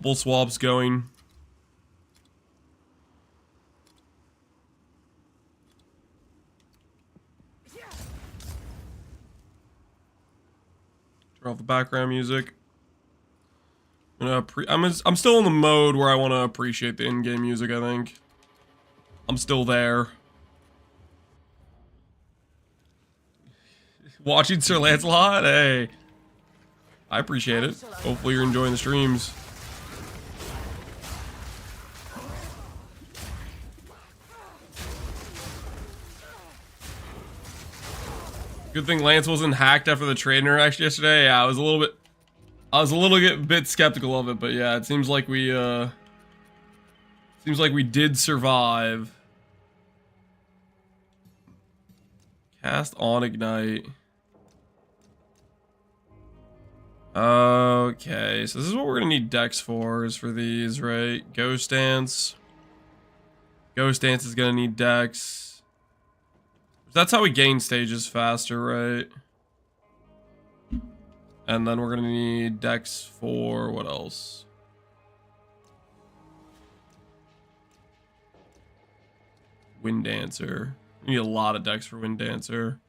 Couple swaps going. Turn off the background music. I'm still in the mode where I want to appreciate the in-game music, I think. I'm still there. Watching Sir Lancelot? Hey. I appreciate it. Hopefully you're enjoying the streams. Good thing Lance wasn't hacked after the trade interaction yesterday. Yeah, I was a little bit skeptical of it, but yeah, it seems like we did survive. Cast on Ignite. Okay, so this is what we're gonna need decks for, is for these, right? Ghost Dance. Ghost Dance is gonna need decks. That's how we gain stages faster, right? And then we're gonna need decks for what else? Wind Dancer. We need a lot of decks for Wind Dancer.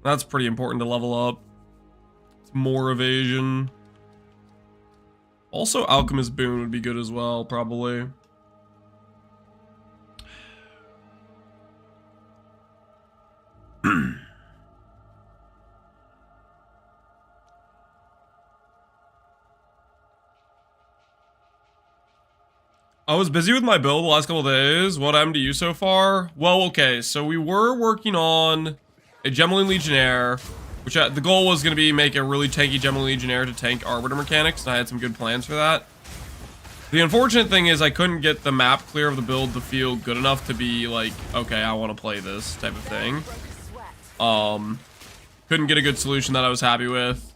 That's pretty important to level up. It's more evasion. Also, Alchemist Boon would be good as well, probably. I was busy with my build the last couple days. What happened to you so far? Well, okay, so we were working on a Gemini Legionnaire, which the goal was going to be make a really tanky Gemini Legionnaire to tank Arbiter mechanics, and I had some good plans for that. The unfortunate thing is I couldn't get the map clear of the build to feel good enough to be like, okay, I want to play this type of thing. Couldn't get a good solution that I was happy with.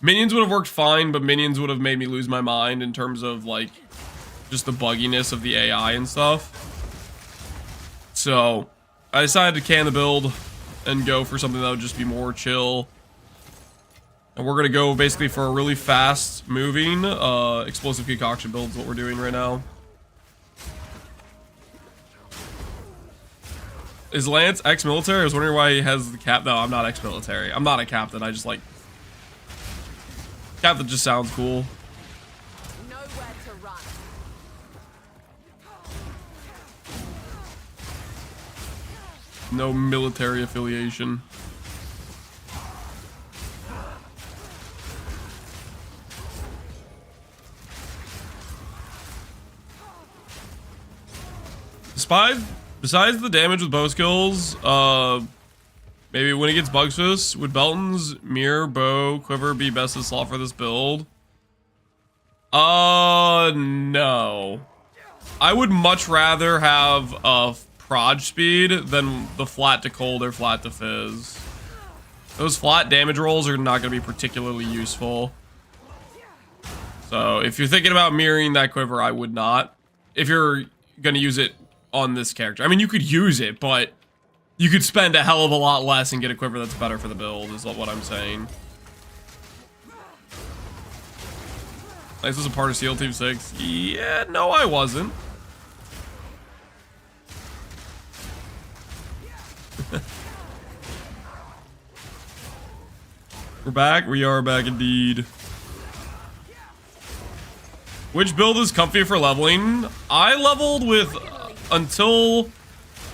Minions would have worked fine, but minions would have made me lose my mind in terms of like just the bugginess of the AI and stuff. So I decided to can the build and go for something that would just be more chill. And we're gonna go basically for a really fast moving explosive concoction build is what we're doing right now. Is Lance ex-military? I was wondering why he has the cap. No, I'm not ex-military. I'm not a captain. I just like... Captain just sounds cool. Nowhere to run. No military affiliation. Besides the damage with bow skills, maybe when he gets Bug's Fist, would Belton's Mirror, Bow, Quiver be best of slot for this build? No. I would much rather have a proj speed than the flat to cold or flat to fizz. Those flat damage rolls are not going to be particularly useful. So if you're thinking about mirroring that Quiver, I would not. If you're going to use it on this character. I mean, you could use it, but you could spend a hell of a lot less and get a Quiver that's better for the build, is what I'm saying. This was a part of SEAL Team 6. Yeah, no, I wasn't. We're back. We are back indeed. Which build is comfy for leveling? I leveled with until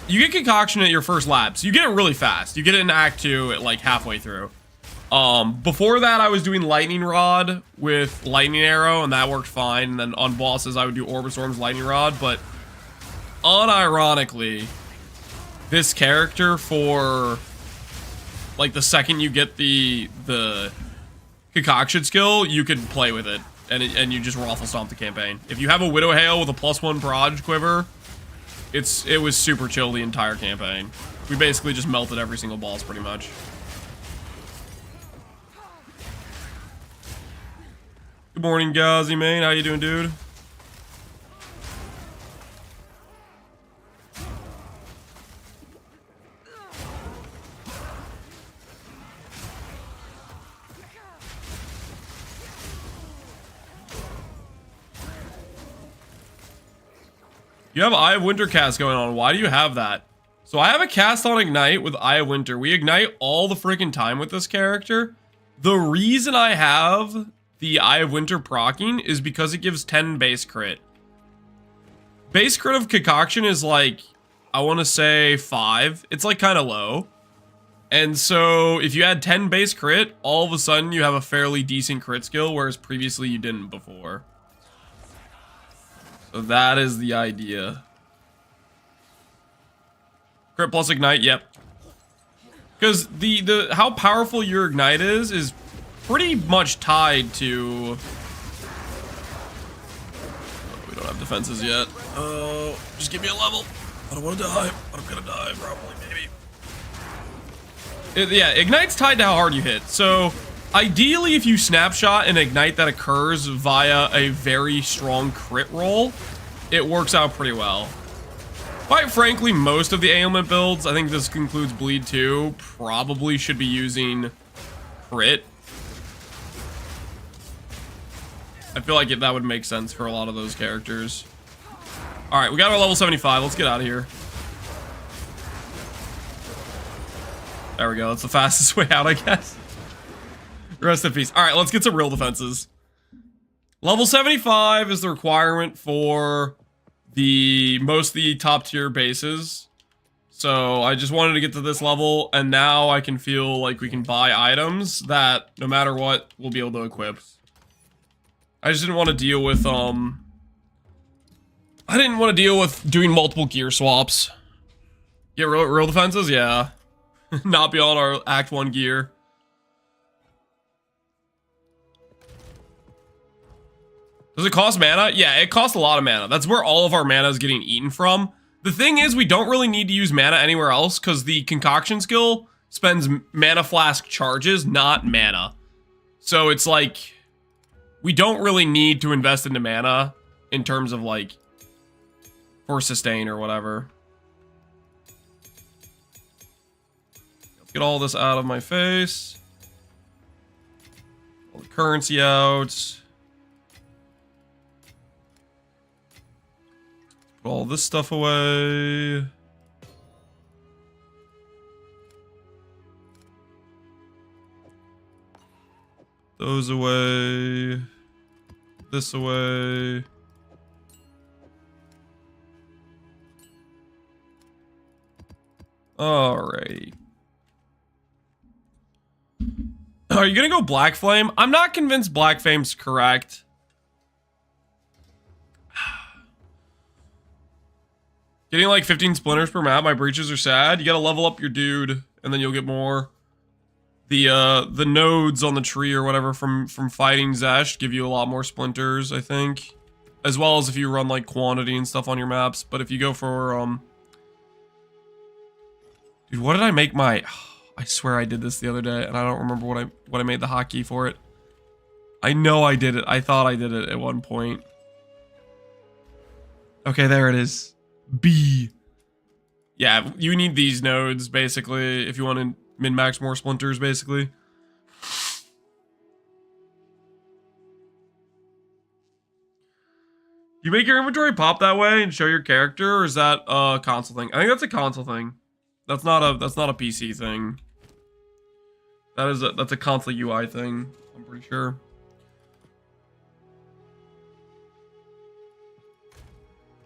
you get Concoction at your first lap, so you get it really fast. You get it in Act 2 at like halfway through. Before that, I was doing Lightning Rod with Lightning Arrow, and that worked fine. And then on bosses, I would do Orbistorm's Lightning Rod. But unironically, this character, for like the second you get the Concoction skill, you could play with it, and you just raffle stomp the campaign. If you have a Widow Hail with a +1 proj quiver, it was super chill the entire campaign. We basically just melted every single boss pretty much. Good morning, Gazi, man. How you doing, dude? You have Eye of Winter cast going on. Why do you have that? So I have a cast on Ignite with Eye of Winter. We ignite all the freaking time with this character. The reason I have the Eye of Winter proccing is because it gives 10 base crit. Base crit of Concoction is like, I want to say 5. It's like kind of low. And so if you add 10 base crit, all of a sudden you have a fairly decent crit skill, whereas previously you didn't before. So that is the idea. Crit plus Ignite, yep. Because the how powerful your Ignite is pretty much tied to... Oh, we don't have defenses yet. Oh, just give me a level. I don't want to die. I'm gonna die, probably, maybe. Yeah, Ignite's tied to how hard you hit. So, ideally, if you snapshot an Ignite that occurs via a very strong crit roll, it works out pretty well. Quite frankly, most of the ailment builds, I think this includes Bleed too, probably should be using crit. I feel like that would make sense for a lot of those characters. Alright, we got our level 75. Let's get out of here. There we go. That's the fastest way out, I guess. Rest in peace. Alright, let's get some real defenses. Level 75 is the requirement for most of the top tier bases. So I just wanted to get to this level, and now I can feel like we can buy items that no matter what we'll be able to equip. I just didn't want to deal with doing multiple gear swaps. Yeah, real defenses, yeah. Not beyond our Act 1 gear. Does it cost mana? Yeah, it costs a lot of mana. That's where all of our mana is getting eaten from. The thing is, we don't really need to use mana anywhere else because the Concoction skill spends mana flask charges, not mana. So it's like, we don't really need to invest into mana in terms of like, for sustain or whatever. Let's get all this out of my face. All the currency out. Put all this stuff away. Those away. This away. Alrighty. Are you gonna go Black Flame? I'm not convinced Black Flame's correct. Getting like 15 splinters per map, my breaches are sad. You gotta level up your dude, and then you'll get more. The nodes on the tree or whatever from fighting Zesh give you a lot more splinters, I think. As well as if you run like quantity and stuff on your maps. But if you go for dude, what did I make my... I swear I did this the other day, and I don't remember what I made the hotkey for it. I know I did it. I thought I did it at one point. Okay, there it is. B. Yeah, you need these nodes, basically, if you want to min-max more splinters, basically. You make your inventory pop that way and show your character, or is that a console thing? I think that's a console thing. That's not a PC thing. That's a console UI thing, I'm pretty sure.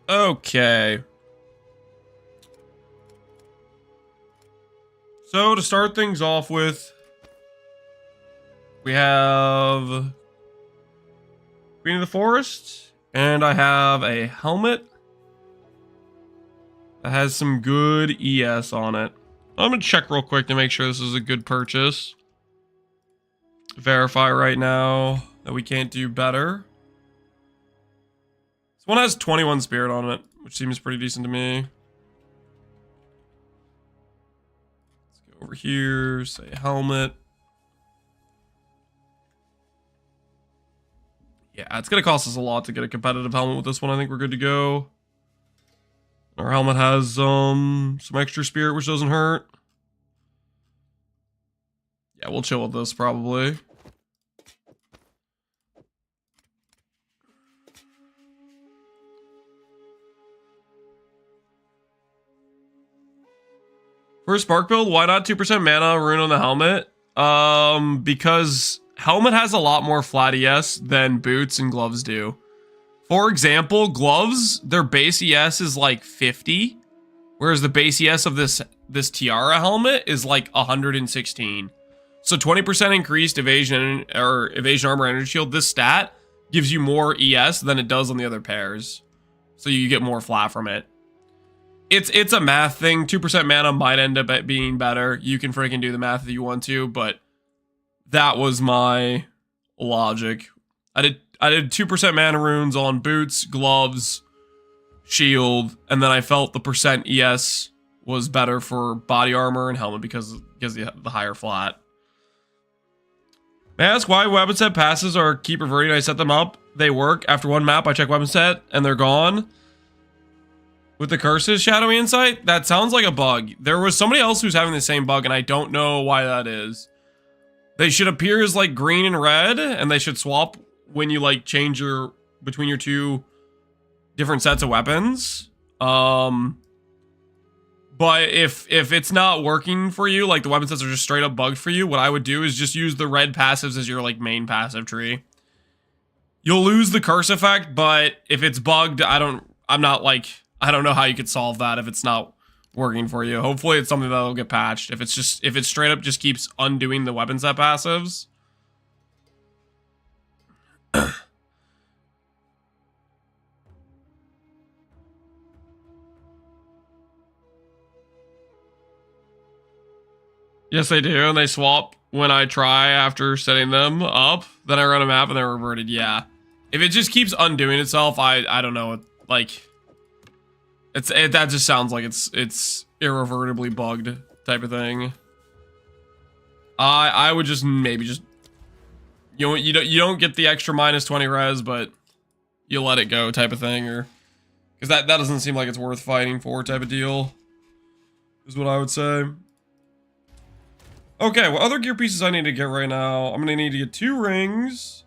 Okay. So to start things off with, we have Queen of the Forest, and I have a helmet that has some good ES on it. I'm gonna check real quick to make sure this is a good purchase. Verify right now that we can't do better. This one has 21 spirit on it, which seems pretty decent to me. Let's go over here, say helmet. Yeah, it's gonna cost us a lot to get a competitive helmet with this one. I think we're good to go. Our helmet has some extra spirit, which doesn't hurt. Yeah, we'll chill with this probably. For a spark build, why not 2% mana rune on the helmet? Because helmet has a lot more flat ES than boots and gloves do. For example, gloves, their base ES is like 50, whereas the base ES of this tiara helmet is like 116. So 20% increased evasion or evasion armor energy shield. This stat gives you more ES than it does on the other pairs, so you get more flat from it. It's a math thing. 2% mana might end up being better. You can freaking do the math if you want to, but that was my logic. I did 2% mana runes on boots, gloves, shield, and then I felt the percent ES was better for body armor and helmet because the higher flat. May I ask why weapon set passes are keep reverting? I set them up, they work. After one map, I check weapon set and they're gone. With the curses, shadowy insight? That sounds like a bug. There was somebody else who's having the same bug and I don't know why that is. They should appear as like green and red, and they should swap when you like change between your two different sets of weapons. But if it's not working for you, like the weapon sets are just straight up bugged for you, what I would do is just use the red passives as your like main passive tree. You'll lose the curse effect, but if it's bugged, I don't know how you could solve that if it's not working for you. Hopefully it's something that'll get patched. If it straight up just keeps undoing the weapon set passives. Yes, they do, and they swap when I try after setting them up. Then I run a map and they're reverted. Yeah, if it just keeps undoing itself, I don't know. Like, that just sounds like it's irrevertibly bugged type of thing. I would just maybe just you don't get the extra minus 20 res, but you let it go type of thing, or because that doesn't seem like it's worth fighting for type of deal. Is what I would say. Okay, what other gear pieces I need to get right now? I'm gonna need to get 2 rings,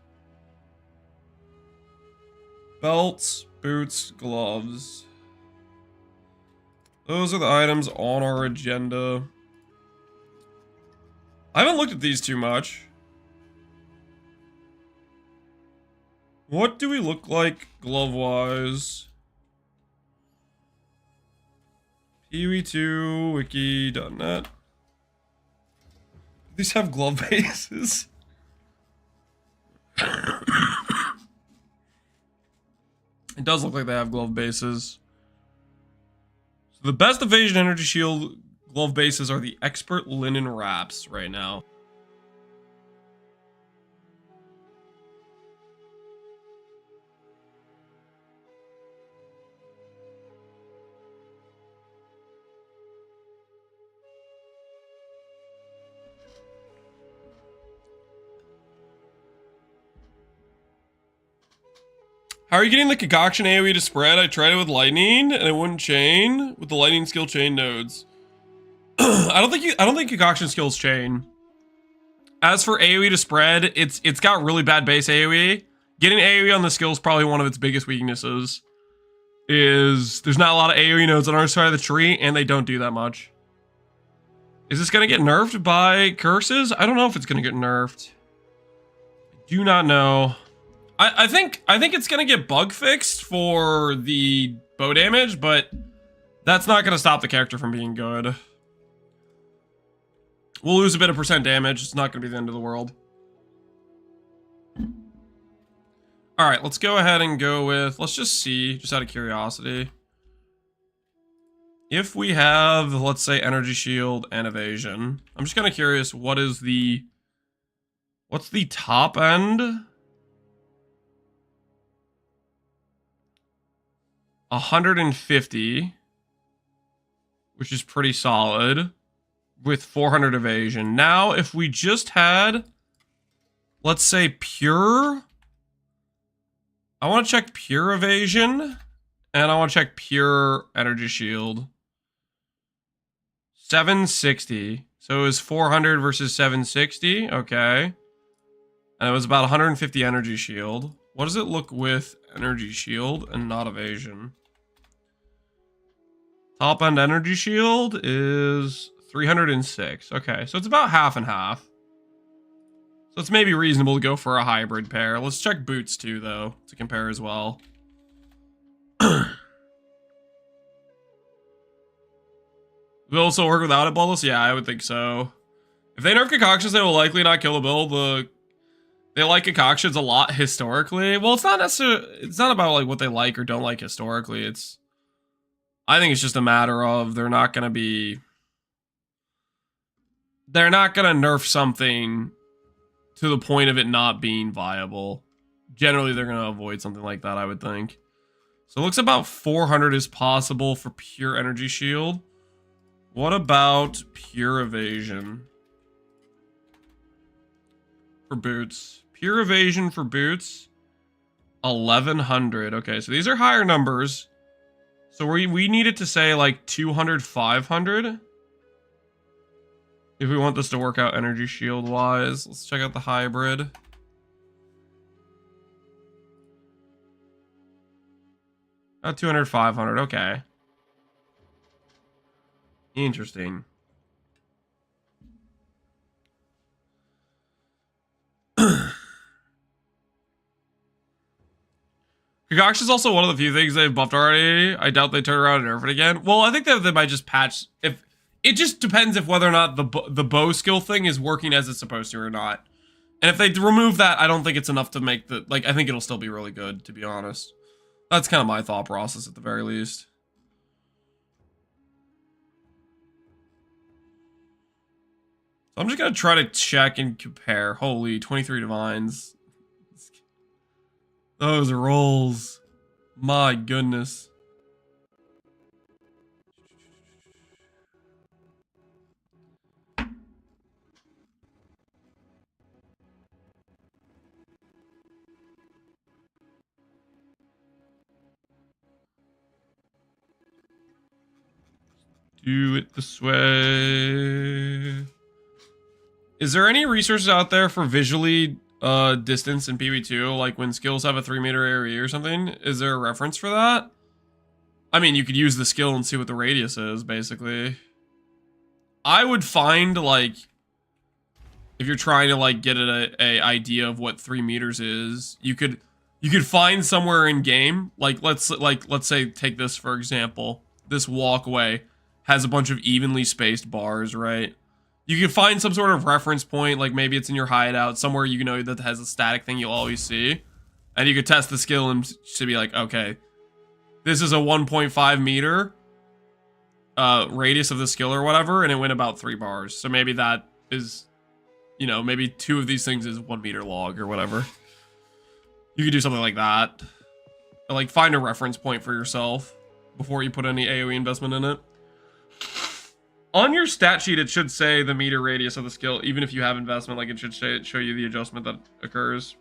belts, boots, gloves. Those are the items on our agenda. I haven't looked at these too much. What do we look like glove-wise? Pee-wee2 wiki.net. These have glove bases. It does look like they have glove bases. So the best evasion energy shield glove bases are the expert linen wraps right now. How are you getting the concoction AoE to spread? I tried it with lightning and it wouldn't chain with the lightning skill chain nodes. I don't think concoction skills chain. As for AoE to spread, it's got really bad base AoE. Getting AoE on the skill is probably one of its biggest weaknesses. There's not a lot of AoE nodes on our side of the tree and they don't do that much. Is this gonna get nerfed by curses? I don't know if it's gonna get nerfed. I do not know. I think it's gonna get bug fixed for the bow damage, but that's not gonna stop the character from being good. We'll lose a bit of percent damage. It's not gonna be the end of the world. All right, let's go ahead and go with, let's just see, just out of curiosity. If we have, let's say, energy shield and evasion, I'm just kind of curious, what's the top end? 150, which is pretty solid, with 400 evasion. Now, if we just had, let's say, pure, I want to check pure evasion, and I want to check pure energy shield. 760, so it was 400 versus 760, okay. And it was about 150 energy shield. What does it look with energy shield and not evasion? Top end energy shield is 306. Okay, so it's about half and half. So it's maybe reasonable to go for a hybrid pair. Let's check boots too, though, to compare as well. Will also work without it, Bloodless? Yeah, I would think so. If they nerf concoctions, they will likely not kill a build. They like concoctions a lot historically. Well, it's not necessarily. It's not about like what they like or don't like historically. It's. I think it's just a matter of they're not gonna be. They're not gonna nerf something to the point of it not being viable. Generally, they're gonna avoid something like that, I would think. So it looks about 400 is possible for pure energy shield. What about pure evasion? For boots. Pure evasion for boots. 1100. Okay, so these are higher numbers. So we needed to say like 200, 500. If we want this to work out energy shield wise. Let's check out the hybrid. Oh, 200, 500. Okay. Interesting. Concoction is also one of the few things they've buffed already. I doubt they turn around and nerf it again. Well, I think that they might just patch. If it just depends if whether or not the bow skill thing is working as it's supposed to or not. And if they remove that, I don't think it's enough to make the like. I think it'll still be really good, to be honest. That's kind of my thought process at the very least. So I'm just gonna try to check and compare. Holy, 23 divines. Those rolls. My goodness. Do it this way. Is there any resources out there for visually distance in PvP2, like when skills have a 3-meter area or something? Is there a reference for that? I mean, you could use the skill and see what the radius is, basically. I would find, like, if you're trying to, like, get a idea of what 3 meters is, you could find somewhere in game, like, let's say, take this for example. This walkway has a bunch of evenly spaced bars, right? You can find some sort of reference point, like maybe it's in your hideout, somewhere you know that has a static thing you'll always see. And you could test the skill and to be like, okay, this is a 1.5 meter radius of the skill or whatever, and it went about 3 bars. So maybe that is, you know, maybe 2 of these things is 1 meter log or whatever. You could do something like that. Or like find a reference point for yourself before you put any AoE investment in it. On your stat sheet, it should say the meter radius of the skill, even if you have investment, like it should show you the adjustment that occurs.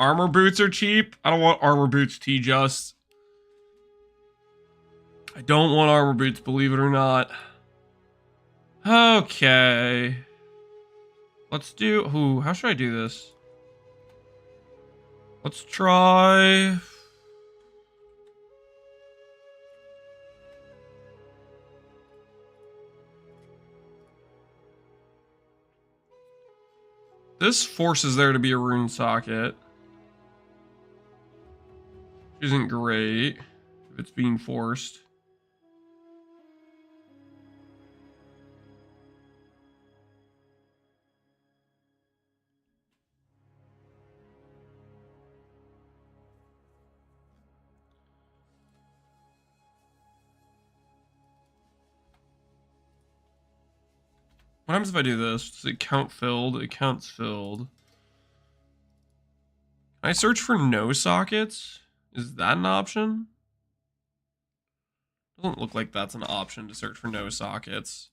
Armor boots are cheap. I don't want armor boots, T-Just. I don't want armor boots, believe it or not. Okay. Let's do... Ooh, how should I do this? Let's try... This forces there to be a rune socket. Isn't great if it's being forced. What happens if I do this? Does it count filled? It counts filled. Can I search for no sockets? Is that an option? Doesn't look like that's an option to search for no sockets.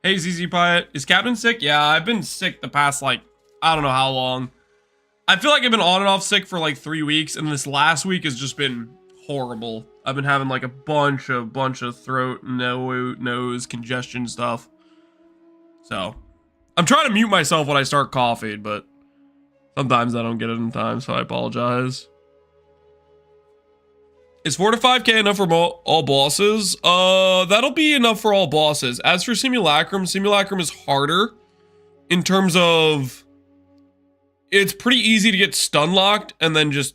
Hey, ZZ Piet. Is Captain sick? Yeah, I've been sick the past, like, I don't know how long. I feel like I've been on and off sick for like 3 weeks, and this last week has just been horrible. I've been having like a bunch of throat, nose congestion stuff. So, I'm trying to mute myself when I start coughing, but sometimes I don't get it in time, so I apologize. Is 4 to 5k enough for all bosses? That'll be enough for all bosses. As for Simulacrum, Simulacrum is harder in terms of it's pretty easy to get stun locked and then just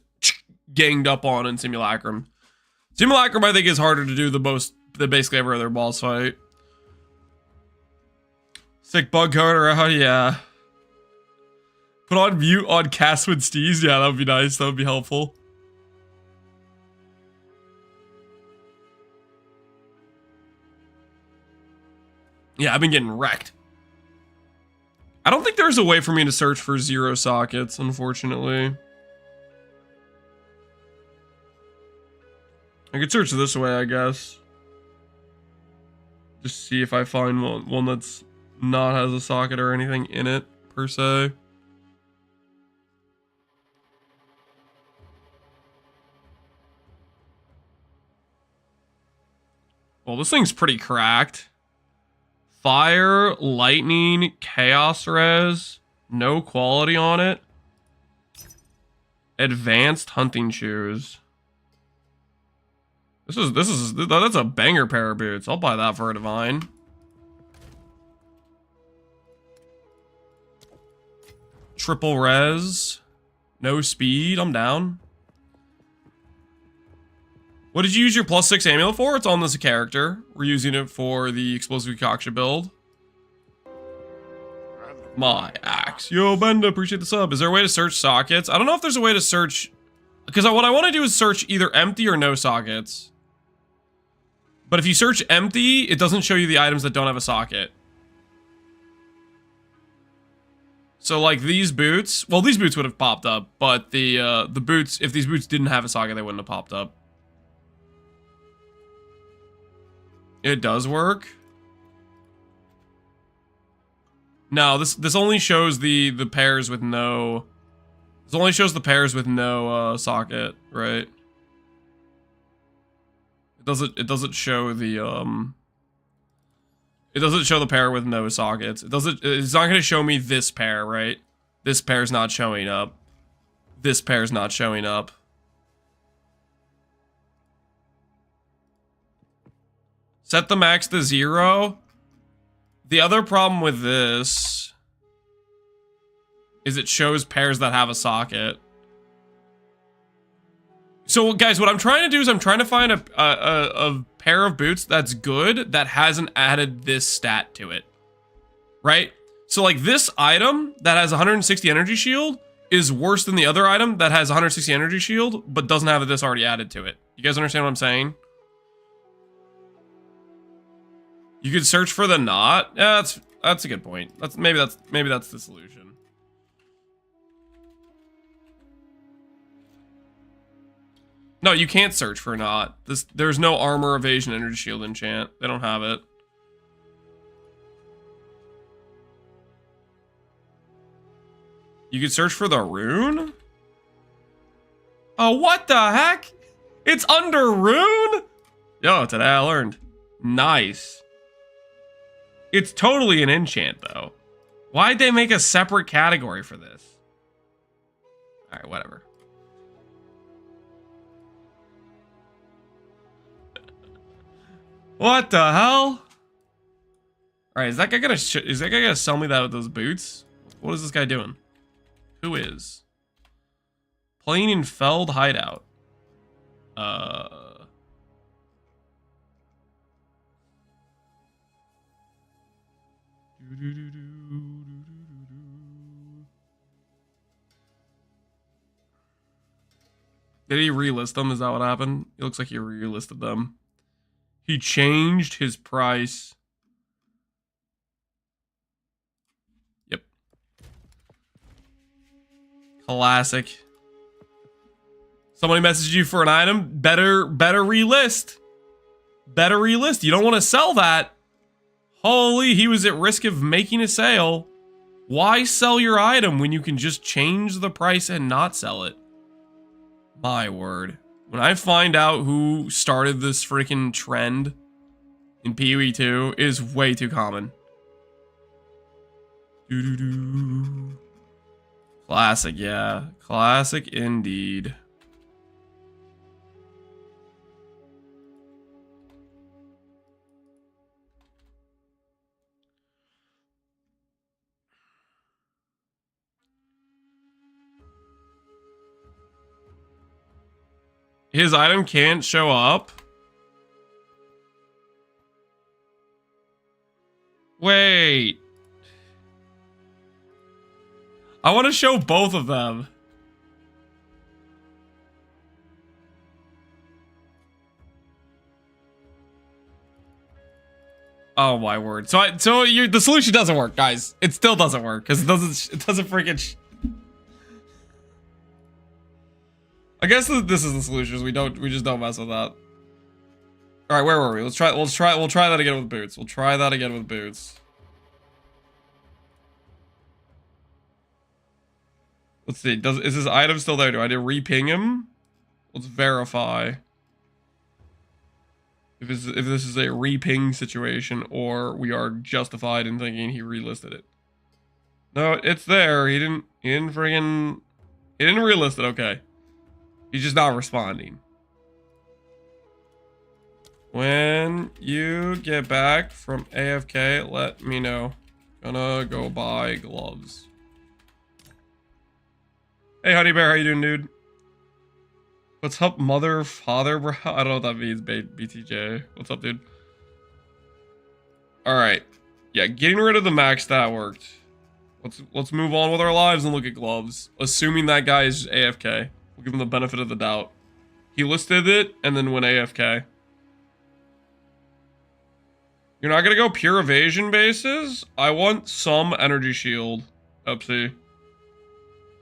ganged up on in Simulacrum. Simulacrum, I think, is harder to do than basically every other boss fight. Sick bug coder, oh yeah. Put on mute on cast with Steez. Yeah, that would be nice. That would be helpful. Yeah, I've been getting wrecked. I don't think there's a way for me to search for 0 sockets, unfortunately. I could search this way, I guess. Just see if I find one that's not has a socket or anything in it, per se. Well, this thing's pretty cracked. Fire, lightning, chaos res, no quality on it. Advanced hunting shoes. That's a banger pair of boots. I'll buy that for a divine. Triple res, no speed. I'm down. What did you use your +6 amulet for? It's on this character. We're using it for the explosive concoction build. My axe. Yo, Benda, appreciate the sub. Is there a way to search sockets? I don't know if there's a way to search, because what I want to do is search either empty or no sockets. But if you search empty, it doesn't show you the items that don't have a socket. So like these boots, well, these boots would have popped up, but the boots, if these boots didn't have a socket, they wouldn't have popped up. It does work. No, this only shows the pairs with no. This only shows the pairs with no socket, right? It doesn't show the It doesn't show the pair with no sockets. It's not gonna show me this pair, right? This pair's not showing up. This pair's not showing up. Set the max to 0. The other problem with this is it shows pairs that have a socket. So guys, what I'm trying to do is I'm trying to find a pair of boots that's good that hasn't added this stat to it. Right? So like this item that has 160 energy shield is worse than the other item that has 160 energy shield but doesn't have this already added to it. You guys understand what I'm saying? You could search for the knot. Yeah, that's a good point. Maybe that's the solution. No, you can't search for a knot. There's no armor, evasion, energy shield enchant. They don't have it. You could search for the rune? Oh, what the heck? It's under rune? Yo, today I learned. Nice. It's totally an enchant, though. Why'd they make a separate category for this? Alright, whatever. What the hell? Alright, is that guy gonna sell me that with those boots? What is this guy doing? Who is? Playing in Feld Hideout. Did he relist them? Is that what happened? It looks like he relisted them. He changed his price. Yep. Classic. Somebody messaged you for an item. Better relist. Better relist. You don't want to sell that. Holy, he was at risk of making a sale. Why sell your item when you can just change the price and not sell it? My word. When I find out who started this freaking trend in PoE 2, it is way too common. Doo doo doo. Classic, yeah. Classic indeed. His item can't show up? Wait. I want to show both of them. Oh my word! So the solution doesn't work, guys. It still doesn't work because it doesn't freaking. I guess this is the solution. We just don't mess with that. All right, where were we? We'll try that again with boots. We'll try that again with boots. Let's see. Is his item still there? Do I need to re-ping him? Let's verify. If this is a re-ping situation, or we are justified in thinking he relisted it. No, it's there. He didn't relist it. Okay. He's just not responding. When you get back from AFK, let me know. Gonna go buy gloves. Hey, Honey Bear, how you doing, dude? What's up, mother, father, bro? I don't know what that means, BTJ. What's up, dude? All right. Yeah, getting rid of the max stat worked. Let's move on with our lives and look at gloves. Assuming that guy is AFK. We'll give him the benefit of the doubt. He listed it and then went AFK. You're not gonna go pure evasion bases? I want some energy shield. Upsy.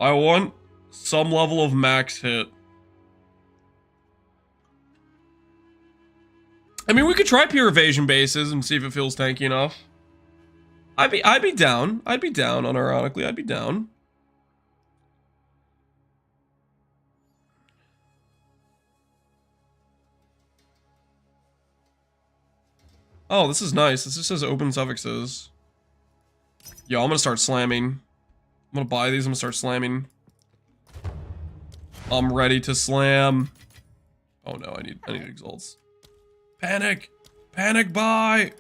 I want some level of max hit. I mean, we could try pure evasion bases and see if it feels tanky enough. I'd be down. I'd be down, unironically. I'd be down. Oh, this is nice. This just says open suffixes. Yo, I'm gonna start slamming. I'm gonna buy these. I'm gonna start slamming. I'm ready to slam. Oh no, I need exalts. Panic! Panic buy!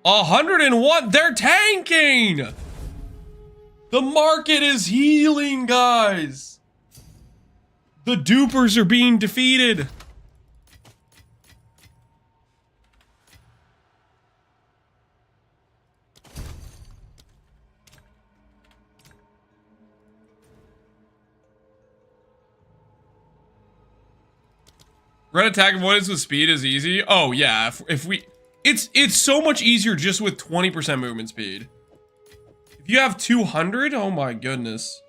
101! They're tanking! The market is healing, guys! The dupers are being defeated! Red attack avoidance with speed is easy. Oh yeah, if we, it's so much easier just with 20% movement speed. If you have 200, oh my goodness.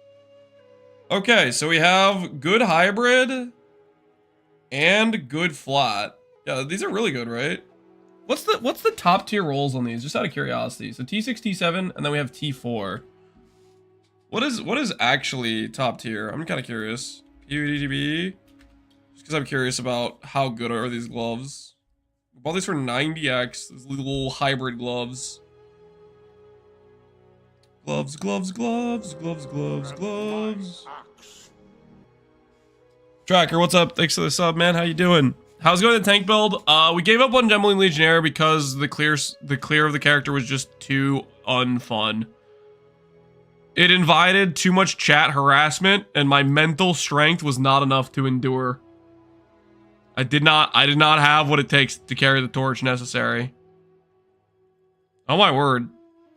Okay, so we have good hybrid and good flat. Yeah, these are really good, right? What's the top tier rolls on these? Just out of curiosity. So T6, T7, and then we have T4. What is actually top tier? I'm kind of curious. PUDTB. Because I'm curious about how good are these gloves. We bought these for 90x. These little hybrid gloves. Gloves, gloves, gloves, gloves, gloves, gloves. Tracker, what's up? Thanks for the sub, man. How you doing? How's it going, the tank build? We gave up on Gembling Legionnaire because the clear of the character was just too unfun. It invited too much chat harassment, and my mental strength was not enough to endure. I did not have what it takes to carry the torch necessary. Oh my word.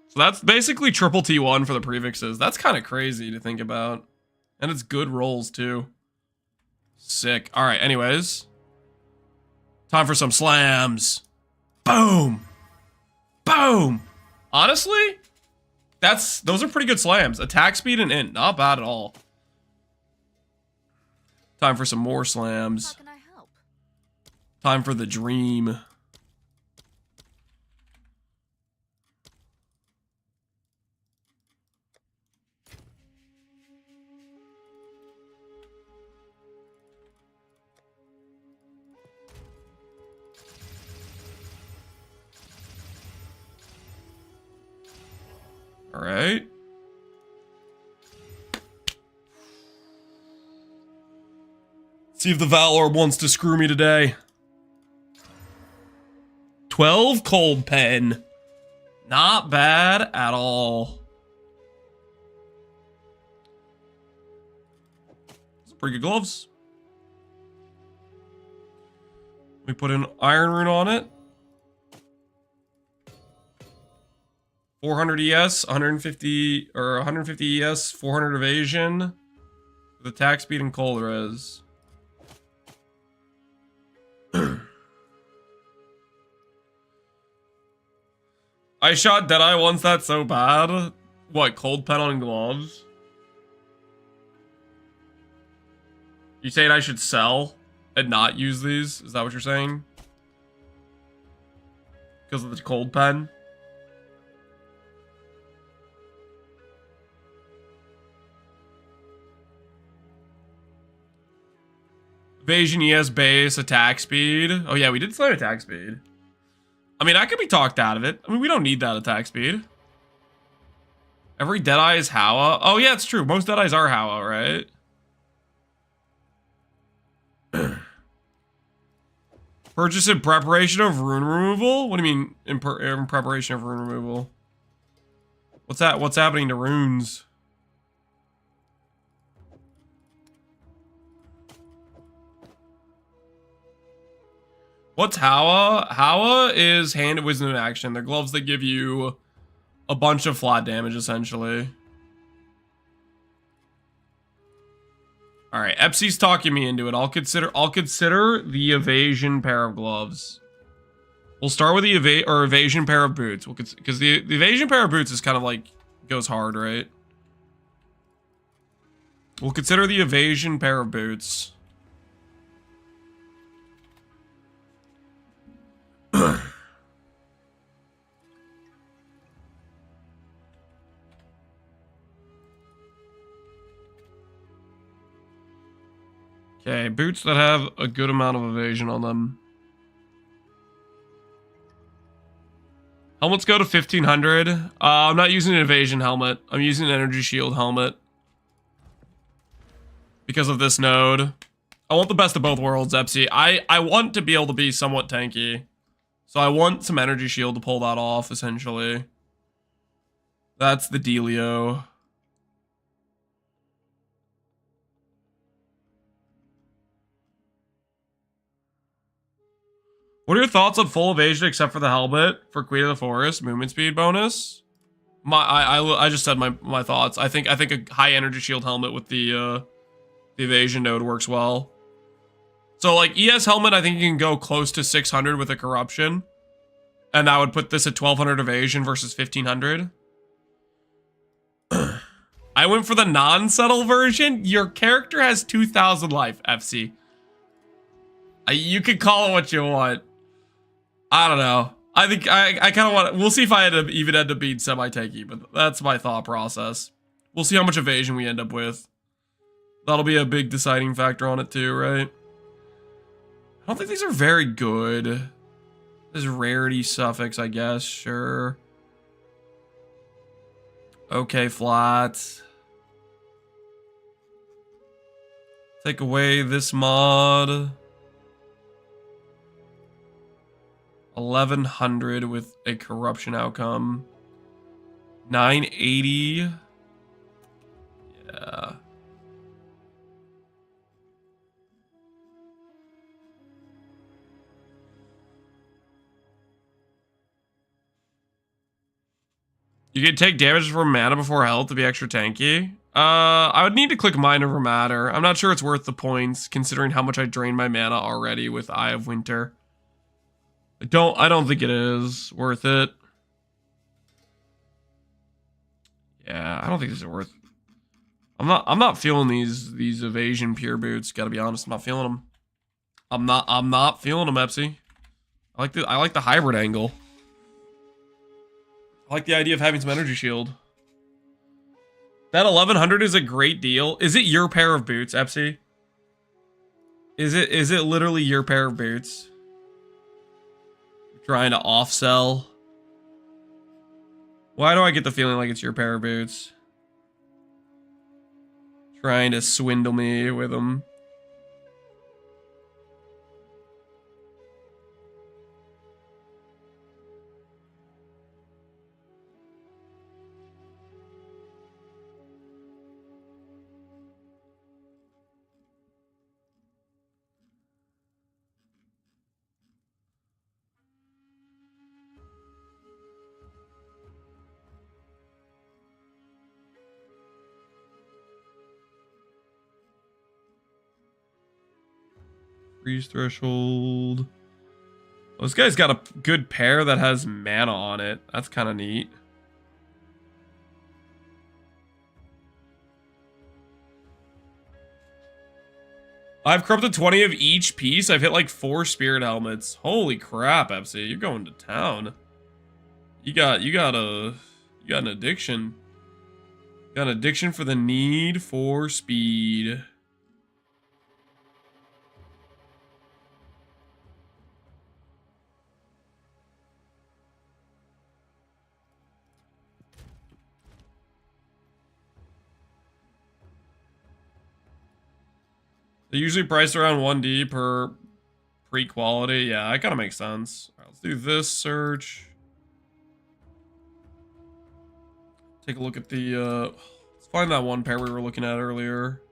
So that's basically triple T1 for the prefixes. That's kind of crazy to think about. And it's good rolls too. Sick. All right, anyways. Time for some slams. Boom. Boom. Honestly, those are pretty good slams. Attack speed and int, not bad at all. Time for some more slams. Time for the dream. All right. See if the Valor wants to screw me today. 12 cold pen. Not bad at all. Those are pretty good gloves. We put an Iron Rune on it. 400 ES, 150 or 150 ES, 400 evasion with attack speed and cold res. I shot Deadeye once, that's so bad. What, cold pen on gloves? You saying I should sell and not use these? Is that what you're saying? Because of the cold pen? Evasion ES base, attack speed. Oh yeah, we did slide attack speed. I mean, I could be talked out of it. I mean, we don't need that attack speed. Every Deadeye is Howa. Oh yeah, it's true. Most Deadeyes are Howa, right? Purchase in preparation of rune removal? What do you mean in preparation of rune removal? What's that? What's happening to runes? What's Howa? Howa is hand of wisdom in action. They're gloves that give you a bunch of flat damage, essentially. All right, Epsi's talking me into it. I'll consider the evasion pair of gloves. We'll start with the evasion pair of boots. Because the evasion pair of boots is kind of like goes hard, right? We'll consider the evasion pair of boots. Okay, boots that have a good amount of evasion on them. Helmets go to 1500. I'm not using an evasion helmet. I'm using an energy shield helmet. Because of this node. I want the best of both worlds, Epsi. I want to be able to be somewhat tanky. So I want some energy shield to pull that off, essentially. That's the dealio. What are your thoughts on full evasion except for the helmet for Queen of the Forest movement speed bonus? I just said my thoughts. I think a high energy shield helmet with the evasion node works well. So like ES helmet, I think you can go close to 600 with a corruption, and that would put this at 1200 evasion versus 1500. I went for the non-subtle version. Your character has 2000 life, FC. You could call it what you want. I don't know. I think I kind of want. We'll see if I even end up being semi-tanky, but that's my thought process. We'll see how much evasion we end up with. That'll be a big deciding factor on it too, right? I don't think these are very good. This rarity suffix, I guess. Sure. Okay, flat. Take away this mod. 1100 with a corruption outcome. 980. Yeah. You can take damage from mana before health to be extra tanky. I would need to click Mind Over Matter. I'm not sure it's worth the points, considering how much I drained my mana already with Eye of Winter. I don't think it is worth it. Yeah, I don't think this is worth. I'm not feeling these evasion pure boots. Gotta be honest, I'm not feeling them. I'm not feeling them, Epsi. I like the hybrid angle. I like the idea of having some energy shield. That 1100 is a great deal. Is it your pair of boots, Epsi? Is it literally your pair of boots? Trying to off-sell. Why do I get the feeling like it's your pair of boots? Trying to swindle me with them. Freeze threshold. Well, this guy's got a good pair that has mana on it. That's kind of neat. I've corrupted 20 of each piece. I've hit like 4 spirit helmets. Holy crap, FC. You're going to town. You got an addiction. You got an addiction for the need for speed. They're usually priced around 1D per pre-quality. Yeah, that kind of makes sense. All right, let's do this search. Take a look at the, let's find that one pair we were looking at earlier.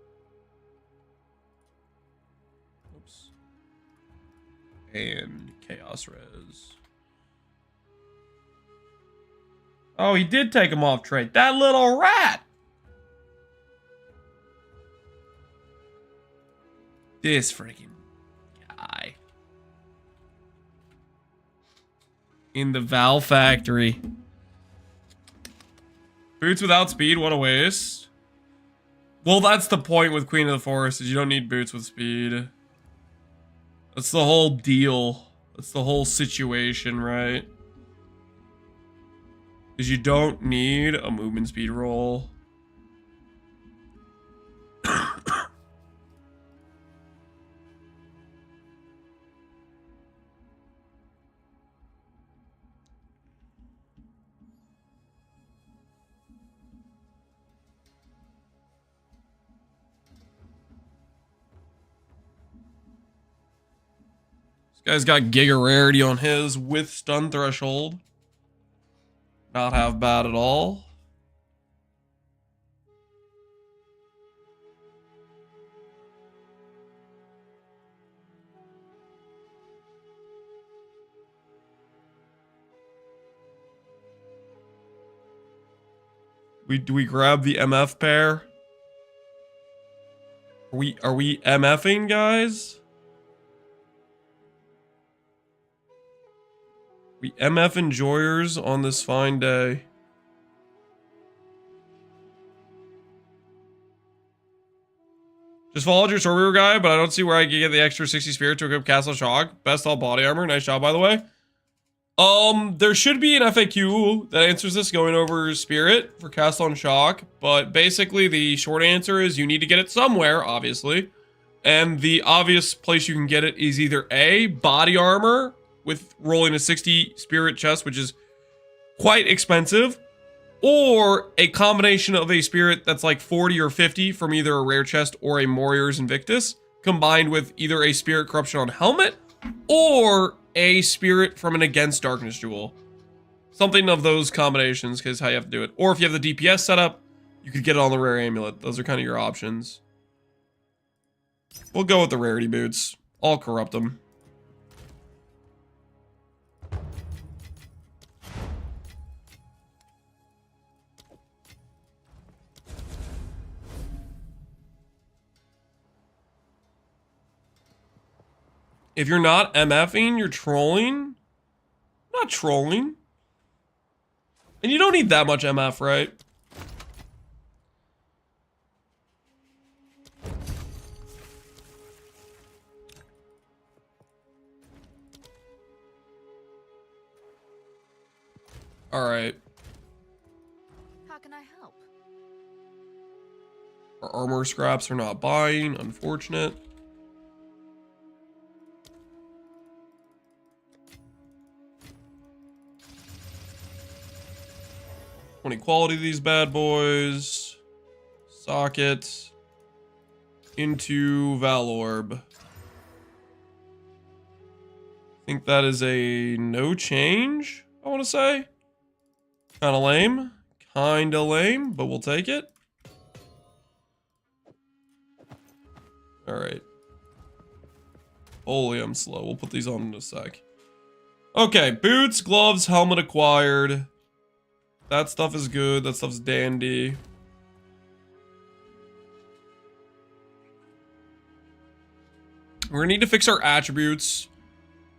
Oops. And Chaos Res. Oh, he did take him off trade. That little rat! This freaking guy. In the Val factory. Boots without speed, what a waste. Well, that's the point with Queen of the Forest, is you don't need boots with speed. That's the whole deal. That's the whole situation, right? Because you don't need a movement speed roll. This guy's got Giga Rarity on his with stun threshold. Not half bad at all. Do we grab the MF pair? Are we MFing, guys? We MF enjoyers on this fine day. Just followed your Sword Weaver guy, but I don't see where I can get the extra 60 spirit to equip Castle Shock. Best all body armor. Nice job, by the way. There should be an FAQ that answers this going over spirit for Castle and Shock, but basically the short answer is you need to get it somewhere, obviously. And the obvious place you can get it is either A, body armor, with rolling a 60 spirit chest, which is quite expensive, or a combination of a spirit that's like 40 or 50 from either a rare chest or a Warriors Invictus, combined with either a spirit corruption on helmet or a spirit from an Against Darkness jewel. Something of those combinations is how you have to do it. Or if you have the DPS setup, you could get it on the rare amulet. Those are kind of your options. We'll go with the rarity boots. I'll corrupt them. If you're not MFing, you're trolling. I'm not trolling. And you don't need that much MF, right? All right. How can I help? Our armor scraps are not buying. Unfortunate. 20 quality of these bad boys. Socket. Into Valorb. I think that is a no change, I want to say. Kind of lame. Kind of lame, but we'll take it. Alright. Holy, I'm slow. We'll put these on in a sec. Okay, boots, gloves, helmet acquired. That stuff is good. That stuff's dandy. We're gonna need to fix our attributes.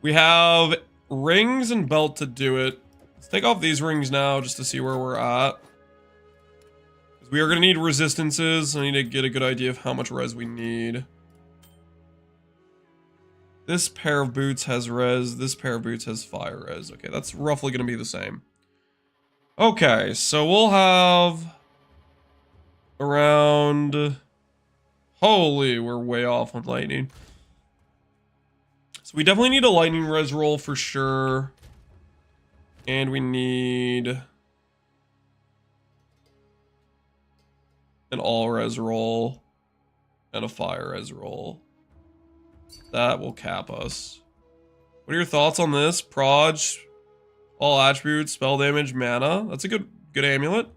We have rings and belt to do it. Let's take off these rings now just to see where we're at. We are gonna need resistances. I need to get a good idea of how much res we need. This pair of boots has res. This pair of boots has fire res. Okay, that's roughly gonna be the same. Okay, so we'll have around... Holy, we're way off on lightning. So we definitely need a lightning res roll for sure. And we need an all res roll and a fire res roll. That will cap us. What are your thoughts on this? Proj, all attributes, spell damage, mana. That's a good amulet.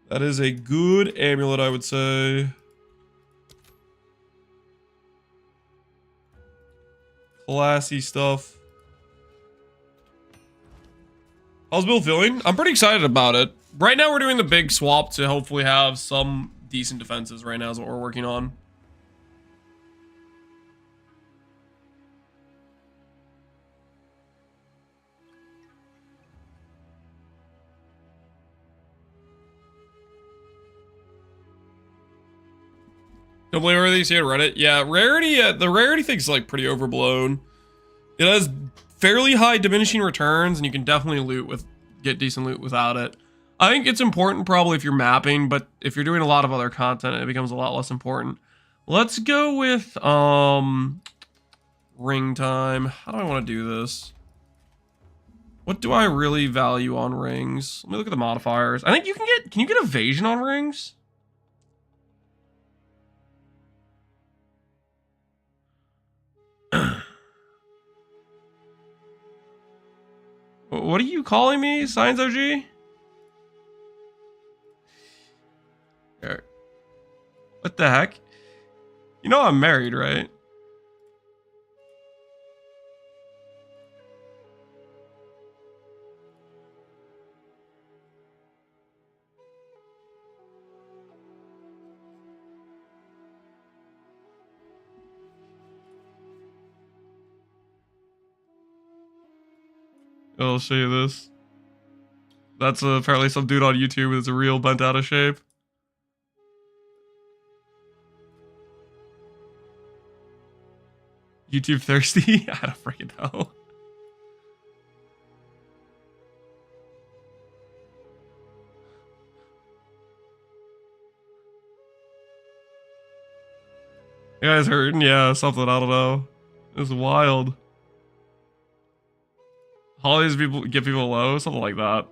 That is a good amulet, I would say. Classy stuff. How's Bill feeling? I'm pretty excited about it. Right now we're doing the big swap to hopefully have some decent defenses right now is what we're working on. Don't believe everything you see on Reddit. Yeah, rarity, the rarity thing's like pretty overblown. It has fairly high diminishing returns, and you can definitely get decent loot without it. I think it's important probably if you're mapping, but if you're doing a lot of other content, it becomes a lot less important. Let's go with ring time. How do I want to do this? What do I really value on rings? Let me look at the modifiers. I think you can you get evasion on rings? What are you calling me, Science OG? What the heck? You know I'm married, right? I'll show you this. That's apparently some dude on YouTube that's a real bent out of shape. YouTube thirsty? I don't freaking know. You guys hurting? Yeah, something. I don't know. It's wild. Holidays people get people low, something like that.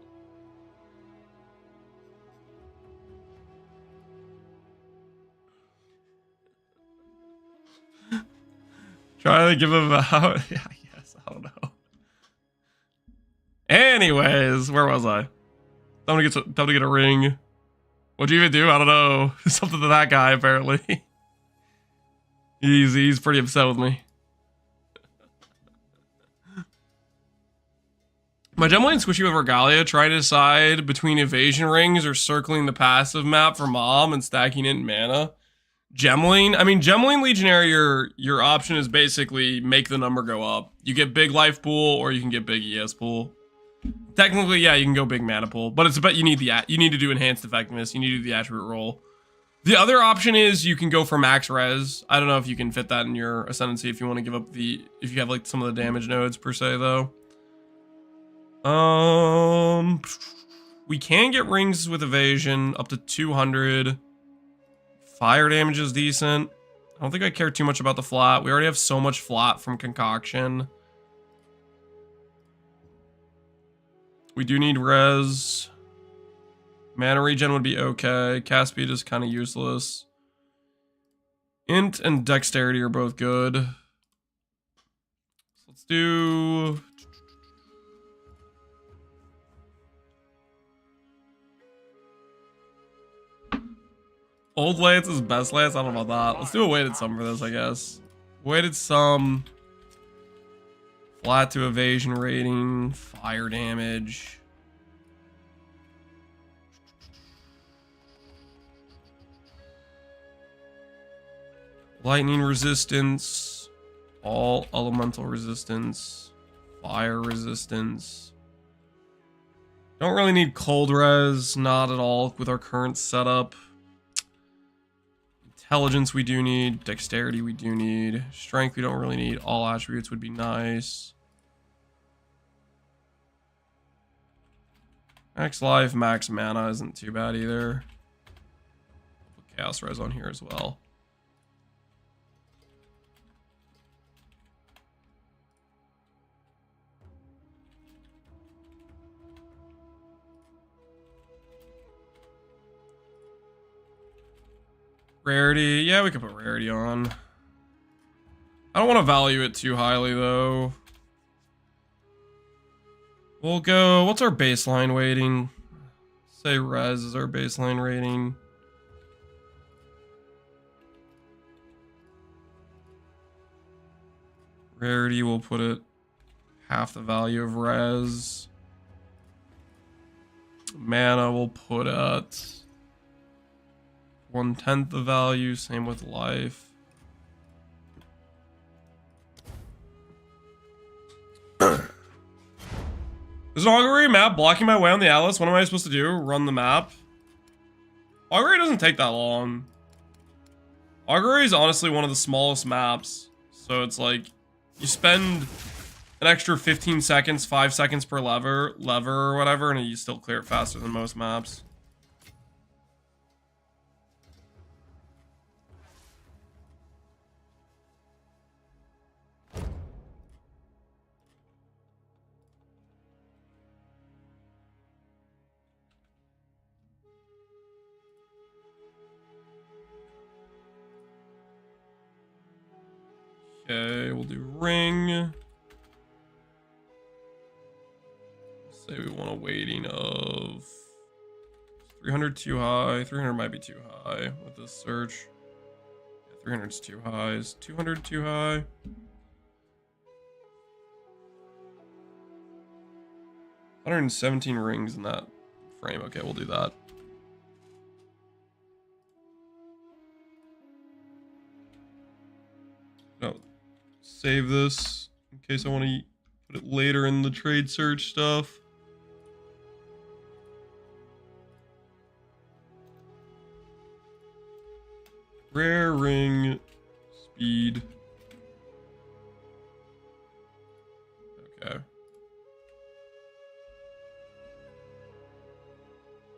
Try to give him a out. Yeah, yes, I don't know. Anyways, where was I? Time to get a ring. What'd you even do? I don't know. Something to that guy apparently. He's pretty upset with me. My Gemline squishy with Regalia, trying to decide between evasion rings or circling the passive map for mom and stacking in mana. Gemline, I mean, Gemline Legionary, your option is basically make the number go up. You get big life pool or you can get big ES pool. Technically, yeah, you can go big mana pool, but you need to do enhanced effectiveness. You need to do the attribute roll. The other option is you can go for max res. I don't know if you can fit that in your Ascendancy if you want to give up if you have like some of the damage nodes per se though. We can get rings with evasion up to 200. Fire damage is decent. I don't think I care too much about the flat. We already have so much flat from Concoction. We do need res. Mana regen would be okay. Cast speed is kind of useless. Int and dexterity are both good. So let's do... Old lance is best lance? I don't know about that. Let's do a weighted sum for this, I guess. Weighted sum. Flat to evasion rating. Fire damage. Lightning resistance. All elemental resistance. Fire resistance. Don't really need cold res. Not at all with our current setup. Intelligence we do need. Dexterity we do need. Strength we don't really need. All attributes would be nice. Max life, max mana isn't too bad either. I'll put chaos res on here as well. Rarity, yeah, we could put rarity on. I don't want to value it too highly though. We'll go, what's our baseline rating? Say res is our baseline rating. Rarity, we'll put it half the value of res. Mana, we'll put at 1/10 the value, same with life. Is an augury map blocking my way on the atlas? What am I supposed to do? Run the map? Augury doesn't take that long. Augury is honestly one of the smallest maps. So it's like, you spend an extra 15 seconds, 5 seconds per lever or whatever, and you still clear it faster than most maps. Okay, we'll do ring. Say we want a weighting of 300 too high. 300 might be too high with this search. Yeah, 300 is too high. Is 200 too high? 117 rings in that frame. Okay, we'll do that. No, save this in case I want to put it later in the trade search stuff. Rare ring speed. Okay.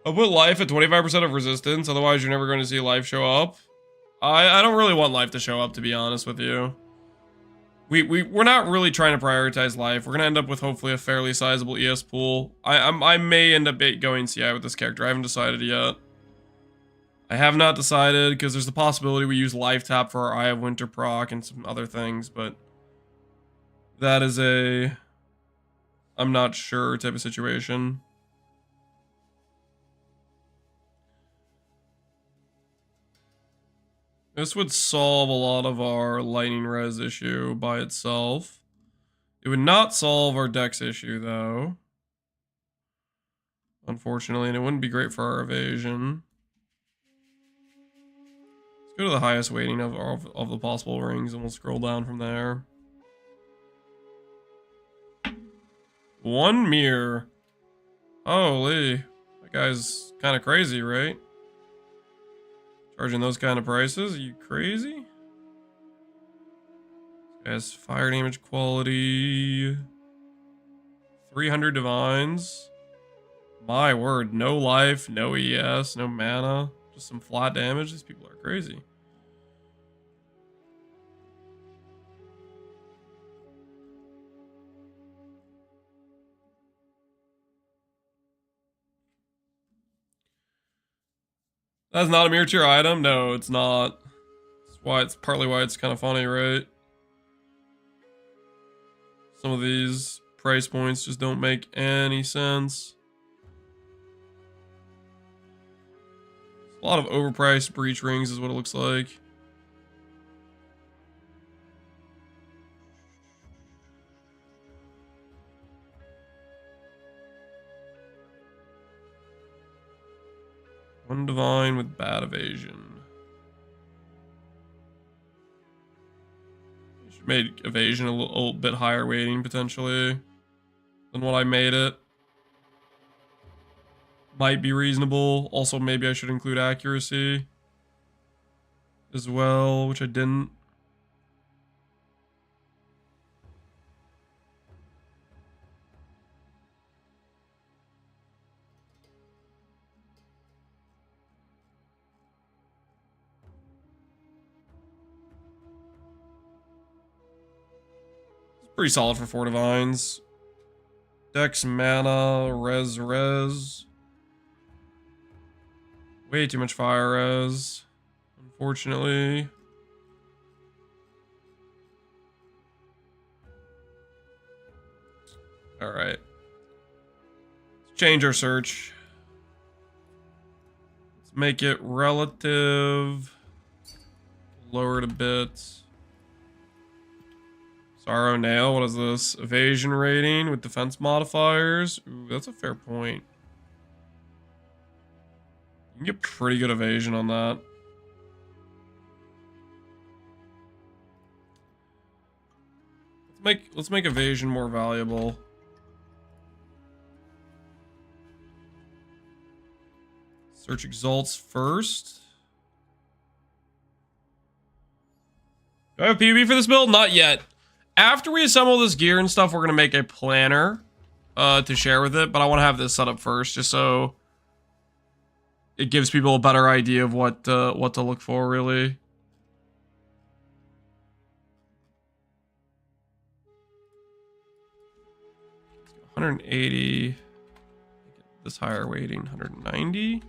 I'll put life at 25% of resistance, otherwise you're never going to see life show up. I don't really want life to show up, to be honest with you. We're not really trying to prioritize life. We're gonna end up with hopefully a fairly sizable ES pool. I may end up going CI with this character. I haven't decided yet. I have not decided because there's the possibility we use life tap for our Eye of Winter proc and some other things, but that is a I'm not sure type of situation. This would solve a lot of our lightning res issue by itself. It would not solve our dex issue though. Unfortunately, and it wouldn't be great for our evasion. Let's go to the highest weighting of the possible rings and we'll scroll down from there. One mirror. Holy. That guy's kind of crazy, right? Charging those kind of prices? Are you crazy? Has fire damage quality. 300 divines. My word, no life, no ES, no mana. Just some flat damage. These people are crazy. That's not a mirror tier item? No, it's not. That's why it's partly why it's kind of funny, right? Some of these price points just don't make any sense. A lot of overpriced breach rings is what it looks like. One divine with bad evasion. I should make evasion a little bit higher weighting potentially than what I made it. Might be reasonable. Also, maybe I should include accuracy as well, which I didn't. It's pretty solid for 4 divines. Dex, mana, res. Way too much fire res, unfortunately. All right. Let's change our search. Let's make it relative. Lower it a bit. Sorrow Nail, what is this? Evasion rating with defense modifiers. Ooh, that's a fair point. You can get pretty good evasion on that. Let's make evasion more valuable. Search exalts first. Do I have PvP for this build? Not yet. After we assemble this gear and stuff, we're gonna make a planner to share with it, but I want to have this set up first just so it gives people a better idea of what to look for, really. Let's go 180. This higher weighting, 190.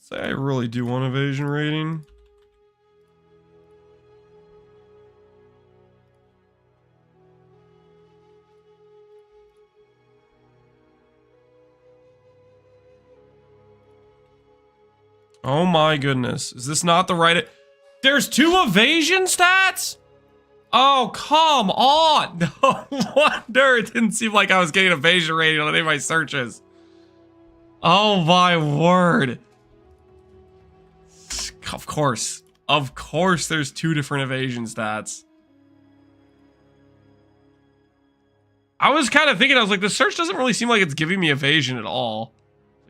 Say I really do want evasion rating. Oh my goodness. Is this not the right... There's 2 evasion stats? Oh, come on. No wonder it didn't seem like I was getting evasion rating on any of my searches. Oh my word. Of course. Of course there's 2 different evasion stats. I was kind of thinking, I was like, the search doesn't really seem like it's giving me evasion at all.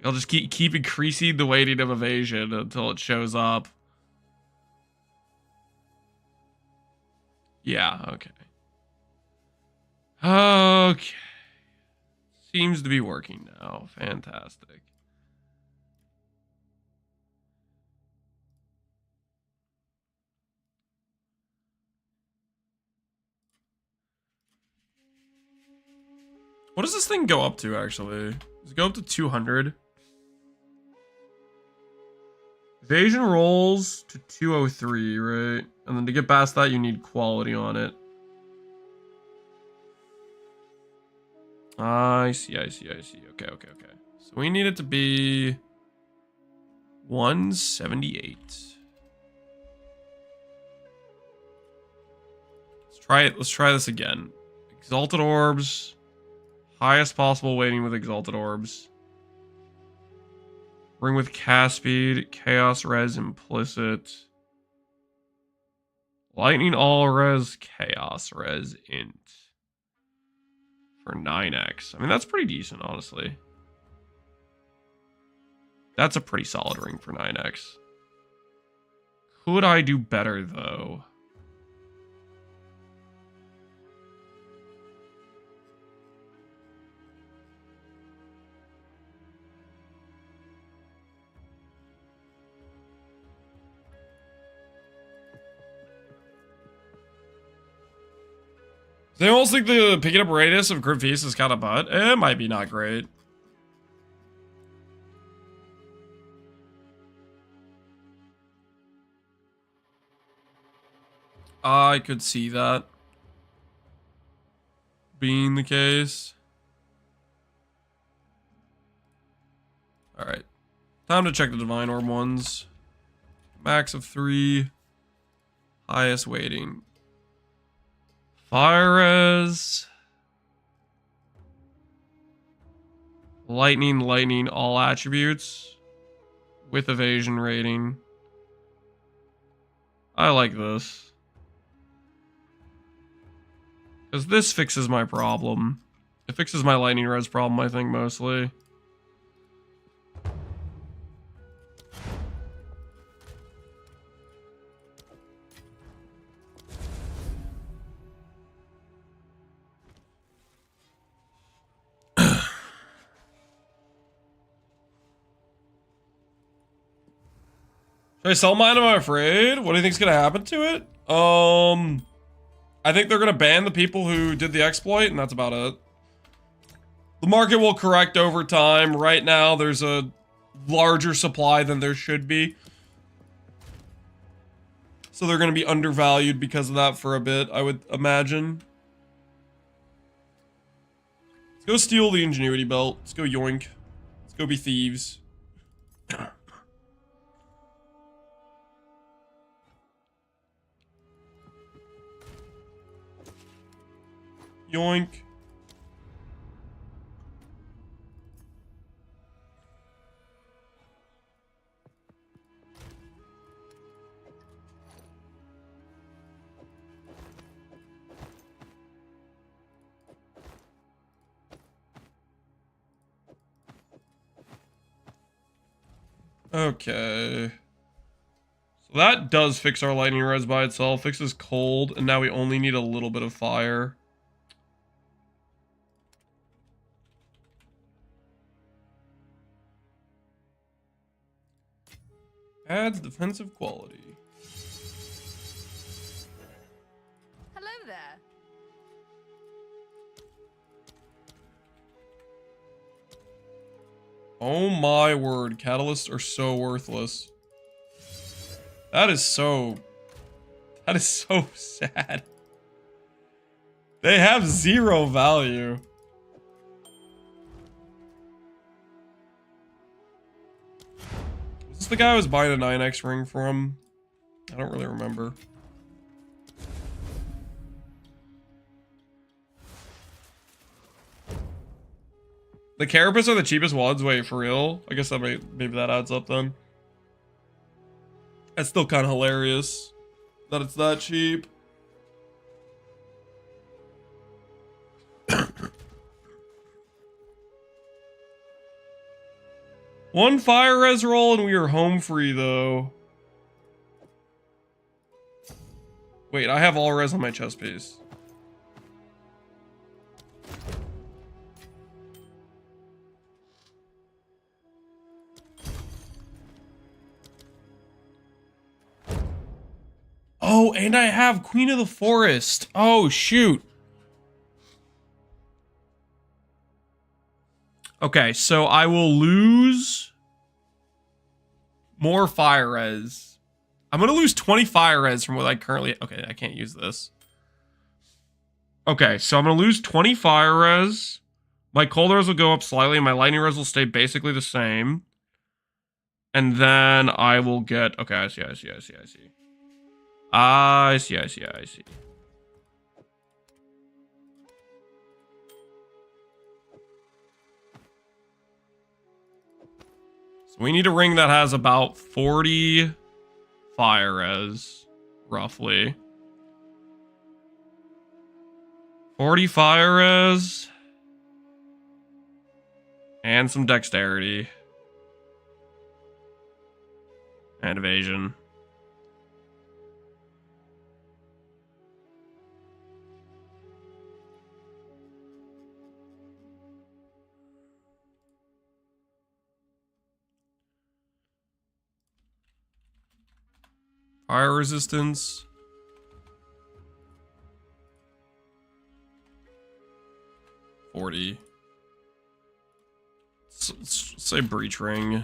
I'll just keep increasing the weighting of evasion until it shows up. Yeah, okay. Okay. Seems to be working now. Fantastic. What does this thing go up to, actually? Does it go up to 200? Evasion rolls to 203, right? And then to get past that, you need quality on it. I see. Okay. So we need it to be 178. Let's try this again. Exalted orbs. Highest possible weighting with exalted orbs. Ring with cast speed. Chaos res implicit. Lightning all res. Chaos res int. For 9x. I mean, that's pretty decent, honestly. That's a pretty solid ring for 9x. Could I do better, though? They almost think the picking up radius of Grim Feast is kind of butt. It might be not great. I could see that being the case. Alright. Time to check the Divine Orb ones. Max of 3. Highest weighting. Fire Res. Lightning, all attributes. With evasion rating. I like this. Because this fixes my problem. It fixes my lightning res problem, I think, mostly. Should I sell mine? Am I afraid? What do you think's gonna happen to it? I think they're gonna ban the people who did the exploit, and that's about it. The market will correct over time. Right now, there's a larger supply than there should be. So they're gonna be undervalued because of that for a bit, I would imagine. Let's go steal the ingenuity belt. Let's go yoink. Let's go be thieves. Yoink. Okay. So that does fix our lightning res by itself. Fixes cold, and now we only need a little bit of fire. Adds defensive quality. Hello there. Oh my word, catalysts are so worthless. That is so sad. They have 0 value. Is this the guy I was buying a 9x ring from? I don't really remember. The carapace are the cheapest ones? Wait, for real? I guess that maybe that adds up then. That's still kind of hilarious that it's that cheap. One fire res roll and we are home free though. Wait, I have all res on my chest piece. Oh, and I have Queen of the Forest. Oh, shoot. Okay, so I will lose more fire res. I'm going to lose 20 fire res from what I currently... Okay, I can't use this. Okay, so I'm going to lose 20 fire res. My cold res will go up slightly, and my lightning res will stay basically the same. And then I will get... Okay, I see. I see. So we need a ring that has about 40 fire res, roughly. 40 fire res. And some dexterity. And evasion. Fire resistance. 40. Let's say breach ring.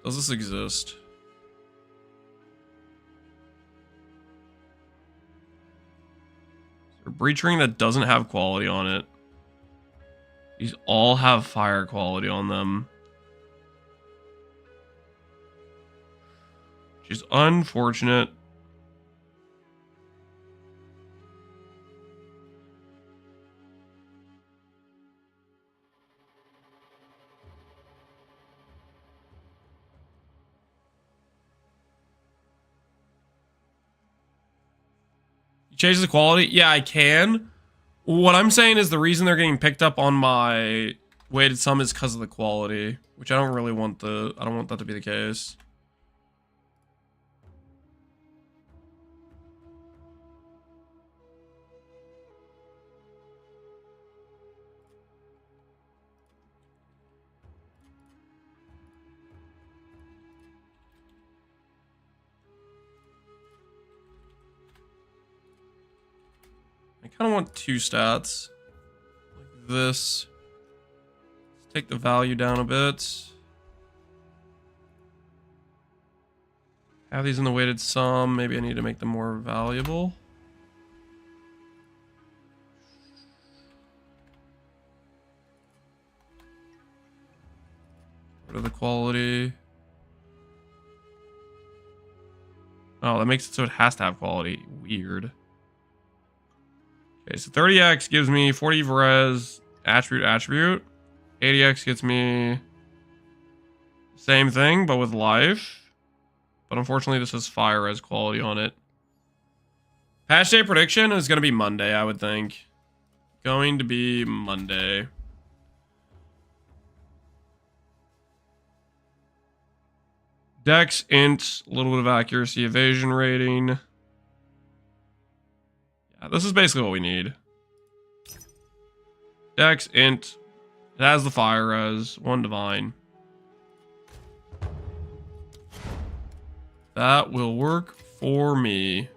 Does this exist? Is there a breach ring that doesn't have quality on it? These all have fire quality on them. Which is unfortunate. Change the quality? Yeah, I can. What I'm saying is the reason they're getting picked up on my weighted sum is because of the quality, which I don't really want I don't want that to be the case. I kind of want two stats. Like this. Let's take the value down a bit. Have these in the weighted sum. Maybe I need to make them more valuable. What are the quality? Oh, that makes it so it has to have quality. Weird. Okay, so 30x gives me 40 res, attribute. 80x gets me same thing, but with life. But unfortunately, this has fire res quality on it. Patch day prediction is going to be Monday, I would think. Going to be Monday. Dex, int, a little bit of accuracy, evasion rating. Yeah, this is basically what we need. Dex, int. It has the fire res. 1 divine. That will work for me.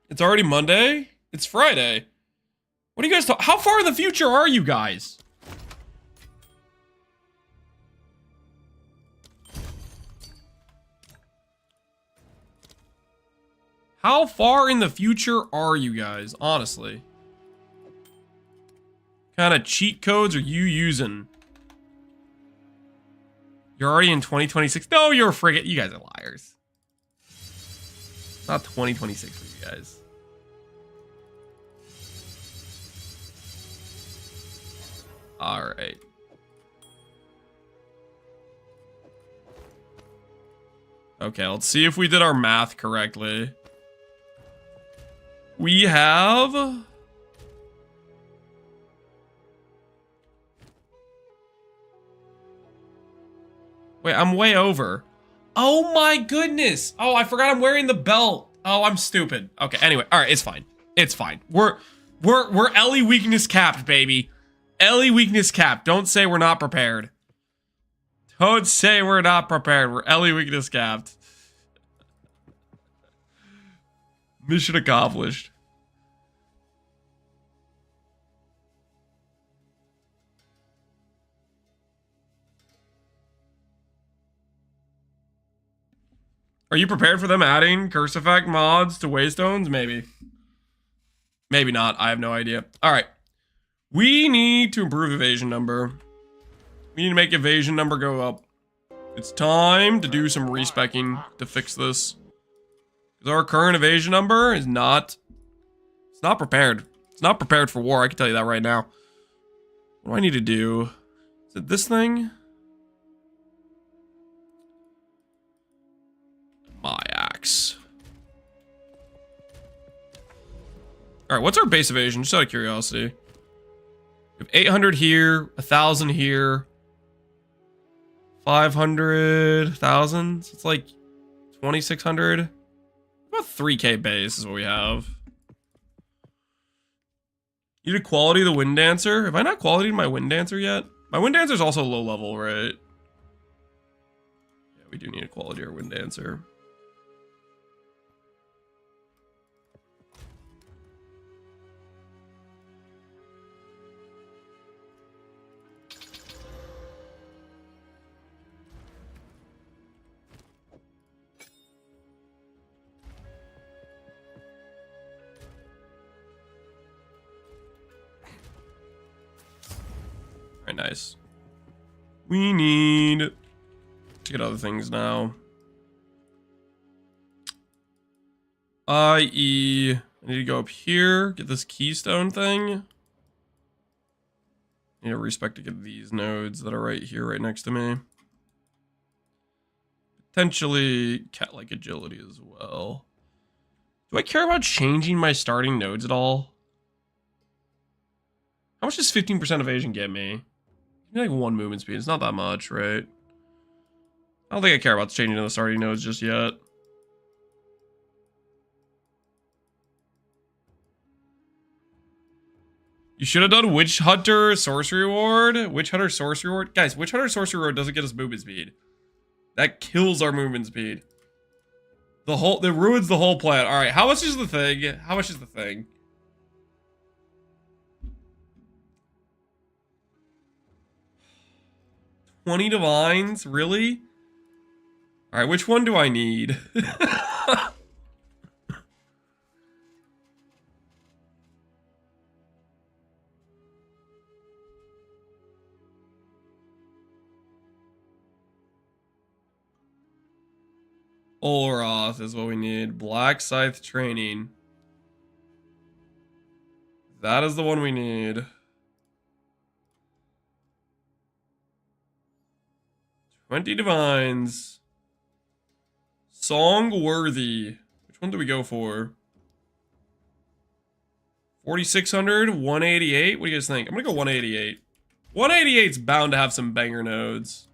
It's already Monday? It's Friday. What are you guys talking? How far in the future are you guys? How far in the future are you guys, honestly? What kind of cheat codes are you using? You're already in 2026? No, you're a frigate. You guys are liars. It's not 2026 for you guys. All right. Okay, let's see if we did our math correctly. We have... Wait, I'm way over. Oh my goodness. Oh, I forgot I'm wearing the belt. Oh, I'm stupid. Okay, anyway. All right, it's fine. It's fine. We're Ellie weakness capped, baby. Ellie weakness capped. Don't say we're not prepared. Don't say we're not prepared. We're Ellie weakness capped. Mission accomplished. Are you prepared for them adding curse effect mods to Waystones? Maybe. Maybe not. I have no idea. All right. We need to improve evasion number. We need to make evasion number go up. It's time to do some respecking to fix this. Because our current evasion number is not... It's not prepared. It's not prepared for war. I can tell you that right now. What do I need to do? Is it this thing? my axe. All right, what's our base evasion? Just out of curiosity. We have 800 here, 1,000 here, 500,000. So it's like 2,600. About 3K base is what we have. You did quality of the Wind Dancer. Have I not qualityed my Wind Dancer yet? My Wind Dancer is also low level, right? Yeah, we do need to quality our Wind Dancer. Alright, nice. We need to get other things now. I.e. I need to go up here, get this keystone thing. I need to respec to get these nodes that are right here, right next to me. Potentially cat-like agility as well. Do I care about changing my starting nodes at all? How much does 15% evasion get me? Like 1 movement speed. It's not that much, right? I don't think I care about changing the starting nodes just yet. You should have done Witch Hunter Sorcery Reward. Witch Hunter Sorcery Reward. Guys, Witch Hunter Sorcery Reward doesn't get us movement speed. That kills our movement speed. That ruins the whole plan. Alright, how much is the thing? How much is the thing? $20 divines? Really? Alright, which one do I need? Olroth is what we need. Black Scythe training. That is the one we need. 20 divines. Song worthy. Which one do we go for? 4,600, 188. What do you guys think? I'm gonna go 188. 188's bound to have some banger nodes.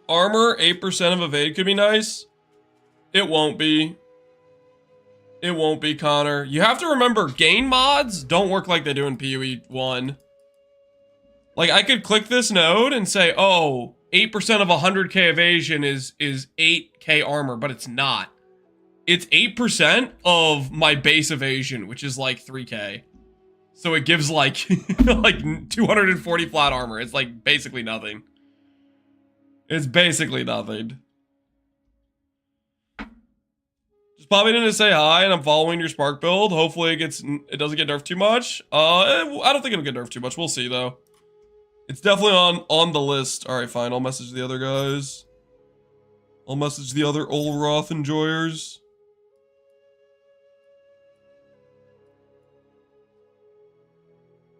Armor, 8% of evade could be nice. It won't be. It won't be, Connor. You have to remember, gain mods don't work like they do in PoE 1. Like, I could click this node and say, oh, 8% of 100k evasion is 8k armor, but it's not. It's 8% of my base evasion, which is like 3k. So it gives like, like 240 flat armor. It's like basically nothing. It's basically nothing. Just popping in to say hi, and I'm following your Spark build. Hopefully it doesn't get nerfed too much. I don't think it'll get nerfed too much. We'll see though. It's definitely on the list. All right, fine. I'll message the other guys. I'll message the other Olroth enjoyers.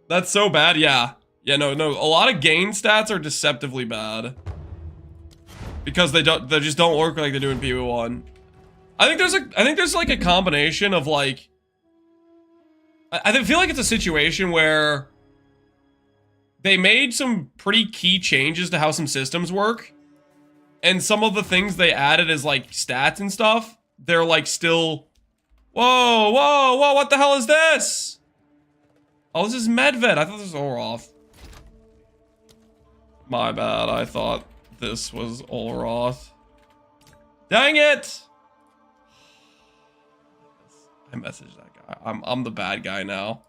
That's so bad. Yeah. Yeah, no. A lot of gain stats are deceptively bad. Because they just don't work like they do in PoE1. I think there's like a combination of like I feel like it's a situation where they made some pretty key changes to how some systems work, and some of the things they added as like stats and stuff, they're like still whoa, what the hell is this? Oh, this is Medved. I thought this was Olroth. My bad, I thought this was Olroth. Dang it! I messaged that guy. I'm the bad guy now.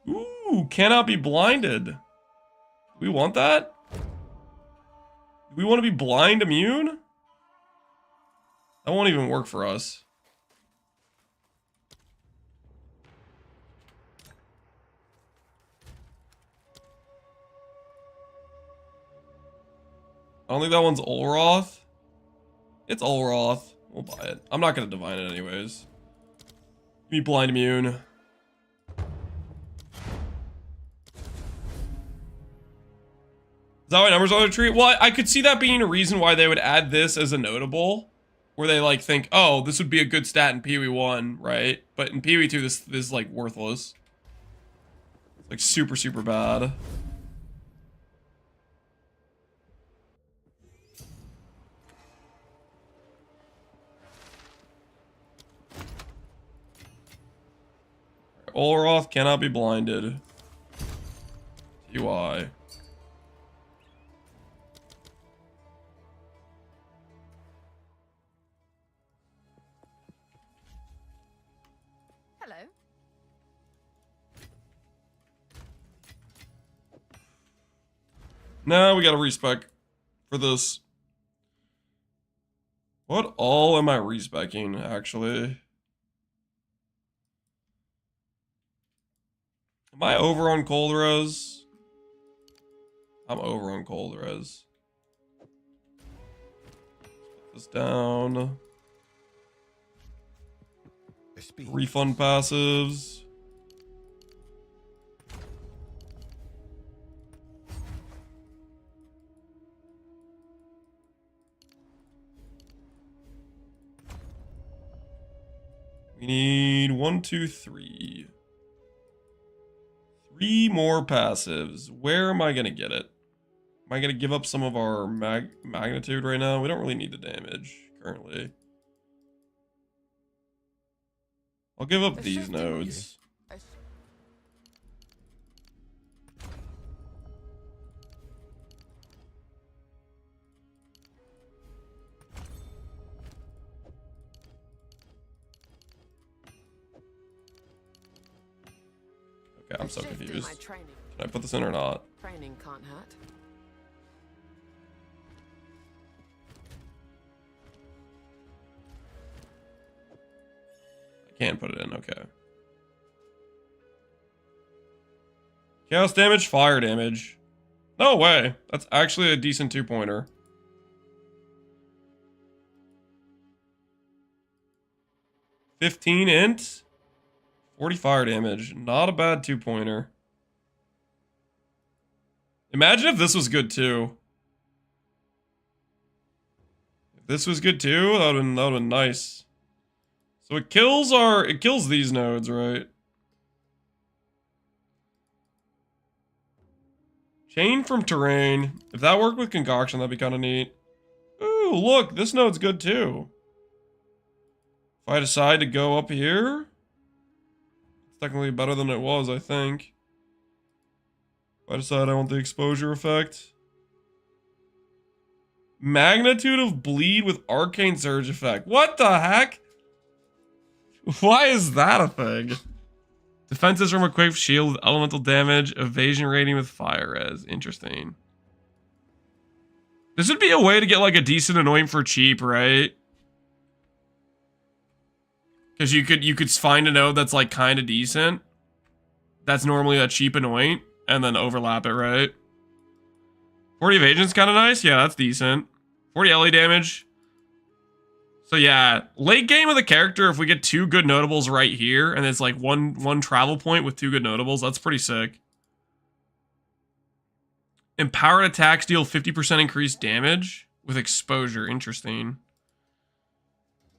Ooh, cannot be blinded. Do we want that? Do we want to be blind immune? That won't even work for us. I don't think that one's Olroth. It's Olroth. We'll buy it. I'm not gonna divine it anyways. Give me blind immune. that why numbers are the tree? Well, I could see that being a reason why they would add this as a notable, where they like think, oh, this would be a good stat in Pee-wee 1, right? But in Pee-wee 2, this is like worthless. It's like super, super bad. Olroth cannot be blinded. UI. Hello. Now we gotta respec for this. What all am I respecing, actually? Am I over on cold res? I'm over on cold res. Put this down. Refund passives. We need 1, 2, 3. 3 more passives. Where am I gonna get it? Am I gonna give up some of our magnitude right now? We don't really need the damage currently. I'll give up these nodes. Okay, I'm so confused. Can I put this in or not? Training can't hurt. I can't put it in, okay. Chaos damage, fire damage. No way. That's actually a decent 2-pointer. $15 int. 40 fire damage. Not a bad 2-pointer. Imagine if this was good too. If this was good too, that would have been nice. So it kills these nodes, right? Chain from terrain. If that worked with concoction, that'd be kind of neat. Ooh, look, this node's good too. If I decide to go up here, it's technically better than it was, I think. If I decide I want the exposure effect. Magnitude of bleed with arcane surge effect. What the heck? Why is that a thing? Defenses from equipped shield with elemental damage. Evasion rating with fire res. Interesting. This would be a way to get like a decent anoint for cheap, right? Because you could find a node that's like kind of decent. That's normally a cheap anoint, and then overlap it, right? 40 evasion's kind of nice. Yeah, that's decent. 40 LE damage. So yeah, late game of the character, if we get 2 good notables right here, and it's like one travel point with 2 good notables, that's pretty sick. Empowered attacks deal 50% increased damage with exposure. Interesting.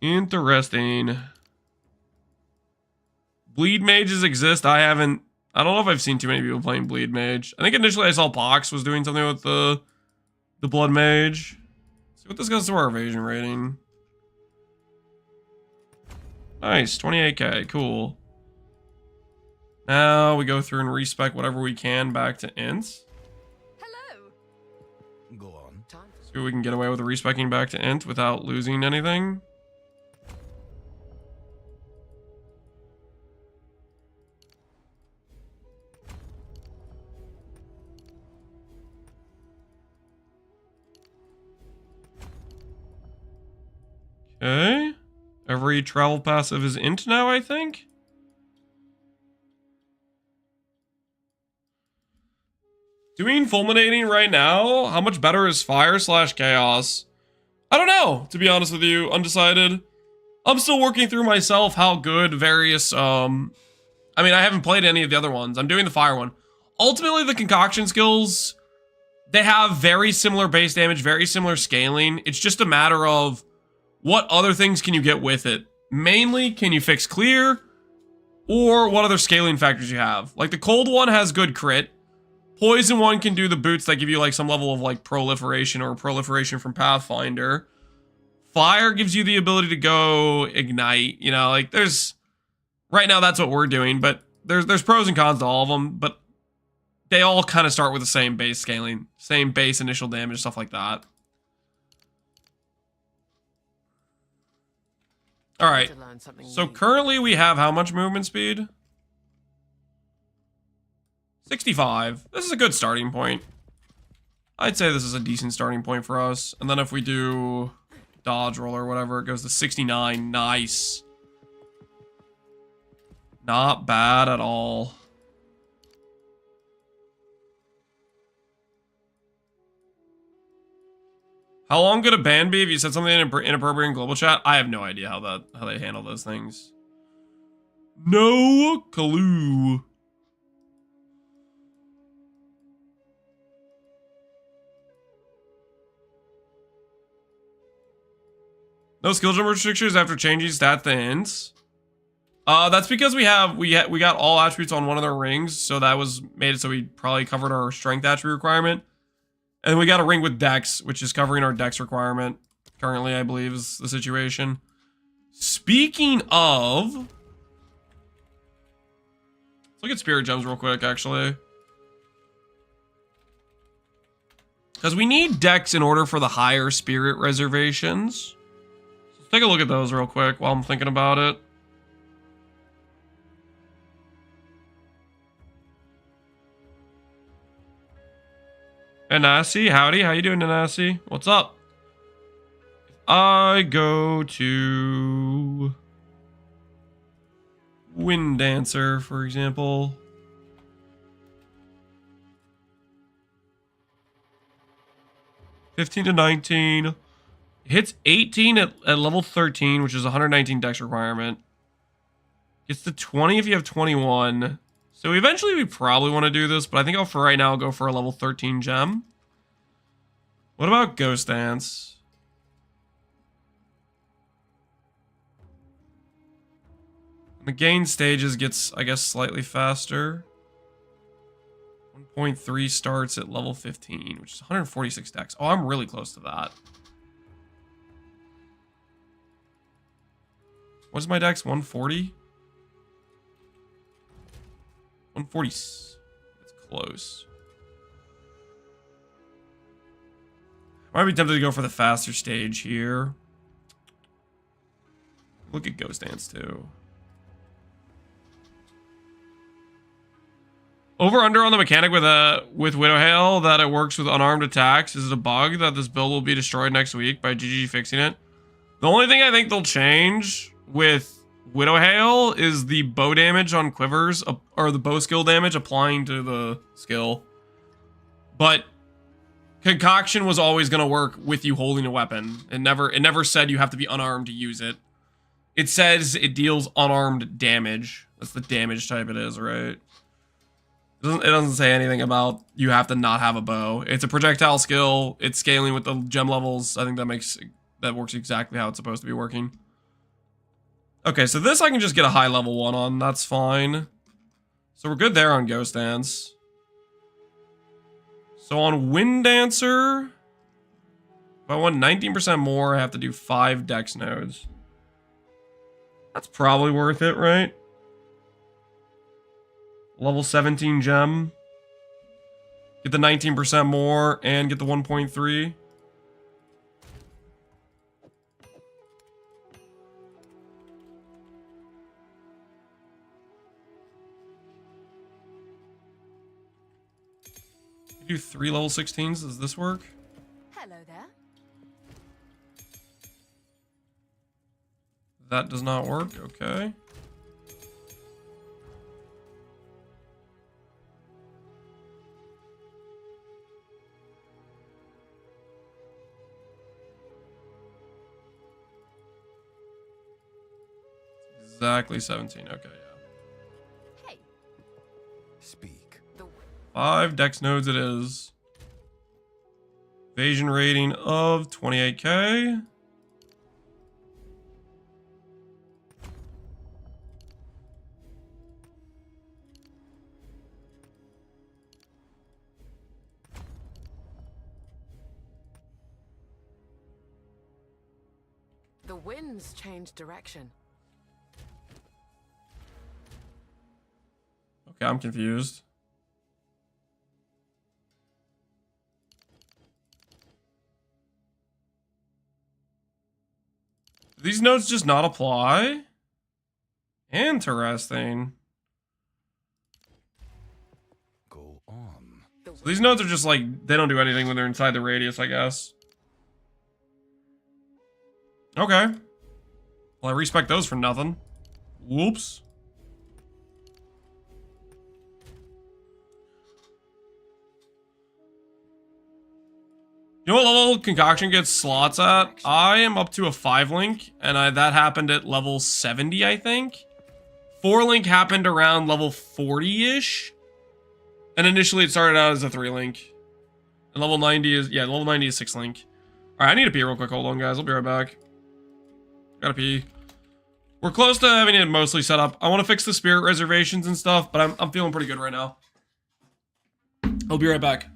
Interesting. Bleed mages exist. I don't know if I've seen too many people playing bleed mage. I think initially I saw Pox was doing something with the blood mage. Let's see what this goes to our evasion rating. Nice, 28k, cool. Now we go through and respec whatever we can back to int. Hello. Go on. See if we can get away with respecing back to int without losing anything. Okay. Every travel passive is int now, I think. Doing fulminating right now, how much better is fire / chaos? I don't know, to be honest with you, undecided. I'm still working through myself how good various, I mean, I haven't played any of the other ones. I'm doing the fire one. Ultimately, the concoction skills, they have very similar base damage, very similar scaling. It's just a matter of what other things can you get with it. Mainly, can you fix clear? Or what other scaling factors you have. Like the cold one has good crit. Poison one can do the boots that give you like some level of like proliferation or proliferation from Pathfinder. Fire gives you the ability to go ignite. You know, like there's... Right now that's what we're doing, but there's pros and cons to all of them. But they all kind of start with the same base scaling. Same base initial damage, stuff like that. Alright, so currently we have how much movement speed? 65. This is a good starting point. I'd say this is a decent starting point for us. And then if we do dodge roll or whatever, it goes to 69. Nice. Not bad at all. How long could a ban be if you said something inappropriate in global chat? I have no idea how they handle those things. No clue. No skill jump restrictions after changing stat ends. That's because we got all attributes on one of their rings, so that was made it so we probably covered our strength attribute requirement. And we got a ring with Dex, which is covering our Dex requirement. Currently, I believe, is the situation. Speaking of... Let's look at Spirit Gems real quick, actually. Because we need Dex in order for the higher Spirit reservations. So let's take a look at those real quick while I'm thinking about it. Nanasi, howdy. How you doing, Nanasi? What's up? If I go to Wind Dancer, for example. (15 to 19). Hits 18 at level 13, which is 119 dex requirement. Gets to 20 if you have 21. So eventually we probably want to do this, but I think for right now I'll go for a level 13 gem. What about Ghost Dance? The gain stages gets, I guess, slightly faster. 1.3 starts at level 15, which is 146 dex. Oh, I'm really close to that. What's my dex? 140? 140. That's close. Might be tempted to go for the faster stage here. Look at Ghost Dance too. Over under on the mechanic with Widow Hail that it works with unarmed attacks. Is it a bug that this build will be destroyed next week by GG fixing it? The only thing I think they'll change with Widow Hail is the bow damage on quivers, or the bow skill damage applying to the skill. But Concoction was always going to work with you holding a weapon. It never said you have to be unarmed to use it. It says it deals unarmed damage. That's the damage type it is, right? It doesn't say anything about you have to not have a bow. It's a projectile skill. It's scaling with the gem levels. I think that works exactly how it's supposed to be working. Okay, so this I can just get a high level one on. That's fine. So we're good there on Ghost Dance. So on Wind Dancer, if I want 19% more, I have to do 5 dex nodes. That's probably worth it, right? Level 17 gem. Get the 19% more and get the 1.3. Do 3 level 16s. Does this work? Hello there. That does not work. Okay. Exactly 17. Okay, yeah. Hey. Speak. 5 dex nodes it is. Evasion rating of 28k. The winds changed direction. Okay, I'm confused. Do these notes just not apply? Interesting. Go on. So these nodes are just like, they don't do anything when they're inside the radius, I guess. Okay. Well, I respect those for nothing. Whoops. You know what level Concoction gets slots at? I am up to a 5-link, and that happened at level 70, I think. 4-link happened around level 40-ish. And initially it started out as a 3-link. And level 90 is, yeah, level 90 is 6-link. Alright, I need to pee real quick. Hold on, guys. I'll be right back. Gotta pee. We're close to having it mostly set up. I want to fix the spirit reservations and stuff, but I'm feeling pretty good right now. I'll be right back.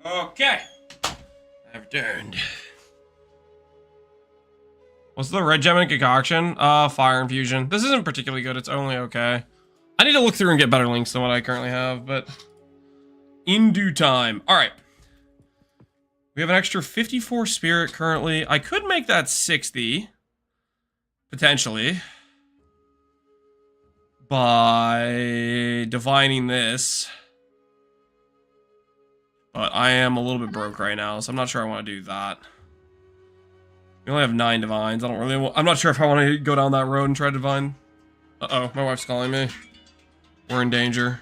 Okay. I've returned. What's the red gem in concoction? Fire infusion. This isn't particularly good. It's only okay. I need to look through and get better links than what I currently have, but in due time. All right. We have an extra 54 spirit currently. I could make that 60, potentially, by divining this. But I am a little bit broke right now, so I'm not sure I want to do that. We only have 9 divines. I don't really. I'm not sure if I want to go down that road and try to divine. Uh-oh, my wife's calling me. We're in danger.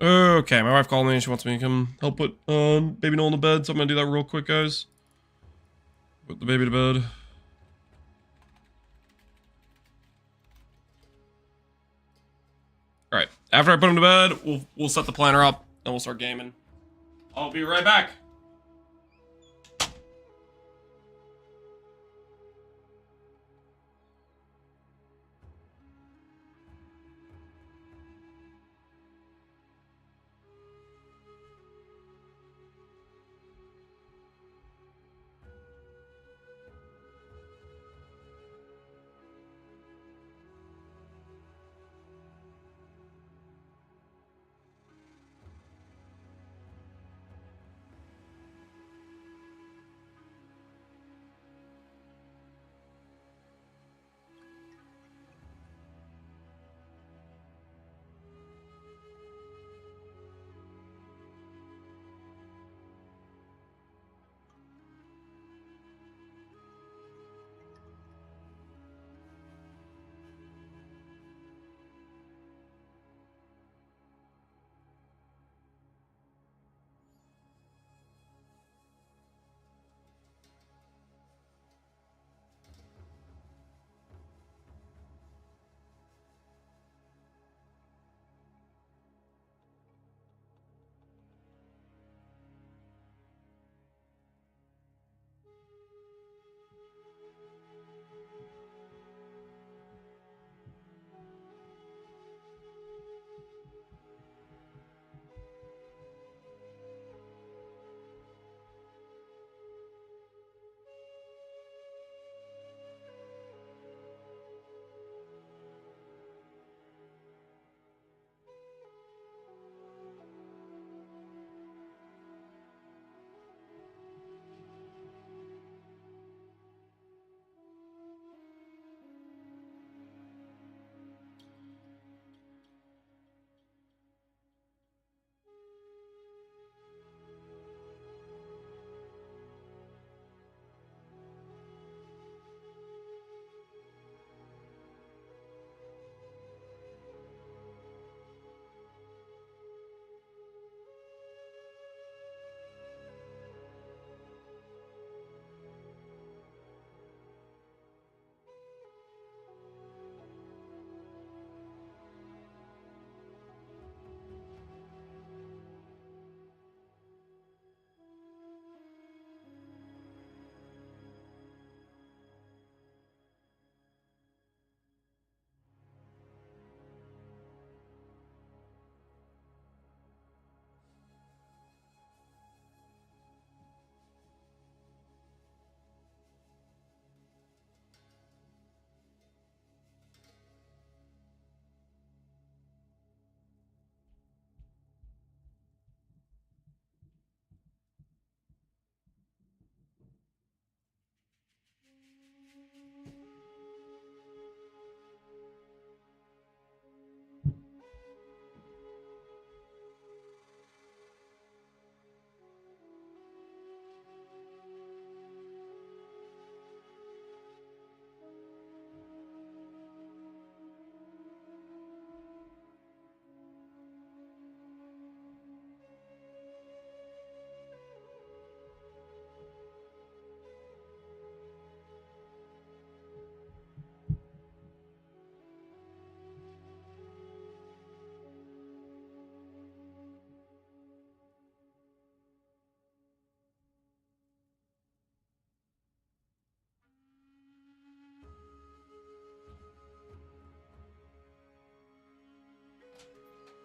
Okay, my wife called me and she wants me to come help put baby Noel in the bed, so I'm gonna do that real quick, guys. Put the baby to bed. Alright, after I put him to bed, we'll set the planner up, and we'll start gaming. I'll be right back.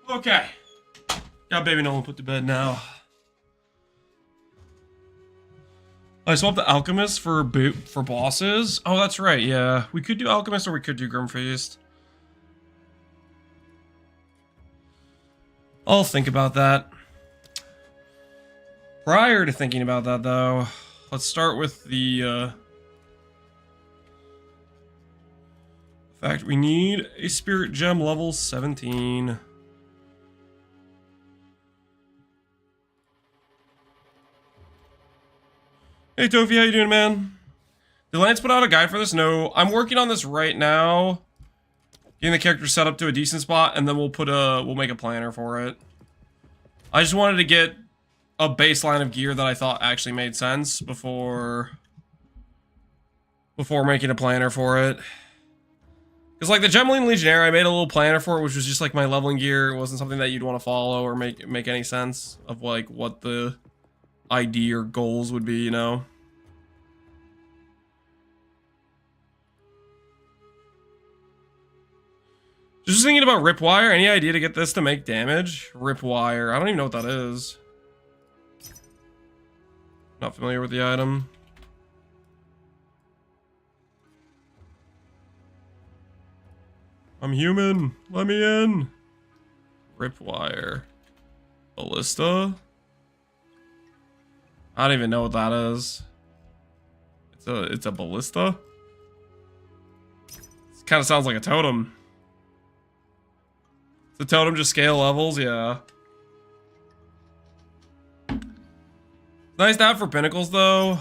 Okay. Got baby Nolan put to bed now. I swapped the Alchemist for bosses. Oh, that's right. Yeah, we could do Alchemist or we could do Grim Feast. I'll think about that. Prior to thinking about that, though, let's start with the fact we need a Spirit Gem level 17. Hey, Tofi, how you doing, man? Did Lance put out a guide for this? No, I'm working on this right now. Getting the character set up to a decent spot, and then we'll make a planner for it. I just wanted to get a baseline of gear that I thought actually made sense before making a planner for it. Because like the Gemeline Legionnaire, I made a little planner for it, which was just like my leveling gear. It wasn't something that you'd want to follow or make any sense of like what the ID or goals would be, you know? Just thinking about Ripwire. Any idea to get this to make damage? Ripwire. I don't even know what that is. Not familiar with the item. I'm human. Let me in. Ripwire. Ballista. I don't even know what that is. It's a ballista. It kind of sounds like a totem. The totem just scale levels, yeah. Nice to have for pinnacles, though.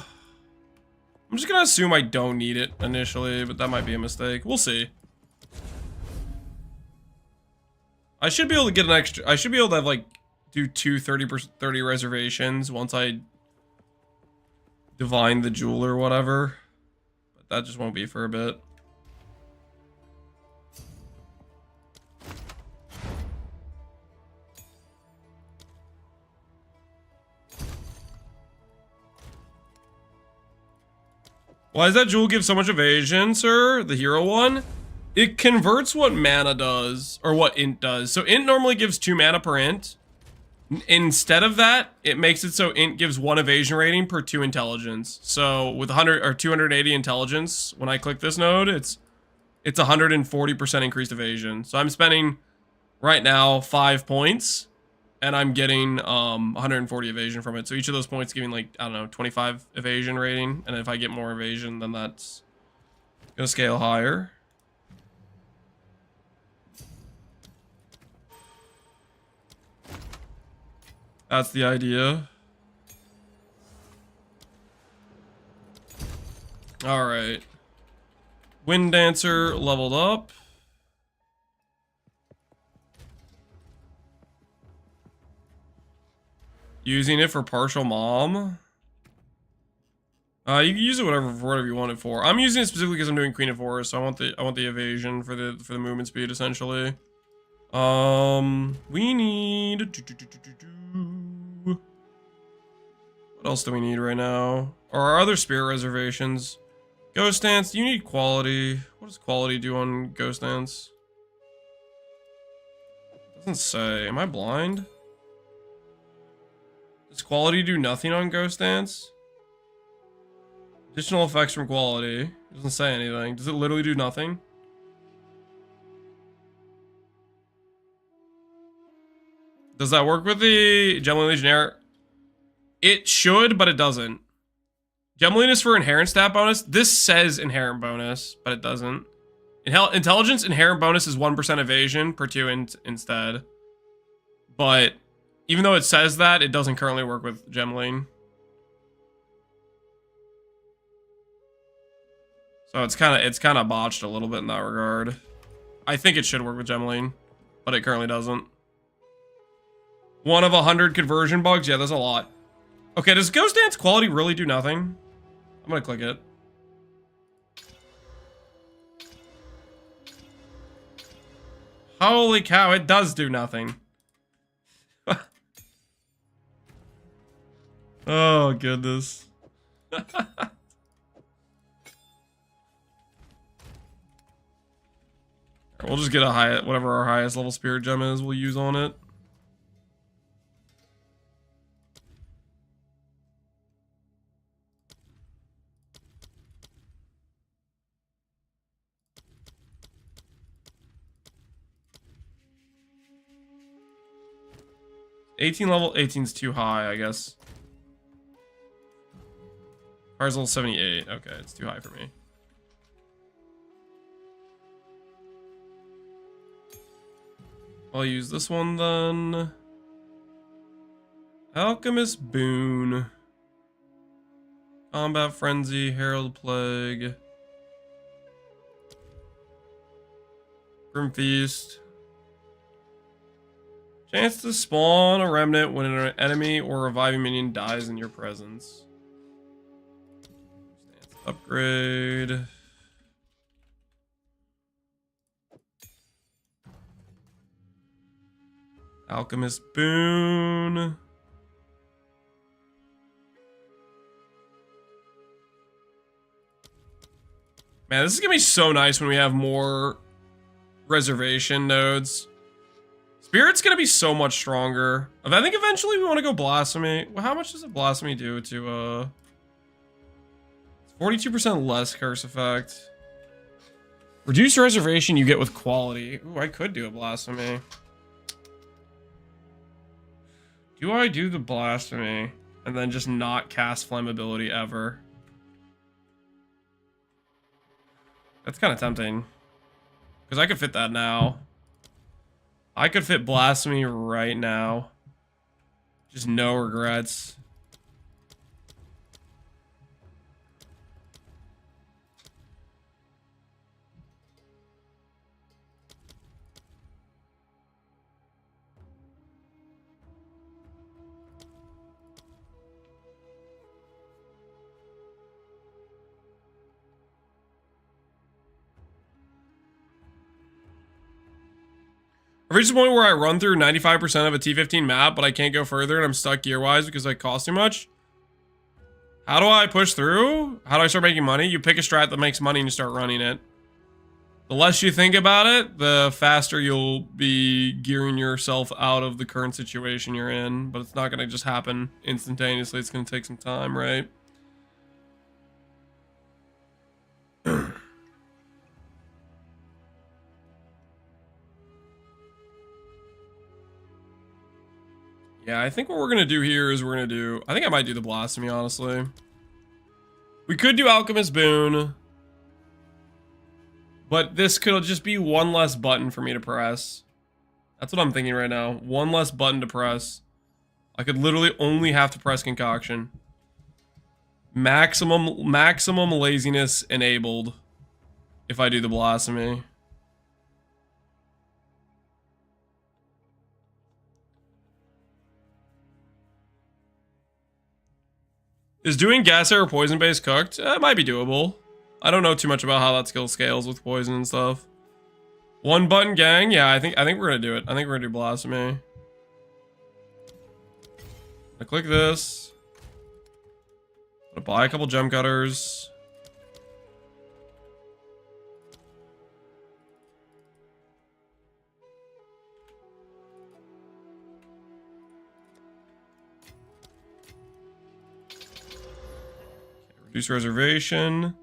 I'm just gonna assume I don't need it initially, but that might be a mistake. We'll see. I should be able to get an extra. I should be able to have like do 30 reservations once I divine the jewel or whatever. But that just won't be for a bit. Why does that jewel give so much evasion, sir? The hero one? It converts what mana does, or what int does. So int normally gives 2 mana per int. Instead of that, it makes it so int gives 1 evasion rating per 2 intelligence. So with 100 or 280 intelligence, when I click this node, it's 140% increased evasion. So I'm spending right now 5 points. And I'm getting 140 evasion from it. So each of those points giving like, I don't know, 25 evasion rating. And if I get more evasion, then that's gonna scale higher. That's the idea. Alright. Wind Dancer leveled up. Using it for partial mom. You can use it for whatever you want it for. I'm using it specifically because I'm doing Queen of Forest, so I want the evasion for the movement speed essentially. We need what else do we need right now? Or our other spirit reservations. Ghost Dance, you need quality. What does quality do on Ghost Dance? Doesn't say. Am I blind? Does quality do nothing on Ghost Dance? Additional effects from quality. Doesn't say anything. Does it literally do nothing? Does that work with the Gemeline Legionnaire? It should, but it doesn't. Gemeline is for inherent stat bonus. This says inherent bonus, but it doesn't. Intelligence inherent bonus is 1% evasion per 2 instead. But even though it says that, it doesn't currently work with Gemeline. So it's kind of botched a little bit in that regard. I think it should work with Gemeline, but it currently doesn't. 1 of 100 conversion bugs? Yeah, that's a lot. Okay, does Ghost Dance quality really do nothing? I'm gonna click it. Holy cow, it does do nothing. Oh, goodness. We'll just get a high, whatever our highest level spirit gem is, we'll use on it. Level 18's too high, I guess. Ours level 78. Okay, it's too high for me. I'll use this one then. Alchemist Boon. Combat Frenzy, Herald Plague. Grim Feast. Chance to spawn a remnant when an enemy or reviving minion dies in your presence. Stance upgrade. Alchemist Boon. Man, this is gonna be so nice when we have more reservation nodes. Spirit's gonna be so much stronger. I think eventually we want to go Blasphemy. Well, how much does a Blasphemy do to, 42% less curse effect. Reduce reservation you get with quality. Ooh, I could do a Blasphemy. Do I do the Blasphemy and then just not cast Flammability ever? That's kind of tempting. Because I could fit that now. I could fit Blasphemy right now. Just no regrets. I've reached the point where I run through 95% of a T15 map, but I can't go further and I'm stuck gear-wise because I cost too much. How do I push through? How do I start making money? You pick a strat that makes money and you start running it. The less you think about it, the faster you'll be gearing yourself out of the current situation you're in. But it's not going to just happen instantaneously. It's going to take some time, right? Yeah, I think what we're going to do here is we're going to do... I think I might do the Blasphemy, honestly. We could do Alchemist Boon. But this could just be one less button for me to press. That's what I'm thinking right now. One less button to press. I could literally only have to press Concoction. Maximum laziness enabled if I do the Blasphemy. Is doing gas air or poison based cooked? It might be doable. I don't know too much about how that skill scales with poison and stuff. One button gang? Yeah, I think we're gonna do it. I think we're gonna do Blasphemy. I click this. I'm gonna buy a couple gem cutters. Reduce reservation.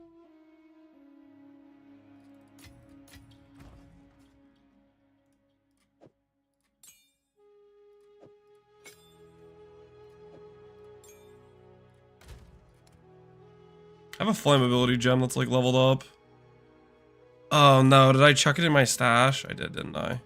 I have a flammability gem that's like leveled up. Oh no, did I chuck it in my stash? I did, didn't I?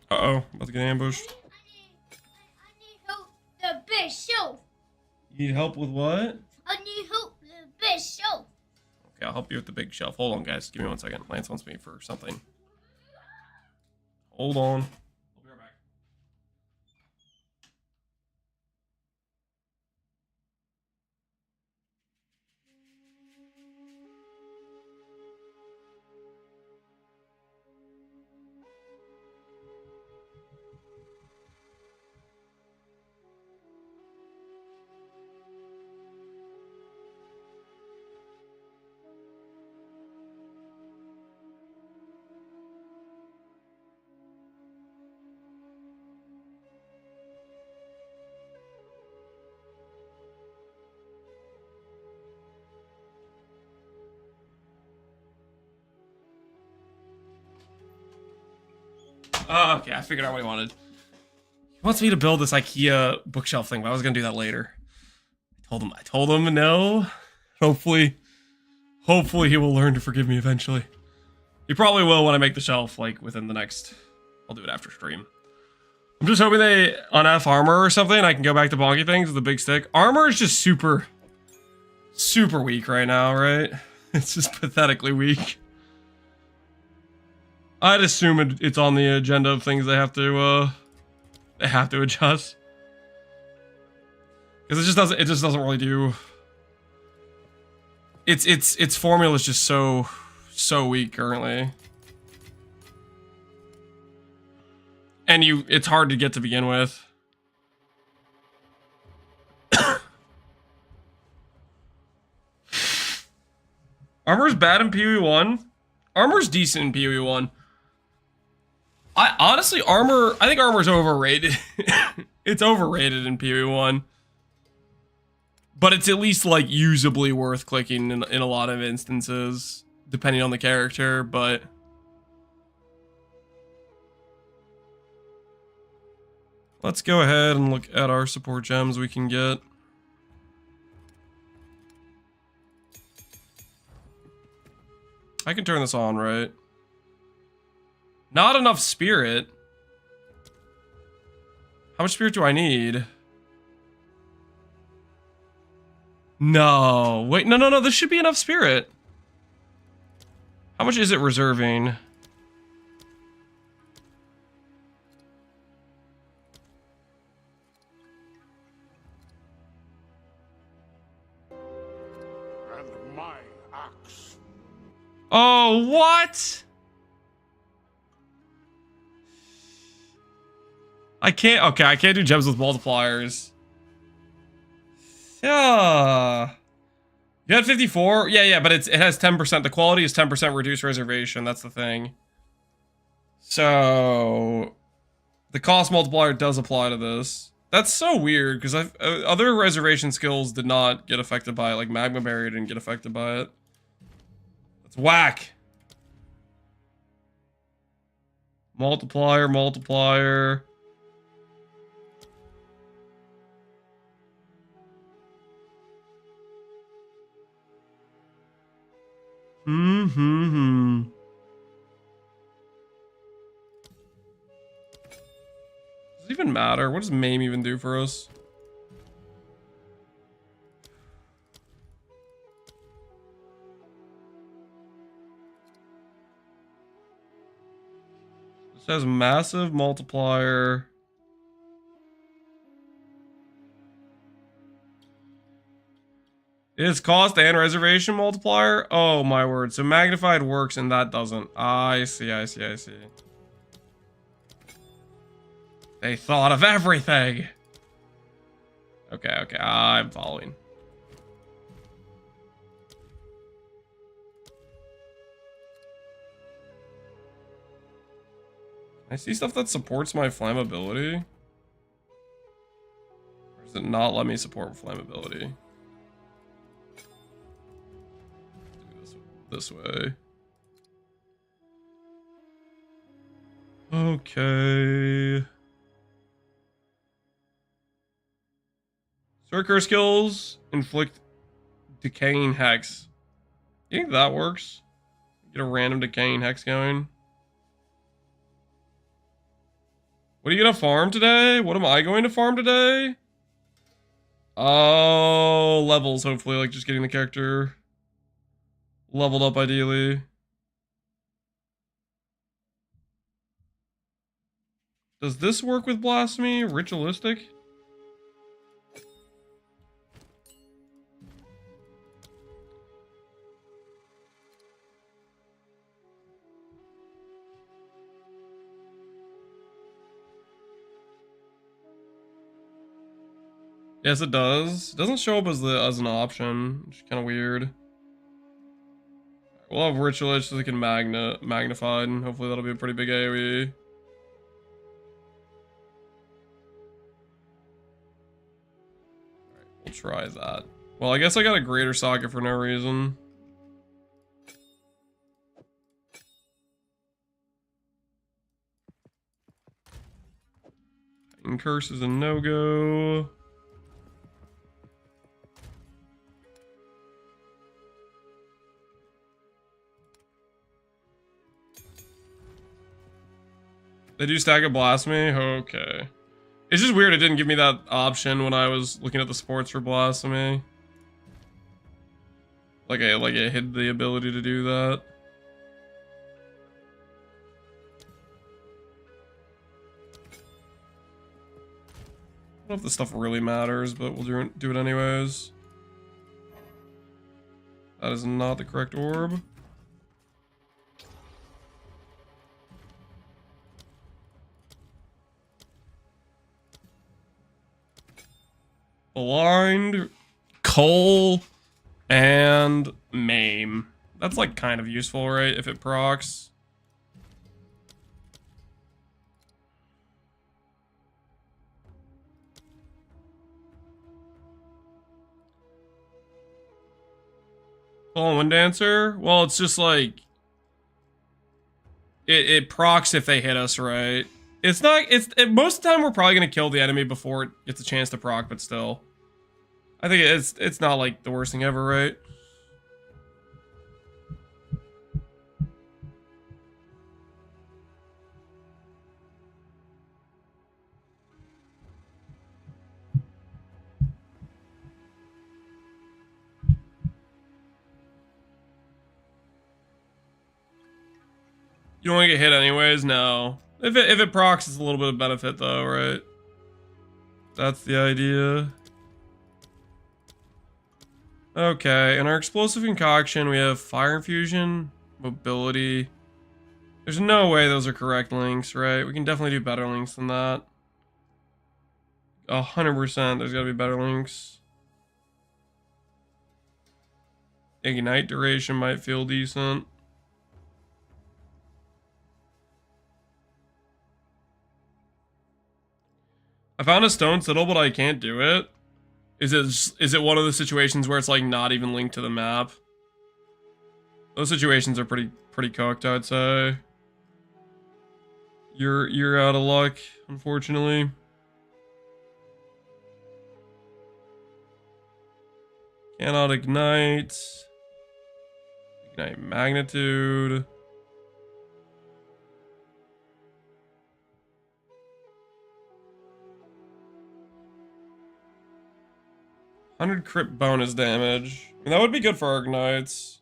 Uh-oh, about to get ambushed. I need help the big shelf. You need help with what? I need help the big shelf. Okay, I'll help you with the big shelf. Hold on, guys. Give me 1 second. Lance wants me for something. Hold on. I'll be right back. Okay, I figured out what he wanted. He wants me to build this IKEA bookshelf thing, but I was gonna do that later. I told him no. Hopefully he will learn to forgive me eventually. He probably will when I make the shelf, like within the next. I'll do it after stream. I'm just hoping they un-F armor or something. I can go back to bonky things with the big stick. Armor is just super weak right now, right? It's just pathetically weak. I'd assume it's on the agenda of things they have to adjust. Because it just doesn't really do. Its formula is just so weak currently. And it's hard to get to begin with. Armor's bad in PoE1. Armor's decent in PoE1. I think armor's overrated. It's overrated in PoE1. But it's at least like usably worth clicking in a lot of instances, depending on the character, but let's go ahead and look at our support gems we can get. I can turn this on, right? Not enough spirit. How much spirit do I need? No. Wait, no. This should be enough spirit. How much is it reserving? And my axe. Oh, what? I can't do gems with multipliers. Yeah. You had 54? Yeah, but it has 10%. The quality is 10% reduced reservation. That's the thing. So the cost multiplier does apply to this. That's so weird because other reservation skills did not get affected by it. Like Magma Barrier didn't get affected by it. That's whack. Multiplier. Does it even matter? What does MAME even do for us? This has massive multiplier. Is cost and reservation multiplier? Oh my word. So magnified works and that doesn't. I see. They thought of everything. Okay, I'm following. I see stuff that supports my flammability. Or does it not let me support flammability? This way. Okay. Circular skills inflict decaying hex. You think that works? Get a random decaying hex going. What are you gonna farm today? What am I going to farm today? Oh, levels, hopefully, like just getting the character leveled up ideally. Does this work with Blasphemy? Ritualistic? Yes, it does. It doesn't show up as an option, which is kind of weird. We'll have Ritualist so they can magnified, and hopefully that'll be a pretty big AoE. Alright, we'll try that. Well, I guess I got a Greater Socket for no reason. And Curse is a no-go. They do stack a Blasphemy? Okay. It's just weird it didn't give me that option when I was looking at the sports for Blasphemy. Like it hid the ability to do that. I don't know if this stuff really matters, but we'll do it anyways. That is not the correct orb. Blind, Cull, and Maim. That's like kind of useful, right? If it procs. Fallen Wind Dancer? Well, it's just like it procs if they hit us, right? It's not. Most of the time we're probably gonna kill the enemy before it gets a chance to proc, but still, I think it's not like the worst thing ever, right? You don't want to get hit anyways? No. If it procs, it's a little bit of benefit though, right? That's the idea. Okay, in our explosive concoction, we have fire infusion, mobility. There's no way those are correct links, right? We can definitely do better links than that. 100%, there's gotta be better links. Ignite duration might feel decent. I found a stone citadel, but I can't do it. Is it one of the situations where it's like not even linked to the map? Those situations are pretty cooked, I'd say. You're out of luck, unfortunately. Cannot ignite. Ignite magnitude. $100 crit bonus damage. I mean, that would be good for our ignites.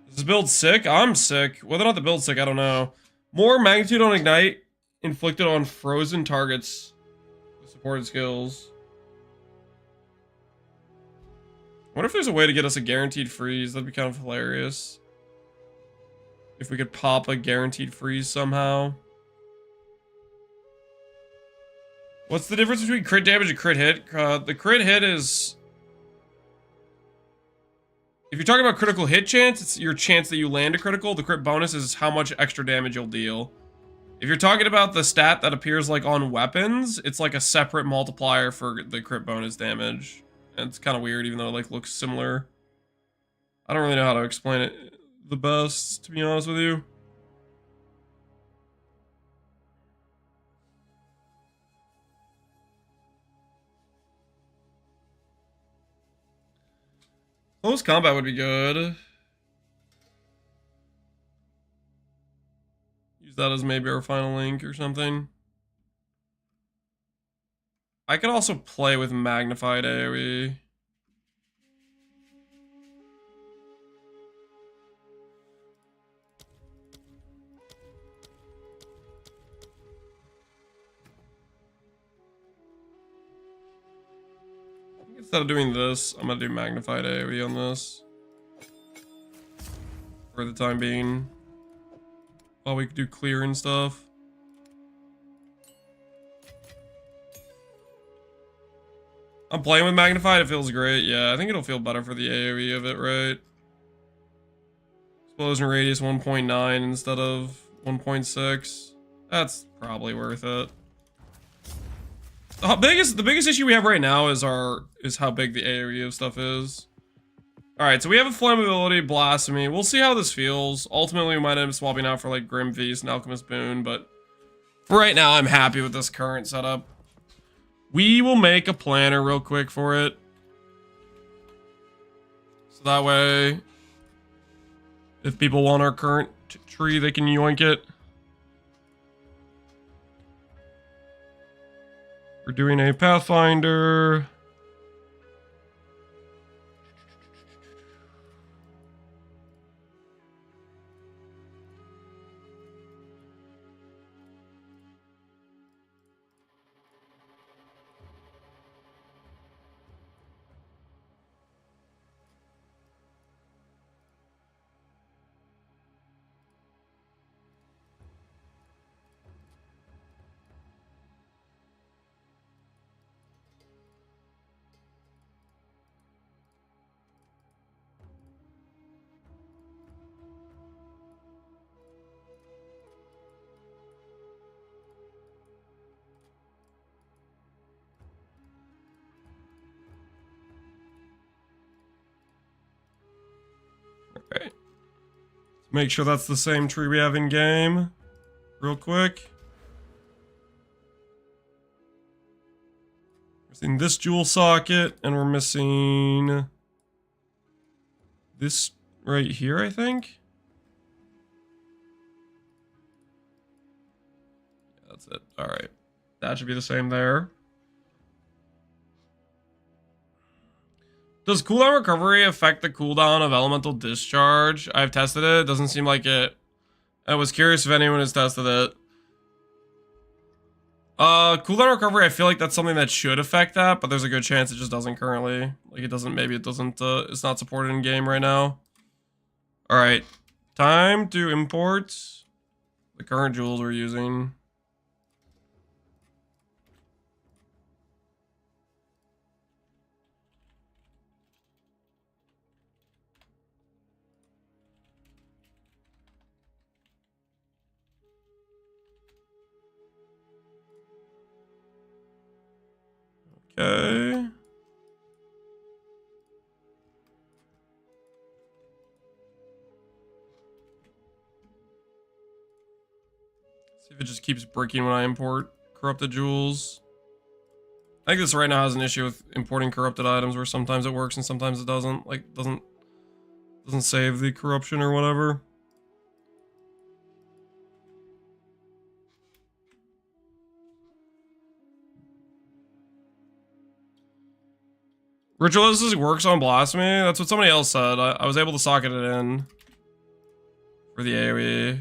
Is this build sick? I'm sick. Whether or not the build's sick, I don't know. More magnitude on ignite inflicted on frozen targets with supported skills. I wonder if there's a way to get us a guaranteed freeze. That'd be kind of hilarious. If we could pop a guaranteed freeze somehow. What's the difference between crit damage and crit hit? The crit hit is... If you're talking about critical hit chance, it's your chance that you land a critical. The crit bonus is how much extra damage you'll deal. If you're talking about the stat that appears like on weapons, it's like a separate multiplier for the crit bonus damage. And it's kind of weird, even though it like looks similar. I don't really know how to explain it the best, to be honest with you. Close combat would be good. Use that as maybe our final link or something. I could also play with magnified AoE. Instead of doing this, I'm gonna do magnified AoE on this. For the time being. While we could do clear and stuff. I'm playing with magnified, it feels great. Yeah, I think it'll feel better for the AoE of it, right? Explosion radius 1.9 instead of 1.6. That's probably worth it. The biggest issue we have right now is how big the AoE of stuff is. Alright, so we have a flammability, blasphemy. We'll see how this feels. Ultimately, we might end up swapping out for like Grim Feast and Alchemist Boon, but for right now, I'm happy with this current setup. We will make a planner real quick for it. So that way, if people want our current tree, they can yoink it. We're doing a Pathfinder. Okay. Make sure that's the same tree we have in game. Real quick. Missing this jewel socket, and we're missing this right here, I think. Yeah, that's it. Alright. That should be the same there. Does cooldown recovery affect the cooldown of elemental discharge? I've tested it. It doesn't seem like it. I was curious if anyone has tested it. Cooldown recovery, I feel like that's something that should affect that, but there's a good chance it just doesn't currently. Like, it doesn't, maybe it doesn't, it's not supported in game right now. Alright. Time to import the current jewels we're using. Okay. See if it just keeps breaking when I import corrupted jewels. I think this right now has an issue with importing corrupted items where sometimes it works and sometimes it doesn't. Like, doesn't save the corruption or whatever. Ritualistic works on Blasphemy? That's what somebody else said. I was able to socket it in for the AoE.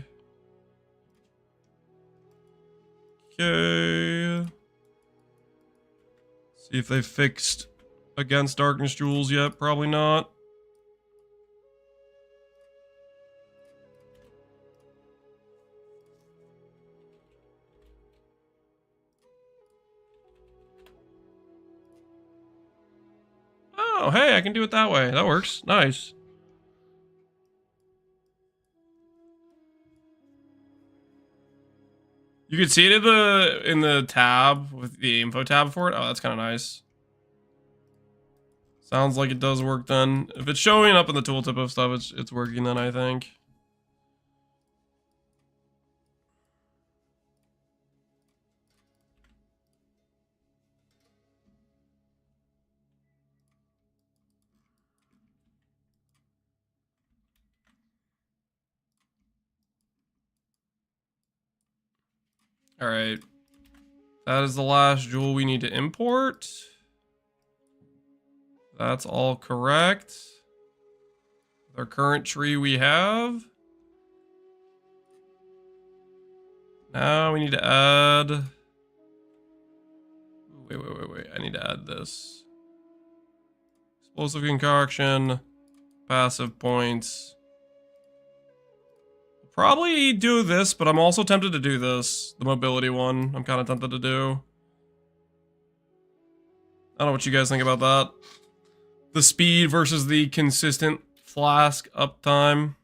Okay. See if they fixed against Darkness Jewels yet. Probably not. Oh, hey, I can do it that way. That works. Nice. You can see it in the tab with the info tab for it. Oh, that's kind of nice. Sounds like it does work then. If it's showing up in the tooltip of stuff, it's working then, I think. All right. That is the last jewel we need to import. That's all correct. Our current tree we have. Now we need to add... Wait. I need to add this. Explosive concoction. Passive points. Probably do this, but I'm also tempted to do this. The mobility one, I'm kind of tempted to do. I don't know what you guys think about that. The speed versus the consistent flask uptime.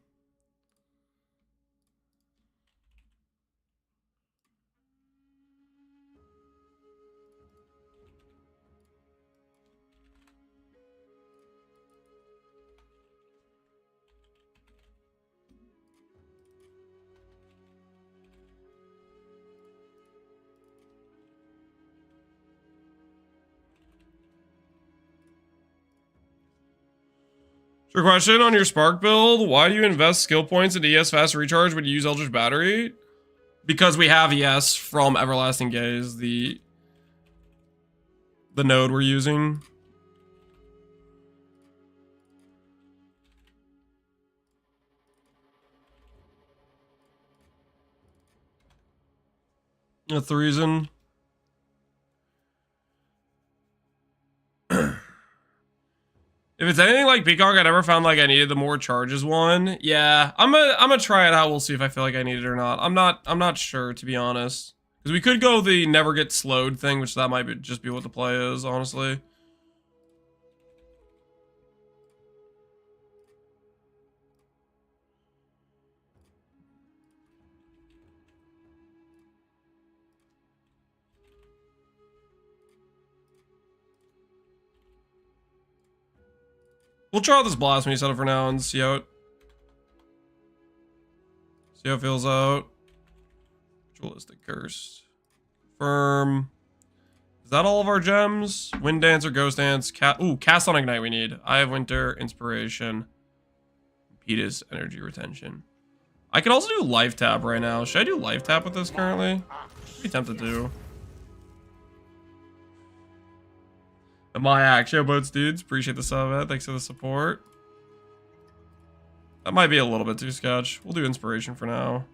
Your question on your Spark build, why do you invest skill points into ES Fast Recharge when you use Eldritch Battery? Because we have ES from Everlasting Gaze, the node we're using. That's the reason. If it's anything like Peacock, I never found like I needed the more charges one. Yeah, I'm gonna try it out. We'll see if I feel like I need it or not. I'm not sure, to be honest. Because we could go the never get slowed thing, which that might just be what the play is, honestly. We'll try out this Blasphemy setup for now and see how it feels out. Ritualistic Curse. Confirm. Is that all of our gems? Wind Dancer, Ghost Dance, Cast on Ignite we need. Eye of Winter, Inspiration. Impetus, Energy Retention. I can also do Life Tap right now. Should I do Life Tap with this currently? I'd be tempted to. My action boats, dudes. Appreciate the sub, Ed. Thanks for the support. That might be a little bit too sketch. We'll do Inspiration for now.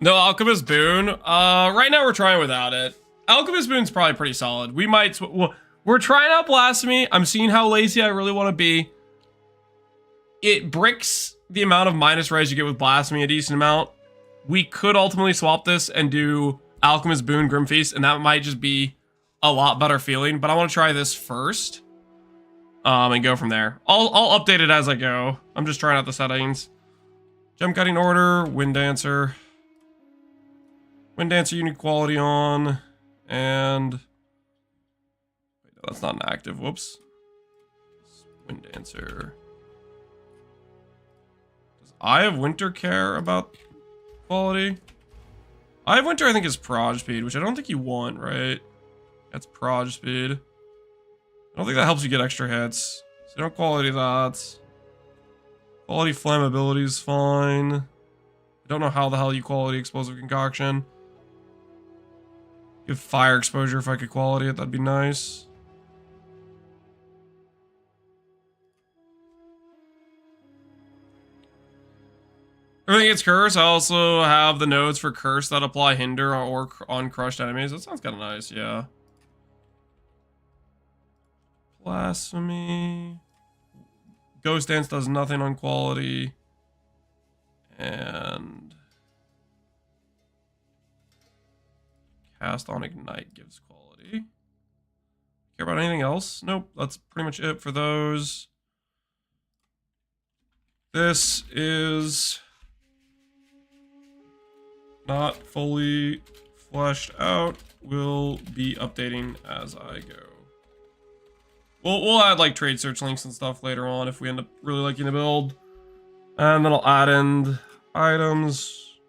No Alchemist Boon. Right now we're trying without it. Alchemist Boon's probably pretty solid. We might. We're trying out Blasphemy. I'm seeing how lazy I really want to be. It bricks the amount of minus res you get with Blasphemy a decent amount. We could ultimately swap this and do Alchemist Boon Grim Feast, and that might just be a lot better feeling. But I want to try this first, and go from there. I'll update it as I go. I'm just trying out the settings. Gem Cutting Order, Wind Dancer. Wind Dancer unit quality on, and wait, no, that's not an active. Whoops. Wind Dancer. Does Eye of Winter care about quality? Eye of Winter, I think, is proj speed, which I don't think you want, right? That's proj speed. I don't think that helps you get extra hits. So don't quality that. Quality flammability is fine. I don't know how the hell you quality explosive concoction. Give fire exposure if I could quality it, that'd be nice. Everything gets curse. I also have the nodes for curse that apply hinder or on crushed enemies. That sounds kind of nice, yeah. Blasphemy. Ghost Dance does nothing on quality. And Cast on Ignite gives quality. Care about anything else? Nope, that's pretty much it for those. This is not fully fleshed out. We'll be updating as I go. We'll add like trade search links and stuff later on if we end up really liking the build. And then I'll add in items.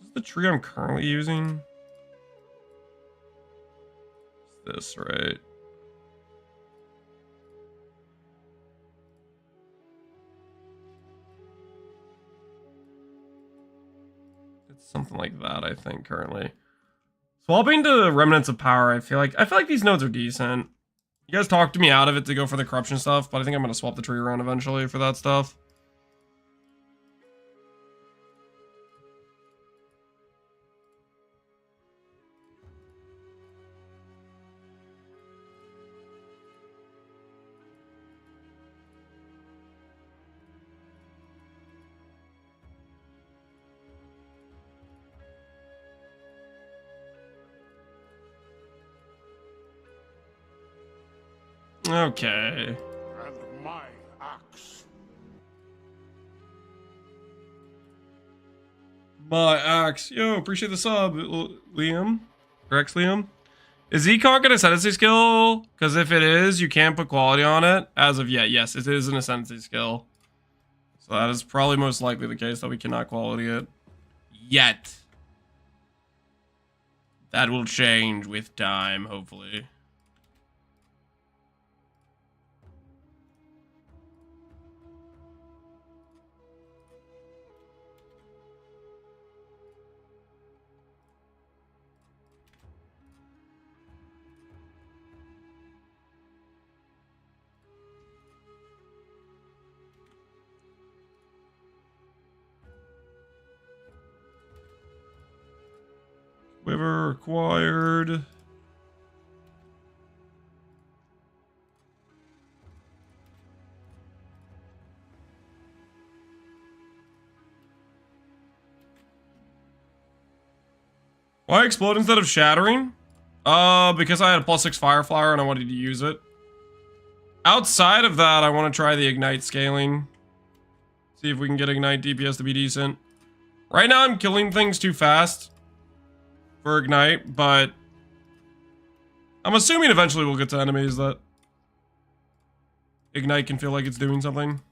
This is the tree I'm currently using. this, right? It's something like that, I think, currently. Swapping to Remnants of Power, I feel like these nodes are decent. You guys talked me out of it to go for the corruption stuff, but I think I'm gonna swap the tree around eventually for that stuff. Okay. And my axe. My axe. Yo, appreciate the sub, Liam. Rex Liam. Is Econ an ascendancy skill? Because if it is, you can't put quality on it. As of yet, yes, it is an ascendancy skill. So that is probably most likely the case that we cannot quality it. Yet. That will change with time, hopefully. Quiver acquired. Why explode instead of shattering? Because I had a +6 fire flower and I wanted to use it. Outside of that, I want to try the ignite scaling. See if we can get ignite DPS to be decent. Right now, I'm killing things too fast for ignite, but I'm assuming eventually we'll get to enemies that ignite can feel like it's doing something.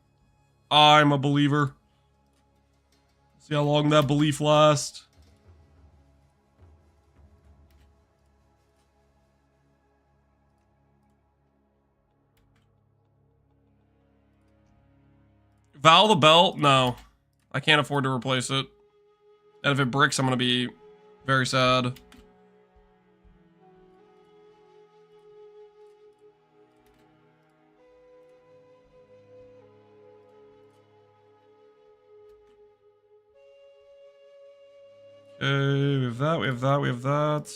I'm a believer. See how long that belief lasts. Val the belt? No. I can't afford to replace it. And if it bricks, I'm gonna be very sad. Okay, we have that, we have that, we have that.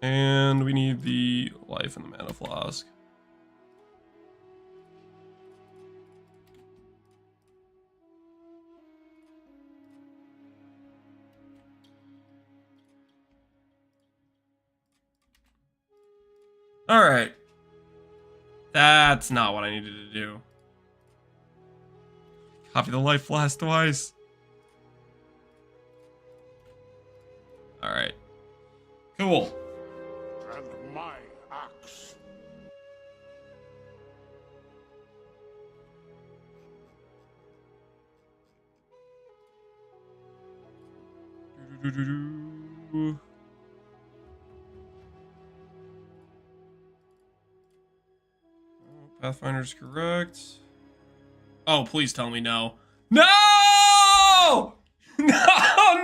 And we need the life and the mana flask. Alright. That's not what I needed to do. Copy the life flask twice. Alright. Cool. And my axe. Do-do-do-do-do. Pathfinder's correct. Oh, please tell me no. No! No,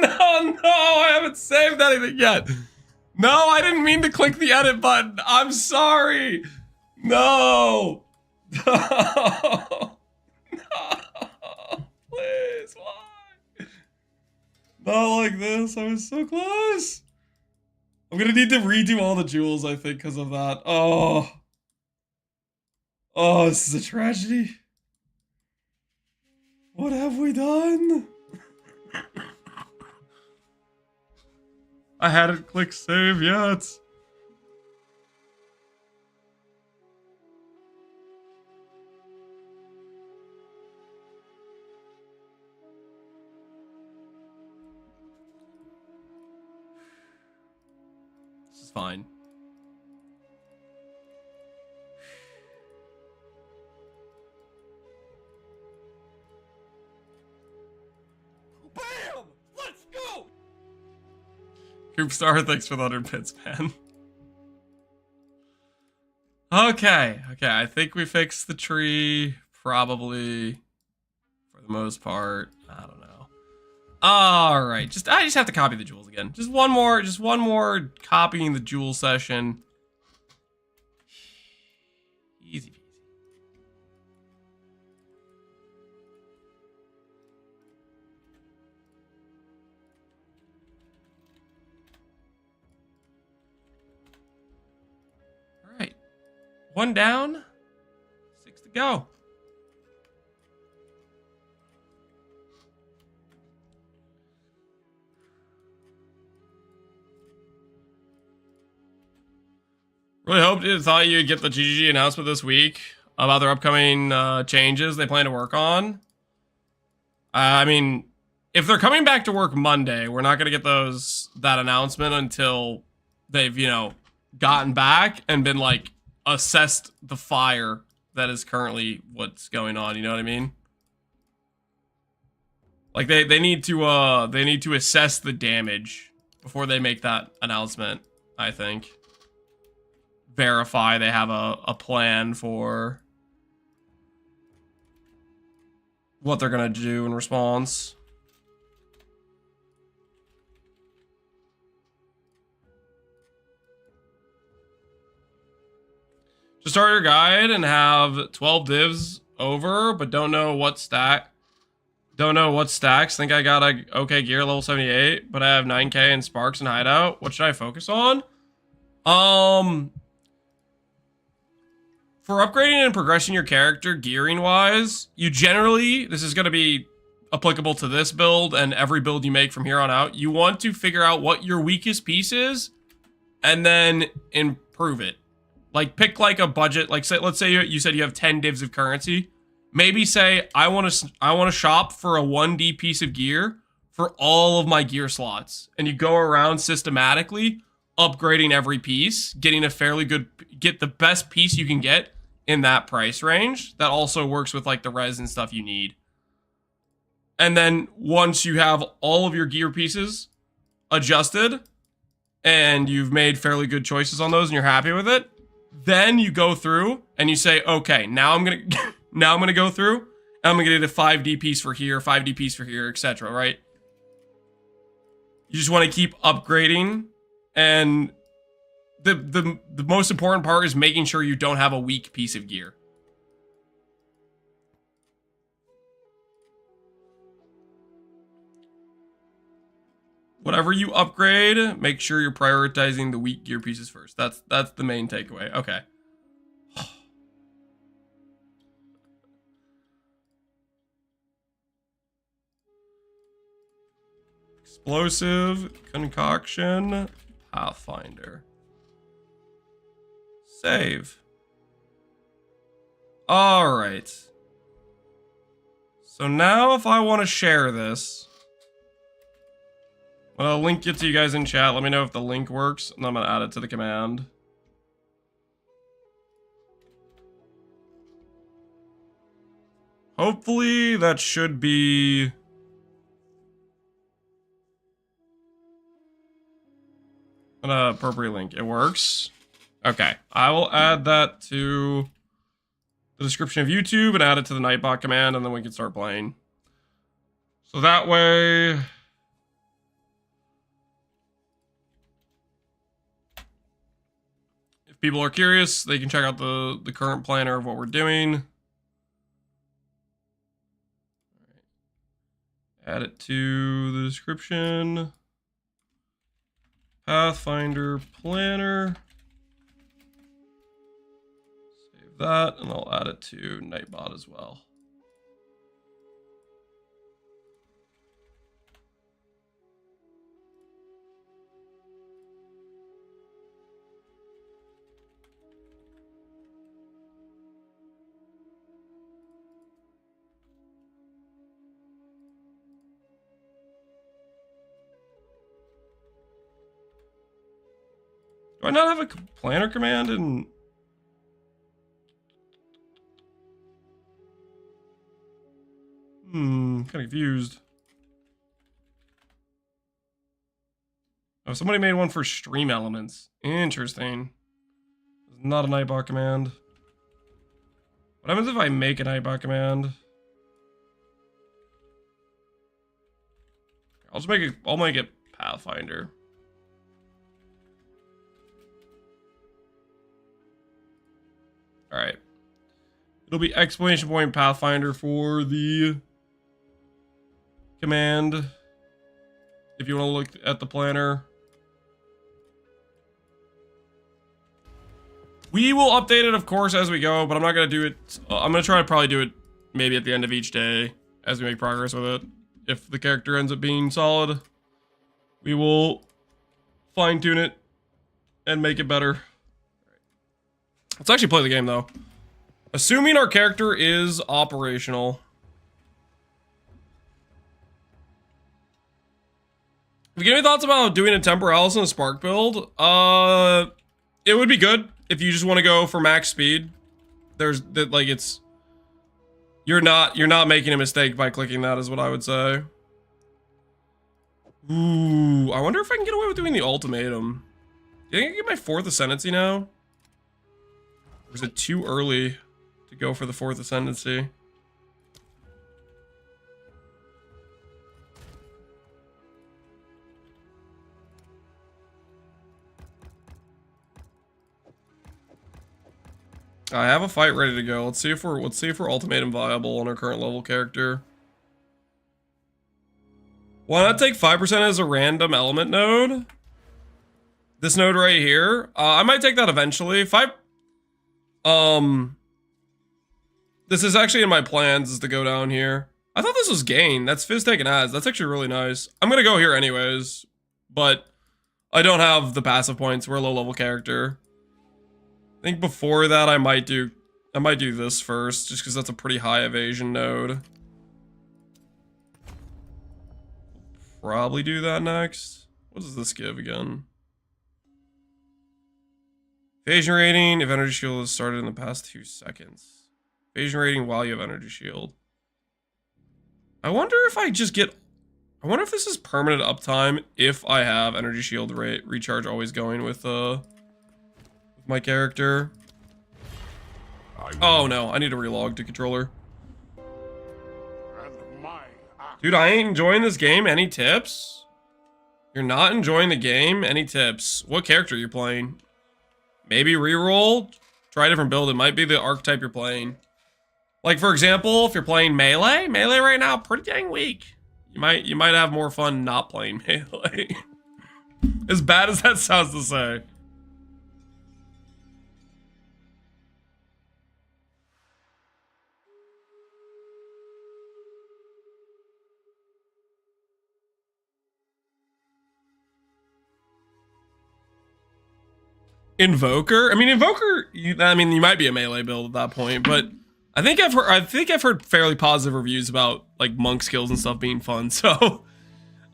no, no! I haven't saved anything yet. No, I didn't mean to click the edit button. I'm sorry. No. No. No. Please, why? Not like this. I was so close. I'm gonna need to redo all the jewels, I think, because of that. Oh. Oh, this is a tragedy. What have we done? I hadn't clicked save yet. This is fine. Bam! Let's go! Coopstar, thanks for the 100 bits, man. Okay, I think we fixed the tree, probably, for the most part. I don't know. All right, I just have to copy the jewels again. Just one more copying the jewel session. Easy peasy. All right, one down, 6 to go. Really thought you'd get the GGG announcement this week about their upcoming changes they plan to work on. I mean, if they're coming back to work Monday, we're not going to get that announcement until they've, gotten back and been like assessed the fire that is currently what's going on. You know what I mean? Like they need to assess the damage before they make that announcement, I think. Verify they have a plan for what they're gonna do in response. Just start your guide and have 12 divs over, but don't know what stacks. Think I got a okay gear level 78, but I have 9k in sparks and hideout. What should I focus on? For upgrading and progressing your character gearing wise, this is going to be applicable to this build and every build you make from here on out. You want to figure out what your weakest piece is and then improve it. Like pick like a budget, like let's say you said you have 10 divs of currency. Maybe say I want to shop for a 1D piece of gear for all of my gear slots. And you go around systematically upgrading every piece, get the best piece you can get in that price range. That also works with like the resin stuff you need. And then once you have all of your gear pieces adjusted and you've made fairly good choices on those and you're happy with it, then you go through and you say, okay, now I'm going to go through and I'm going to get a 5D piece for here, 5D piece for here, etc., right? You just want to keep upgrading, and the most important part is making sure you don't have a weak piece of gear. Whatever you upgrade, make sure you're prioritizing the weak gear pieces first. That's the main takeaway. Okay. Explosive, Concoction, Pathfinder. Save. Alright. So now if I want to share this, I'll link it to you guys in chat. Let me know if the link works, and I'm going to add it to the command. Hopefully that should be an appropriate link. It works. Okay, I will add that to the description of YouTube and add it to the Nightbot command, and then we can start playing. So that way, if people are curious, they can check out the current planner of what we're doing. Add it to the description. Pathfinder planner. Save that, and I'll add it to Nightbot as well. Do I not have a planner command in... kind of confused. Oh, somebody made one for stream elements. Interesting. Not a Nightbot command. What happens if I make a Nightbot command? I'll make it Pathfinder. Alright. It'll be exclamation point Pathfinder for the command. If you want to look at the planner. We will update it, of course, as we go, but I'm not going to do it. I'm going to try to probably do it maybe at the end of each day as we make progress with it. If the character ends up being solid, we will fine-tune it and make it better. Let's actually play the game, though. Assuming our character is operational. Have you got any thoughts about doing a Temporalis and a Spark build? It would be good if you just want to go for max speed. There's that, like, it's you're not making a mistake by clicking that, is what I would say. Ooh, I wonder if I can get away with doing the ultimatum. Do you think I can get my 4th Ascendancy now? Or is it too early to go for the 4th Ascendancy? I have a fight ready to go. Let's see if we're ultimatum viable on our current level character. Why not take 5% as a random element node? This node right here. I might take that eventually. This is actually in my plans, is to go down here. I thought this was gain. That's Fizz taking ads. That's actually really nice. I'm gonna go here anyways, but I don't have the passive points. We're a low level character. I think before that I might do this first, just because that's a pretty high evasion node. Probably do that next. What does this give again? Evasion rating if energy shield is started in the past 2 seconds. Evasion rating while you have energy shield. I wonder if this is permanent uptime if I have energy shield rate recharge always going with my character. Oh no, I need to relog to controller. Dude, I ain't enjoying this game. Any tips? You're not enjoying the game? Any tips? What character are you playing? Maybe reroll? Try a different build. It might be the archetype you're playing. Like, for example, if you're playing melee right now, pretty dang weak. You might have more fun not playing melee. As bad as that sounds to say. Invoker? I mean, Invoker, you might be a melee build at that point, but I think I've heard fairly positive reviews about like monk skills and stuff being fun. So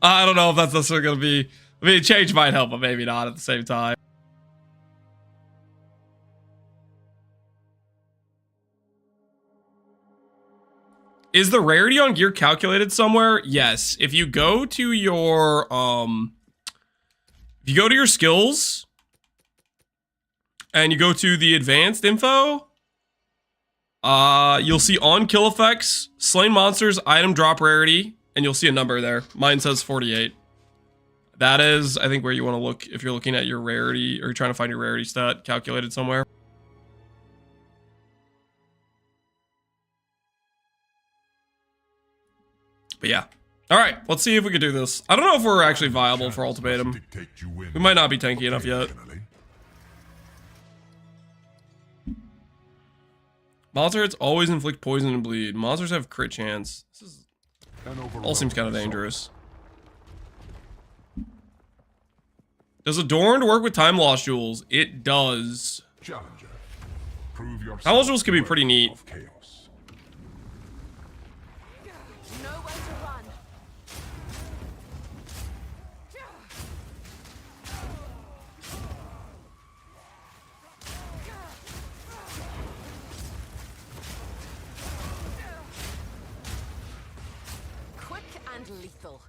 I don't know if that's necessarily going to be. I mean, change might help, but maybe not at the same time. Is the rarity on gear calculated somewhere? Yes. If you go to your skills and you go to the advanced info, you'll see on kill effects, slain monsters, item drop rarity, and you'll see a number there. Mine says 48. That is, I think, where you want to look if you're looking at your rarity or you're trying to find your rarity stat calculated somewhere. But yeah. All right, let's see if we can do this. I don't know if we're actually viable for ultimatum. We might not be tanky enough yet. Monsters always inflict poison and bleed. Monsters have crit chance. This all seems kind of dangerous. Does Adorned work with time loss jewels? It does. Challenger, prove yourself. Time loss jewels can be pretty neat. Nowhere to run. Quick and lethal.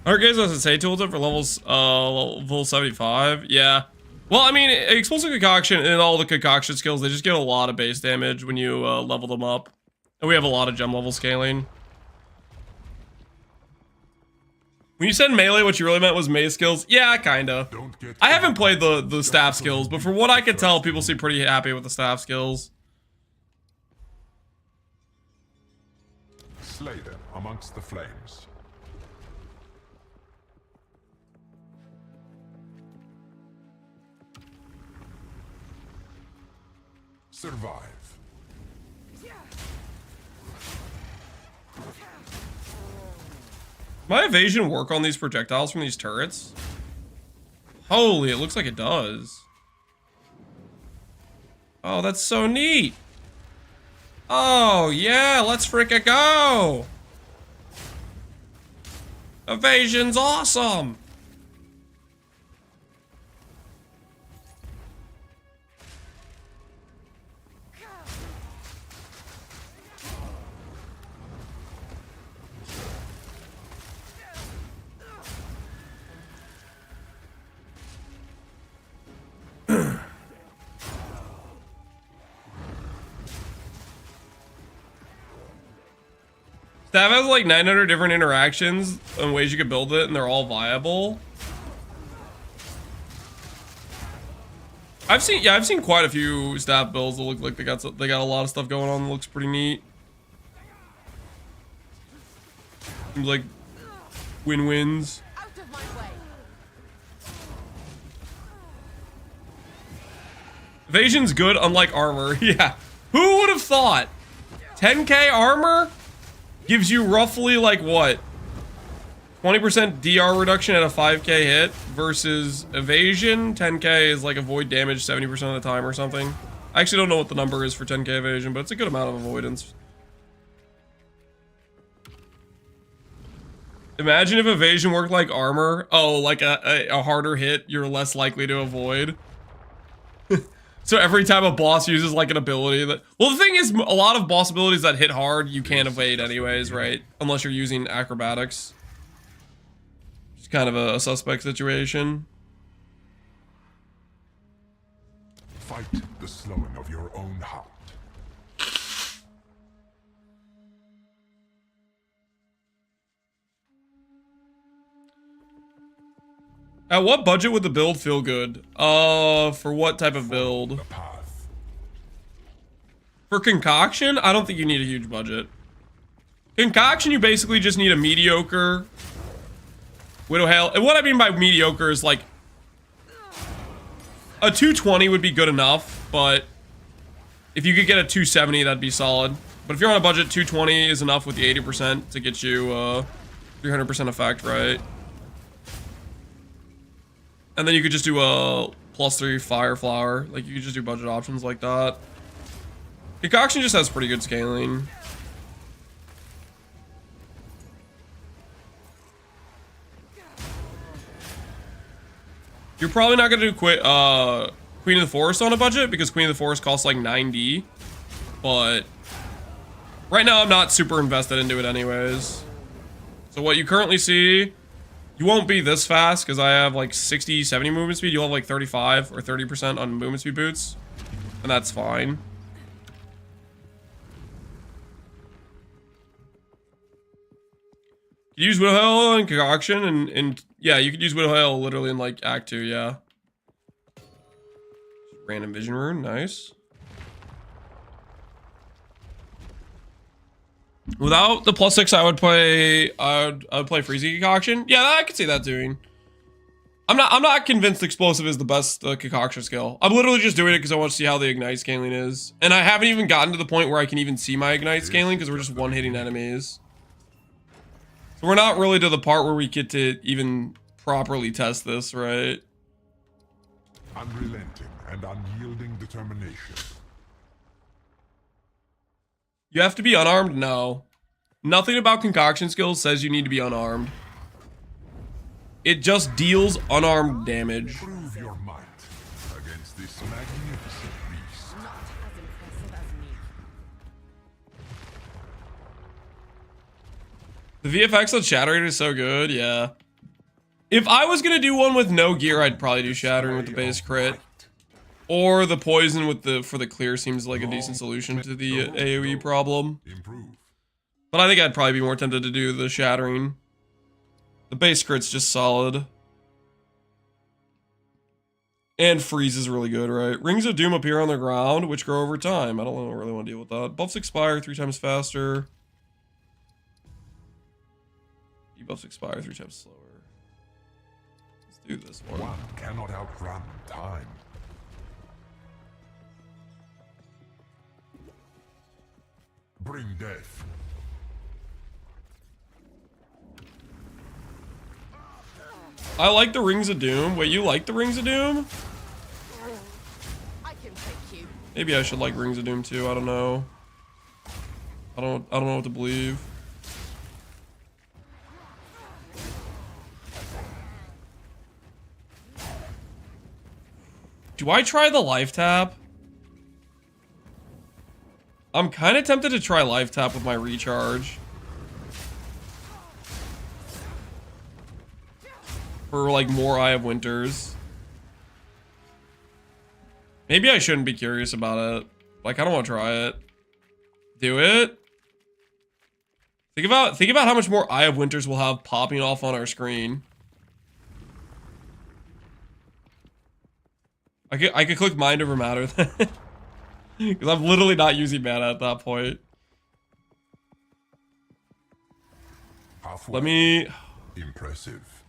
Our guys doesn't say tooltip for levels level 75. Yeah. Well, I mean, explosive concoction and all the concoction skills, they just get a lot of base damage when you level them up. And we have a lot of gem level scaling. When you said melee, what you really meant was mace skills? Yeah, kinda. I haven't played the staff skills, but from what I could tell, people seem pretty happy with the staff skills. Slay them amongst the flames. Survive. My evasion work on these projectiles from these turrets? Holy, it looks like it does. Oh, that's so neat. Oh, yeah, let's frickin' go. Evasion's awesome. Staff has like 900 different interactions and ways you could build it, and they're all viable. I've seen quite a few staff builds that look like they got a lot of stuff going on that looks pretty neat. Seems like win-wins. Out of my way. Evasion's good, unlike armor. Yeah. Who would have thought? 10k armor gives you roughly like what? 20% DR reduction at a 5k hit versus evasion. 10k is like avoid damage 70% of the time or something. I actually don't know what the number is for 10k evasion, but it's a good amount of avoidance. Imagine if evasion worked like armor. Oh, like a harder hit, you're less likely to avoid. So every time a boss uses like an ability that... Well, the thing is, a lot of boss abilities that hit hard, you can't evade anyways, right? Unless you're using acrobatics. It's kind of a suspect situation. Fight the slowing of your own heart. At what budget would the build feel good? For what type of build? The path. For Concoction, I don't think you need a huge budget. Concoction, you basically just need a mediocre Widow Hail. And what I mean by mediocre is like a 220 would be good enough, but if you could get a 270, that'd be solid. But if you're on a budget, 220 is enough with the 80% to get you 300% effect, right? And then you could just do a +3 fire flower. Like you could just do budget options like that. Concoction just has pretty good scaling. You're probably not gonna do Queen of the Forest on a budget because Queen of the Forest costs like 90. But right now I'm not super invested into it anyways. So what you currently see, you won't be this fast because I have like 60, 70 movement speed. You'll have like 35 or 30% on movement speed boots. And that's fine. You use Widow Hail and Concoction and yeah, you could use Widow Hail literally in like Act 2, yeah. Random Vision Rune, nice. Without the +6, I would play Freezy Concoction. Yeah, I could see that doing. I'm not convinced Explosive is the best Concoction skill. I'm literally just doing it because I want to see how the Ignite scaling is. And I haven't even gotten to the point where I can even see my Ignite scaling because we're just one-hitting enemies. So we're not really to the part where we get to even properly test this, right? Unrelenting and unyielding determination. You have to be unarmed? No. Nothing about Concoction skills says you need to be unarmed. It just deals unarmed damage. Prove your might against this magnificent beast. Not as impressive as me. The VFX on Shatter Rate is so good, yeah. If I was gonna do one with no gear, I'd probably do Shattering with the base crit. Or the poison with the for the clear seems like a decent solution to the AoE problem. Improve. But I think I'd probably be more tempted to do the Shattering. The base crit's just solid. And freeze is really good, right? Rings of Doom appear on the ground, which grow over time. I don't really want to deal with that. Buffs expire 3 times faster. Debuffs expire 3 times slower. Let's do this one. One cannot outrun time. Bring death. I like the Rings of Doom. Wait, you like the Rings of Doom? I can take you. Maybe I should like Rings of Doom too. I don't know. I don't know what to believe. Do I try the life tap? I'm kind of tempted to try life tap with my recharge. For like more Eye of Winters. Maybe I shouldn't be curious about it. Like, I don't want to try it. Do it. Think about how much more Eye of Winters we'll have popping off on our screen. I could click mind over matter then. Because I'm literally not using mana at that point. Halfway. Let me Impressive.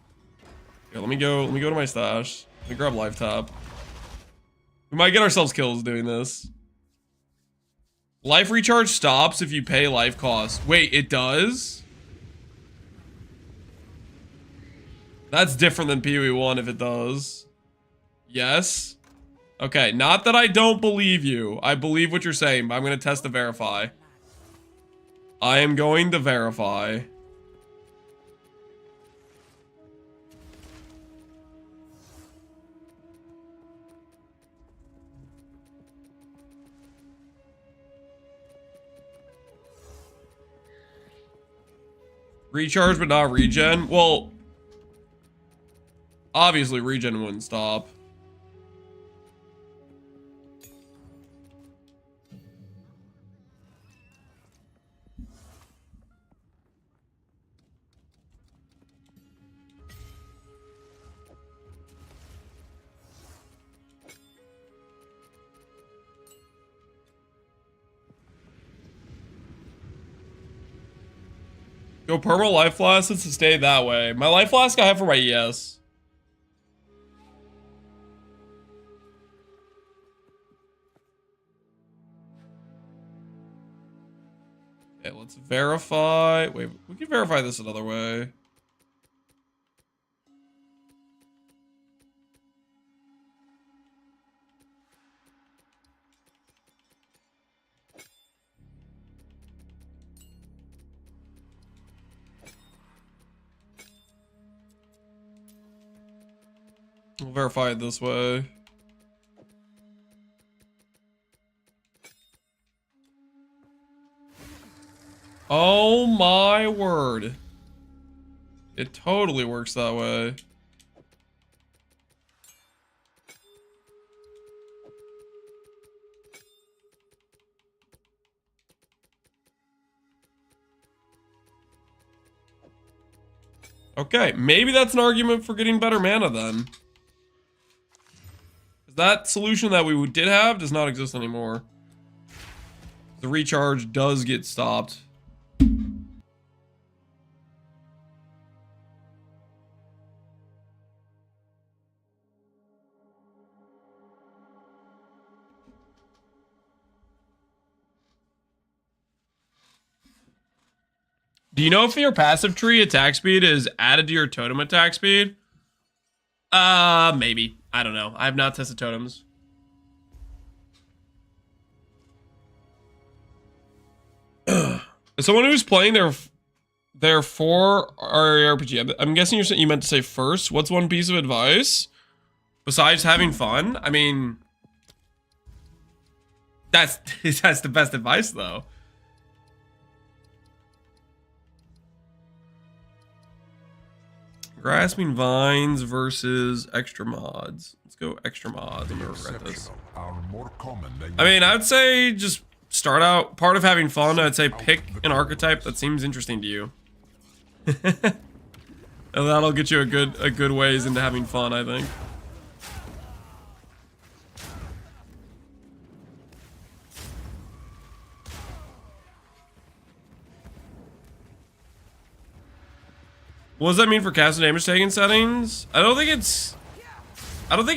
Here, let me go to my stash. Let me grab life tap. We might get ourselves kills doing this. Life recharge stops if you pay life cost. Wait, it does? That's different than PoE 1 if it does. Yes. Okay, not that I don't believe you. I believe what you're saying, but I'm going to test to verify. I am going to verify. Recharge but not regen? Well, obviously regen wouldn't stop. Go perma life flask and stay that way. My life flask I have for my ES. Okay, let's verify. Wait, we can verify this another way. We'll verify it this way. Oh my word. It totally works that way. Okay, maybe that's an argument for getting better mana then. That solution that we did have does not exist anymore. The recharge does get stopped. Do you know if your passive tree attack speed is added to your totem attack speed? Maybe. I don't know. I have not tested totems. Someone who's playing their 4 RPG. I'm guessing you meant to say first. What's one piece of advice besides having fun? I mean, that's the best advice though. Grasping Vines versus extra mods. Let's go extra mods. I'm gonna regret this. Exceptional are more common than I mean, I'd say just start out. Part of having fun, I'd say pick an archetype that seems interesting to you. And that'll get you a good ways into having fun, I think. What does that mean for cast and damage taking settings? I don't think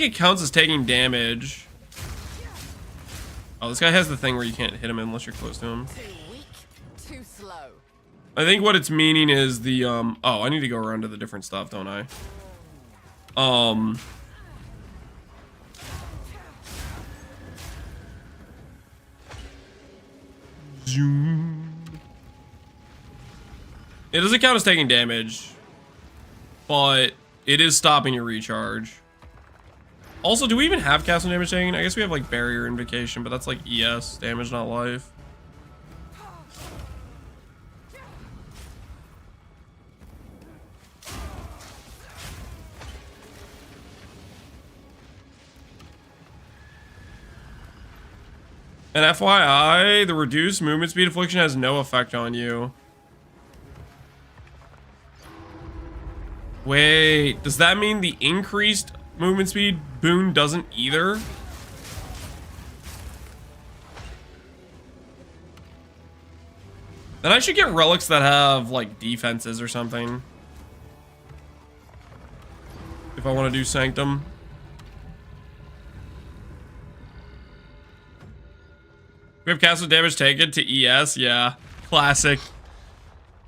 it counts as taking damage. Oh, this guy has the thing where you can't hit him unless you're close to him. Too weak, too slow. I think what it's meaning is the oh, I need to go around to the different stuff, don't I? Zoom. It doesn't count as taking damage, but it is stopping your recharge. Also, do we even have cast and damage taking? I guess we have like barrier invocation, but that's like ES damage, not life. And FYI, the reduced movement speed affliction has no effect on you. Wait, does that mean the increased movement speed boon doesn't either? Then I should get relics that have like defenses or something. If I want to do Sanctum. We have castle damage taken to ES, yeah. Classic.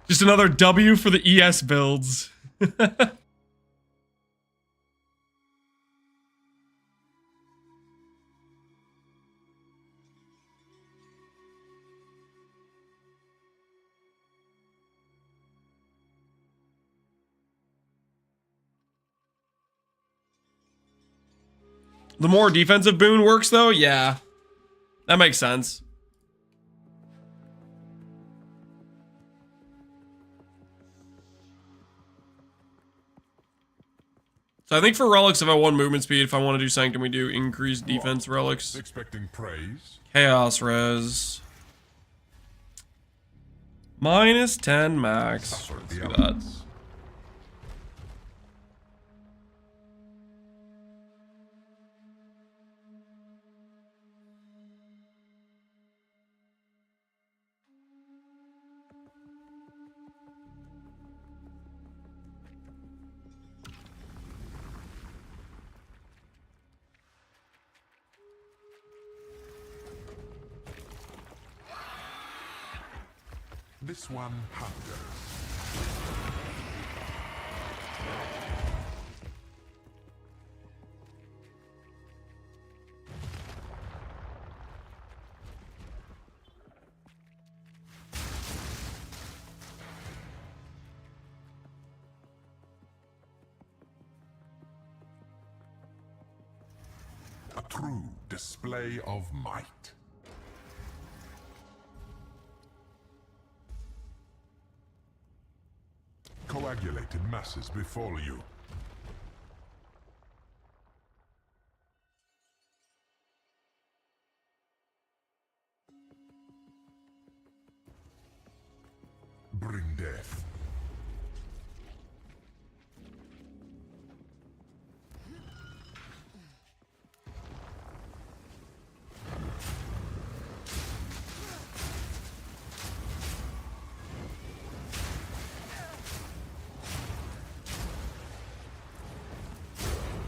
Just another W for the ES builds. The more defensive boon works though, yeah. That makes sense. So I think for relics, if I want movement speed, if I want to do Sanctum, we do increased defense relics. expecting praise. Chaos res. Minus 10 max. Suffer Let's the do that. elements. This one hungers. A true display of might. Coagulated masses befall you. Bring death.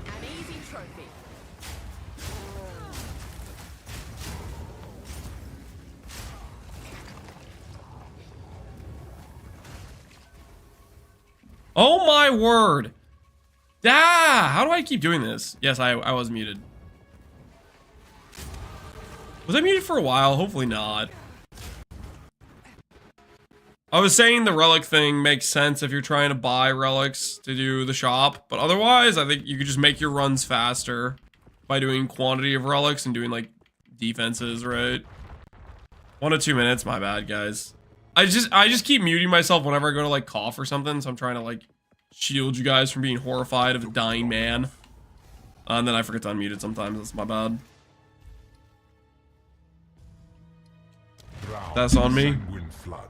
An easy trophy. Oh my word. Ah, how do I keep doing this? Yes, I was muted. Was I muted for a while? Hopefully not. I was saying the relic thing makes sense if you're trying to buy relics to do the shop, but otherwise I think you could just make your runs faster by doing quantity of relics and doing like defenses, right? 1 to 2 minutes, my bad guys. I just keep muting myself whenever I go to like cough or something, so I'm trying to like shield you guys from being horrified of a dying man. And then I forget to unmute it sometimes. That's my bad. That's on me. Sanguine flood.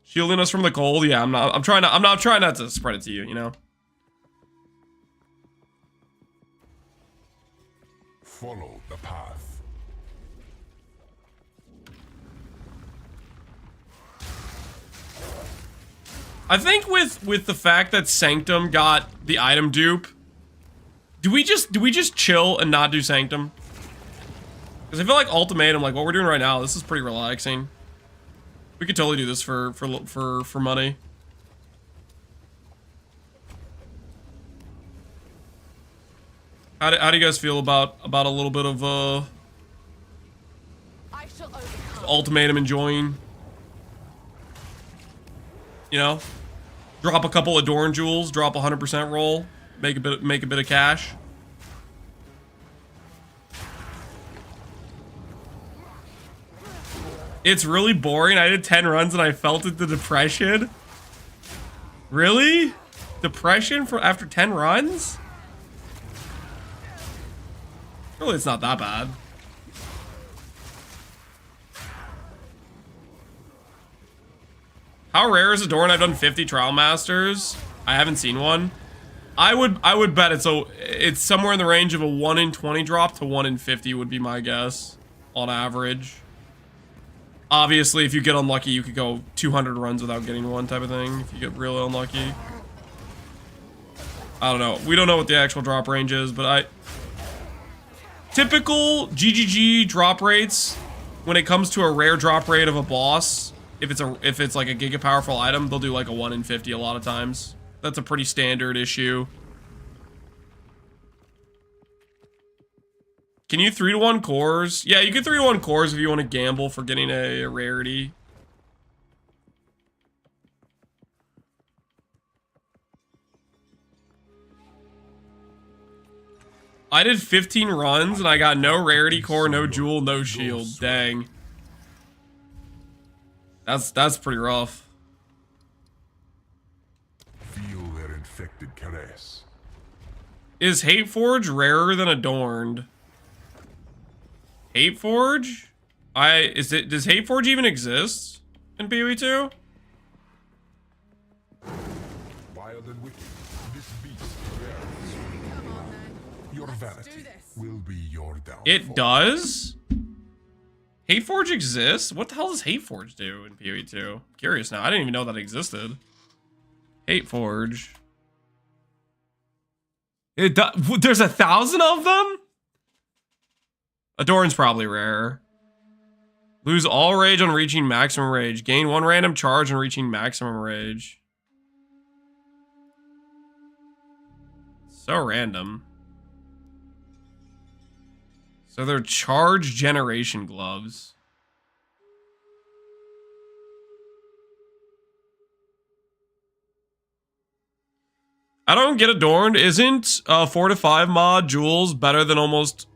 Shielding us from the cold. Yeah, I'm not trying not to spread it to you, you know. Follow the path. I think with the fact that Sanctum got the item dupe, do we just chill and not do Sanctum? Because I feel like Ultimatum, like what we're doing right now, this is pretty relaxing. We could totally do this for money. How do you guys feel about a little bit of I shall overcome. Ultimatum enjoying? You know, drop a couple of Adorn jewels, drop 100% roll, make a bit of cash. It's really boring. I did 10 runs and I felt it, the depression. Really? Depression for after 10 runs? Really, it's not that bad. How rare is Adorn? I've done 50 Trial Masters. I haven't seen one. I would bet it's somewhere in the range of a 1 in 20 drop to 1 in 50 would be my guess on average. Obviously, if you get unlucky, you could go 200 runs without getting one type of thing. If you get really unlucky. I don't know. We don't know what the actual drop range is, but typical GGG drop rates, when it comes to a rare drop rate of a boss, if it's like a giga powerful item, they'll do like a 1 in 50 a lot of times. That's a pretty standard issue. Can you 3-to-1 cores? Yeah, you can 3-to-1 cores if you want to gamble for getting a rarity. I did 15 runs and I got no rarity core, no jewel, no shield. Dang. That's pretty rough. Feel their infected caress. Is Hateforge rarer than Adorned? Hateforge? Does Hateforge even exist in PoE2? Wild and wicked, this beast yearns. Come on then. Your Let's do vanity this. will be your downfall. It does? Hateforge exists? What the hell does Hateforge do in PoE2? Curious now. I didn't even know that existed. Hateforge. There's 1,000 of them? Adorn's probably rare. Lose all rage on reaching maximum rage. Gain 1 random charge on reaching maximum rage. So random. So they're charge generation gloves. I don't get Adorned. Isn't 4 to 5 mod jewels better than almost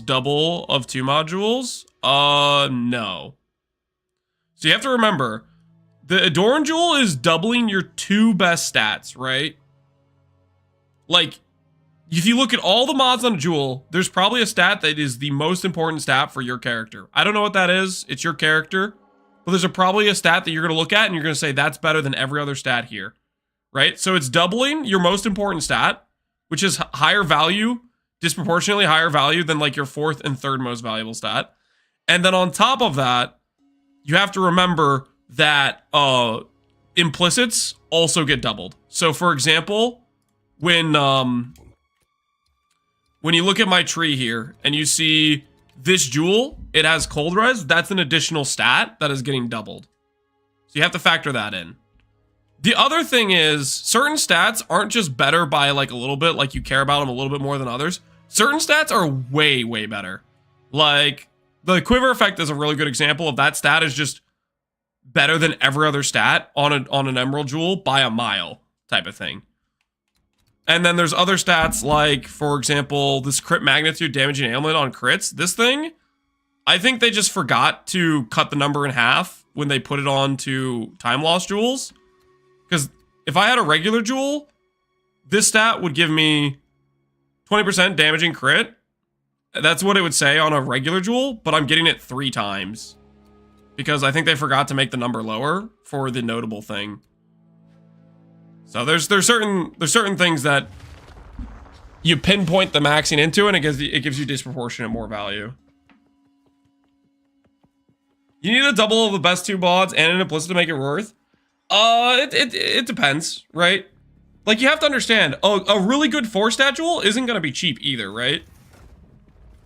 double of 2 mod jewels? No. So you have to remember, the Adorn jewel is doubling your 2 best stats, right? Like, if you look at all the mods on a jewel, there's probably a stat that is the most important stat for your character. I don't know what that is. It's your character. But there's probably a stat that you're going to look at and you're going to say, that's better than every other stat here. Right? So it's doubling your most important stat, which is higher value, disproportionately higher value than like your 4th and 3rd most valuable stat. And then on top of that, you have to remember that implicits also get doubled. So for example, when you look at my tree here and you see this jewel, it has cold res, that's an additional stat that is getting doubled. So you have to factor that in. The other thing is, certain stats aren't just better by like a little bit, like you care about them a little bit more than others. Certain stats are way, way better. Like, the Quiver effect is a really good example of that stat is just better than every other stat on an Emerald Jewel by a mile type of thing. And then there's other stats like, for example, this crit magnitude damaging ailment on crits. This thing, I think they just forgot to cut the number in half when they put it on to time loss jewels. Because if I had a regular jewel, this stat would give me 20% damaging crit. That's what it would say on a regular jewel, but I'm getting it 3 times. Because I think they forgot to make the number lower for the notable thing. So there's certain things that you pinpoint the maxing into, and it gives you disproportionate more value. You need a double of the best 2 mods and an implicit to make it worth. It depends, right? Like, you have to understand, a really good 4-stat jewel isn't gonna be cheap either, right?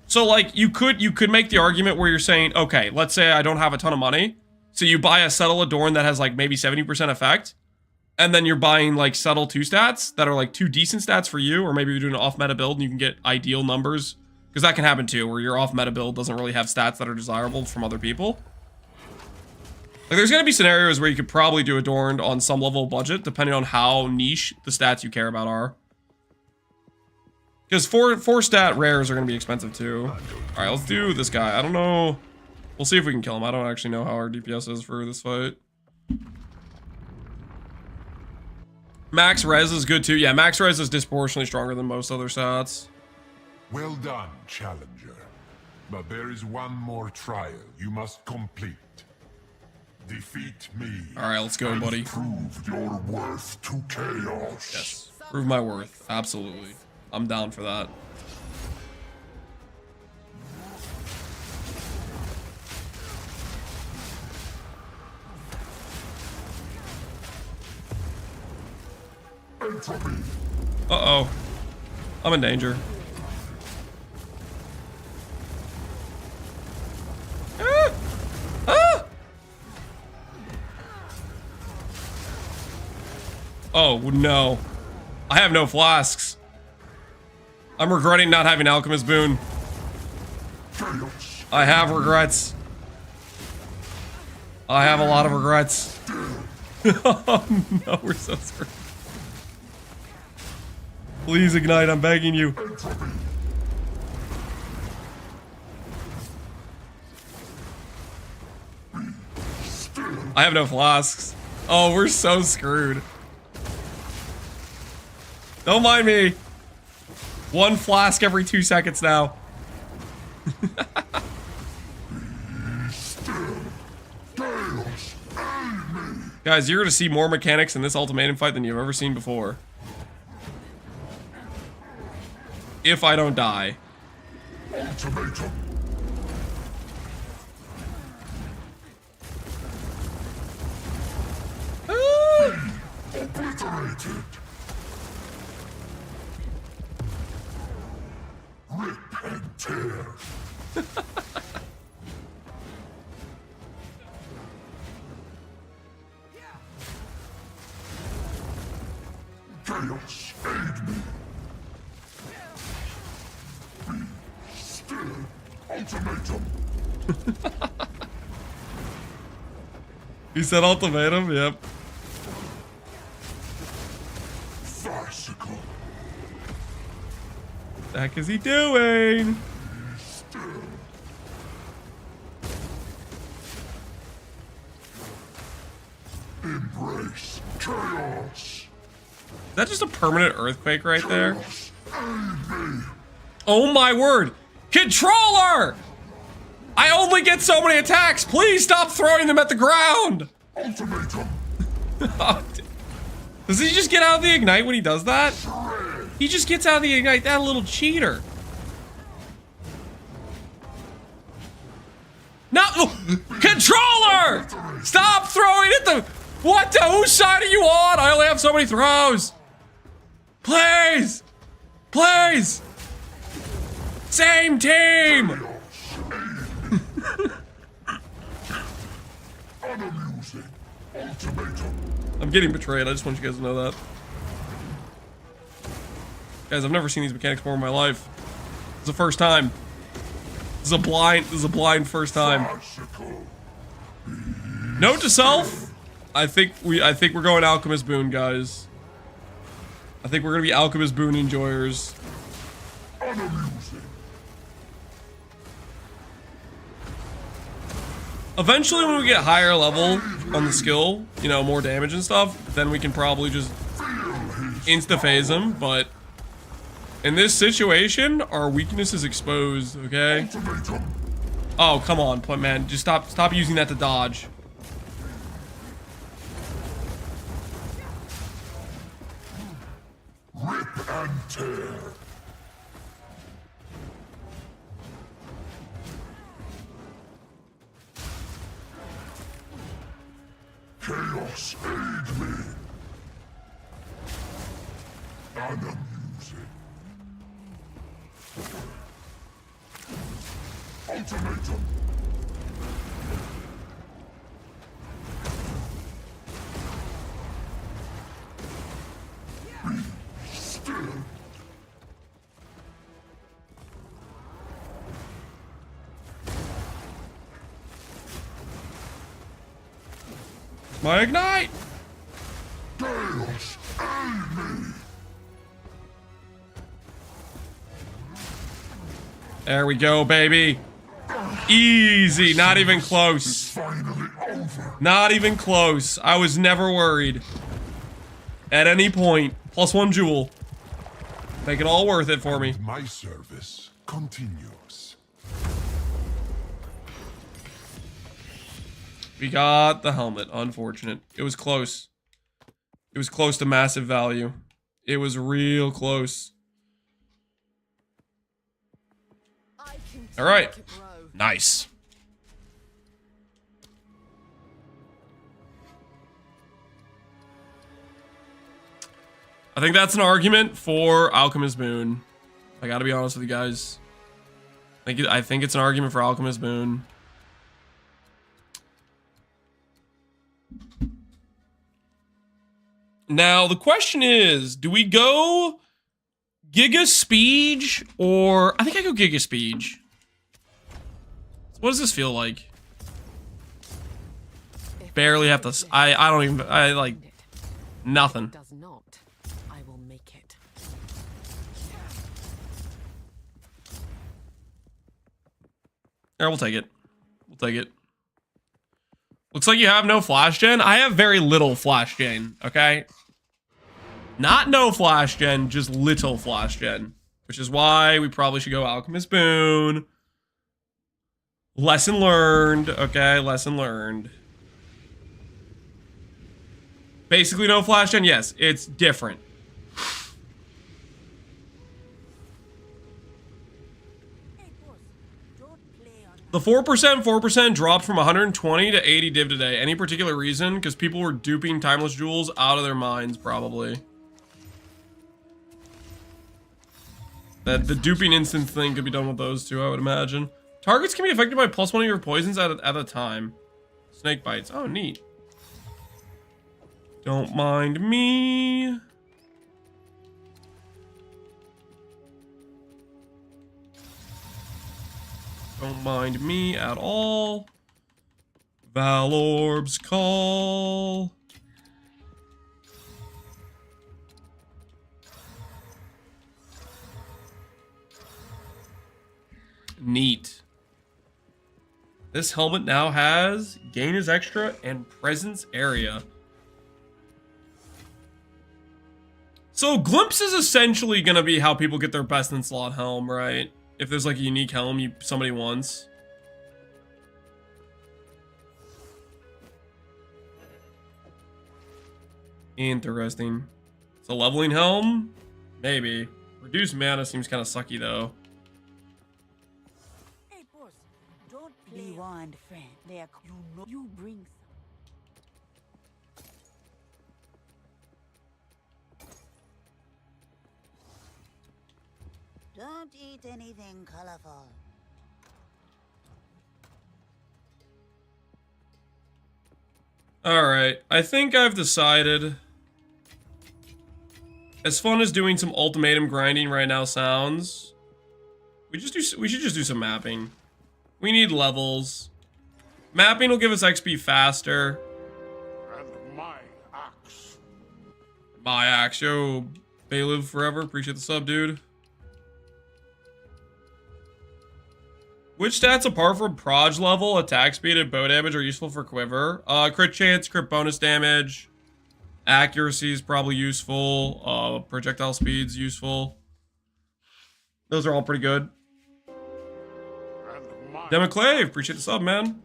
So like, you could make the argument where you're saying, okay, let's say I don't have a ton of money, so you buy a Settle Adorn that has like maybe 70% effect. And then you're buying like subtle 2 stats that are like 2 decent stats for you, or maybe you're doing an off meta build and you can get ideal numbers, because that can happen too, where your off meta build doesn't really have stats that are desirable from other people. Like, there's gonna be scenarios where you could probably do Adorned on some level of budget, depending on how niche the stats you care about are. Because 4 stat rares are gonna be expensive too. All right, let's do this guy. I don't know. We'll see if we can kill him. I don't actually know how our DPS is for this fight. Max res is good too. Yeah, max res is disproportionately stronger than most other stats. Well done, challenger. But there is one more trial you must complete. Defeat me. All right, let's go, buddy. Prove your worth to chaos. Yes, prove my worth. Absolutely. I'm down for that. Uh-oh. I'm in danger. Ah! Ah! Oh, no. I have no flasks. I'm regretting not having Alchemist Boon. I have regrets. I have a lot of regrets. Oh, no, we're so screwed. Please ignite, I'm begging you. I have no flasks. Oh, we're so screwed. Don't mind me. 1 flask every 2 seconds now. Guys, you're gonna see more mechanics in this ultimatum fight than you've ever seen before. If I don't die. Ultimatum. Obliterated. Rip and tear. Chaos, aid me. Still, ultimatum. He said ultimatum, yep. Farcical. What the heck is he doing? Still. Embrace chaos. Is that just a permanent earthquake right there? Chaos, aid me. Oh my word! Controller! I only get so many attacks! Please stop throwing them at the ground! Ultimatum. Does he just get out of the ignite when he does that? He just gets out of the ignite, that little cheater. No! Controller! Stop throwing at the... What the... Whose side are you on? I only have so many throws. Please! Please! Same team! Unamusing. Ultimatum. I'm getting betrayed. I just want you guys to know that. Guys, I've never seen these mechanics more in my life. It's the first time. This is a blind first time. Farcical. Note to self. I think we're going Alchemist Boon, guys. I think we're gonna be Alchemist Boon enjoyers. Unamusing. Eventually, when we get higher level on the skill, you know, more damage and stuff, then we can probably just insta-phase him, but in this situation, our weakness is exposed, okay? Oh, come on, man. Just stop using that to dodge. Rip and tear. Chaos, aid me. Unamusing. Ultimatum. Be still. My ignite! Chaos, aid me. There we go, baby. Easy, not even close. Finally over. Not even close. I was never worried. At any point. +1 jewel. Make it all worth it for me. My service continues. We got the helmet. Unfortunate. It was close. It was close to massive value. It was real close. All right. Nice. I think that's an argument for Alchemist Boon. I gotta be honest with you guys. I think it's an argument for Alchemist Boon. Now, the question is, do we go Giga Speed or... I think I go Giga Speed. What does this feel like? Barely have to... I don't even... I like... Nothing. Does not. I will make it. There, we'll take it. We'll take it. Looks like you have no flash gen. I have very little flash gen, okay? Not no flash gen, just little flash gen. Which is why we probably should go Alchemist Boon. Lesson learned, okay? Lesson learned. Basically no flash gen, yes, it's different. The 4% dropped from 120 to 80 div today. Any particular reason? Because people were duping timeless jewels out of their minds, probably. That the duping instance thing could be done with those two, I would imagine. Targets can be affected by +1 of your poisons at a time. Snake bites. Oh, neat. Don't mind me. Don't mind me at all. Valorb's call. Neat. This helmet now has gain is extra and presence area. So glimpse is essentially gonna be how people get their best in slot helm, right? If there's like a unique helm somebody wants. Interesting. It's a leveling helm? Maybe. Reduced mana seems kind of sucky though. Hey boss, don't play one friend. There, you know you bring some. Don't eat anything colorful. Alright, I think I've decided. As fun as doing some ultimatum grinding right now sounds, we should just do some mapping. We need levels. Mapping will give us XP faster. And my axe. My axe, yo. Bay live forever. Appreciate the sub, dude. Which stats apart from proj level, attack speed, and bow damage are useful for quiver? Crit chance, crit bonus damage. Accuracy is probably useful. Projectile speed's useful. Those are all pretty good. Democlave, appreciate the sub, man.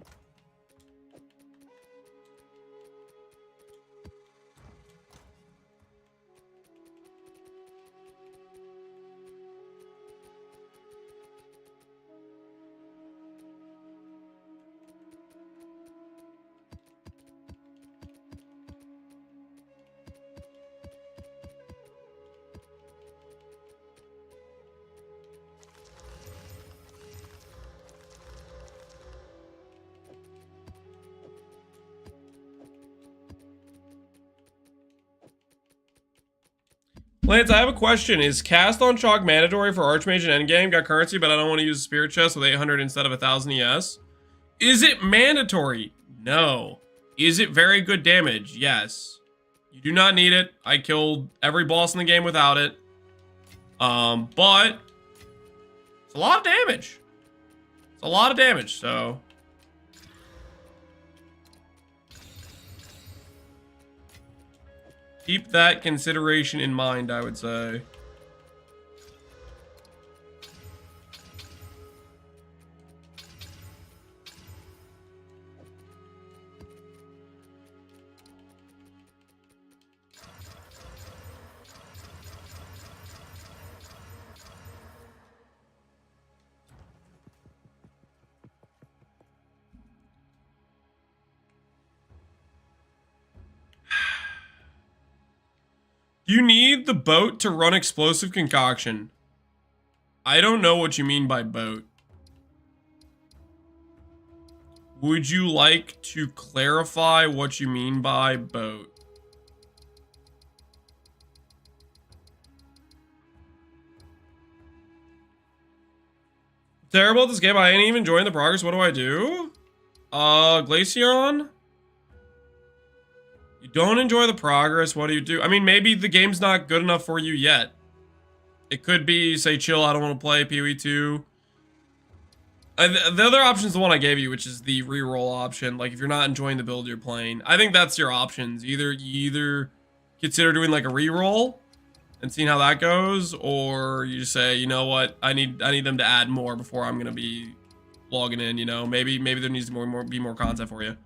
Lance, I have a question. Is cast on chalk mandatory for Archmage and Endgame? Got currency, but I don't want to use a Spirit Chest with 800 instead of 1000 ES. Is it mandatory? No. Is it very good damage? Yes. You do not need it. I killed every boss in the game without it. But it's a lot of damage. It's a lot of damage, so... keep that consideration in mind, I would say. You need the boat to run explosive concoction. I don't know what you mean by boat. Would you like to clarify what you mean by boat? Terrible at this game. I ain't even enjoying the progress. What do I do? Glaceon? You don't enjoy the progress, what do you do? I mean, maybe the game's not good enough for you yet. It could be, say, chill, I don't want to play PoE 2. The other option is the one I gave you, which is the reroll option. Like, if you're not enjoying the build you're playing. I think that's your options. You either consider doing, like, a reroll and seeing how that goes, or you just say, you know what, I need them to add more before I'm going to be logging in, you know? Maybe there needs to be more content for you.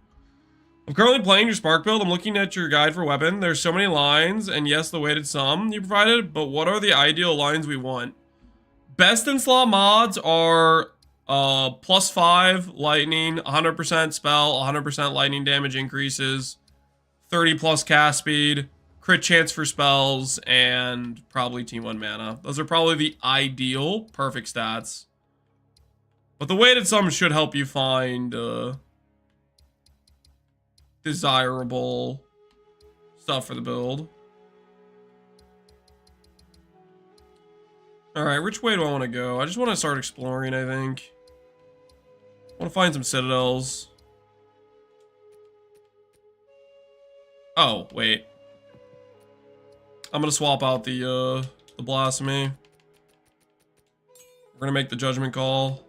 I'm currently playing your Spark build. I'm looking at your guide for weapon. There's so many lines, and yes, the weighted sum you provided, but what are the ideal lines we want? Best in slot mods are +5 lightning, 100% spell, 100% lightning damage increases, 30 plus cast speed, crit chance for spells, and probably T1 mana. Those are probably the ideal perfect stats. But the weighted sum should help you find desirable stuff for the build. Alright, which way do I want to go? I just want to start exploring, I think. I want to find some citadels. Oh, wait. I'm going to swap out the blasphemy. We're going to make the judgment call.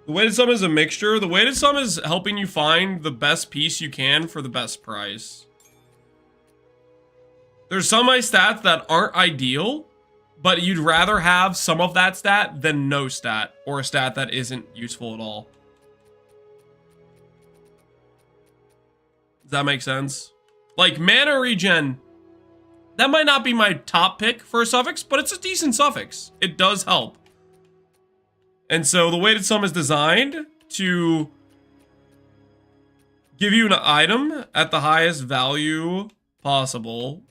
The weighted sum is a mixture. The weighted sum is helping you find the best piece you can for the best price. There's some ice stats that aren't ideal, but you'd rather have some of that stat than no stat, or a stat that isn't useful at all. Does that make sense? Like, mana regen, that might not be my top pick for a suffix, but it's a decent suffix. It does help. And so the weighted sum is designed to give you an item at the highest value possible,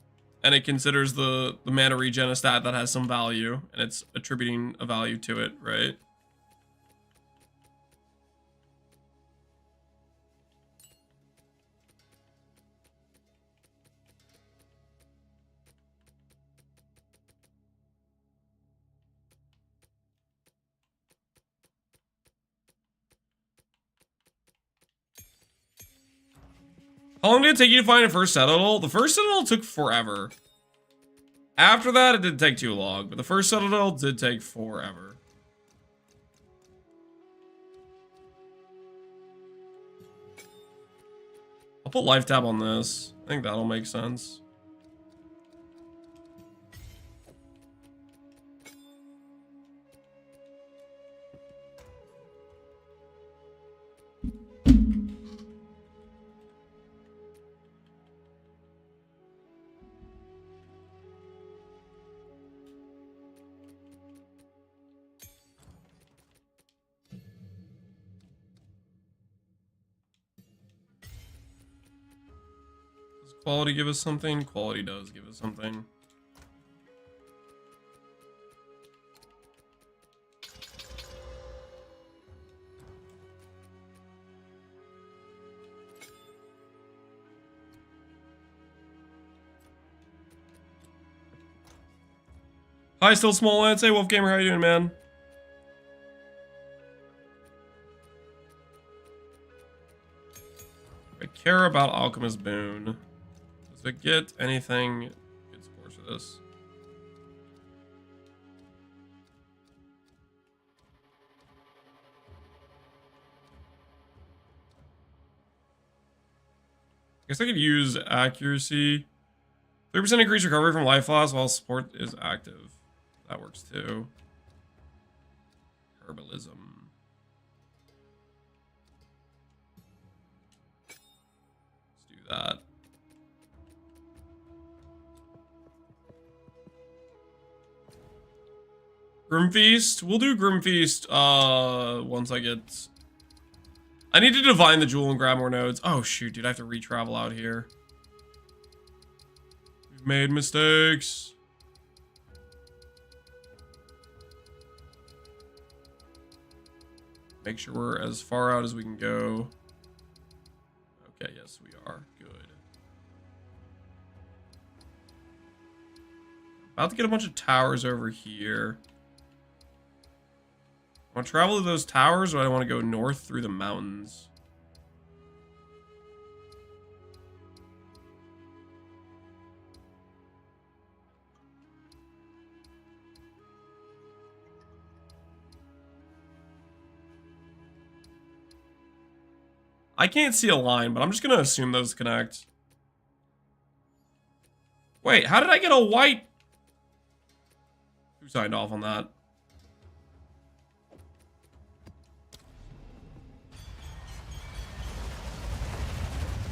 and it considers the mana regen a stat that has some value, and it's attributing a value to it, right? How long did it take you to find a first Citadel? The first Citadel took forever. After that, it didn't take too long, but the first Citadel did take forever. I'll put life tab on this. I think that'll make sense. Quality give us something? Quality does give us something. Hi, still small lads. Hey, Wolf Gamer, how you doing, man? I care about Alchemist Boon. Does it get anything good scores for this? I guess I could use accuracy. 3% increase recovery from life loss while support is active. That works too. Herbalism. Let's do that. Grim Feast? We'll do Grim Feast once I get... I need to divine the jewel and grab more nodes. Oh shoot, dude, I have to re-travel out here. We've made mistakes. Make sure we're as far out as we can go. Okay, yes, we are. Good. About to get a bunch of towers over here. I want to travel to those towers, or I want to go north through the mountains. I can't see a line, but I'm just going to assume those connect. Wait, how did I get a white? Who signed off on that?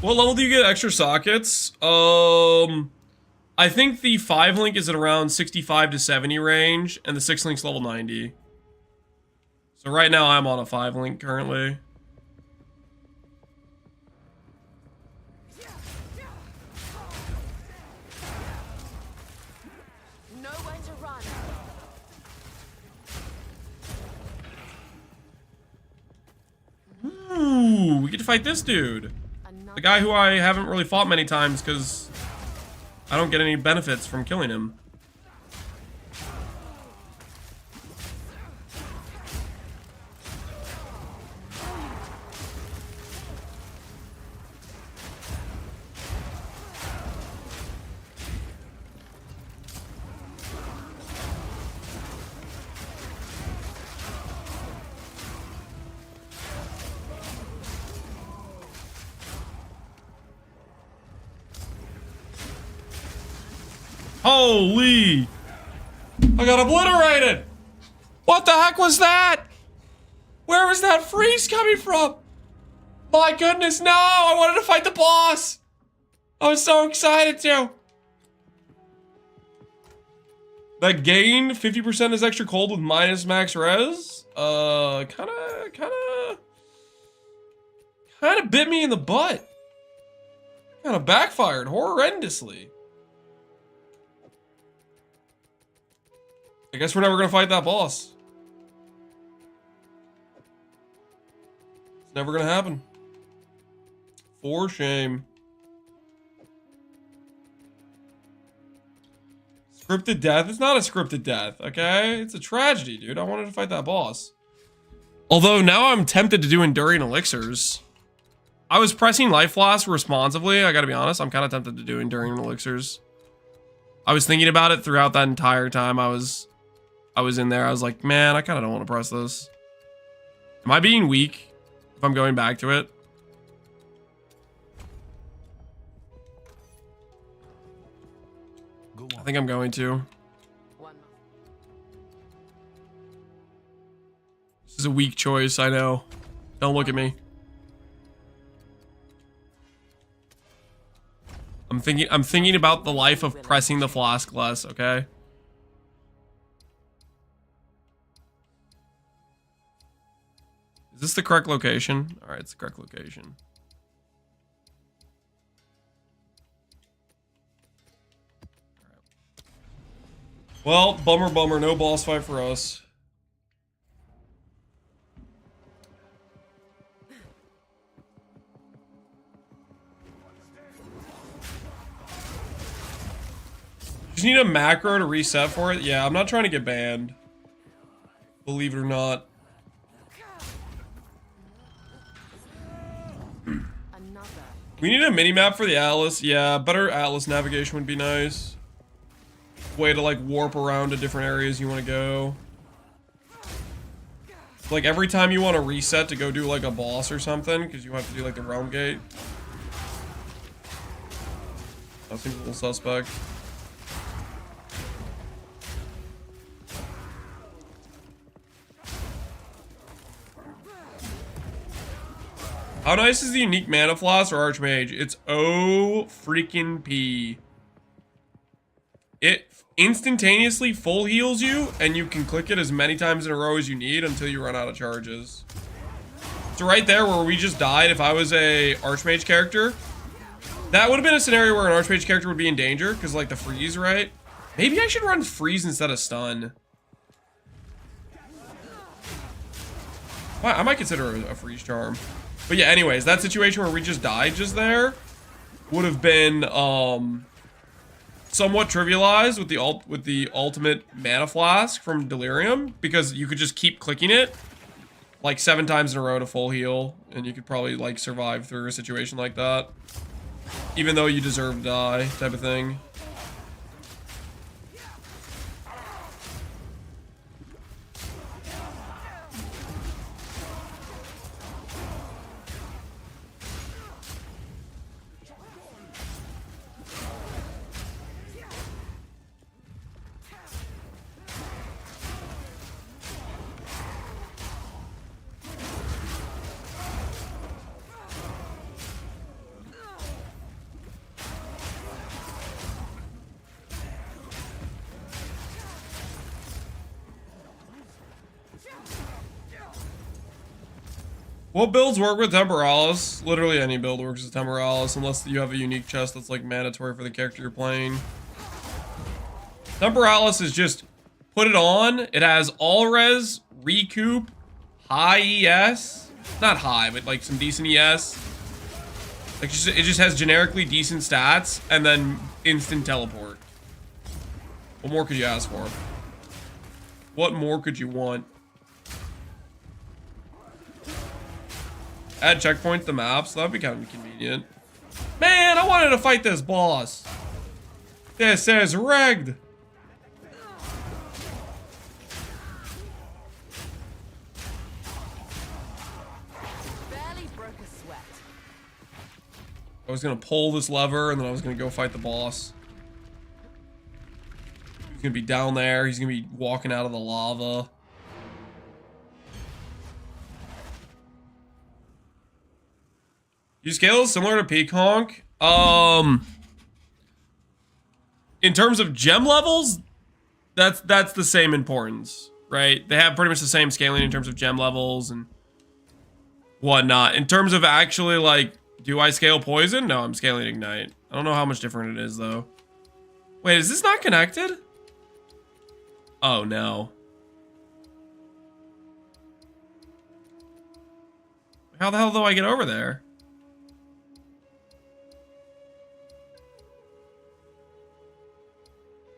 What level do you get extra sockets? I think the 5 link is at around 65 to 70 range, and the 6 link's level 90. So right now I'm on a 5 link currently. Nowhere to run. Ooh, we get to fight this dude. The guy who I haven't really fought many times because I don't get any benefits from killing him. Holy! I got obliterated! What the heck was that? Where was that freeze coming from? My goodness, no! I wanted to fight the boss! I was so excited to! That gain 50% is extra cold with minus max res? Kinda bit me in the butt. Kinda backfired horrendously. I guess we're never gonna fight that boss. It's never gonna happen. For shame. Scripted death? It's not a scripted death, okay? It's a tragedy, dude. I wanted to fight that boss. Although now I'm tempted to do enduring elixirs. I was pressing life flask responsively. I gotta be honest. I'm kind of tempted to do enduring elixirs. I was thinking about it throughout that entire time I was in there. I was like, man, I kind of don't want to press this. Am I being weak if I'm going back to it? I think I'm going to. This is a weak choice, I know. Don't look at me. I'm thinking about the life of pressing the flask less, okay? Is this the correct location? All right, it's the correct location. Well, bummer, no boss fight for us. Just need a macro to reset for it. Yeah, I'm not trying to get banned. Believe it or not. We need a mini-map for the Atlas. Yeah, better Atlas navigation would be nice. Way to like warp around to different areas you want to go. Like every time you want to reset to go do like a boss or something, because you have to do like the realm gate. That seems a little suspect. How nice is the unique mana floss or Archmage? It's O freaking P. It instantaneously full heals you, and you can click it as many times in a row as you need until you run out of charges. So right there where we just died, if I was a Archmage character, that would have been a scenario where an Archmage character would be in danger, because like the freeze, right? Maybe I should run freeze instead of stun. Well, I might consider a freeze charm. But yeah, anyways, that situation where we just died just there would have been somewhat trivialized with the ultimate mana flask from Delirium, because you could just keep clicking it like 7 times in a row to full heal, and you could probably like survive through a situation like that, even though you deserve to die, type of thing. What builds work with Temporalis? Literally any build works with Temporalis, unless you have a unique chest that's like mandatory for the character you're playing. Temporalis is just put it on. It has all res, recoup, high ES. Not high, but like some decent ES. Like it just has generically decent stats, and then instant teleport. What more could you ask for? What more could you want? Add checkpoints to maps. That'd be kind of convenient. Man, I wanted to fight this boss. This is rigged. Barely broke a sweat. I was gonna pull this lever and then I was gonna go fight the boss. He's gonna be down there. He's gonna be walking out of the lava. You scale similar to Peak Honk. In terms of gem levels, that's the same importance, right? They have pretty much the same scaling in terms of gem levels and whatnot. In terms of actually like, do I scale poison? No, I'm scaling ignite. I don't know how much different it is though. Wait, is this not connected? Oh no. How the hell do I get over there?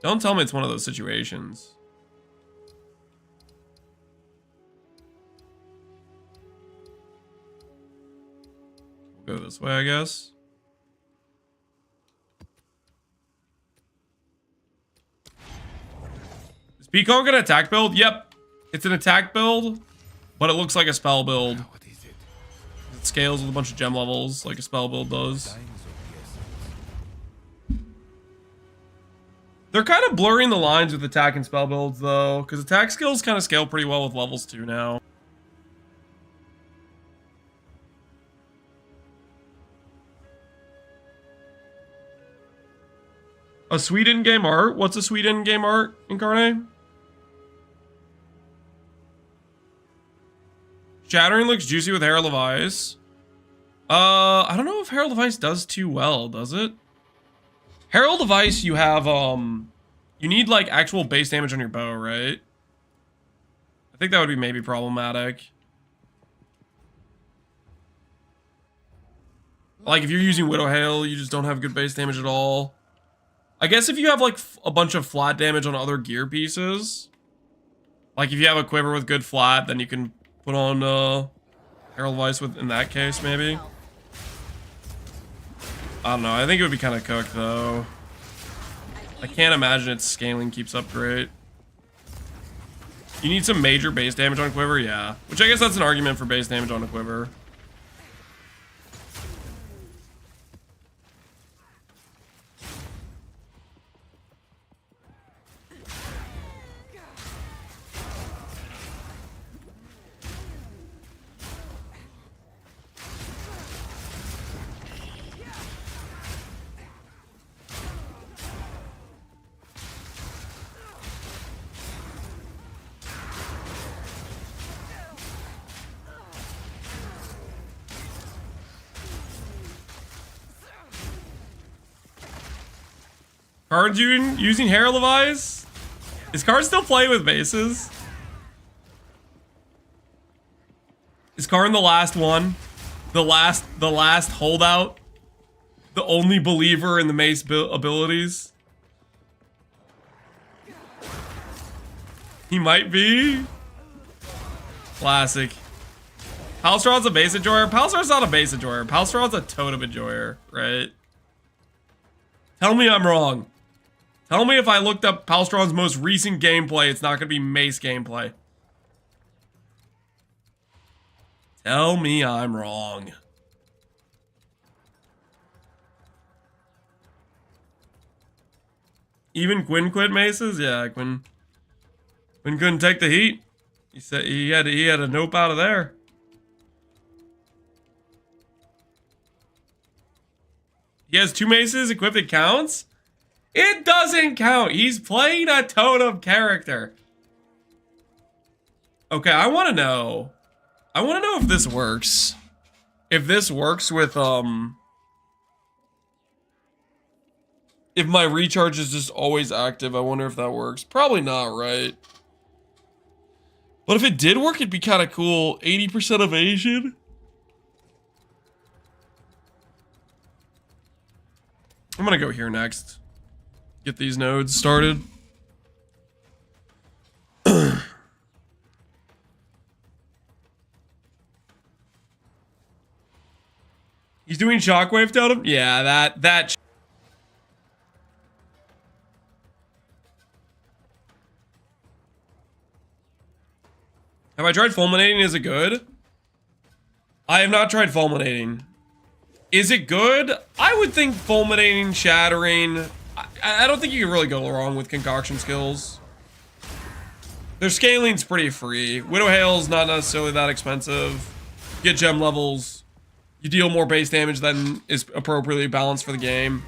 Don't tell me it's one of those situations. Go this way, I guess. Is Peacock an attack build? Yep. It's an attack build, but it looks like a spell build. What is it? It scales with a bunch of gem levels like a spell build does. They're kind of blurring the lines with attack and spell builds, though, because attack skills kind of scale pretty well with levels too now. A sweet in-game art? What's a sweet in-game art, Incarnate? Shattering looks juicy with Herald of Ice. I don't know if Herald of Ice does too well, does it? Herald of Ice, you have, you need, like, actual base damage on your bow, right? I think that would be maybe problematic. Like, if you're using Widow Hail, you just don't have good base damage at all. I guess if you have, like, a bunch of flat damage on other gear pieces, like, if you have a quiver with good flat, then you can put on, Herald of Ice with, in that case, maybe. I don't know. I think it would be kind of cooked, though. I can't imagine its scaling keeps up great. You need some major base damage on Quiver? Yeah. Which I guess that's an argument for base damage on a Quiver. Card using Herald of Ice? Is Card still playing with bases? Is Card the last one? The last holdout? The only believer in the mace abilities? He might be. Classic. Palstron's a base enjoyer? Palstron's not a base enjoyer. Palstron's a totem enjoyer, right? Tell me I'm wrong. Tell me if I looked up Palstron's most recent gameplay, it's not going to be Mace gameplay. Tell me I'm wrong. Even Quinn quit Maces? Yeah, Quinn couldn't take the heat. He said he had a nope out of there. He has 2 Maces equipped, it counts? It doesn't count. He's playing a totem character. Okay, I want to know. I want to know if this works. If this works with, if my recharge is just always active, I wonder if that works. Probably not, right? But if it did work, it'd be kind of cool. 80% evasion. I'm gonna go here next. Get these nodes started. He's doing shockwave totem? Yeah, that Have I tried fulminating? Is it good? I have not tried fulminating. Is it good? I would think fulminating, shattering. I don't think you can really go wrong with concoction skills. Their scaling's pretty free. Widow Hail's not necessarily that expensive. You get gem levels. You deal more base damage than is appropriately balanced for the game.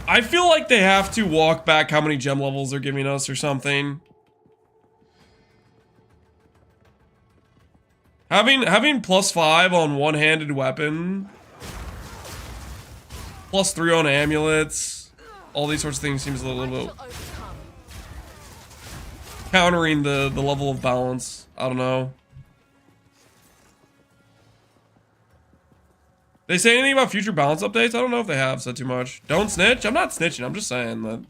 I feel like they have to walk back how many gem levels they're giving us or something. Having +5 on one-handed weapon, +3 on amulets, all these sorts of things seems a little bit countering the level of balance. I don't know. They say anything about future balance updates? I don't know if they have said too much. Don't snitch? I'm not snitching. I'm just saying that.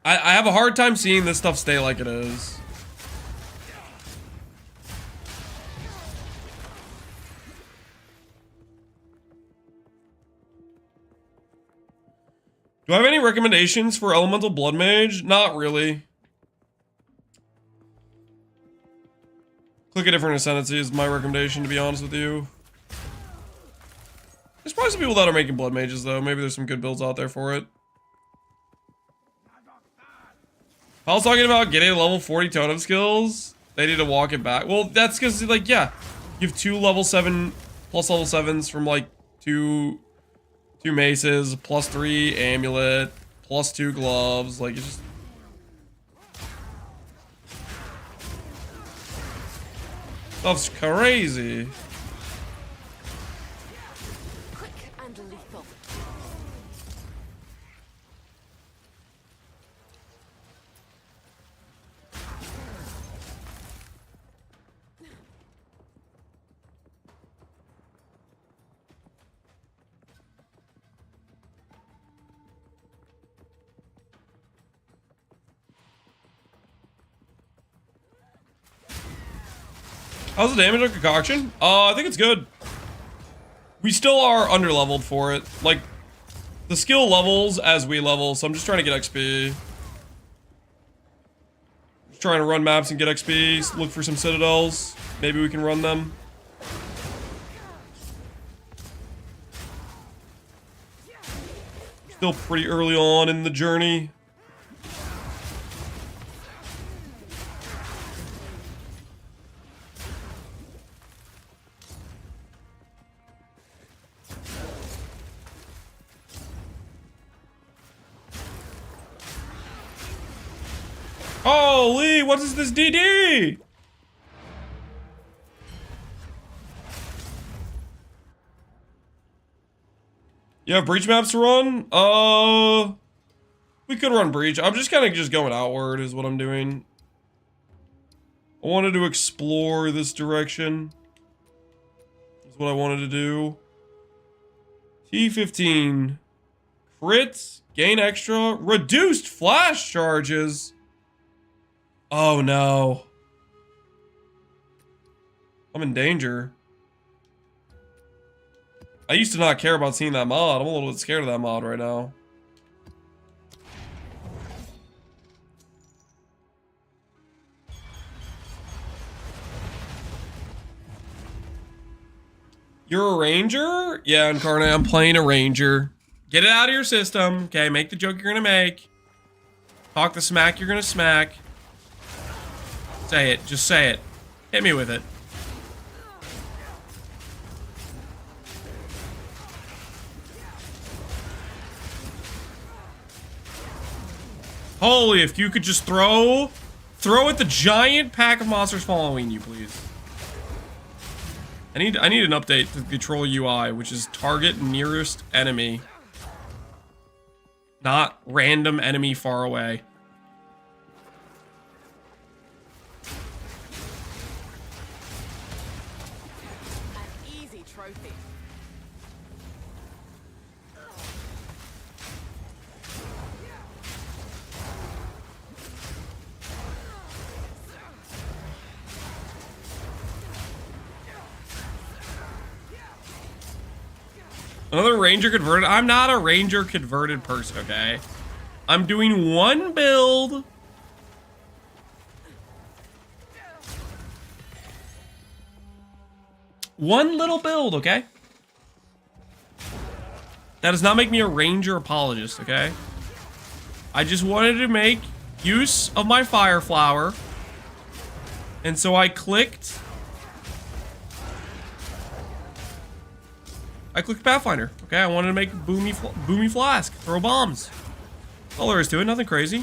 I have a hard time seeing this stuff stay like it is. Do I have any recommendations for Elemental Blood Mage? Not really. Click a different Ascendancy is my recommendation, to be honest with you. There's probably some people that are making Blood Mages, though. Maybe there's some good builds out there for it. I was talking about getting level 40 totem skills. They need to walk it back. Well, that's because, like, yeah. You have 2 level 7 plus level 7s from, like, two maces, plus 3 amulet, plus 2 gloves. Like, it's just... Stuff's crazy. Quick and lethal. How's the damage on Concoction? I think it's good. We still are underleveled for it. Like, the skill levels as we level, so I'm just trying to get XP. Just trying to run maps and get XP, look for some citadels. Maybe we can run them. Still pretty early on in the journey. Holy, what is this DD? You have breach maps to run? We could run breach. I'm just kind of just going outward is what I'm doing. I wanted to explore this direction. Is what I wanted to do. T15. Crits, gain extra, reduced flash charges. Oh no. I'm in danger. I used to not care about seeing that mod. I'm a little bit scared of that mod right now. You're a ranger? Yeah, Incarnate, I'm playing a ranger. Get it out of your system. Okay, make the joke you're gonna make. Talk the smack you're gonna smack. Say it. Just say it. Hit me with it. Holy, if you could just throw at the giant pack of monsters following you, please. I need an update to the control UI, which is target nearest enemy. Not random enemy far away. An easy trophy. Another ranger converted? I'm not a ranger converted person, okay? I'm doing one build. One little build, okay? That does not make me a ranger apologist, okay? I just wanted to make use of my fire flower. And so I clicked Pathfinder. Okay, I wanted to make boomy flask, throw bombs. That's all there is to it, nothing crazy.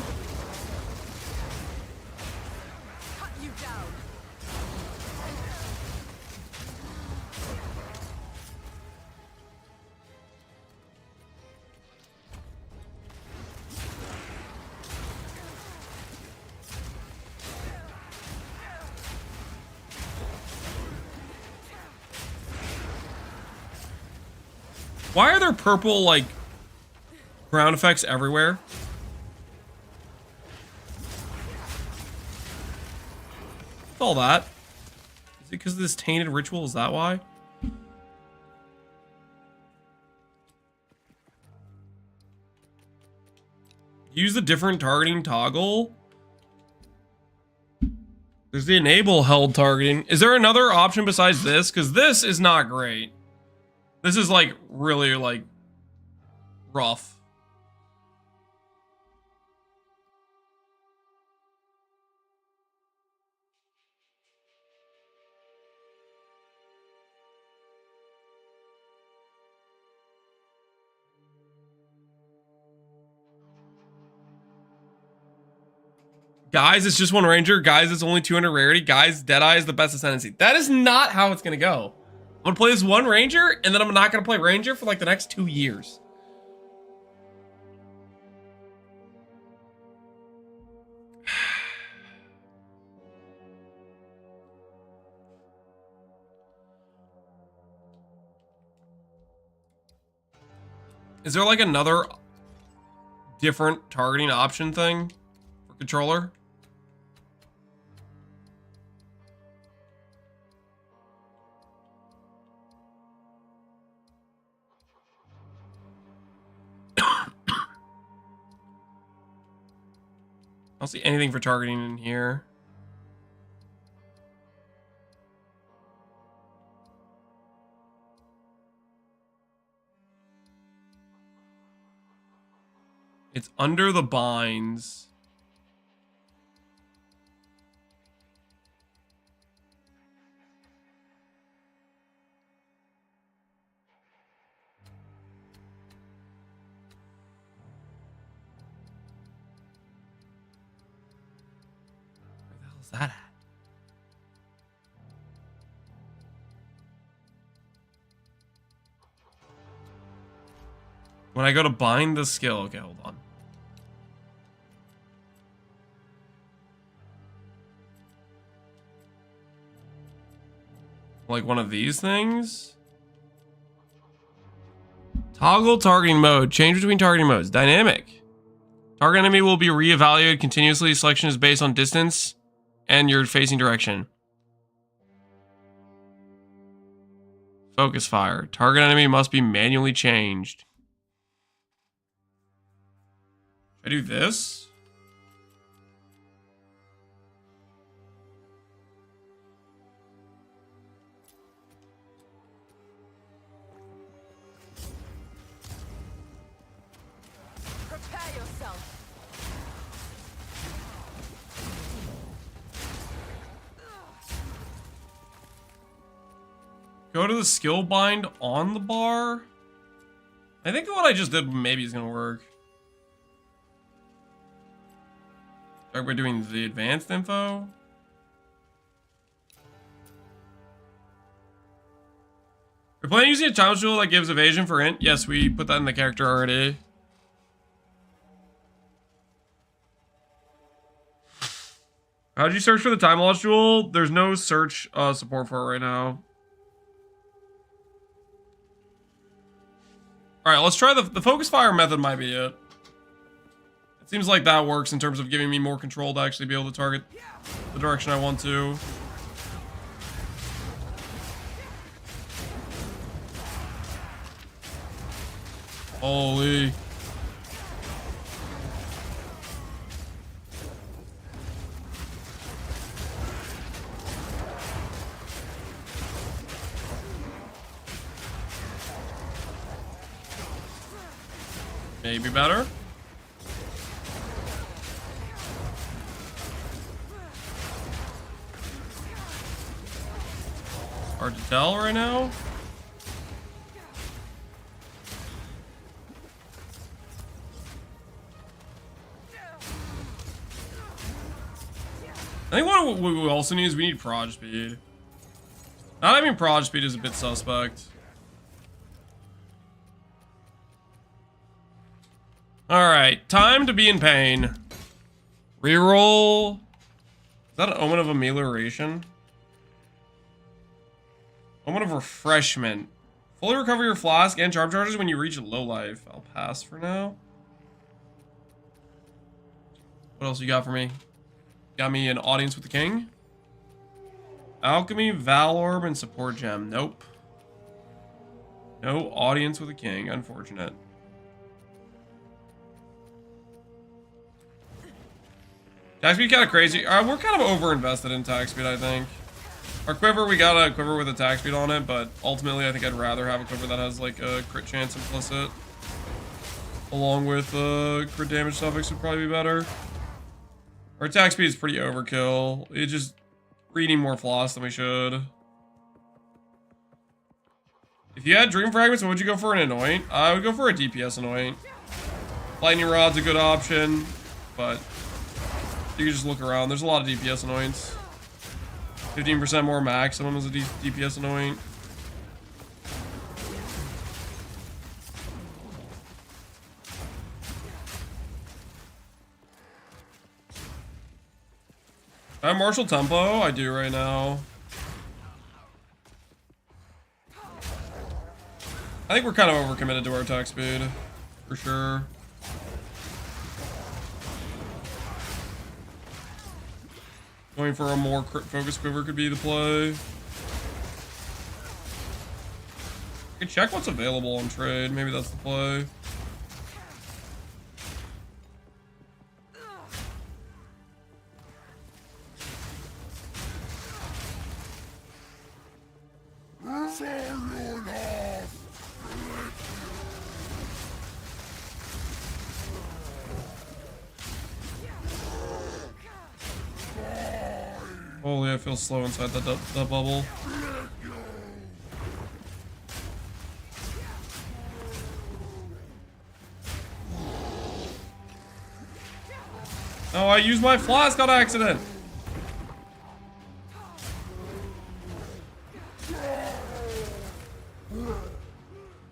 Cut you down. Why are there purple, like, ground effects everywhere? What's all that? Is it because of this tainted ritual? Is that why? Use the different targeting toggle. There's the enable held targeting. Is there another option besides this? Because this is not great. This is like really like rough. Guys, it's just one ranger. Guys, it's only 200 rarity. Guys, Deadeye is the best ascendancy. That is not how it's gonna go. I'm gonna play this one ranger, and then I'm not gonna play ranger for like the next 2 years. Is there like another different targeting option thing for controller? I don't see anything for targeting in here. It's under the binds. Where the hell is that at? When I go to bind the skill, okay, hold on. Like one of these things? Toggle targeting mode. Change between targeting modes. Dynamic. Target enemy will be reevaluated continuously. Selection is based on distance and your facing direction. Focus fire. Target enemy must be manually changed. I do this? Prepare yourself. Go to the skill bind on the bar? I think what I just did maybe is gonna work. Start by doing the advanced info. We're planning using a challenge tool that gives evasion for int. Yes, we put that in the character already. How did you search for the time loss tool? There's no search support for it right now. All right, let's try the focus fire method. Might be it. It seems like that works in terms of giving me more control to actually be able to target the direction I want to. Holy. Maybe better. Hard to tell right now. I think what we also need is we need prod speed. Not having prod speed is a bit suspect. Alright, time to be in pain. Reroll. Is that an omen of amelioration? Omen of refreshment. Fully recover your flask and charm charges when you reach low life. I'll pass for now. What else you got for me? Got me an audience with the king? Alchemy, Valorb, and support gem. Nope. No audience with the king. Unfortunate. Attack speed kind of crazy. We're kind of over-invested in attack speed, I think. Our quiver, we got a quiver with attack speed on it, but ultimately I think I'd rather have a quiver that has like a crit chance implicit. Along with crit damage suffix would probably be better. Our attack speed is pretty overkill. It's just reading more floss than we should. If you had Dream Fragments, what would you go for an Anoint? I would go for a DPS Anoint. Lightning Rod's a good option, but you can just look around. There's a lot of DPS Anoints. 15% more maximum is a DPS Anoint. I have Martial Tempo? I do right now. I think we're kind of overcommitted to our attack speed. For sure. Going for a more crit focus quiver could be the play. I can check what's available on trade. Maybe that's the play. Holy, I feel slow inside that bubble. Oh, I used my flask on accident.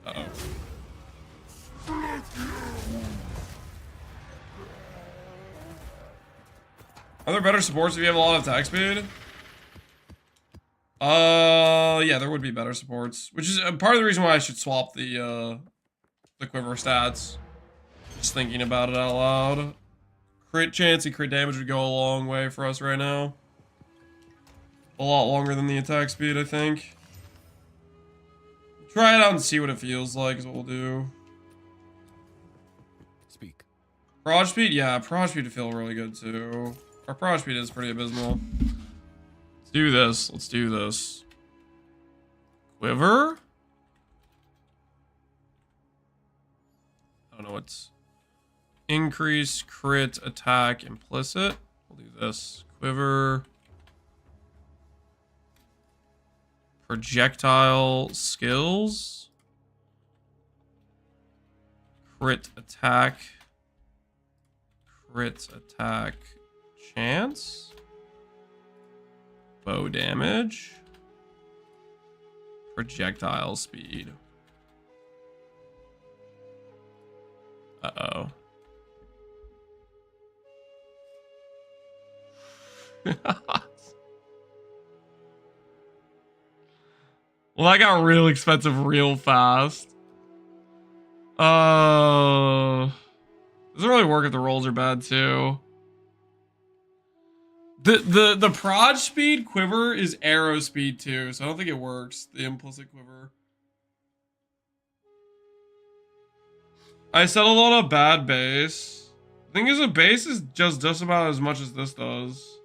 Uh-oh. Are there better supports if you have a lot of attack speed? Yeah, there would be better supports, which is part of the reason why I should swap the quiver stats. Just thinking about it out loud. Crit chance and crit damage would go a long way for us right now. A lot longer than the attack speed, I think. Try it out and see what it feels like is what we'll do. Speak. Proj speed? Yeah, proj speed would feel really good too. Our proj speed is pretty abysmal. Let's do this. Let's do this. Quiver? I don't know what's... Increase crit attack implicit. We'll do this. Quiver. Projectile skills. Crit attack. Crit attack chance. Bow damage. Projectile speed. Uh-oh. Well, that got real expensive real fast. Doesn't really work if the rolls are bad too. The proj speed quiver is arrow speed too, so I don't think it works. The implicit quiver. I settled on a bad base. The thing is, a base is just about as much as this does.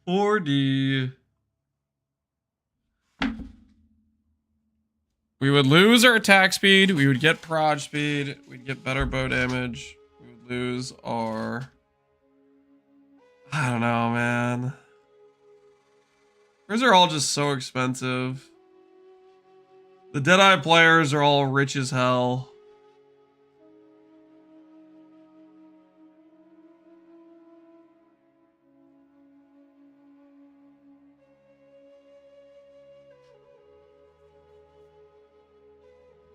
We would lose our attack speed. We would get proj speed. We'd get better bow damage. We would lose our... I don't know, man. These are all just so expensive. The Deadeye players are all rich as hell.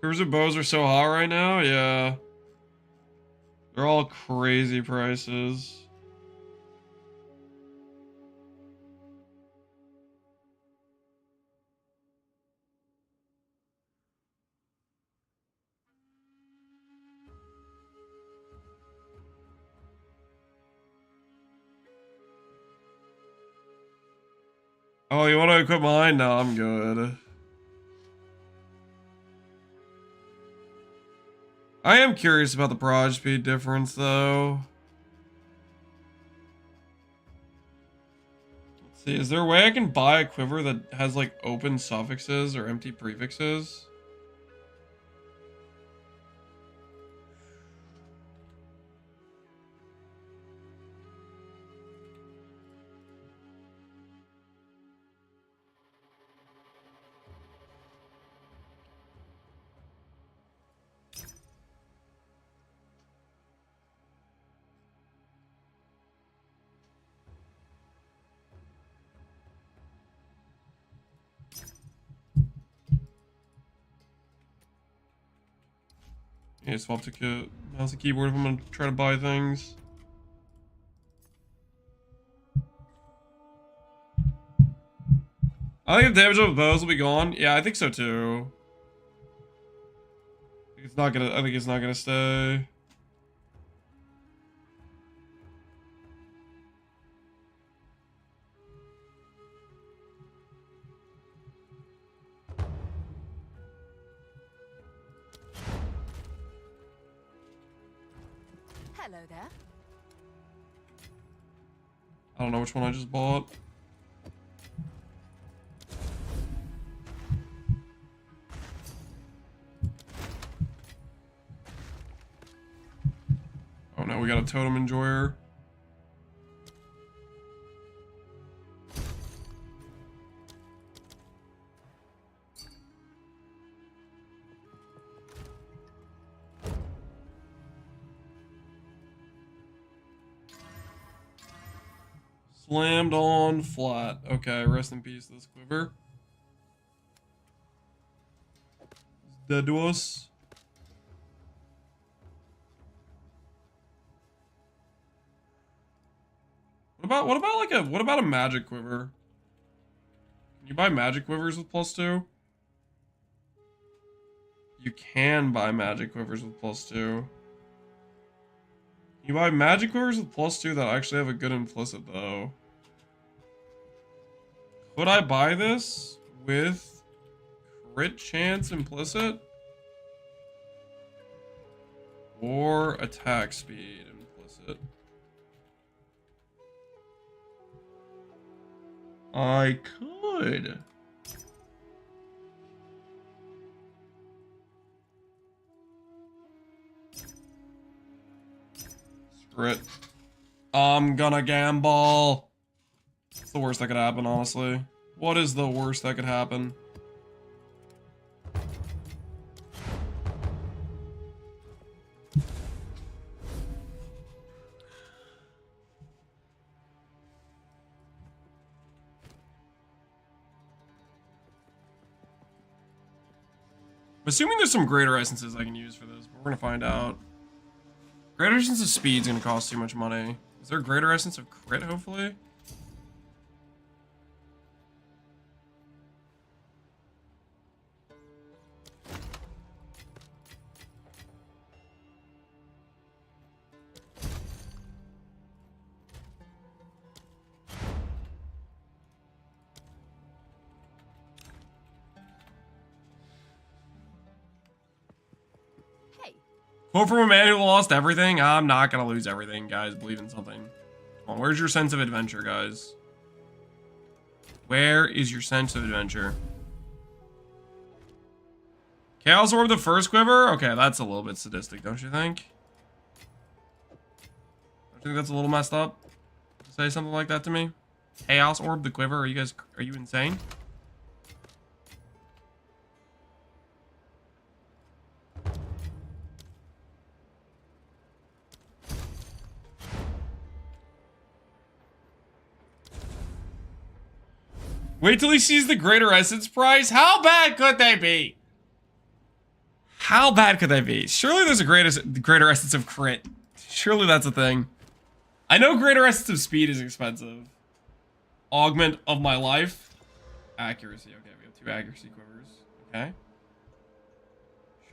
Quivers and bows are so hot right now. Yeah. They're all crazy prices. Oh, you want to equip mine? No, I'm good. I am curious about the proj speed difference, though. Let's see, is there a way I can buy a quiver that has, like, open suffixes or empty prefixes? Yeah, swap to mouse and keyboard if I'm gonna try to buy things. I think the damage of bows will be gone. Yeah, I think so too. It's not gonna. I think it's not gonna stay. Hello there. I don't know which one I just bought. Oh no, we got a totem enjoyer. Slammed on flat. Okay, rest in peace, this quiver. It's dead to us. What about a magic quiver? Can you buy magic quivers with +2? You can buy magic quivers with +2. You buy magic quivers with +2 that actually have a good implicit though. Could I buy this with crit chance implicit? Or attack speed implicit? I could. Screw it. I'm gonna gamble. What's the worst that could happen, honestly? What is the worst that could happen? I'm assuming there's some greater essences I can use for this, but we're gonna find out. Greater essence of speed's gonna cost too much money. Is there a greater essence of crit, hopefully? Quote from a man who lost everything. I'm not gonna lose everything, guys. Believe in something. Come on, where's your sense of adventure, guys? Where is your sense of adventure? Chaos Orb the first quiver? Okay, that's a little bit sadistic, don't you think? Don't you think that's a little messed up? To say something like that to me? Chaos Orb the quiver? Are you insane? Wait till he sees the greater essence price. How bad could they be? How bad could that be? Surely there's a greater essence of crit. Surely that's a thing. I know greater essence of speed is expensive. Augment of my life. Accuracy. Okay, we have 2 accuracy quivers. Okay.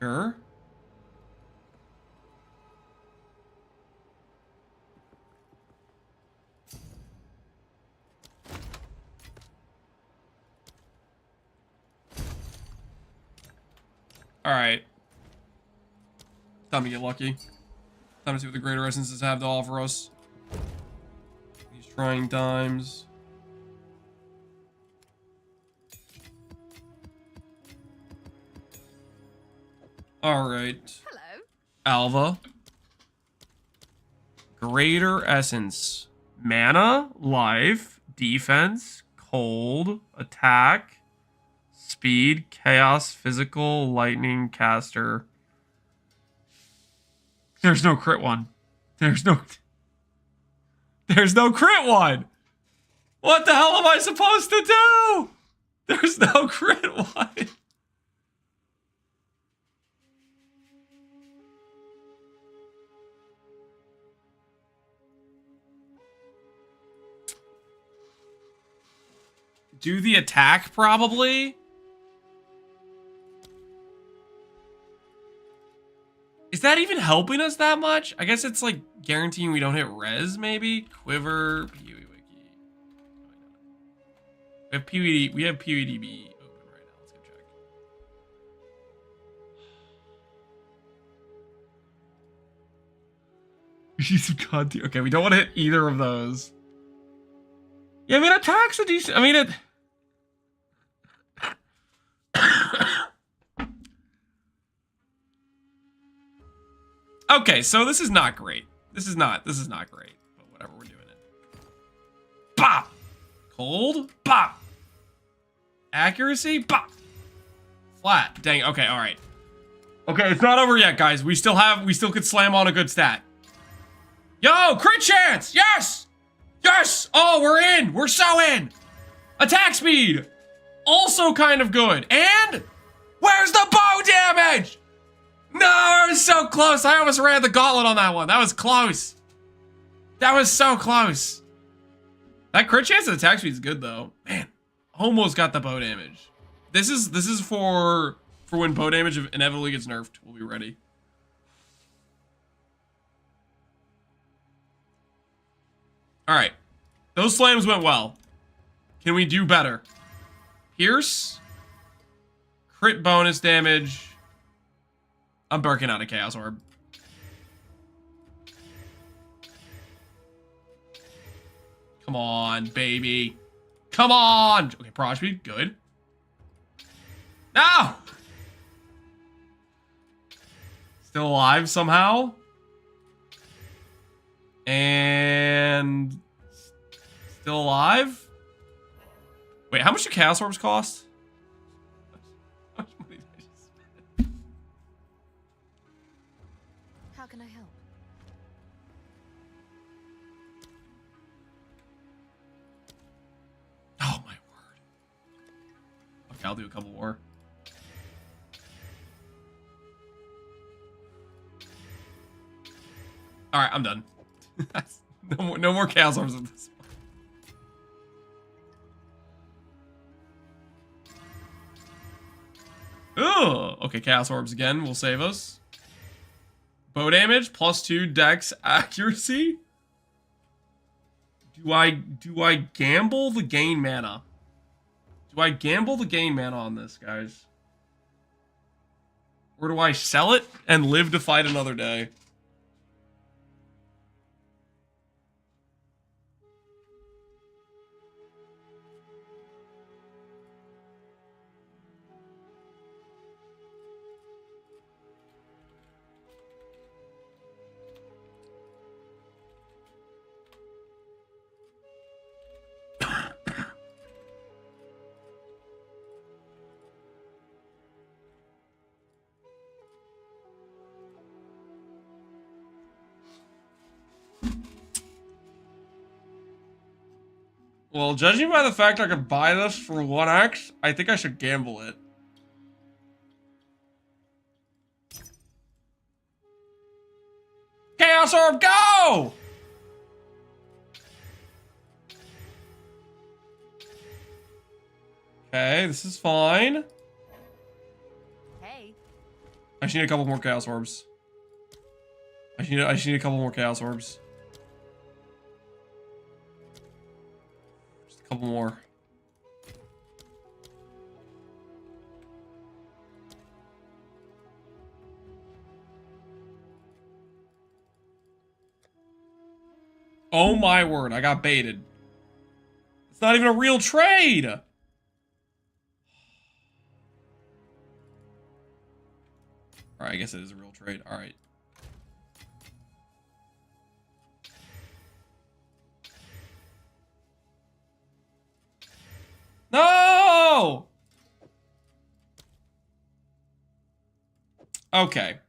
Sure. Alright. Time to get lucky. Time to see what the greater essences have to offer us. These trying times. Alright. Hello. Alva. Greater essence. Mana, life, defense, cold, attack, speed, chaos, physical, lightning, caster. There's no crit one. There's no crit one. What the hell am I supposed to do? There's no crit one. Do the attack, probably? Is that even helping us that much? I guess it's like guaranteeing we don't hit res, maybe? Quiver, PoE Wiki. We have PoE, we have PoEDB open right now. Let's go check. We need some content. Okay, we don't want to hit either of those. Yeah, I mean, attack's a decent... I mean, it... Okay, so this is not great. This is not great. But whatever, we're doing it. Bop! Cold? Bop! Accuracy? Bop! Flat. Dang, okay, alright. Okay, it's not over yet, guys. We still could slam on a good stat. Yo, crit chance! Yes! Yes! Oh, we're in! We're so in! Attack speed! Also kind of good. And... where's the bow damage? No, I was so close. I almost ran the gauntlet on that one. That was close. That was so close. That crit chance and attack speed is good though. Man, almost got the bow damage. This is for when bow damage inevitably gets nerfed. We'll be ready. All right, those slams went well. Can we do better? Pierce, crit bonus damage. I'm barking out a Chaos Orb. Come on, baby. Come on! Okay, Prod Speed, good. No! Still alive somehow. And... still alive? Wait, how much do Chaos Orbs cost? How much money did I just spend? How can I help? Oh my word. Okay, I'll do a couple more. Alright, I'm done. no more Chaos Orbs at this point. Ugh. Okay, Chaos Orbs again will save us. Bow damage, +2 dex accuracy. Do I gamble the gain mana? Do I gamble the gain mana on this, guys? Or do I sell it and live to fight another day? Well, judging by the fact I could buy this for 1x, I think I should gamble it. Chaos Orb, go! Okay, this is fine. Hey. I just need a couple more Chaos Orbs. I just need a couple more Chaos Orbs. Just a couple more. Oh my word, I got baited. It's not even a real trade! Alright, I guess it is a real trade. Alright. No! Okay.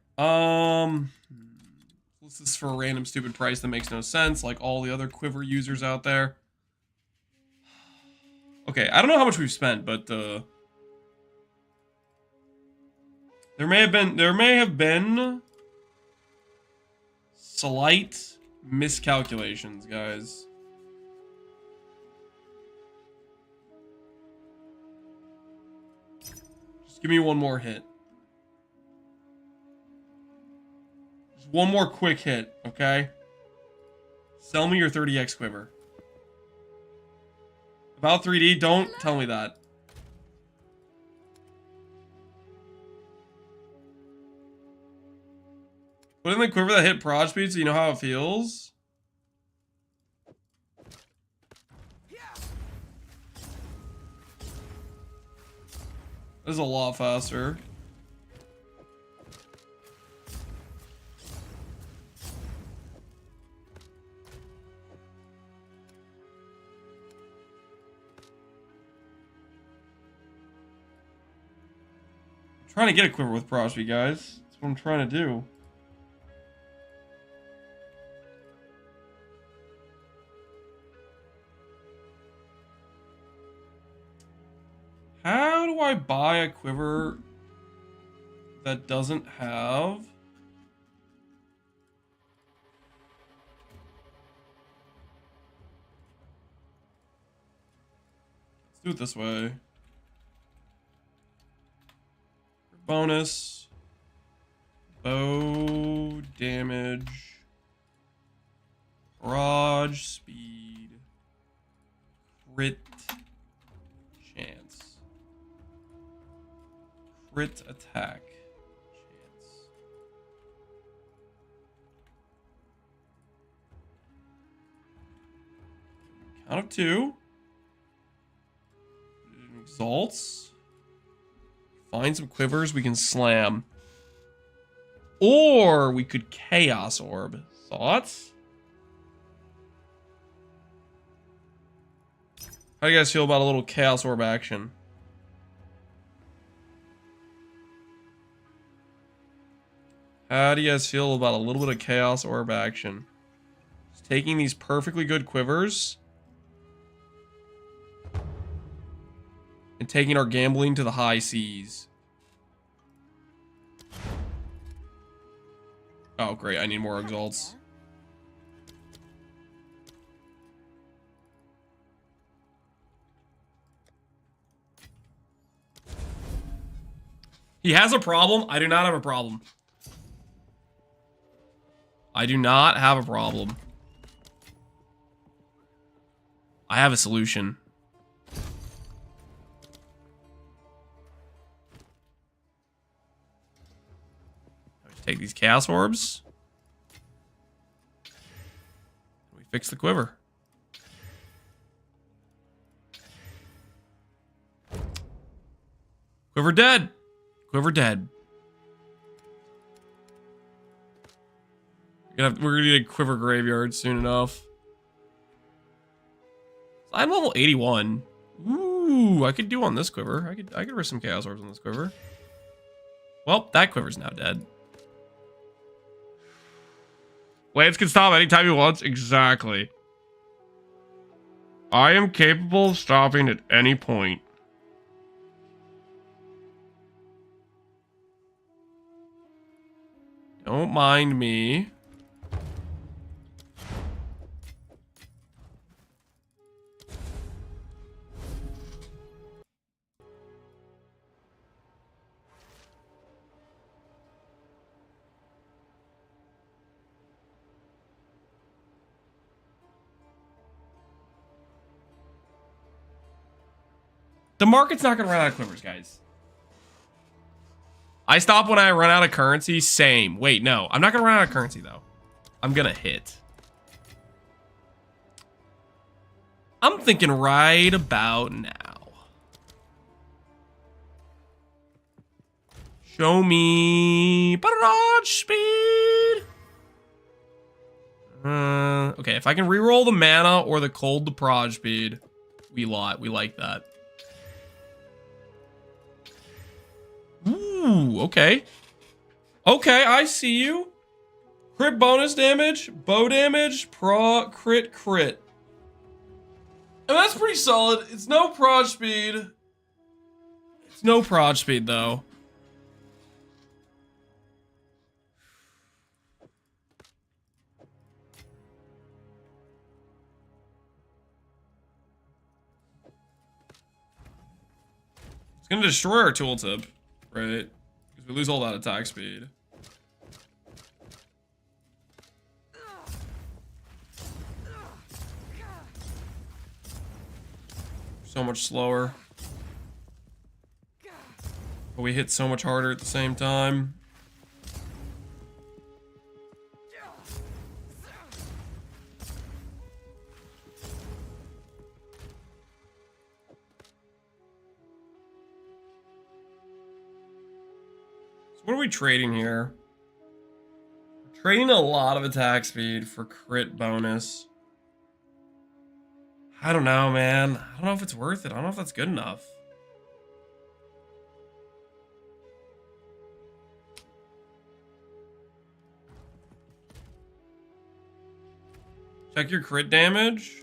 This is for a random stupid price that makes no sense, like all the other Quiver users out there. Okay, I don't know how much we've spent, but there may have been slight miscalculations, guys. Just give me one more hit. Just one more quick hit, okay? Sell me your 30x Quiver. About 3D, don't tell me that. Put in the Quiver that hit prod speed so you know how it feels. This is a lot faster. I'm trying to get a Quiver with prod speed, guys. That's what I'm trying to do. How do I buy a Quiver that doesn't have... Let's do it this way. Bonus. Bow damage. Barrage speed. Crit chance. Crit attack chance. Count of 2. Exalts. Find some Quivers we can slam. Or we could Chaos Orb. Thoughts? How do you guys feel about a little Chaos Orb action? How do you guys feel about a little bit of Chaos Orb action? Just taking these perfectly good Quivers and taking our gambling to the high seas. Oh, great. I need more Exalts. He has a problem. I do not have a problem. I do not have a problem. I have a solution. Take these Chaos Orbs. We fix the Quiver. Quiver dead. Quiver dead. We're gonna need a Quiver graveyard soon enough. I'm level 81. Ooh, I could do on this Quiver. I could risk some Chaos Orbs on this Quiver. Well, that Quiver's now dead. Lance can stop anytime he wants. Exactly. I am capable of stopping at any point. Don't mind me. The market's not going to run out of quivers, guys. I stop when I run out of currency. Same. Wait, no. I'm not going to run out of currency, though. I'm going to hit. I'm thinking right about now. Show me barrage speed. Okay, if I can reroll the mana or the cold to prod speed, we like that. Ooh, okay. Okay, I see you. Crit bonus damage, bow damage, crit. And that's pretty solid. It's no prod speed. It's no prod speed, though. It's gonna destroy our tooltip, right? Because we lose all that attack speed. So much slower. But we hit so much harder at the same time. What are we trading here? We're trading a lot of attack speed for crit bonus. I don't know, man. I don't know if it's worth it. I don't know if that's good enough. Check your crit damage.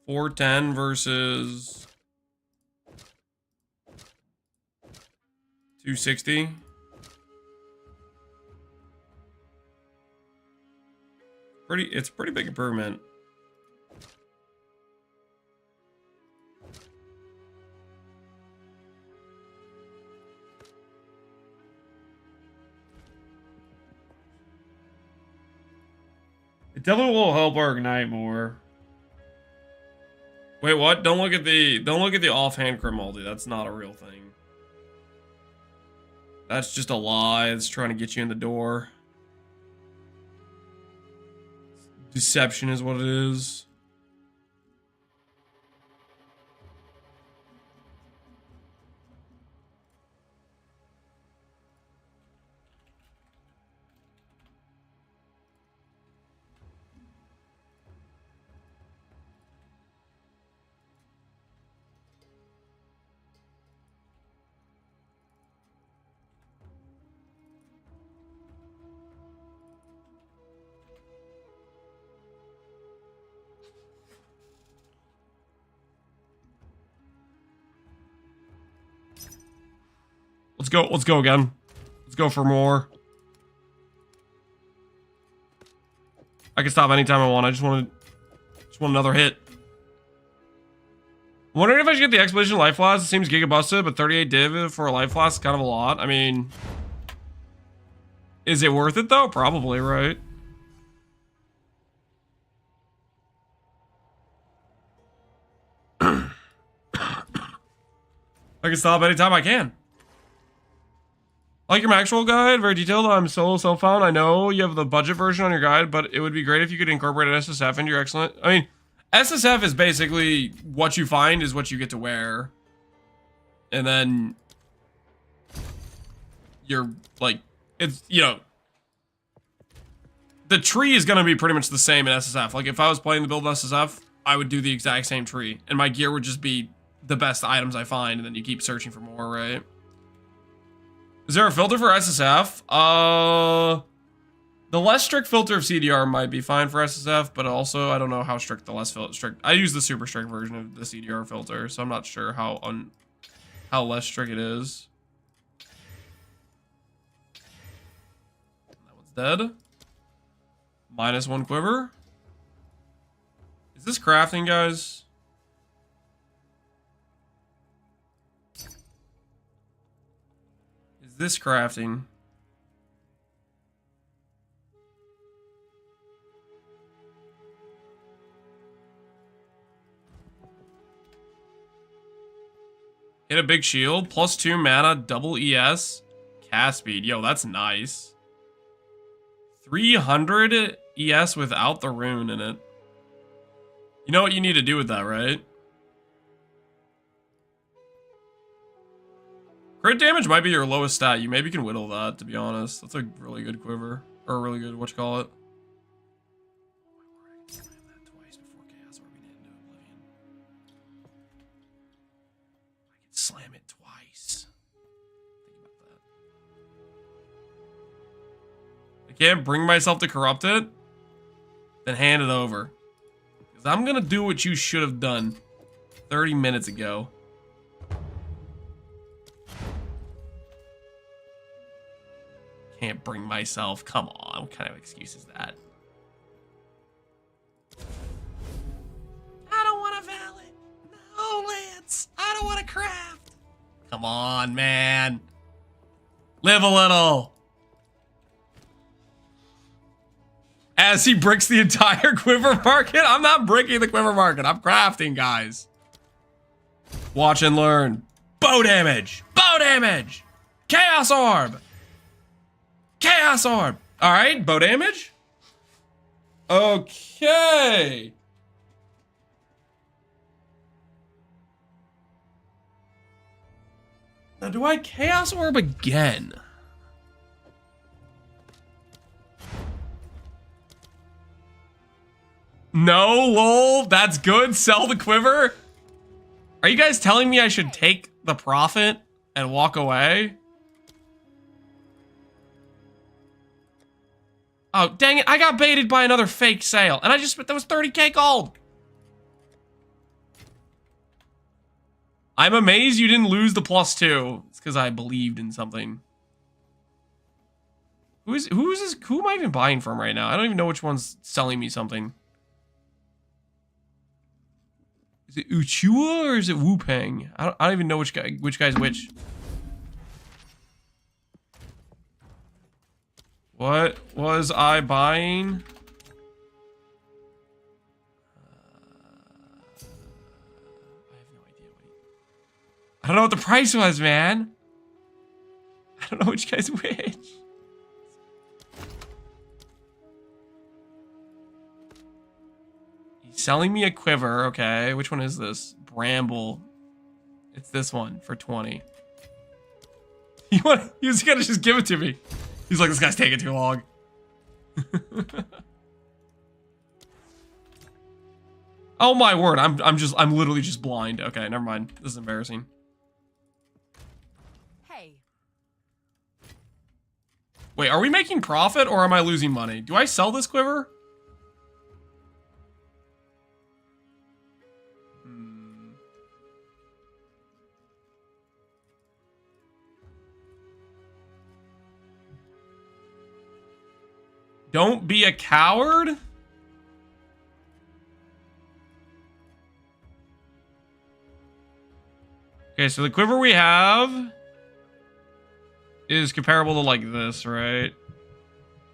410 versus 260. It's a pretty big improvement. It definitely will help our ignite more. Wait, what? Don't look at the offhand crit multi. That's not a real thing. That's just a lie. It's trying to get you in the door. Deception is what it is. Let's go again. Let's go for more. I can stop anytime I want. I just want another hit. I'm wondering if I should get the Expedition Life Flask. It seems giga busted, but 38 div for a Life Flask is kind of a lot. I mean, is it worth it though? Probably, right? I can stop anytime I can. I like your Maxwell guide, very detailed. I'm solo self-found. I know you have the budget version on your guide, but it would be great if you could incorporate an SSF into your excellent. I mean, SSF is basically what you find is what you get to wear. And then you're like, it's, you know, the tree is going to be pretty much the same in SSF. Like if I was playing the build SSF, I would do the exact same tree and my gear would just be the best items I find. And then you keep searching for more, right? Is there a filter for SSF? The less strict filter of CDR might be fine for SSF, but also I don't know how strict the less strict. I use the super strict version of the CDR filter, so I'm not sure how less strict it is. That one's dead. -1 quiver. Is this crafting, guys? Is this crafting? Hit a big shield. +2 mana, double ES, cast speed. Yo, that's nice. 300 ES without the rune in it. You know what you need to do with that, right? Crit damage might be your lowest stat. You maybe can whittle that, to be honest. That's a really good quiver. Or a really good, whatchamacallit. Slam that twice before Chaos Orbing it into Oblivion. I can slam it twice. Think about that. I can't bring myself to corrupt it. Then hand it over. Because I'm going to do what you should have done 30 minutes ago. Can't bring myself. Come on. What kind of excuse is that? I don't want to valid. No, Lance. I don't want to craft. Come on, man. Live a little. As he bricks the entire quiver market. I'm not bricking the quiver market. I'm crafting, guys. Watch and learn. Bow damage. Bow damage. Chaos Orb. Chaos Orb. All right, bow damage. Okay. Now, do I Chaos Orb again? No, lol. That's good. Sell the quiver. Are you guys telling me I should take the profit and walk away? Oh, dang it. I got baited by another fake sale. And that was 30k gold. I'm amazed you didn't lose the +2. It's because I believed in something. Who am I even buying from right now? I don't even know which one's selling me something. Is it Uchua or is it Wu-Peng? I don't even know which guy's which. What was I buying? I have no idea. I don't know what the price was, man. I don't know which guy's which. He's selling me a quiver. Okay, which one is this? Bramble. It's this one for 20. He was gonna just give it to me. He's like, this guy's taking too long. Oh my word, I'm literally just blind. Okay, never mind. This is embarrassing. Hey. Wait, are we making profit or am I losing money? Do I sell this quiver? Don't be a coward? Okay, so the quiver we have is comparable to like this, right?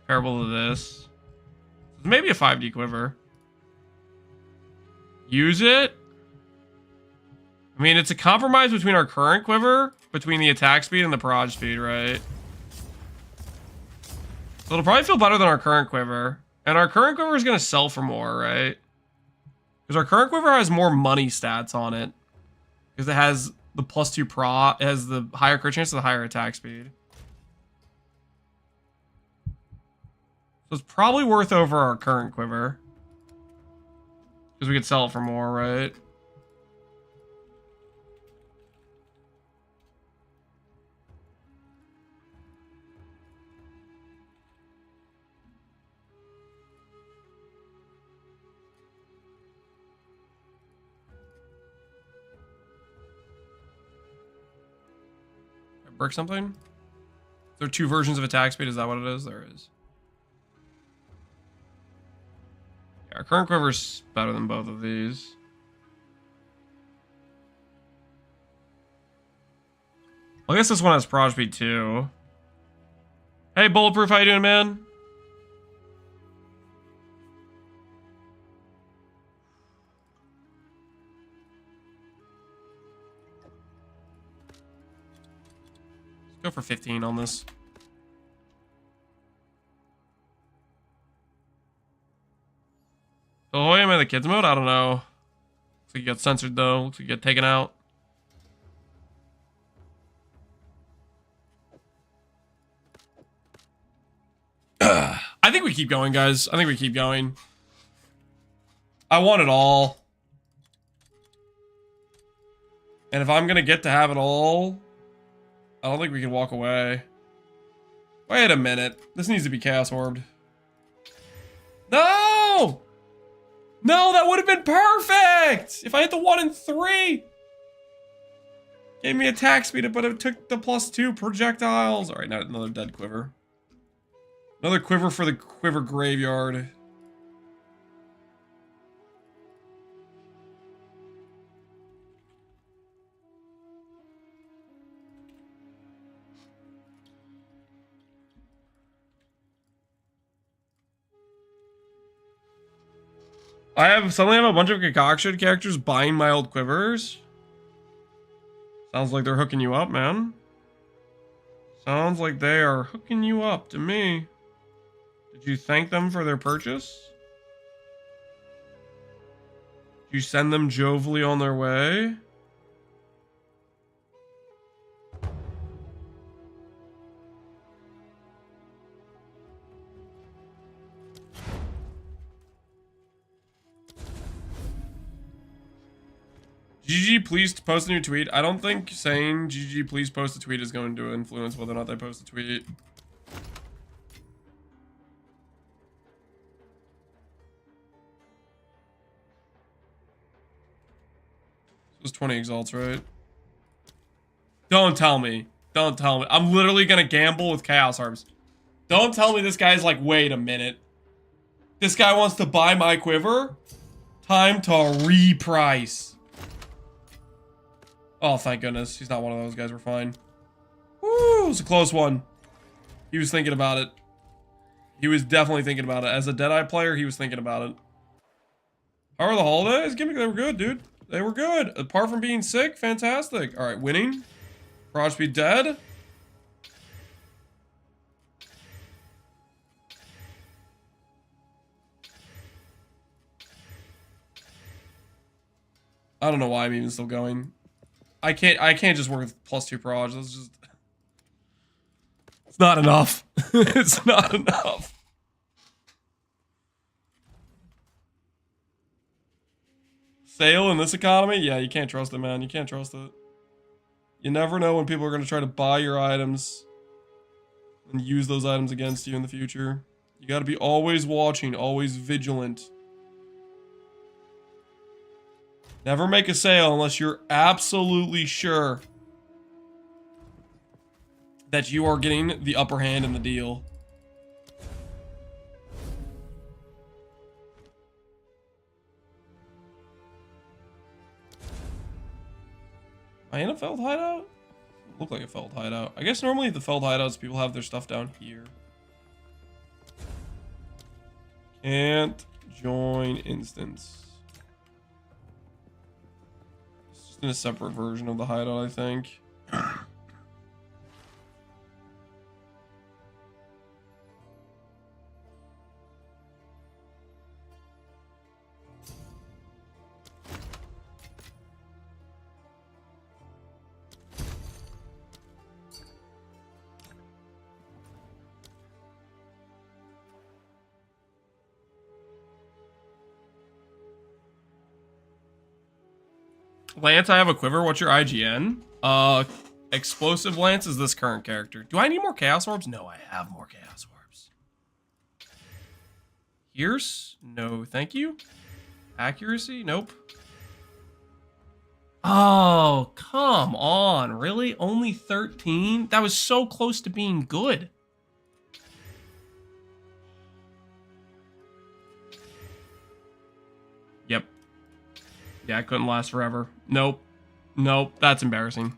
Comparable to this. Maybe a 5D quiver. Use it? I mean, it's a compromise between our current quiver, between the attack speed and the prod speed, right? So it'll probably feel better than our current quiver. And our current quiver is going to sell for more, right? Because our current quiver has more money stats on it. Because it has the +2 pro, it has the higher crit chance, the higher attack speed. So it's probably worth over our current quiver. Because we could sell it for more, right? Brick something? Is there 2 versions of attack speed? Is that what it is? There is. Yeah, our current quiver's better than both of these. Well, I guess this one has prod speed too. Hey, Bulletproof, how you doing, man? Go for 15 on this. Oh, am I the kids mode? I don't know. Looks like you got censored though. Looks like you got taken out. I think we keep going, guys. I think we keep going. I want it all. And if I'm gonna get to have it all, I don't think we can walk away. Wait a minute. This needs to be Chaos Orbed. No! No, that would have been perfect! If I hit the 1 and 3! Gave me attack speed, but it took the +2 projectiles. Alright, now another dead quiver. Another quiver for the quiver graveyard. Suddenly have a bunch of Concoction characters buying my old quivers. Sounds like they're hooking you up, man. Sounds like they are hooking you up to me. Did you thank them for their purchase? Did you send them jovially on their way? GG, please post a new tweet. I don't think saying GG, please post a tweet is going to influence whether or not they post a tweet. It was 20 exalts, right? Don't tell me. Don't tell me. I'm literally gonna gamble with Chaos Orbs. Don't tell me this guy's like, wait a minute. This guy wants to buy my quiver? Time to reprice. Oh, thank goodness. He's not one of those guys. We're fine. Woo, it's a close one. He was thinking about it. He was definitely thinking about it. As a Deadeye player, he was thinking about it. How are the holidays? Gimmick, they were good, dude. They were good. Apart from being sick, fantastic. All right, winning. Proj be dead. I don't know why I'm even still going. I can't just work with +2 Proj. That's just... It's not enough. It's not enough. Sale in this economy? Yeah, you can't trust it, man. You can't trust it. You never know when people are going to try to buy your items and use those items against you in the future. You got to be always watching, always vigilant. Never make a sale unless you're absolutely sure that you are getting the upper hand in the deal. Am I in a felled hideout? Look like a felled hideout. I guess normally the felled hideouts, people have their stuff down here. Can't join instance. It's just in a separate version of the hideout, I think. Lance, I have a quiver. What's your IGN? Explosive Lance is this current character. Do I need more Chaos Orbs? No, I have more Chaos Orbs. Pierce? No, thank you. Accuracy? Nope. Oh, come on. Really? Only 13? That was so close to being good. Yep. Yeah, it couldn't last forever. Nope. Nope. That's embarrassing.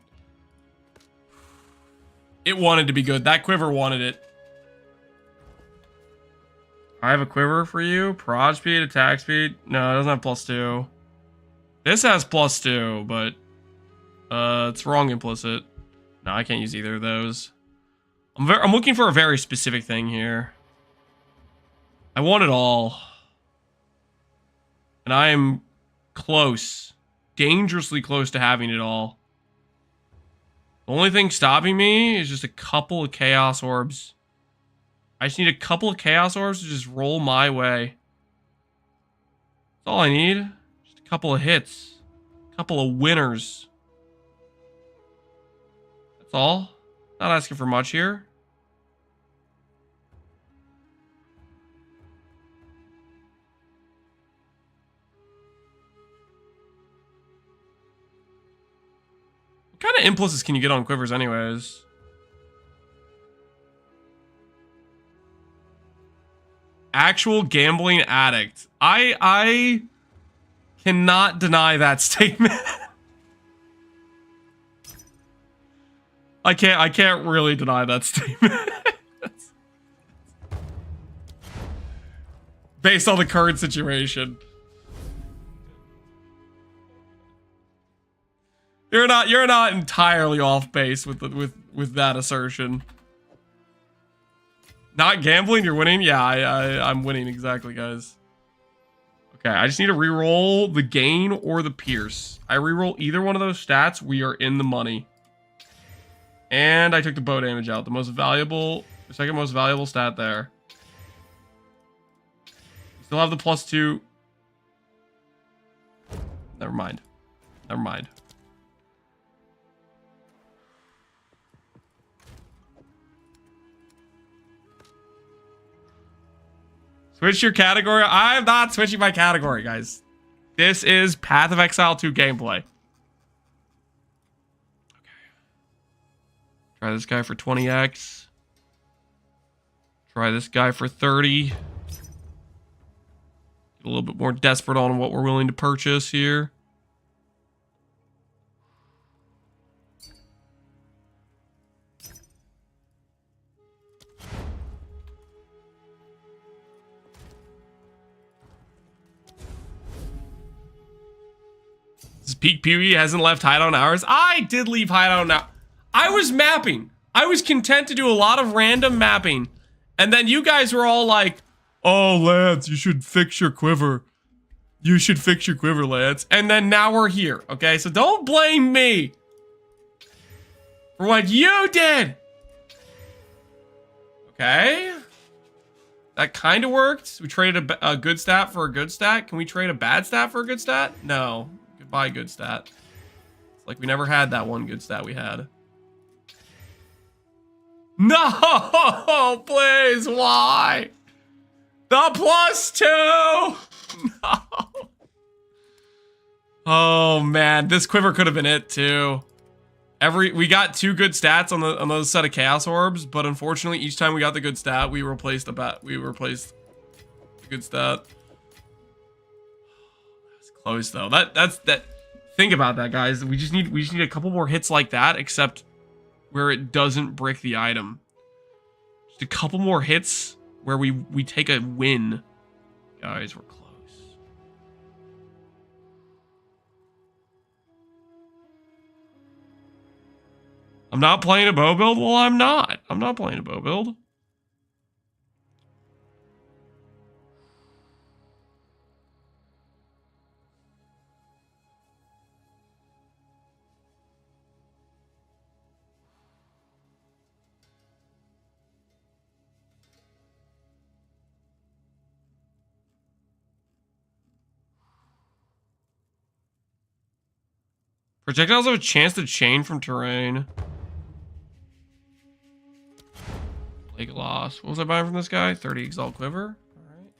It wanted to be good. That quiver wanted it. I have a quiver for you. Proj speed, attack speed. No, it doesn't have +2. This has +2, but it's wrong implicit. No, I can't use either of those. I'm looking for a very specific thing here. I want it all. And I am close. Dangerously close to having it all. The only thing stopping me is just a couple of Chaos Orbs. I just need a couple of Chaos Orbs to just roll my way. That's all I need. Just a couple of hits. A couple of winners. That's all. Not asking for much here. What kind of impulses can you get on quivers anyways? Actual gambling addict. I cannot deny that statement. I can't really deny that statement. Based on the current situation. You're not entirely off base with that assertion. Not gambling, you're winning? Yeah, I'm winning exactly, guys. Okay, I just need to reroll the gain or the pierce. I reroll either one of those stats, we are in the money. And I took the bow damage out. The second most valuable stat there. Still have the +2. Never mind. Never mind. Switch your category. I'm not switching my category, guys. This is Path of Exile 2 gameplay. Okay. Try this guy for 20x. Try this guy for 30. Get a little bit more desperate on what we're willing to purchase here. Peak Pewee hasn't left hideout hours. I did leave hideout now. I was mapping. I was content to do a lot of random mapping. And then you guys were all like, oh, Lance, you should fix your quiver. You should fix your quiver, Lance. And then now we're here, okay? So don't blame me for what you did. Okay? That kind of worked. We traded a good stat for a good stat. Can we trade a bad stat for a good stat? No. Goodbye, good stat. It's like we never had that one good stat we had. No! Please, why? The +2! No. Oh, man. This quiver could have been it, too. We got 2 good stats on those set of Chaos Orbs, but unfortunately, each time we got the good stat, we replaced the good stat. That's close though. That's. Think about that, guys. We just need a couple more hits like that, except where it doesn't brick the item. Just a couple more hits where we take a win. Guys, we're close. I'm not playing a bow build? Well, I'm not. I'm not playing a bow build. Projectiles have a chance to chain from terrain. Plague loss. What was I buying from this guy? 30 Exalt Quiver. Alright.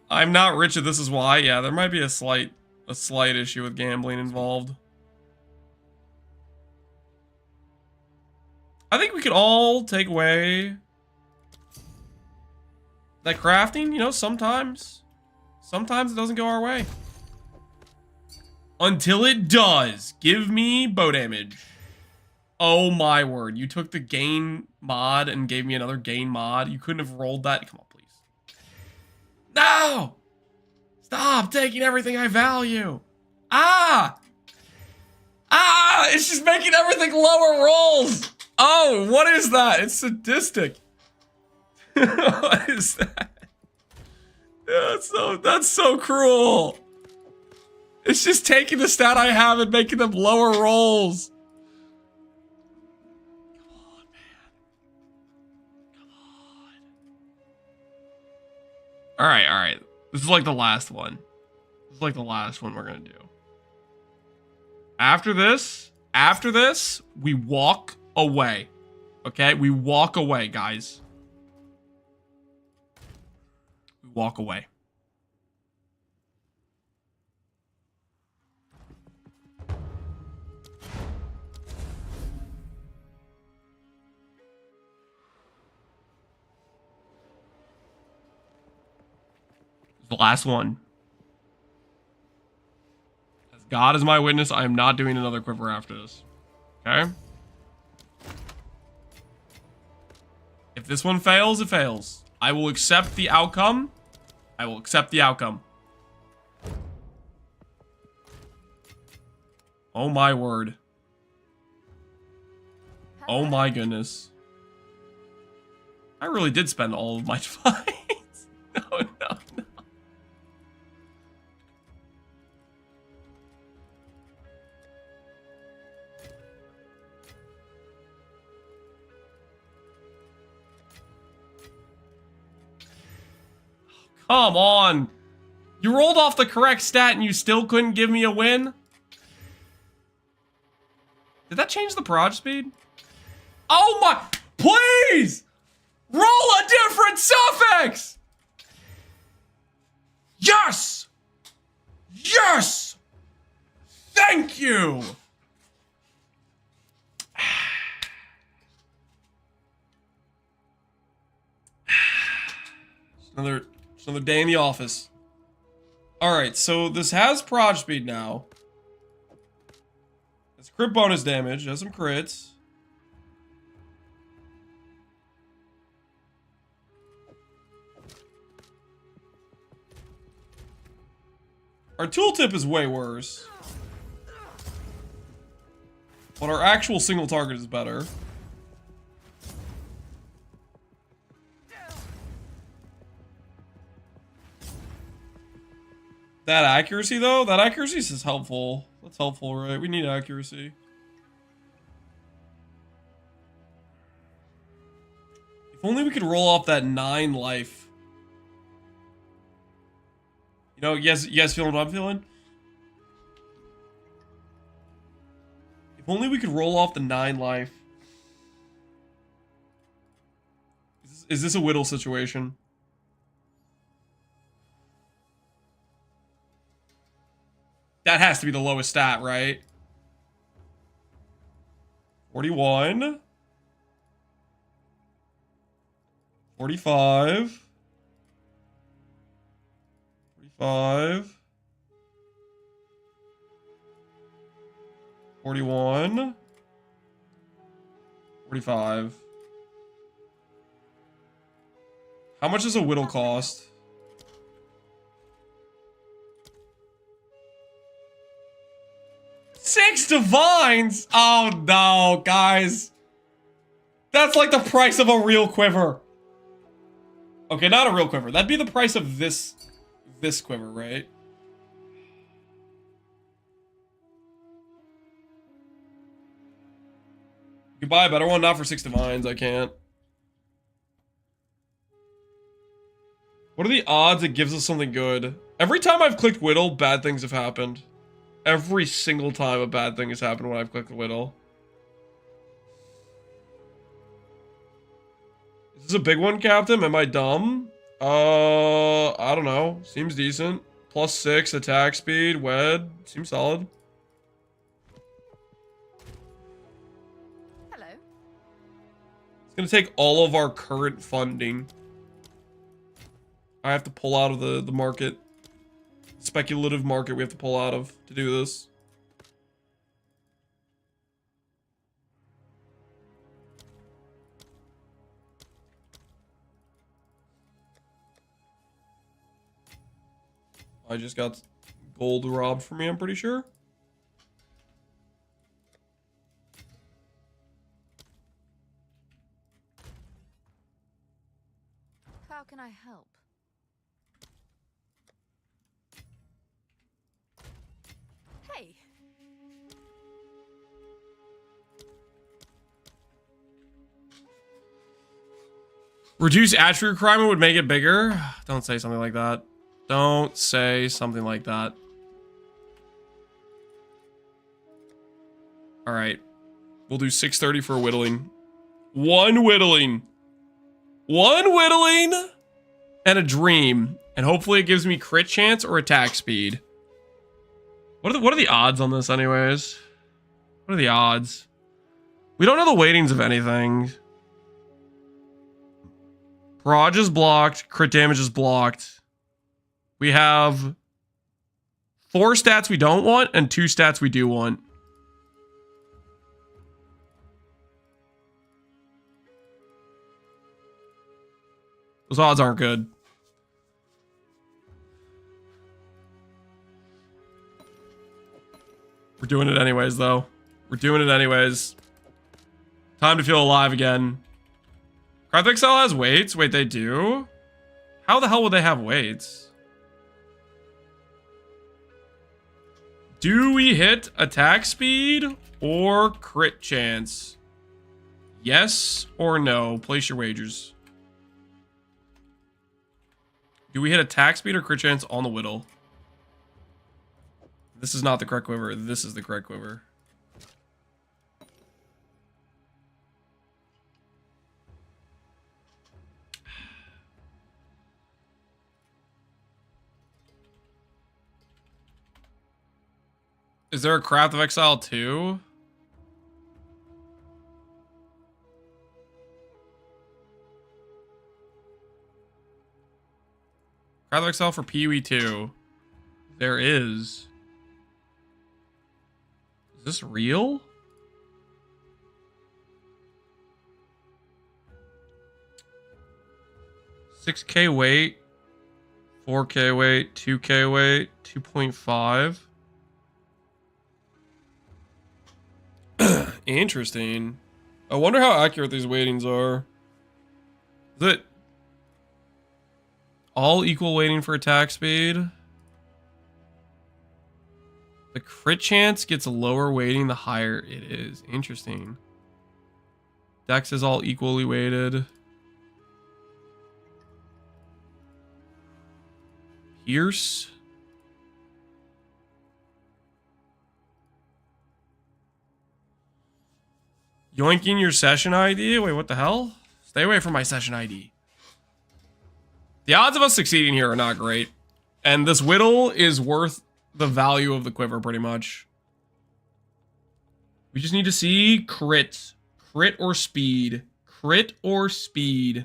I'm not rich and this is why. Yeah, there might be a slight issue with gambling involved. I think we could all take away that crafting, you know, sometimes it doesn't go our way. Until it does. Give me bow damage. Oh my word. You took the gain mod and gave me another gain mod. You couldn't have rolled that. Come on, please. No! Stop taking everything I value. Ah! Ah! It's just making everything lower rolls. Oh, what is that? It's sadistic. What is that? That's so cruel. It's just taking the stat I have and making them lower rolls. Come on, man. Come on. All right. This is like the last one. This is like the last one we're gonna do. After this, we walk away. Okay, we walk away, guys. We walk away. The last one. As God is my witness, I am not doing another quiver after this. Okay? If this one fails, it fails. I will accept the outcome. I will accept the outcome. Oh my word. Oh my goodness. I really did spend all of my fights. No. Come on. You rolled off the correct stat and you still couldn't give me a win? Did that change the proj speed? Oh my... Please! Roll a different suffix! Yes! Yes! Thank you! Another day in the office. Alright, so this has proj speed now. It's crit bonus damage, has some crits. Our tooltip is way worse. But our actual single target is better. That accuracy, though? That accuracy is helpful. That's helpful, right? We need accuracy. If only we could roll off that 9 life. You know, you guys feeling what I'm feeling? If only we could roll off the 9 life. Is this a whittle situation? That has to be the lowest stat, right? 41. 45. 45. 41. 45. How much does a whittle cost? Six divines? Oh no, guys. That's like the price of a real quiver. Okay, not a real quiver. That'd be the price of this quiver, right? You can buy a better one, not for 6 divines, I can't. What are the odds it gives us something good? Every time I've clicked whittle, bad things have happened. Every single time a bad thing has happened when I've clicked whittle. Is this a big one, Captain? Am I dumb? I don't know. Seems decent. +6 attack speed, wed. Seems solid. Hello. It's gonna take all of our current funding. I have to pull out of the market. Speculative market we have to pull out of to do this. I just got gold robbed from me, I'm pretty sure. How can I help? Hey. Reduce attribute requirement would make it bigger. Don't say something like that. Don't say something like that. All right. We'll do 630 for whittling. One whittling. One whittling and a dream. And hopefully it gives me crit chance or attack speed. What are the odds on this anyways? What are the odds? We don't know the weightings of anything. Barrage is blocked. Crit damage is blocked. We have 4 stats we don't want and 2 stats we do want. Those odds aren't good. We're doing it anyways, though. We're doing it anyways. Time to feel alive again. Exile has weights? Wait, they do? How the hell would they have weights? Do we hit attack speed or crit chance? Yes or no? Place your wagers. Do we hit attack speed or crit chance on the whittle? This is not the correct quiver. This is the correct quiver. Is there a Craft of Exile 2? Craft of Exile for PoE 2. There is. Is this real? $6K weight, 4K weight, 2K weight, 2.5. Interesting. I wonder how accurate these weightings are. Is it all equal weighting for attack speed? The crit chance gets a lower weighting the higher it is. Interesting. Dex is all equally weighted. Pierce. Yoinking your session ID? Wait, what the hell? Stay away from my session ID. The odds of us succeeding here are not great. And this whittle is worth the value of the quiver, pretty much. We just need to see crit. Crit or speed. Crit or speed.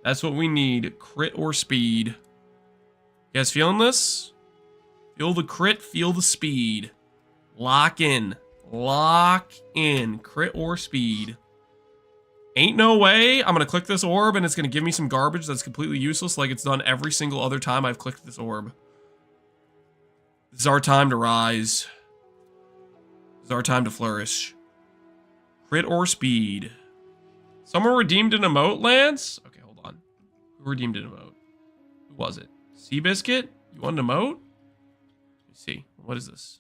That's what we need. Crit or speed. You guys feeling this? Feel the crit, feel the speed. Lock in. Lock in. Crit or speed. Ain't no way I'm going to click this orb and it's going to give me some garbage that's completely useless like it's done every single other time I've clicked this orb. This is our time to rise. This is our time to flourish. Crit or speed. Someone redeemed an emote, Lance? Okay, hold on. Who redeemed an emote? Who was it? Seabiscuit? You want an emote? Let me see. What is this?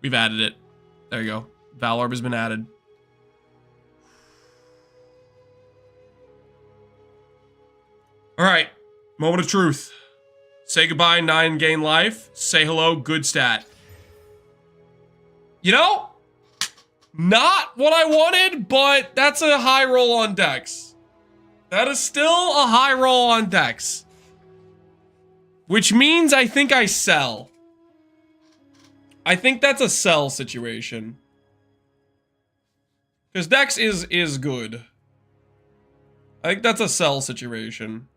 We've added it. There you go. Valorb has been added. All right. Moment of truth. Say goodbye, 9 gain life. Say hello, good stat. You know, not what I wanted, but that's a high roll on Dex. That is still a high roll on Dex. Which means I think I sell. I think that's a sell situation. Because Dex is good. I think that's a sell situation.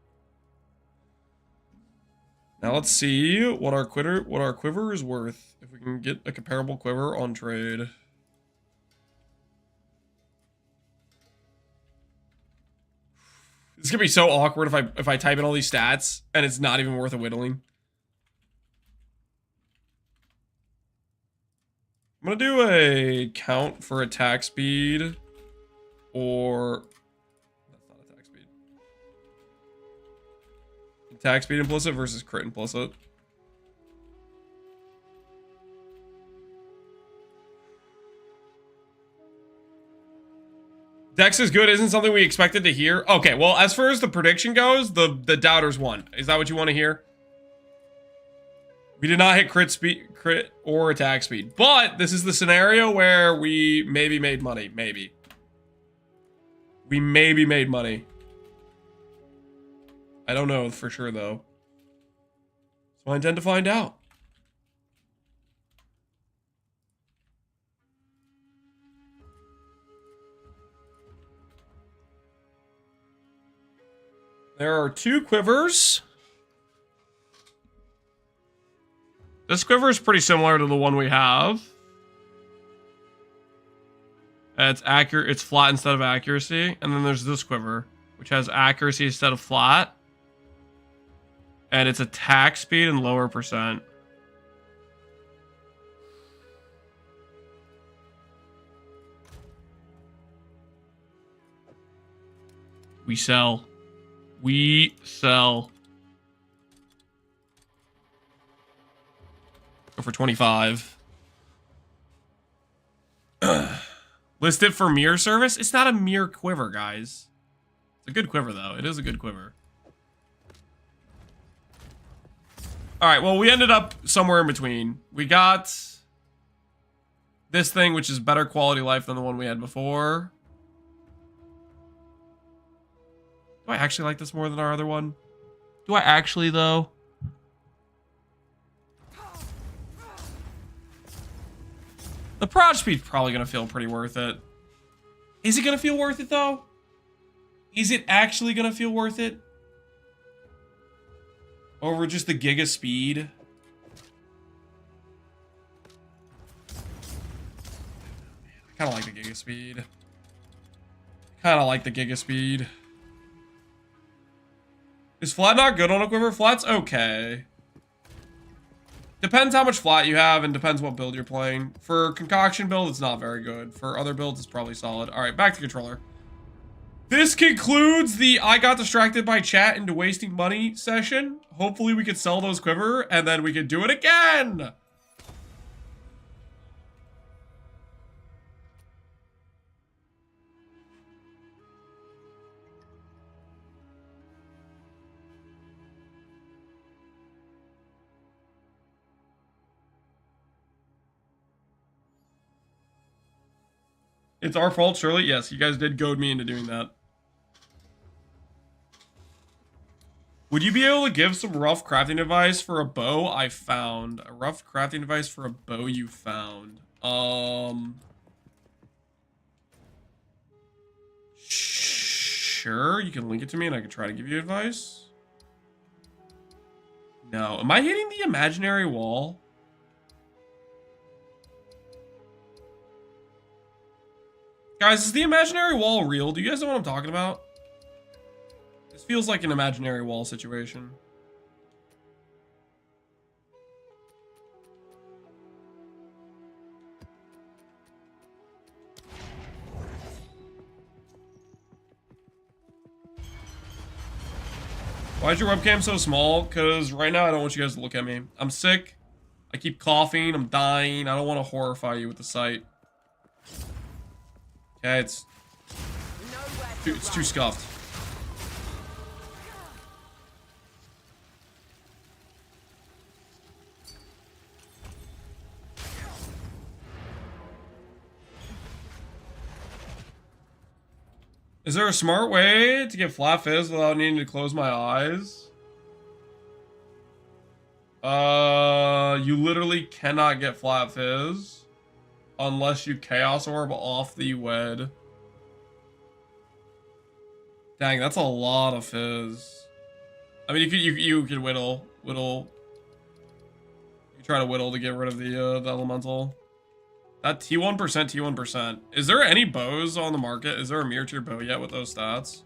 Now let's see what our quiver is worth. If we can get a comparable quiver on trade. It's gonna be so awkward if I type in all these stats and it's not even worth a whittling. I'm gonna do a count for attack speed, or that's not attack speed. Attack speed implicit versus crit implicit. Dex is good isn't something we expected to hear. Okay, well, as far as the prediction goes, the doubters won. Is that what you want to hear? We did not hit crit or attack speed, but this is the scenario where we maybe made money. Maybe. We maybe made money. I don't know for sure though. So I intend to find out. There are 2 quivers. This quiver is pretty similar to the one we have. It's accurate. It's flat instead of accuracy. And then there's this quiver, which has accuracy instead of flat. And it's attack speed and lower percent. We sell. We sell. Go for 25. Listed for mirror service? It's not a mirror quiver, guys. It's a good quiver, though. It is a good quiver. Alright, well, we ended up somewhere in between. We got this thing, which is better quality life than the one we had before. Do I actually like this more than our other one? Do I actually, though? The prod speed's probably going to feel pretty worth it. Is it going to feel worth it, though? Is it actually going to feel worth it? Over just the giga speed? I kind of like the giga speed. Kind of like the giga speed. Is flat not good on a quiver? Flat's okay. Depends how much flat you have and depends what build you're playing. For concoction build, it's not very good. For other builds, it's probably solid. All right, back to controller. This concludes the I got distracted by chat into wasting money session. Hopefully we could sell those quiver and then we could do it again. It's our fault, surely? Yes, you guys did goad me into doing that. Would you be able to give some rough crafting advice for a bow I found? A rough crafting advice for a bow you found. Sure, you can link it to me and I can try to give you advice. No, am I hitting the imaginary wall? Guys, is the imaginary wall real? Do you guys know what I'm talking about? This feels like an imaginary wall situation. Why is your webcam so small? Because right now I don't want you guys to look at me. I'm sick. I keep coughing. I'm dying. I don't want to horrify you with the sight. Okay, it's too scuffed. Is there a smart way to get flat fizz without needing to close my eyes? You literally cannot get flat fizz unless you chaos orb off the wed. Dang, that's a lot of fizz. I mean, you could whittle. You try to whittle to get rid of the elemental. That T1%. Is there any bows on the market? Is there a mirror tier bow yet with those stats?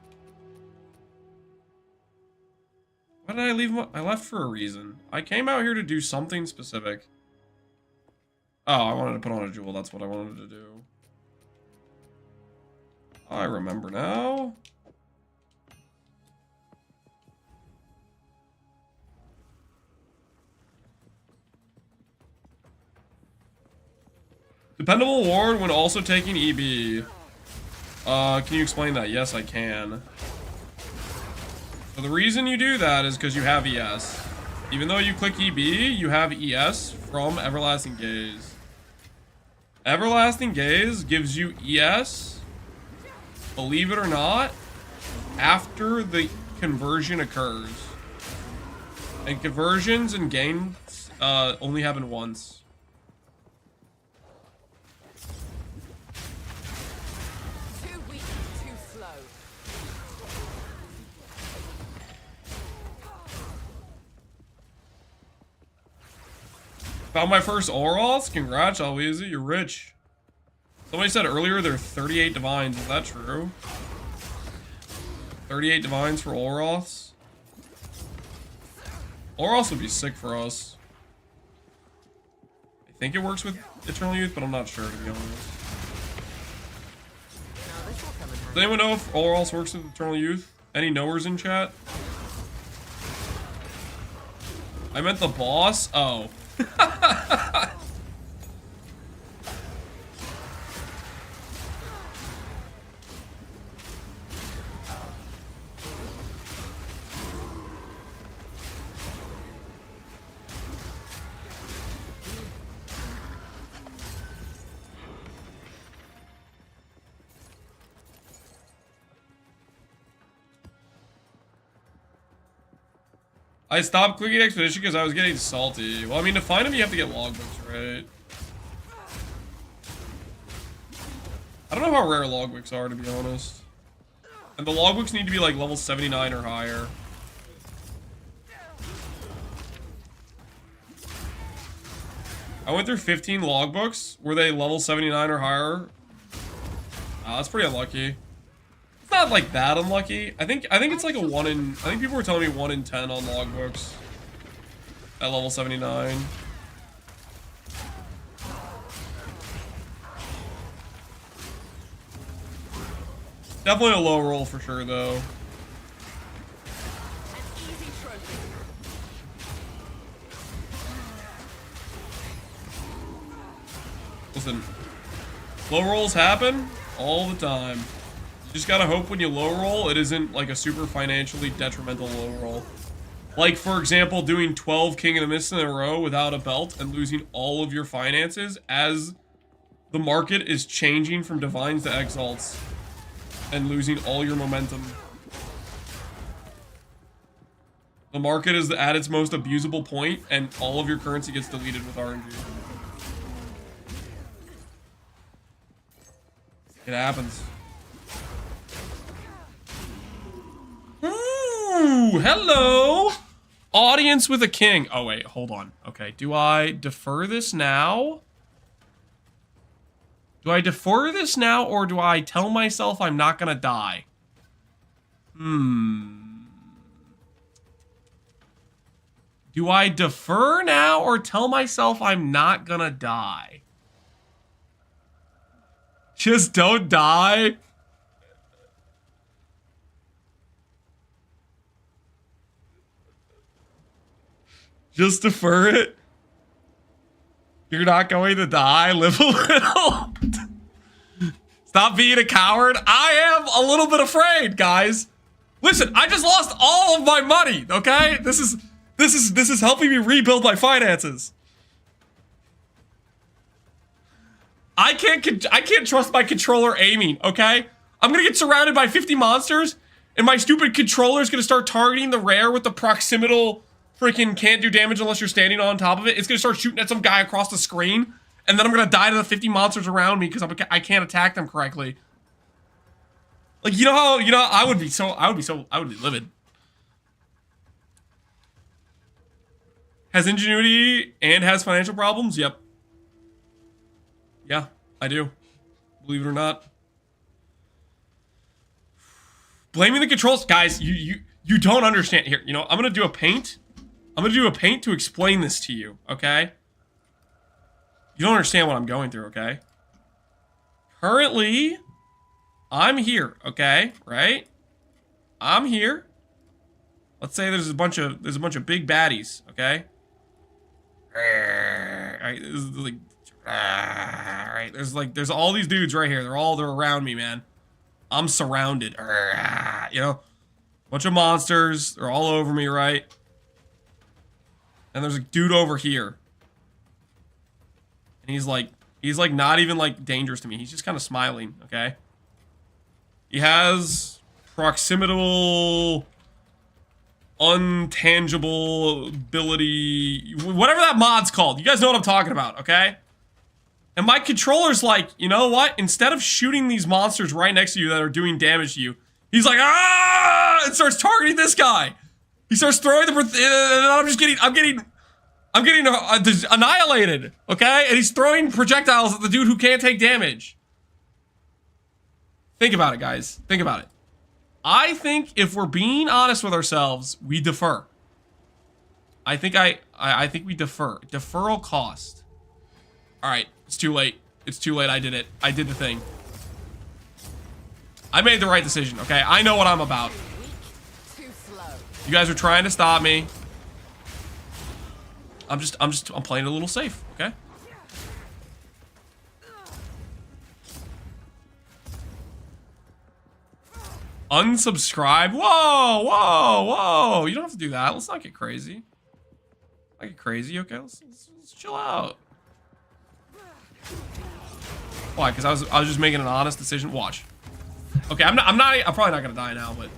Why did I leave? I left for a reason. I came out here to do something specific. Oh, I wanted to put on a jewel. That's what I wanted to do. I remember now. Dependable ward when also taking EB. Can you explain that? Yes, I can. So the reason you do that is because you have ES. Even though you click EB, you have ES from Everlasting Gaze. Everlasting Gaze gives you ES, believe it or not, after the conversion occurs. And conversions and gains only happen once. Found my first Oroths? Congrats, Alweezy, you're rich. Somebody said earlier there are 38 divines. Is that true? 38 divines for Oroths? Oroths would be sick for us. I think it works with Eternal Youth, but I'm not sure, to be honest. Does anyone know if Oroths works with Eternal Youth? Any knowers in chat? I meant the boss? Oh. I stopped clicking Expedition because I was getting salty. Well, I mean, to find him, you have to get logbooks, right? I don't know how rare logbooks are, to be honest. And the logbooks need to be like level 79 or higher. I went through 15 logbooks. Were they level 79 or higher? That's pretty unlucky. It's not like that unlucky. I think it's like a 1 in... I think people were telling me 1 in 10 on logbooks. At level 79. Definitely a low roll for sure, though. Listen, low rolls happen all the time. You just gotta hope when you low roll, it isn't like a super financially detrimental low roll. Like, for example, doing 12 King of the Mist in a row without a belt and losing all of your finances as the market is changing from Divines to Exalts and losing all your momentum. The market is at its most abusable point and all of your currency gets deleted with RNG. It happens. Ooh, hello! Audience with a king. Oh, wait, hold on. Okay, do I defer this now? Do I defer this now, or do I tell myself I'm not gonna die? Do I defer now, or tell myself I'm not gonna die? Just don't die. Just defer it. You're not going to die. Live a little. Stop being a coward. I am a little bit afraid, guys. Listen, I just lost all of my money. Okay, this is helping me rebuild my finances. I can't trust my controller aiming. Okay, I'm gonna get surrounded by 50 monsters, and my stupid controller is gonna start targeting the rare with the proximal. Freaking can't do damage unless you're standing on top of it. It's gonna start shooting at some guy across the screen, and then I'm gonna die to the 50 monsters around me because I can't attack them correctly. Like, you know how I would be livid. Has ingenuity and has financial problems? Yep. Yeah, I do. Believe it or not. Blaming the controls, guys. You You don't understand. Here, you know, I'm gonna do a paint. I'm gonna do a paint to explain this to you, okay? You don't understand what I'm going through, okay? Currently, I'm here, okay? Right? I'm here. Let's say there's a bunch of big baddies, okay? Alright, this is like, alright, there's all these dudes right here. They're around me, man. I'm surrounded. You know, bunch of monsters. They're all over me, right? And there's a dude over here. And he's like not even like dangerous to me. He's just kind of smiling, okay? He has proximal, untangible ability, whatever that mod's called. You guys know what I'm talking about, okay? And my controller's like, you know what? Instead of shooting these monsters right next to you that are doing damage to you, he's like, ah, and starts targeting this guy. He starts throwing the, and I'm getting annihilated, okay? And he's throwing projectiles at the dude who can't take damage. Think about it, guys. Think about it. I think if we're being honest with ourselves, we defer. I think we defer. Deferral cost. All right, it's too late. It's too late. I did it. I did the thing. I made the right decision, okay? I know what I'm about. You guys are trying to stop me. I'm playing it a little safe, okay? Unsubscribe? Whoa, whoa, whoa. You don't have to do that. Let's not get crazy. Not get crazy, okay? Let's chill out. Why? Because I was just making an honest decision. Watch. Okay, I'm probably not gonna die now, but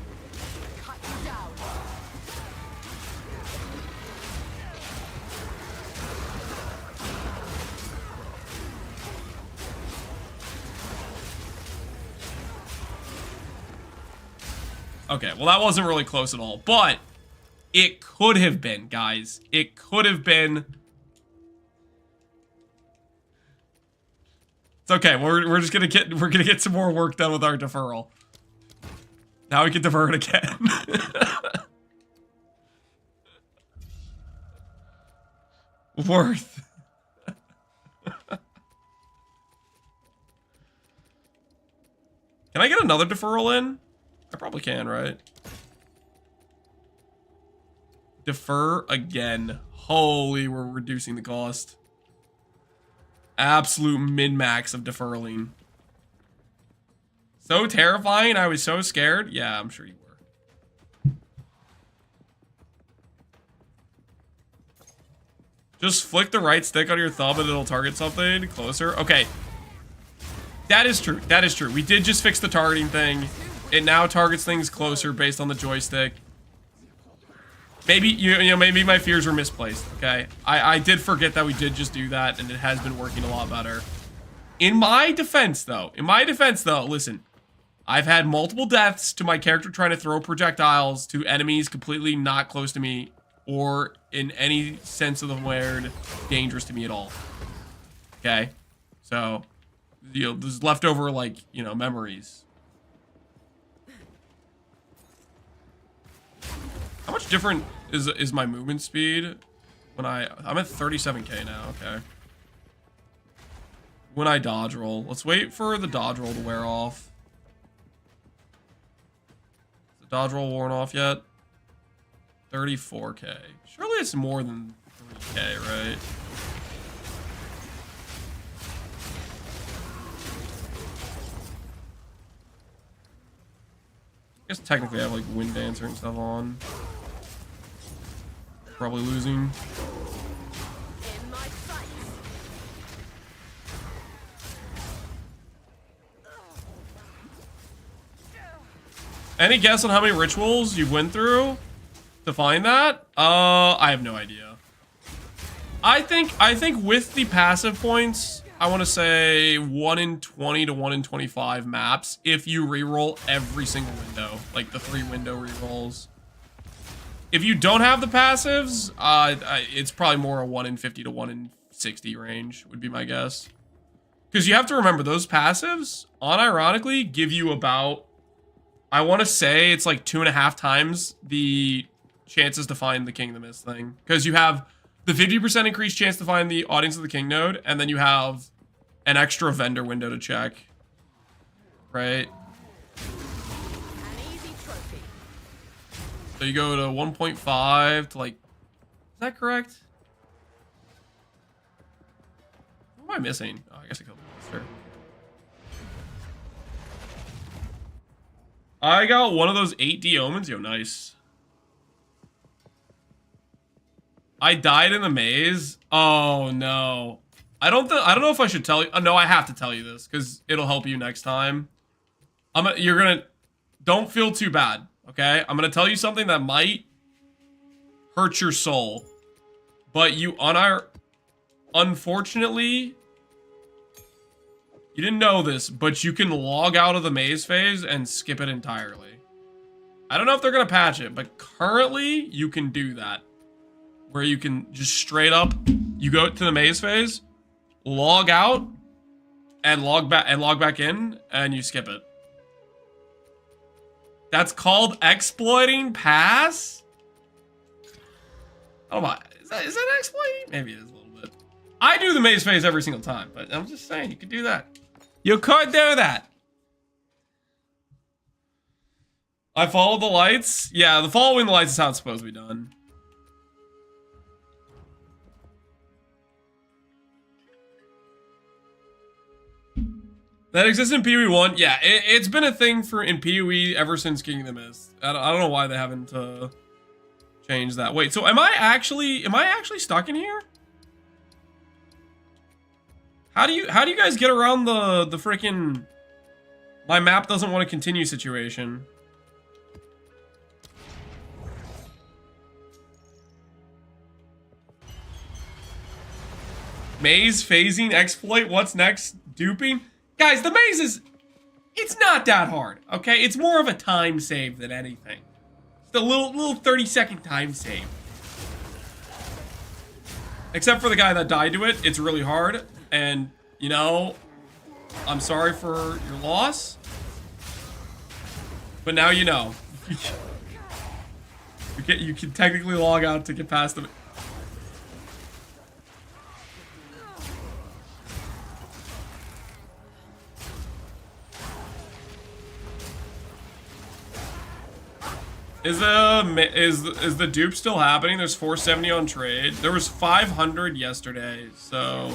okay, well that wasn't really close at all, but it could have been, guys. It could have been. It's okay. We're just gonna get some more work done with our deferral. Now we can defer it again. Worth. Can I get another deferral in? I probably can, right? Defer again. Holy, we're reducing the cost. Absolute min-max of deferring. So terrifying. I was so scared. Yeah, I'm sure you were. Just flick the right stick on your thumb and it'll target something closer. Okay. That is true. That is true. We did just fix the targeting thing. It now targets things closer based on the joystick. Maybe, you know, maybe my fears were misplaced, okay? I did forget that we did just do that, and it has been working a lot better. In my defense, though, listen. I've had multiple deaths to my character trying to throw projectiles to enemies completely not close to me, or in any sense of the word, dangerous to me at all. Okay? So, you know, there's leftover, like, you know, memories. How much different is my movement speed when I'm at 37k now, okay. When I dodge roll. Let's wait for the dodge roll to wear off. Is the dodge roll worn off yet? 34k. Surely it's more than 3k, right? I guess technically I have like Wind Dancer and stuff on. Probably losing. Any guess on how many rituals you went through to find that? I have no idea. I think with the passive points, I want to say 1 in 20 to 1 in 25 maps if you reroll every single window, like the 3 window rerolls. If you don't have the passives, it's probably more a 1 in 50 to 1 in 60 range would be my guess. Because you have to remember those passives, unironically, give you about I want to say it's like 2.5 times the chances to find the King of the Mist thing. Because you have the 50% increased chance to find the Audience of the King node, and then you have an extra vendor window to check. Right? So you go to 1.5 to like... Is that correct? What am I missing? Oh, I guess I killed the monster. I got one of those 8D omens. Yo, nice. I died in the maze. Oh no. I don't know if I should tell you. No, I have to tell you this because it'll help you next time. You're gonna. Don't feel too bad. Okay, I'm gonna tell you something that might hurt your soul, but unfortunately, you didn't know this, but you can log out of the maze phase and skip it entirely. I don't know if they're gonna patch it, but currently you can do that, where you can just straight up, you go to the maze phase, log out, and log back in, and you skip it. That's called exploiting pass? Oh my, is that exploiting? Maybe it is a little bit. I do the maze phase every single time, but I'm just saying, you could do that. You could do that. I follow the lights. Yeah, the following the lights is how it's supposed to be done. That exists in PoE 1. Yeah, it's been a thing in PoE ever since King of the Mist. I don't know why they haven't changed that. Wait, so am I actually stuck in here? How do you guys get around the freaking my map doesn't want to continue situation? Maze phasing exploit. What's next? Duping. Guys, the maze it's not that hard, okay? It's more of a time save than anything. It's a little 30-second time save. Except for the guy that died to it, it's really hard. And, you know, I'm sorry for your loss. But now you know. You can technically log out to get past the... Is the dupe still happening? There's 470 on trade. There was 500 yesterday, so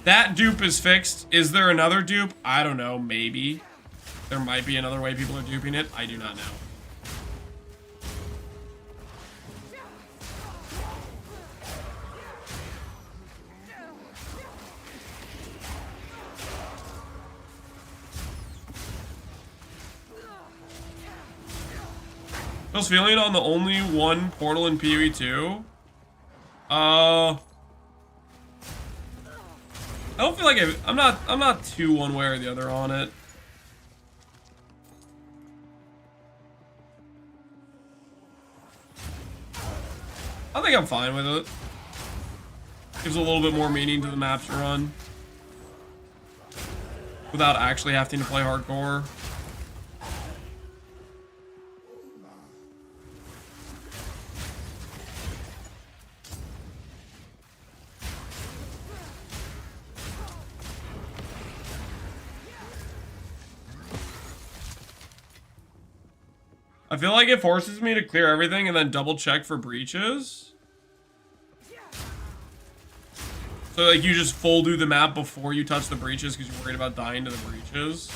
that dupe is fixed. Is there another dupe? I don't know. Maybe there might be another way people are duping it. I do not know. I was feeling on the only one portal in PoE 2. I don't feel like I'm not too one way or the other on it. I think I'm fine with it. Gives a little bit more meaning to the maps you run without actually having to play hardcore. I feel like it forces me to clear everything and then double check for breaches. So like you just full do the map before you touch the breaches because you're worried about dying to the breaches.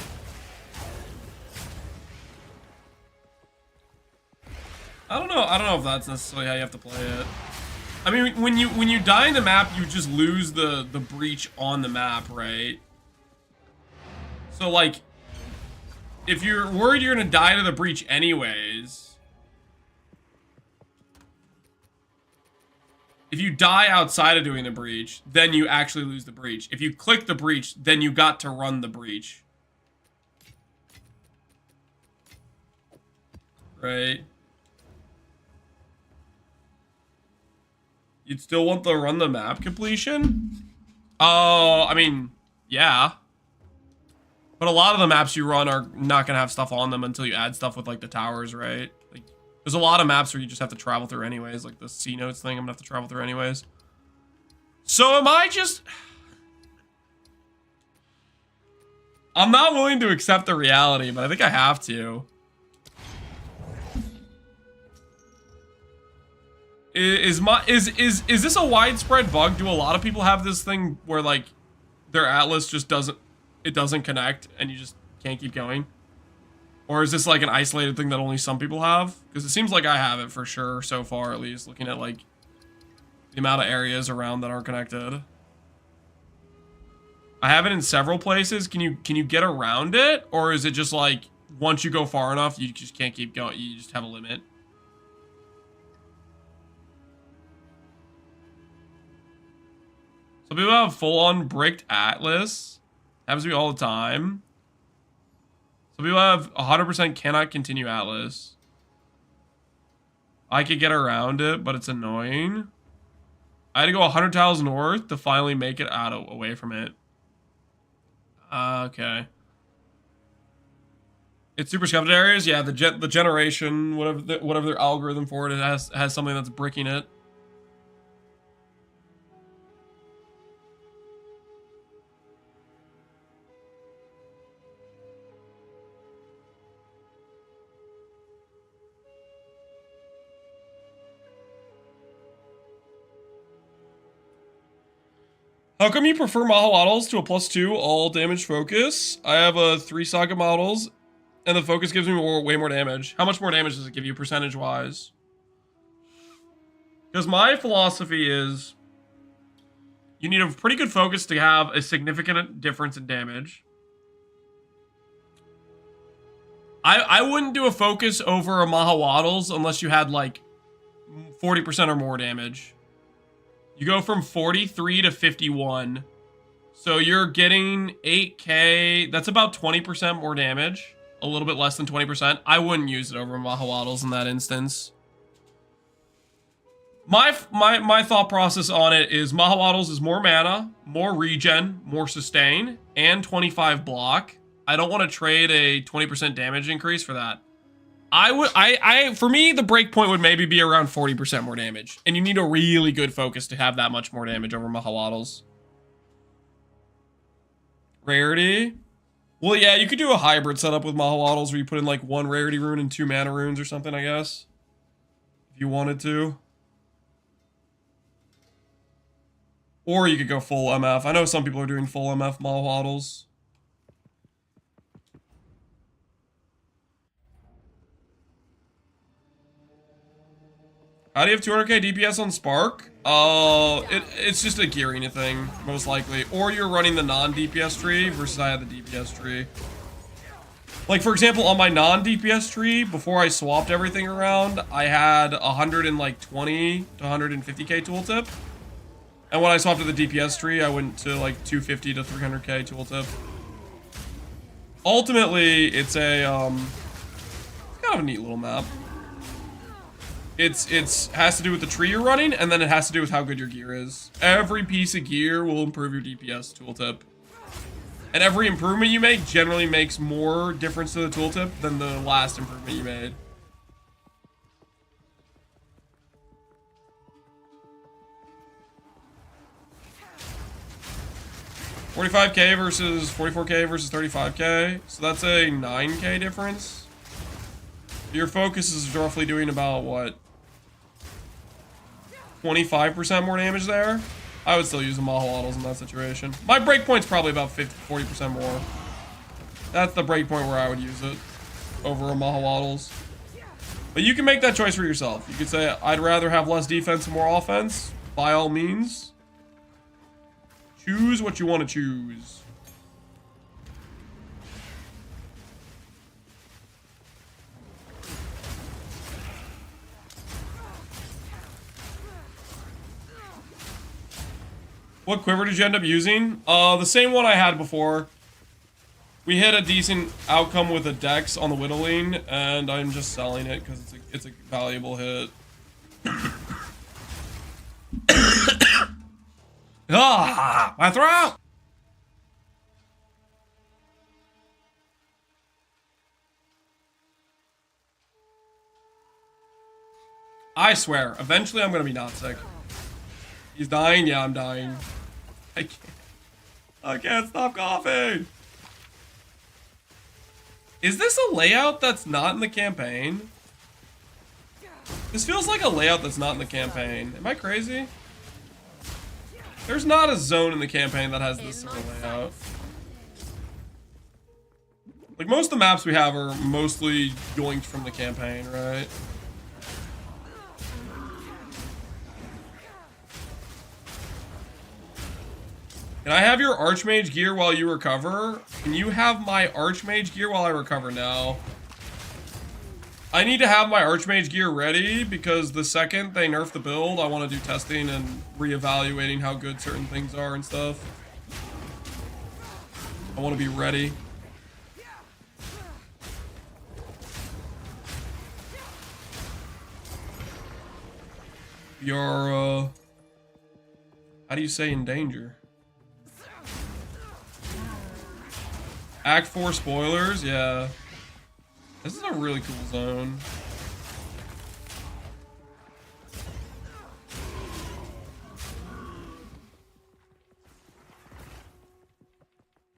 I don't know if that's necessarily how you have to play it. I mean, when you die in the map, you just lose the breach on the map, right? So like, if you're worried you're gonna die to the breach anyways, if you die outside of doing the breach, then you actually lose the breach. If you click the breach, then you got to run the breach. Right? You'd still want the run the map completion? Oh, I mean, yeah. But a lot of the maps you run are not gonna have stuff on them until you add stuff with like the towers, right? Like, there's a lot of maps where you just have to travel through anyways, like the C notes thing. I'm gonna have to travel through anyways. So am I just? I'm not willing to accept the reality, but I think I have to. Is this a widespread bug? Do a lot of people have this thing where like their atlas just doesn't connect and you just can't keep going? Or is this like an isolated thing that only some people have? Because it seems like I have it for sure so far, at least looking at like the amount of areas around that aren't connected. I have it in several places. Can you get around it? Or is it just like once you go far enough, you just can't keep going? You just have a limit? Some people have full-on bricked atlas. Happens to me all the time. Some people have 100% cannot continue atlas. I could get around it, but it's annoying. I had to go 100 tiles north to finally make it away from it. Okay. It's super scuffed areas. Yeah, the generation, whatever their algorithm for it has something that's bricking it. How come you prefer Mahawaddles to a +2 all damage focus? I have a 3 socket models, and the focus gives me way more damage. How much more damage does it give you percentage-wise? Because my philosophy is, you need a pretty good focus to have a significant difference in damage. I wouldn't do a focus over a Mahawaddles unless you had like 40% or more damage. You go from 43 to 51. So you're getting 8k. That's about 20% more damage. A little bit less than 20%. I wouldn't use it over Mahawaddles in that instance. My thought process on it is Mahawaddles is more mana, more regen, more sustain, and 25 block. I don't want to trade a 20% damage increase for that. For me, the break point would maybe be around 40% more damage. And you need a really good focus to have that much more damage over Mahawaddles. Rarity? Well, yeah, you could do a hybrid setup with Mahawaddles where you put in like 1 rarity rune and 2 mana runes or something, I guess. If you wanted to. Or you could go full MF. I know some people are doing full MF Mahawaddles. How do you have 200k DPS on Spark? It's just a gearing thing, most likely. Or you're running the non-DPS tree versus I had the DPS tree. Like, for example, on my non-DPS tree, before I swapped everything around, I had 120 to 150k tooltip. And when I swapped to the DPS tree, I went to like 250 to 300k tooltip. Ultimately, it's a, kind of a neat little map. It's has to do with the tree you're running, and then it has to do with how good your gear is. Every piece of gear will improve your DPS tooltip. And every improvement you make generally makes more difference to the tooltip than the last improvement you made. $45k versus 44k versus 35k. So that's a 9k difference. Your focus is roughly doing about, what, 25% more damage there? I would still use the Mahawaddles in that situation. My breakpoint's probably about 40% more. That's the breakpoint where I would use it over a Mahawaddles. But you can make that choice for yourself. You could say, I'd rather have less defense and more offense. By all means. Choose what you want to choose. What quiver did you end up using? The same one I had before. We hit a decent outcome with a dex on the whittling, and I'm just selling it because it's a valuable hit. Ah, my throat! I swear, eventually I'm gonna be not sick. He's dying? Yeah, I'm dying. I can't stop coughing. Is this a layout that's not in the campaign? This feels like a layout that's not in the campaign. Am I crazy? There's not a zone in the campaign that has this sort of layout. Like, most of the maps we have are mostly yoinked from the campaign, right? Can I have your Archmage gear while you recover? Can you have my Archmage gear while I recover now? I need to have my Archmage gear ready because the second they nerf the build, I want to do testing and reevaluating how good certain things are and stuff. I want to be ready. You're, how do you say in danger? Act 4 spoilers, yeah. This is a really cool zone.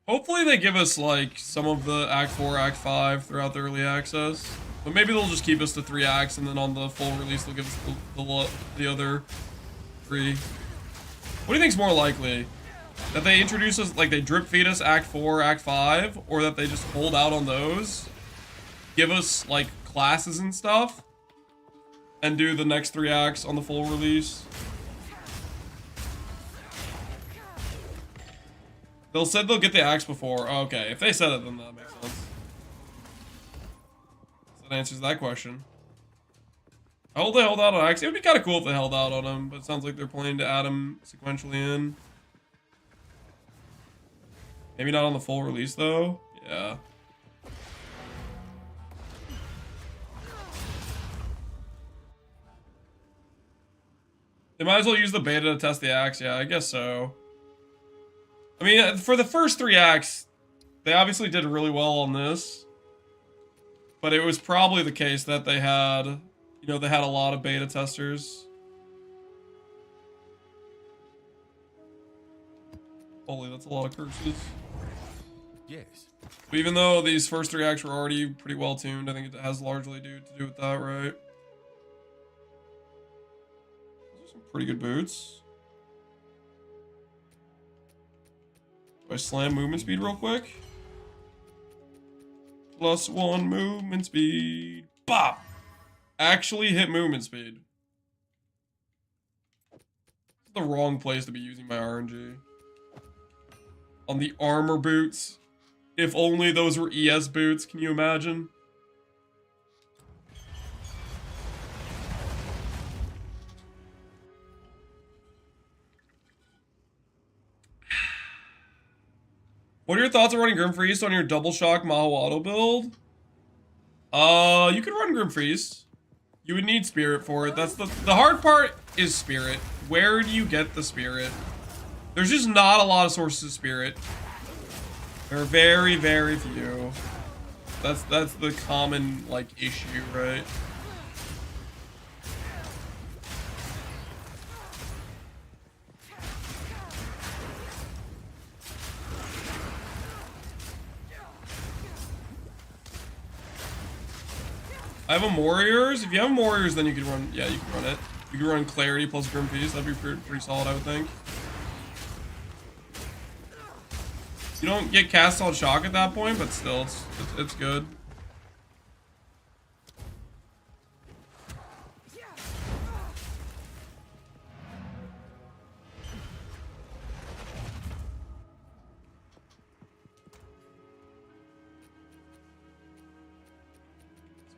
Hopefully they give us like some of the Act 4, Act 5 throughout the early access. But maybe they'll just keep us to 3 acts and then on the full release they'll give us the other 3. What do you think's more likely? That they introduce us, like they drip feed us Act 4, Act 5, or that they just hold out on those, give us like classes and stuff, and do the next 3 acts on the full release? They'll said they'll get the acts before. Oh, okay, if they said it, then that makes sense. So that answers that question. I hope they held out on acts. It would be kind of cool if they held out on them, but it sounds like they're planning to add them sequentially in. Maybe not on the full release, though. Yeah. They might as well use the beta to test the acts. Yeah, I guess so. I mean, for the first 3 acts, they obviously did really well on this. But it was probably the case that they had, you know, they had a lot of beta testers. Holy, that's a lot of curses. Yes. But even though these first 3 acts were already pretty well tuned, I think it has largely to do with that, right? Those are some pretty good boots. Do I slam movement speed real quick? +1 movement speed. Bop! Actually hit movement speed. It's the wrong place to be using my RNG. On the armor boots. If only those were ES boots, can you imagine? What are your thoughts on running Grim Freeze on your double shock Maho auto build? You could run Grim Freeze. You would need spirit for it. That's the hard part is spirit. Where do you get the spirit? There's just not a lot of sources of spirit. There are very, very few. That's the common, like, issue, right? I have a Warriors. If you have Warriors, then you can run, yeah, you can run it. You can run Clarity plus Grim Feast. That'd be pretty solid, I would think. You don't get cast on shock at that point, but still, it's good.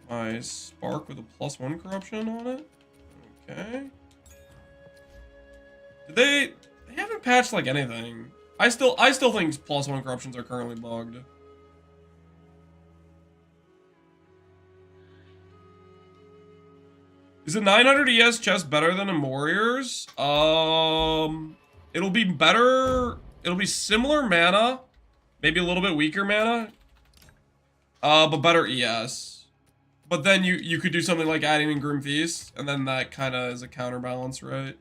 My spark with a +1 corruption on it. Okay. They haven't patched like anything. I still think +1 corruptions are currently bugged. Is a 900 ES chest better than a Warriors? It'll be better. It'll be similar mana, maybe a little bit weaker mana. But better ES. But then you could do something like adding in Grim Feast, and then that kind of is a counterbalance, right?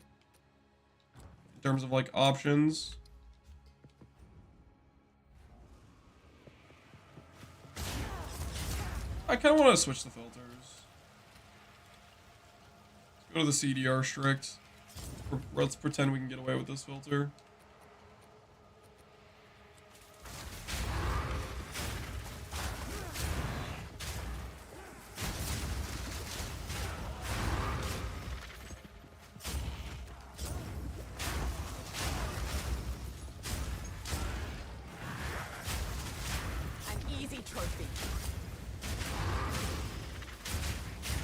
In terms of like options. I kind of want to switch the filters. Let's go to the CDR strict. Let's pretend we can get away with this filter.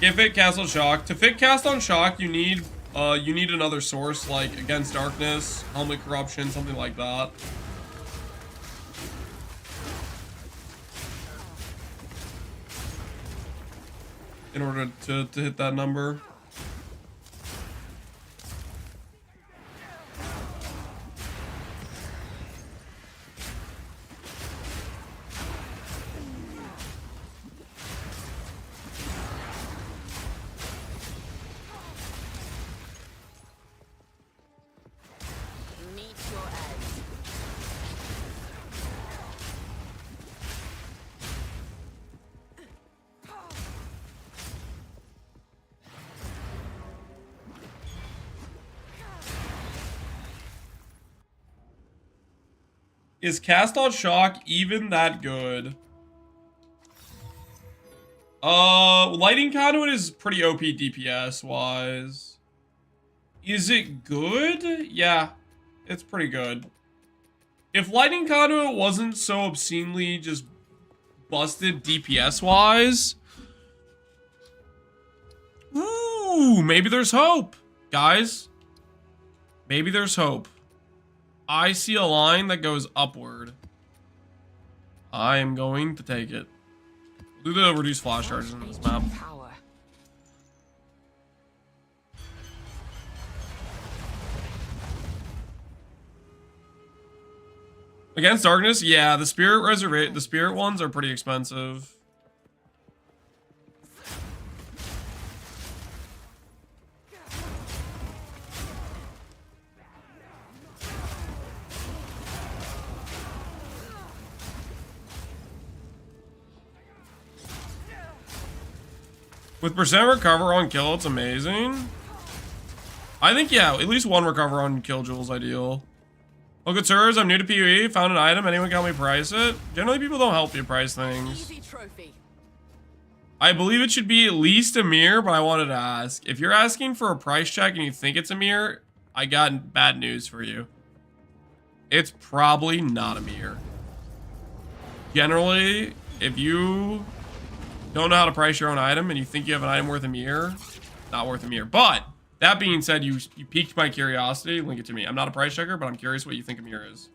If it cast on shock. To fit cast on shock, you need another source like Against Darkness, Helmet Corruption, something like that. In order to hit that number. Is Cast on Shock even that good? Lighting Conduit is pretty OP DPS wise. Is it good? Yeah, it's pretty good. If Lightning Conduit wasn't so obscenely just busted DPS wise, ooh, maybe there's hope, guys. Maybe there's hope. I see a line that goes upward. I am going to take it. Do the reduce flash charges in this map. Against Darkness, yeah, the spirit ones are pretty expensive. With percent recover on kill, it's amazing. I think, yeah, at least one recover on kill jewel is ideal. Look at sirs, I'm new to PoE, found an item, anyone can help me price it? Generally, people don't help you price things. Easy trophy. I believe it should be at least a mirror, but I wanted to ask. If you're asking for a price check and you think it's a mirror, I got bad news for you. It's probably not a mirror. Generally, if you don't know how to price your own item and you think you have an item worth a mirror, not worth a mirror. But that being said, you piqued my curiosity. Link it to me. I'm not a price checker, but I'm curious what you think a mirror is.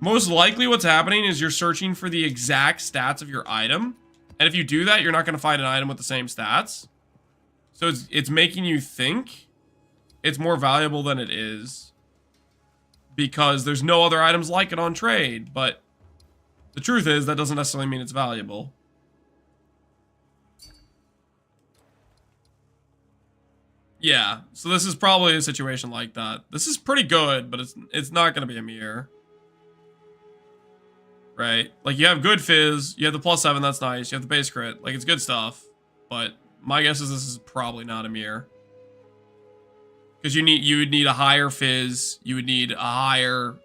Most likely what's happening is you're searching for the exact stats of your item. And if you do that, you're not going to find an item with the same stats. So it's making you think it's more valuable than it is. Because there's no other items like it on trade. But the truth is, that doesn't necessarily mean it's valuable. Yeah, so this is probably a situation like that. This is pretty good, but it's not going to be a mirror. Right? Like, you have good fizz, you have the +7, that's nice, you have the base crit. Like, it's good stuff. But my guess is this is probably not a mirror. Because you would need a higher fizz, you would need a higher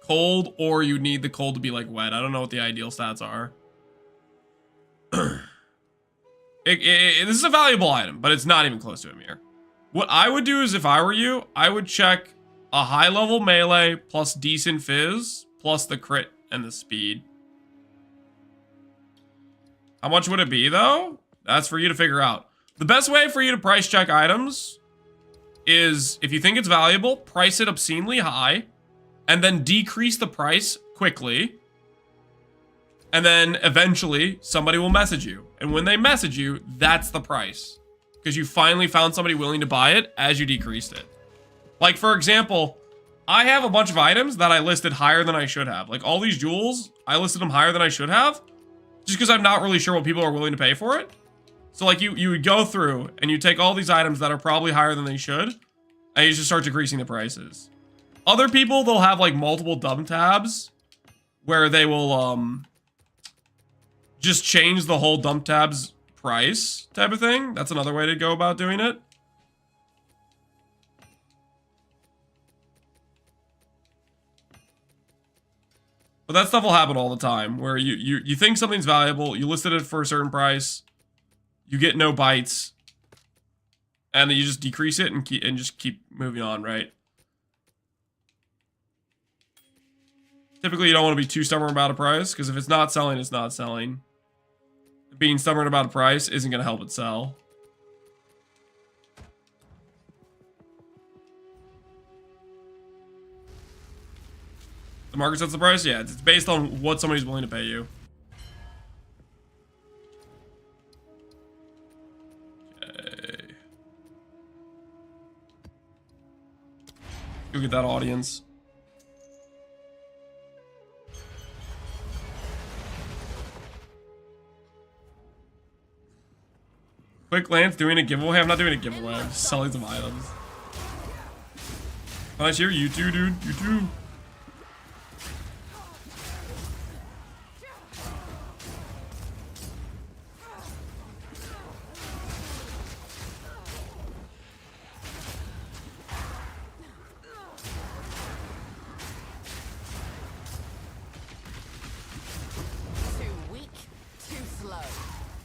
cold, or you need the cold to be like wet. I don't know what the ideal stats are. This is a valuable item, but it's not even close to a mirror. What I would do is, if I were you, I would check a high level melee plus decent fizz plus the crit and the speed. How much would it be though? That's for you to figure out. The best way for you to price check items is, if you think it's valuable, price it obscenely high. And then decrease the price quickly. And then eventually somebody will message you. And when they message you, that's the price. Because you finally found somebody willing to buy it as you decreased it. Like, for example, I have a bunch of items that I listed higher than I should have. Like, all these jewels, I listed them higher than I should have. Just because I'm not really sure what people are willing to pay for it. So like you would go through and you take all these items that are probably higher than they should, and you just start decreasing the prices. Other people, they'll have like multiple dump tabs where they will just change the whole dump tab's price type of thing. That's another way to go about doing it. But that stuff will happen all the time, where you think something's valuable, you listed it for a certain price, you get no bites, and then you just decrease it and just keep moving on, right? Typically, you don't want to be too stubborn about a price, because if it's not selling, it's not selling. Being stubborn about a price isn't going to help it sell. The market sets the price? Yeah, it's based on what somebody's willing to pay you. Okay. Go get that audience. Quick Lance doing a giveaway? I'm not doing a giveaway. I'm just selling some items. Nice here, you too, dude. You too.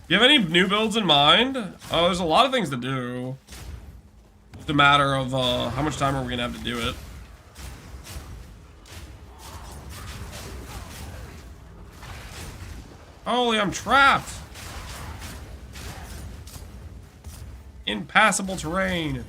You have any new builds in mind? Oh, there's a lot of things to do. It's a matter of how much time are we gonna have to do it. Holy, I'm trapped. Impassable terrain.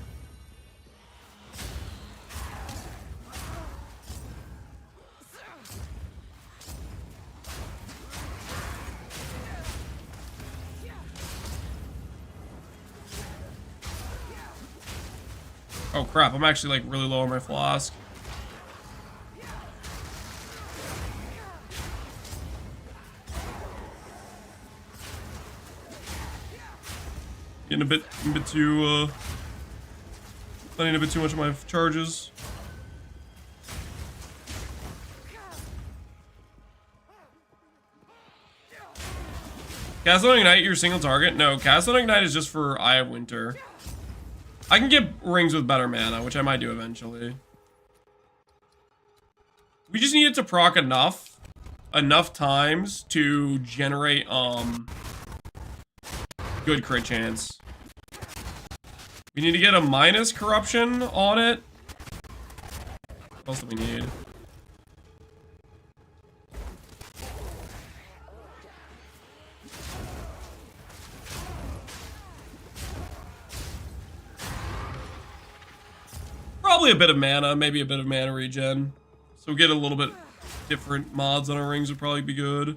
Oh crap, I'm actually like really low on my flask. Getting a bit too planning a bit too much of my charges. Castle Ignite your single target? No, Castle Ignite is just for Eye of Winter. I can get rings with better mana, which I might do eventually. We just need it to proc enough times to generate good crit chance. We need to get a minus corruption on it. What else do we need? Probably a bit of mana, maybe a bit of mana regen. So get a little bit different mods on our rings would probably be good.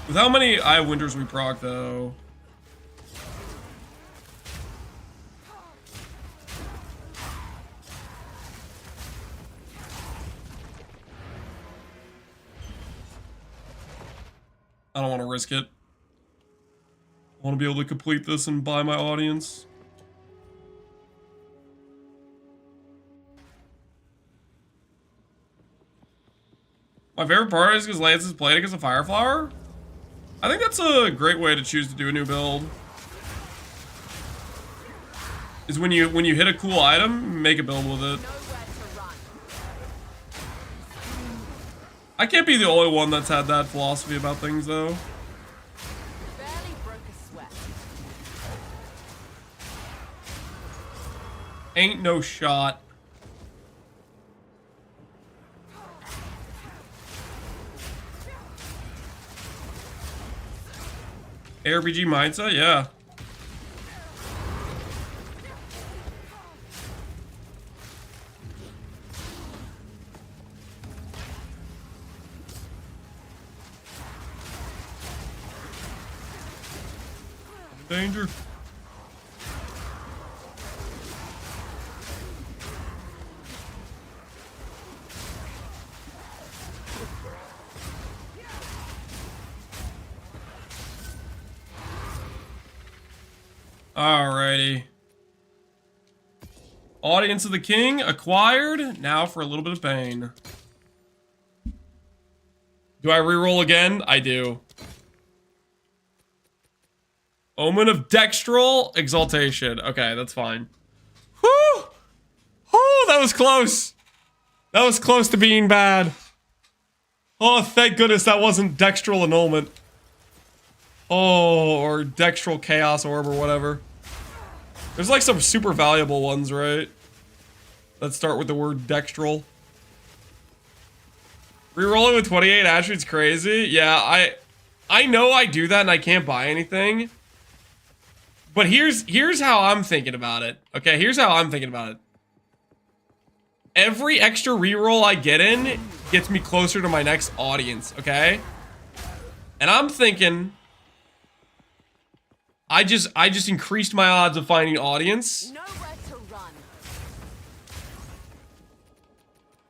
With how many Eye of Winters we proc though? I don't want to risk it. I want to be able to complete this and buy my audience. My favorite part is because Lance is played against a Fireflower. I think that's a great way to choose to do a new build. Is when you hit a cool item, make a build with it. I can't be the only one that's had that philosophy about things, though. Ain't no shot. ARPG mindset, yeah. Danger. Alrighty. Audience of the King acquired. Now for a little bit of pain. Do I reroll again? I do. Omen of Dextral Exaltation. Okay, that's fine. Whew! Oh, that was close. That was close to being bad. Oh, thank goodness that wasn't Dextral Annulment. Oh, or Dextral Chaos Orb or whatever. There's like some super valuable ones, right? That start with the word Dextral. Rerolling with 28 attributes crazy. Yeah, I know I do that and I can't buy anything. But here's how I'm thinking about it. Okay, here's how I'm thinking about it. Every extra reroll I get in gets me closer to my next audience, okay? And I'm thinking I just increased my odds of finding audience. Nowhere to run.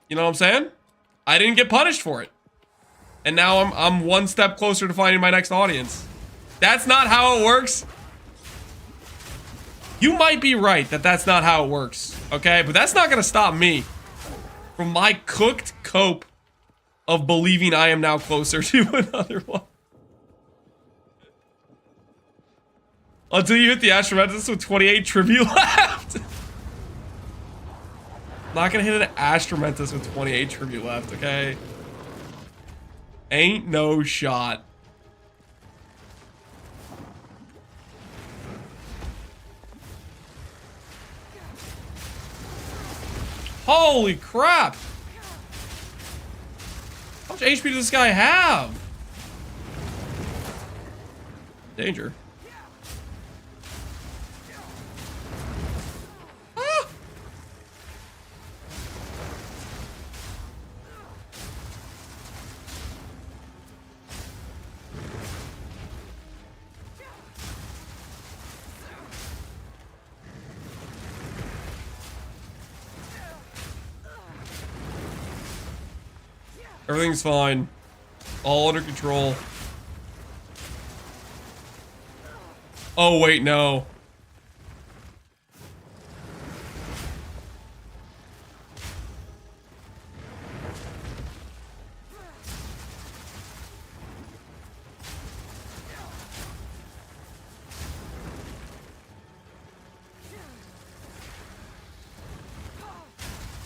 You know what I'm saying? I didn't get punished for it. And now I'm one step closer to finding my next audience. That's not how it works. You might be right that that's not how it works, okay? But that's not gonna stop me from my cooked cope of believing I am now closer to another one. Until you hit the Ascendancy with 28 tribute left. Not gonna hit an Ascendancy with 28 tribute left, okay? Ain't no shot. Holy crap! How much HP does this guy have? Danger. Ah! Everything's fine. All under control. Oh, wait, no.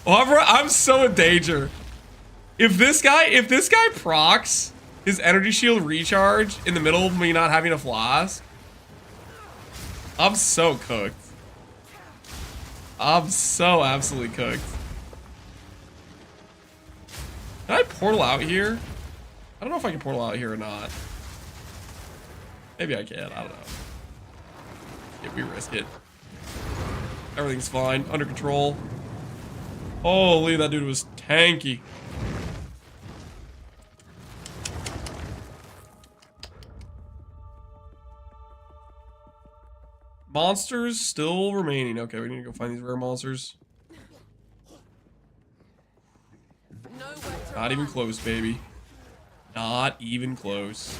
Oh, I'm so in danger. If this guy procs his energy shield recharge in the middle of me not having a flask, I'm so cooked. I'm so absolutely cooked. Can I portal out here? I don't know if I can portal out here or not. Maybe I can, I don't know. Yeah, we risk it. Everything's fine, under control. Holy, that dude was tanky. Monsters still remaining. Okay, we need to go find these rare monsters. Not even close, baby. Not even close.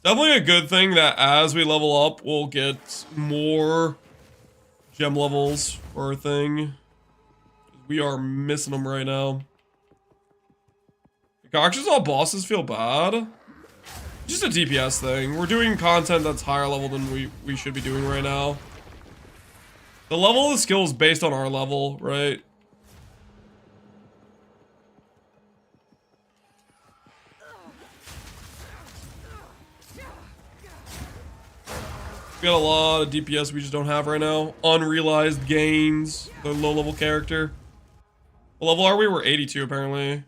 Definitely a good thing that as we level up, we'll get more gem levels for our thing. We are missing them right now. Concoctions on bosses feel bad. Just a DPS thing. We're doing content that's higher level than we should be doing right now. The level of the skill is based on our level, right? We got a lot of DPS we just don't have right now. Unrealized gains. The low level character. What level are we? We're 82 apparently.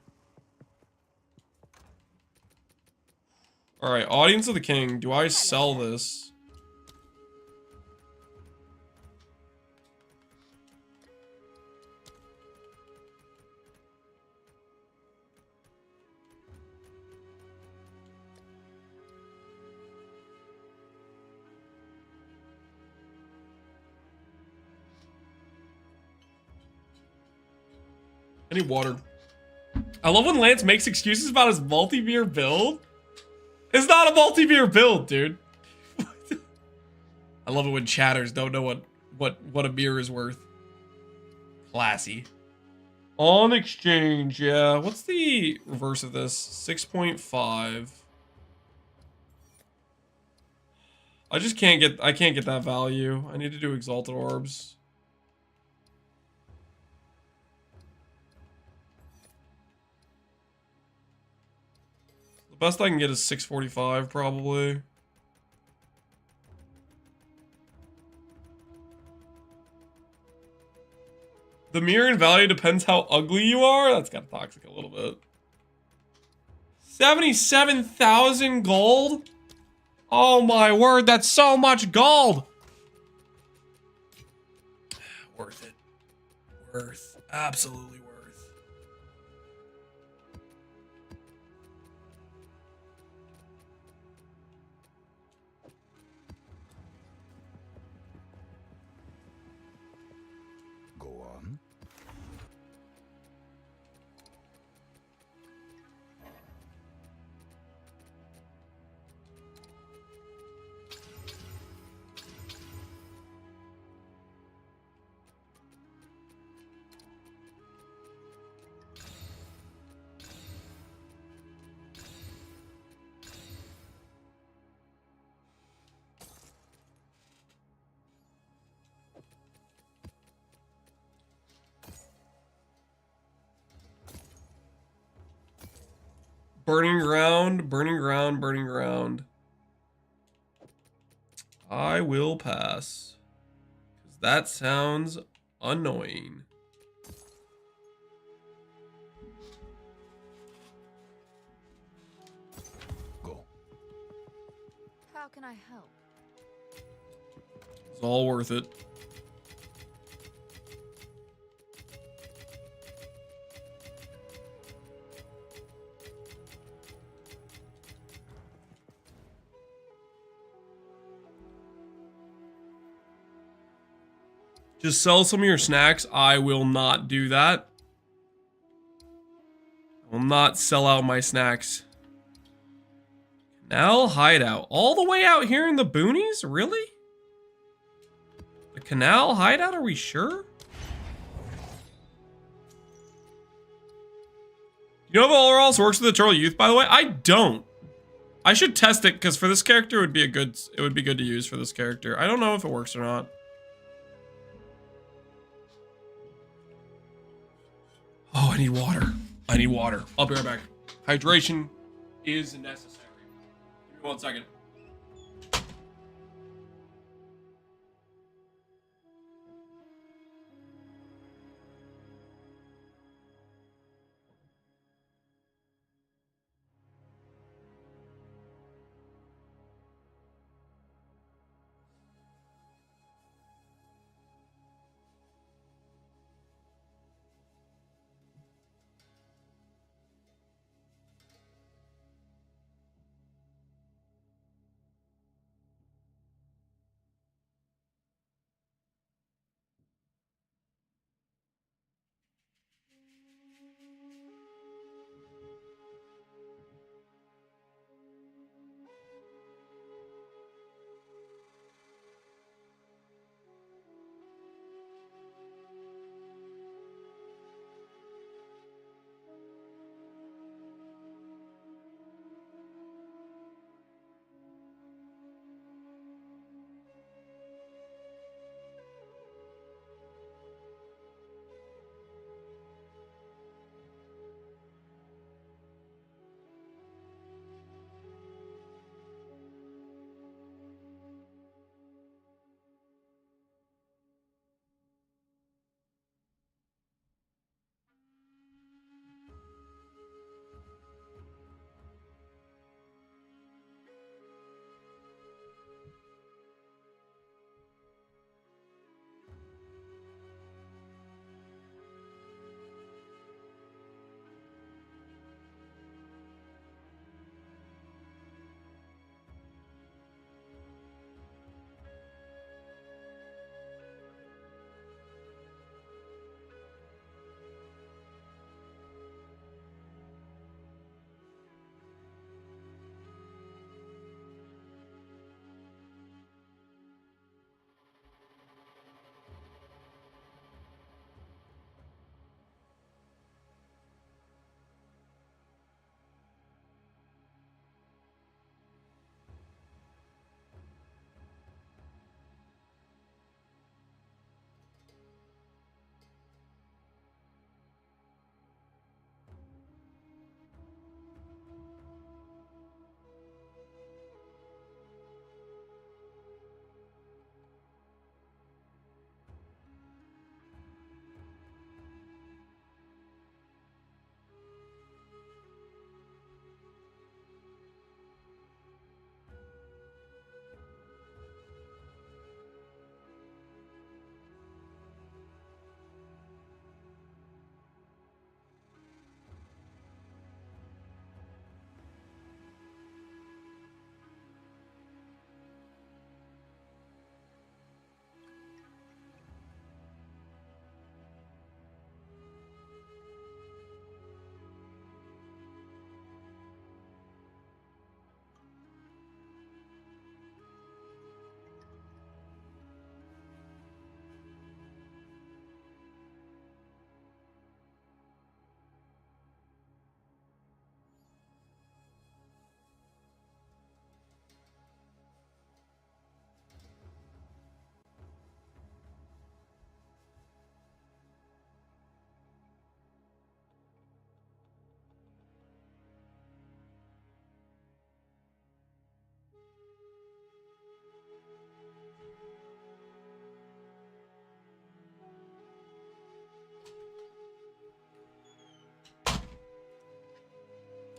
Alright, Audience of the King. Do I sell this? I need water. I love when Lance makes excuses about his multi-beer build. It's not a multi-mirror build, dude. I love it when chatters don't know what a mirror is worth. Classy. On exchange, yeah. What's the reverse of this? 6.5. I can't get that value. I need to do exalted orbs. The best I can get is 645 probably. The mirror in value depends how ugly you are. That's kind of toxic a little bit. 77,000 gold? Oh my word, that's so much gold. Worth it. Worth. Absolutely worth. Go on. Burning ground, burning ground, burning ground. I will pass. Because that sounds annoying. Go. How can I help? It's all worth it. Just sell some of your snacks. I will not do that. I will not sell out my snacks. Canal hideout. All the way out here in the boonies? Really? The canal hideout? Are we sure? You know if all else works with the Turtle Youth, by the way? I don't. I should test it because for this character it would be good to use for this character. I don't know if it works or not. Oh, I need water. I need water. I'll be right back. Hydration is necessary. Give me 1 second.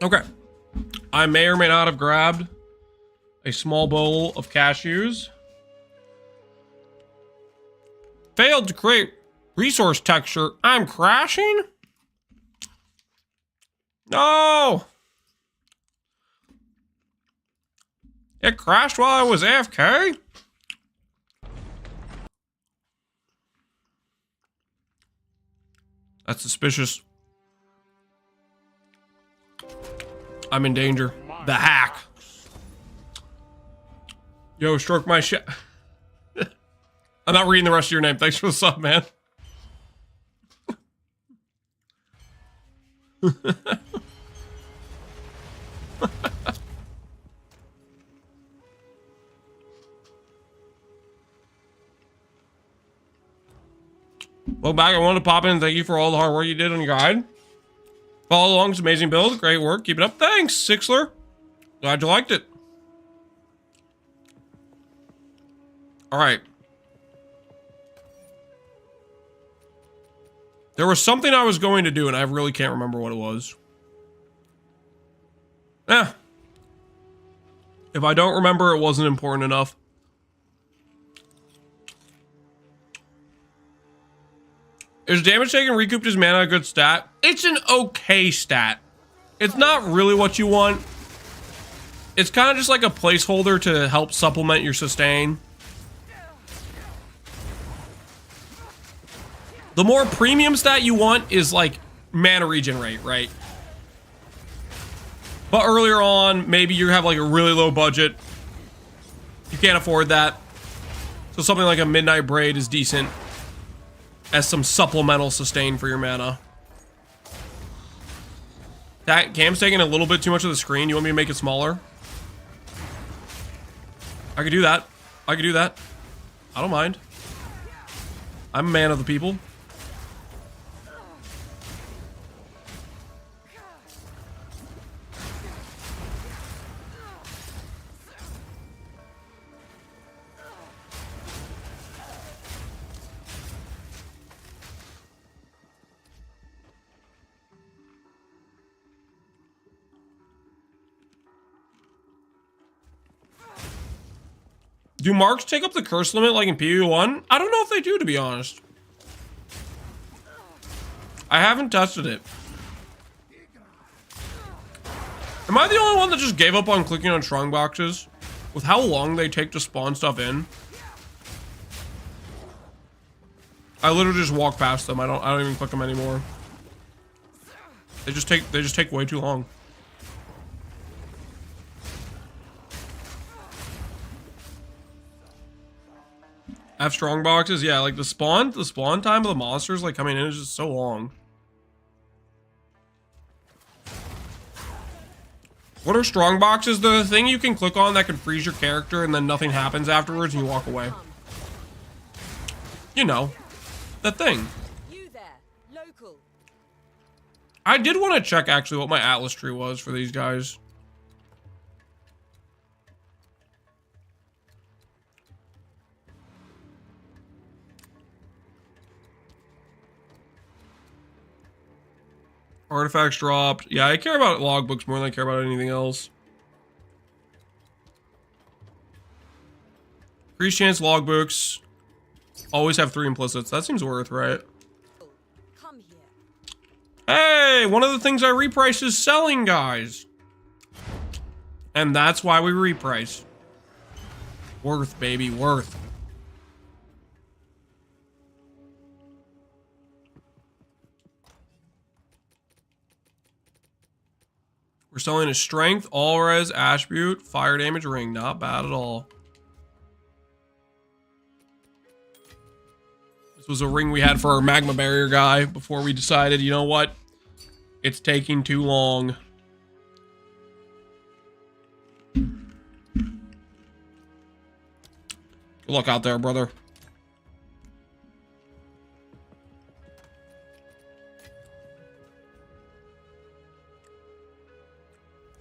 Okay. I may or may not have grabbed a small bowl of cashews. Failed to create resource texture. I'm crashing? No! It crashed while I was AFK? That's suspicious. I'm in danger. The hack. Yo, stroke my shit. I'm not reading the rest of your name. Thanks for the sub, man. Welcome back. I wanted to pop in and thank you for all the hard work you did on your guide. Follow along. It's amazing build. Great work. Keep it up. Thanks, Sixler. Glad you liked it. All right. There was something I was going to do, and I really can't remember what it was. If I don't remember, it wasn't important enough. Is damage taken recouped his mana a good stat? It's an okay stat. It's not really what you want. It's kind of just like a placeholder to help supplement your sustain. The more premium stat you want is like mana regen rate, right? But earlier on, maybe you have like a really low budget. You can't afford that. So something like a Midnight Braid is decent as some supplemental sustain for your mana. That Cam's taking a little bit too much of the screen. You want me to make it smaller? I could do that. I could do that. I don't mind. I'm a man of the people. Do marks take up the curse limit like in PvE1? I don't know if they do, to be honest. I haven't tested it. Am I the only one that just gave up on clicking on strong boxes? With how long they take to spawn stuff in? I literally just walk past them. I don't even click them anymore. They just take way too long. Have strong boxes, yeah, like the spawn time of the monsters like coming in is just so long. What are strong boxes? They're the thing you can click on that can freeze your character and then nothing happens afterwards and you walk away. You know, that thing. You there, local. I did want to check actually what my Atlas tree was for these guys. Artifacts dropped. Yeah, I care about logbooks more than I care about anything else. Increased chance logbooks. Always have 3 implicits. That seems worth, right? Come here. Hey, one of the things I reprice is selling, guys. And that's why we reprice. Worth, baby, worth. We're selling a strength, all res, attribute, fire damage ring. Not bad at all. This was a ring we had for our magma barrier guy before we decided, you know what? It's taking too long. Good luck out there, brother.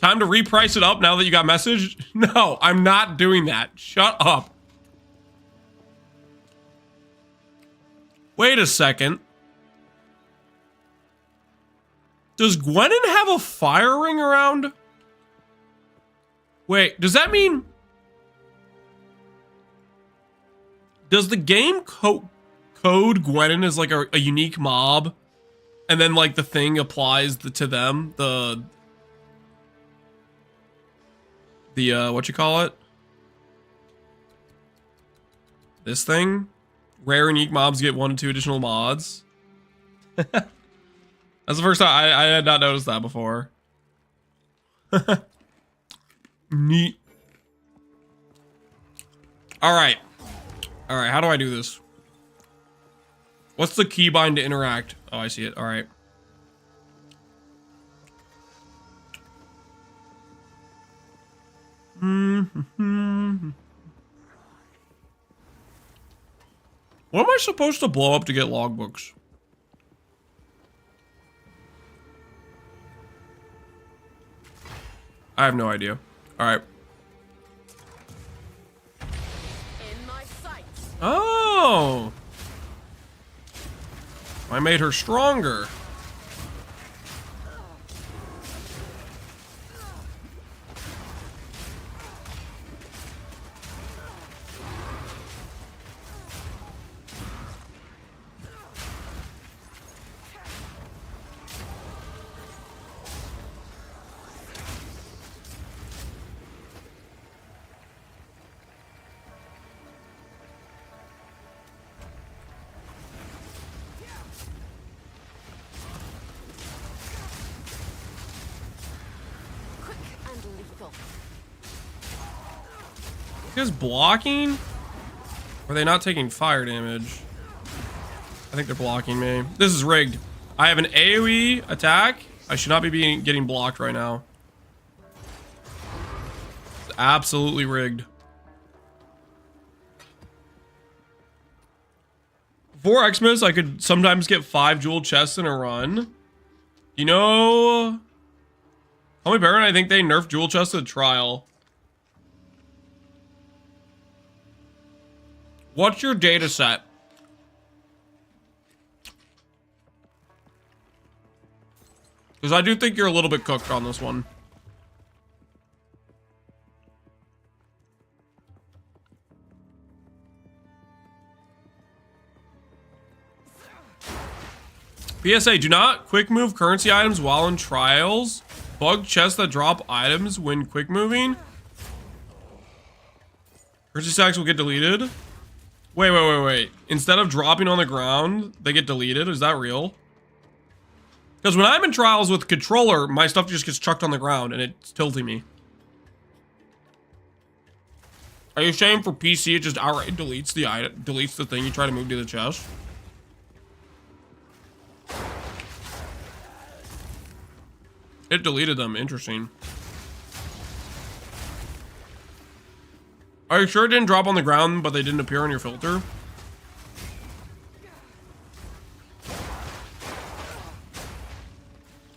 Time to reprice it up now that you got messaged? No, I'm not doing that. Shut up. Wait a second. Does Gwennon have a fire ring around? Wait, does that mean... Does the game code Gwennon as like a unique mob? And then like the thing applies to them? The what you call it? This thing? Rare unique mobs get 1 to 2 additional mods. That's the first time I had not noticed that before. Neat. Alright. Alright, how do I do this? What's the keybind to interact? Oh, I see it. Alright. What am I supposed to blow up to get logbooks? I have no idea. Alright. Oh! I made her stronger. Is blocking? Or are they not taking fire damage? I think they're blocking me. This is rigged. I have an AoE attack. I should not be getting blocked right now. It's absolutely rigged. Before Xmas, I could sometimes get 5 jewel chests in a run. You know, Homie Baron, I think they nerfed jewel chests at trial. What's your data set? Because I do think you're a little bit cooked on this one. PSA, do not quick move currency items while in trials. Bug chests that drop items when quick moving. Currency stacks will get deleted. Wait. Instead of dropping on the ground, they get deleted? Is that real? Because when I'm in trials with controller, my stuff just gets chucked on the ground and it's tilting me. Are you saying for PC it just outright deletes the item, deletes the thing you try to move to the chest? It deleted them. Interesting. Are you sure it didn't drop on the ground, but they didn't appear on your filter?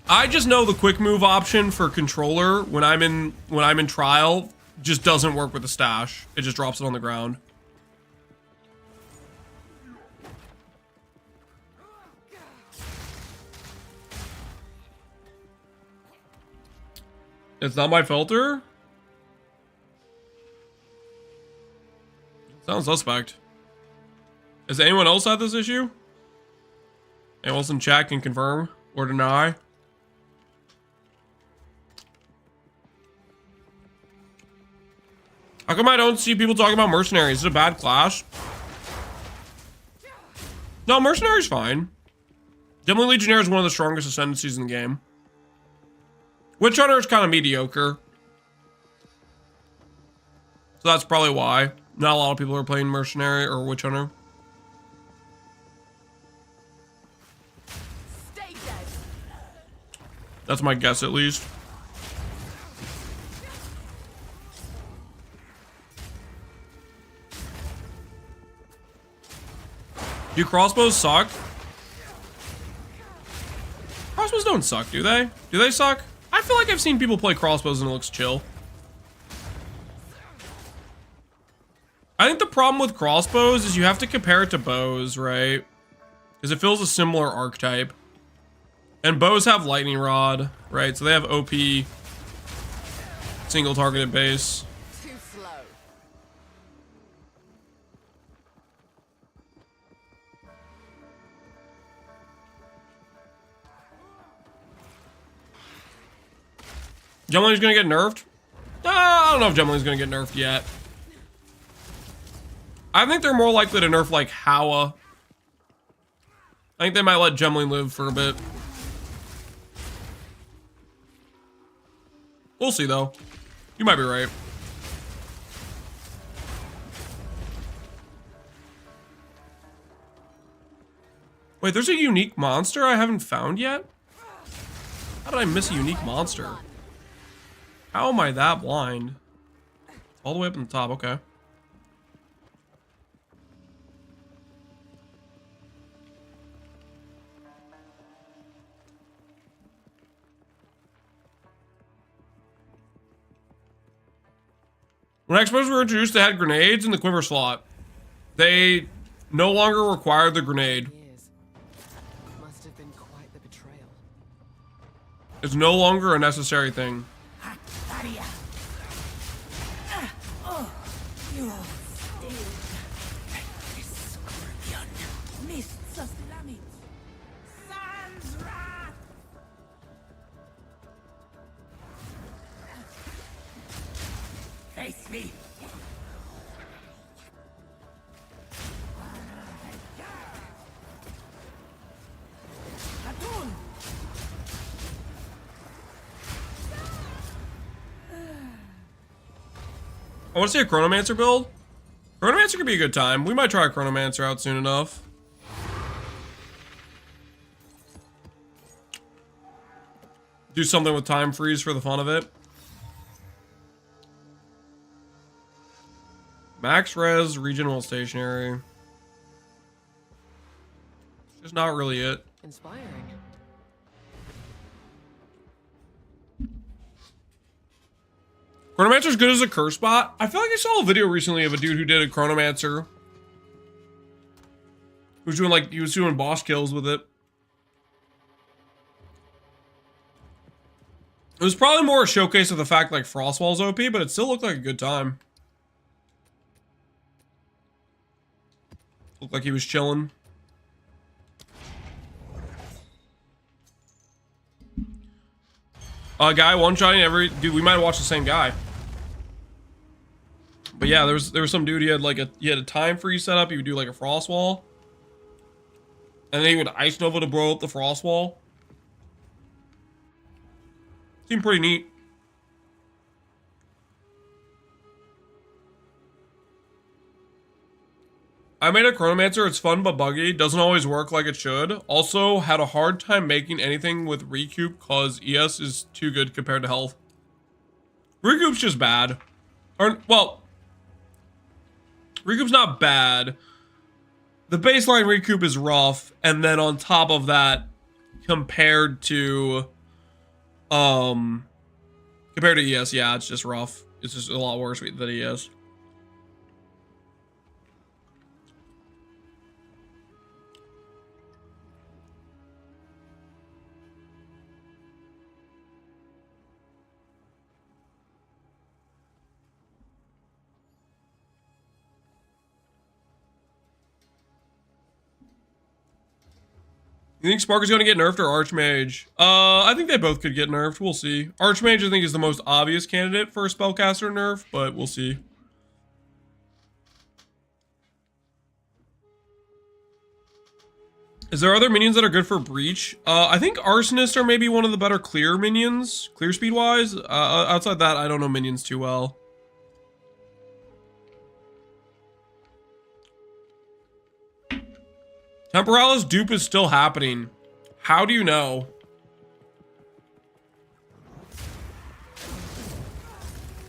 I just know the quick move option for controller when I'm in trial just doesn't work with the stash. It just drops it on the ground. It's not my filter? Sounds suspect. Has anyone else had this issue? Anyone else in chat can confirm or deny? How come I don't see people talking about mercenaries? Is it a bad class? No, mercenary's fine. Definitely Legionnaire is one of the strongest ascendancies in the game. Witch Hunter is kind of mediocre. So that's probably why. Not a lot of people are playing Mercenary or Witch Hunter. Stay dead. That's my guess, at least. Do crossbows suck? Crossbows don't suck, do they? Do they suck? I feel like I've seen people play crossbows and it looks chill. I think the problem with crossbows is you have to compare it to bows, right? Because it feels a similar archetype. And bows have lightning rod, right? So they have OP single targeted base. Too slow. Gemline's gonna get nerfed? I don't know if Gemline's gonna get nerfed yet. I think they're more likely to nerf like Howa. I think they might let Gemline live for a bit. We'll see though. You might be right. Wait, there's a unique monster I haven't found yet? How did I miss a unique monster? How am I that blind? All the way up in the top, okay. When X-Bows were introduced, they had grenades in the quiver slot. They no longer required the grenade. Years. Must have been quite the betrayal. It's no longer a necessary thing. Face me. I want to see a Chronomancer build. Chronomancer could be a good time. We might try a Chronomancer out soon enough. Do something with time freeze for the fun of it. Max res, regional stationary. Just not really it. Inspiring. Chronomancer's good as a curse bot. I feel like I saw a video recently of a dude who did a Chronomancer. Who was doing like, he was doing boss kills with it. It was probably more a showcase of the fact like Frostwall's OP, but it still looked like a good time. Looked like he was chilling. Guy one-shotting every... Dude, we might watch the same guy. But yeah, there was some dude, he had a time freeze set up. He would do like a frost wall. And then he would ice nova to blow up the frost wall. Seemed pretty neat. I made a Chronomancer. It's fun but buggy. Doesn't always work like it should. Also, had a hard time making anything with Recoup cause ES is too good compared to health. Recoup's just bad. Or, well, Recoup's not bad. The baseline Recoup is rough, and then on top of that, compared to ES, yeah, it's just rough. It's just a lot worse than ES. You think Spark is going to get nerfed or Archmage? I think they both could get nerfed. We'll see. Archmage, I think, is the most obvious candidate for a Spellcaster nerf, but we'll see. Is there other minions that are good for Breach? I think Arsonists are maybe one of the better clear minions, clear speed-wise. Outside that, I don't know minions too well. Temporalis dupe is still happening. How do you know?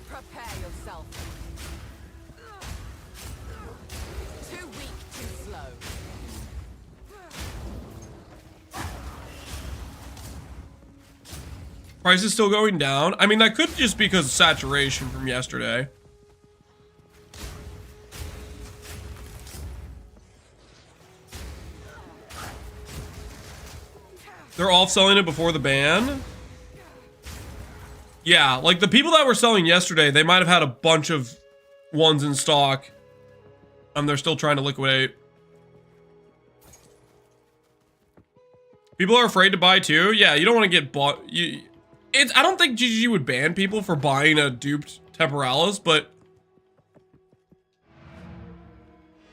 Prepare yourself. Too weak, too slow. Price is still going down. I mean, that could just be because of saturation from yesterday. They're off selling it before the ban. Yeah, like the people that were selling yesterday, they might have had a bunch of ones in stock. They're still trying to liquidate. People are afraid to buy too. Yeah, you don't want to get bought. I don't think GGG would ban people for buying a duped Temporalis, but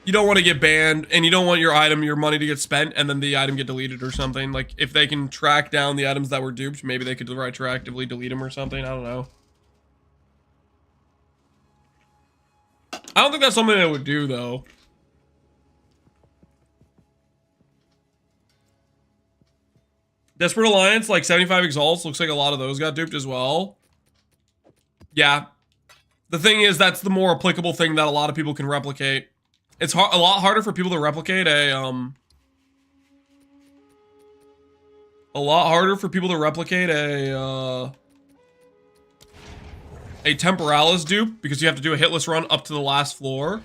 you don't want to get banned, and you don't want your money to get spent, and then the item get deleted or something. Like, if they can track down the items that were duped, maybe they could retroactively delete them or something. I don't know. I don't think that's something they would do, though. Desperate Alliance, like 75 Exalts, looks like a lot of those got duped as well. Yeah. The thing is, that's the more applicable thing that a lot of people can replicate. It's a lot harder for people to replicate a Temporalis dupe, because you have to do a hitless run up to the last floor,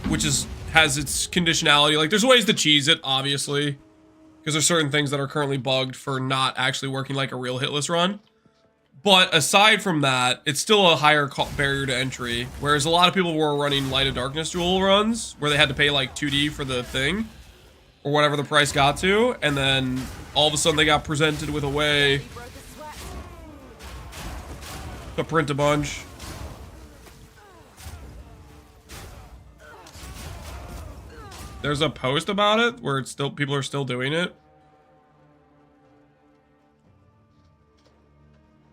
which has its conditionality. Like, there's ways to cheese it, obviously, because there's certain things that are currently bugged for not actually working like a real hitless run. But aside from that, it's still a higher barrier to entry. Whereas a lot of people were running Light of Darkness duel runs, where they had to pay like 2D for the thing, or whatever the price got to, and then all of a sudden they got presented with a way to print a bunch. There's a post about it where it's still, people are still doing it.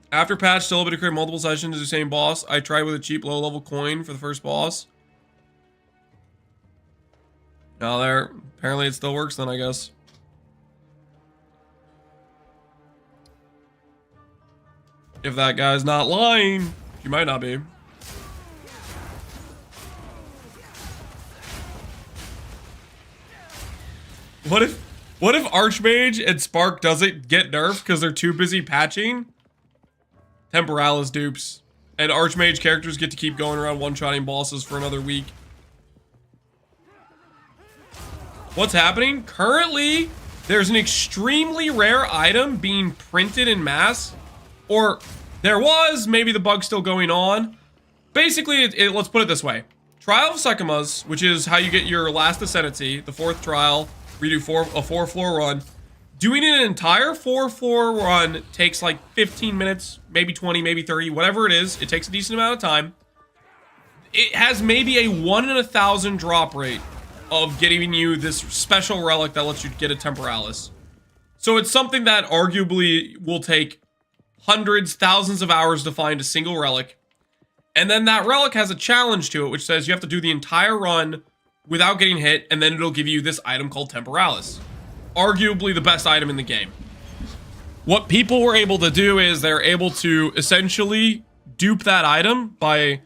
After patch, still able to create multiple sessions of the same boss. I tried with a cheap low-level coin for the first boss. Now there, apparently it still works then, I guess. If that guy's not lying, he might not be. What if Archmage and Spark doesn't get nerfed because they're too busy patching? Temporalis dupes. And Archmage characters get to keep going around one-shotting bosses for another week. What's happening? Currently, there's an extremely rare item being printed in mass. Or, there was, maybe the bug's still going on. Basically, let's put it this way. Trial of Sekimas, which is how you get your last Ascendancy, the 4th trial, where you do a 4-floor run. Doing an entire 4-floor run takes like 15 minutes, maybe 20, maybe 30, whatever it is. It takes a decent amount of time. It has maybe a 1 in 1,000 drop rate of getting you this special relic that lets you get a Temporalis. So it's something that arguably will take hundreds, thousands of hours to find a single relic. And then that relic has a challenge to it, which says you have to do the entire run without getting hit, and then it'll give you this item called Temporalis. Arguably the best item in the game. What people were able to do is they're able to essentially dupe that item by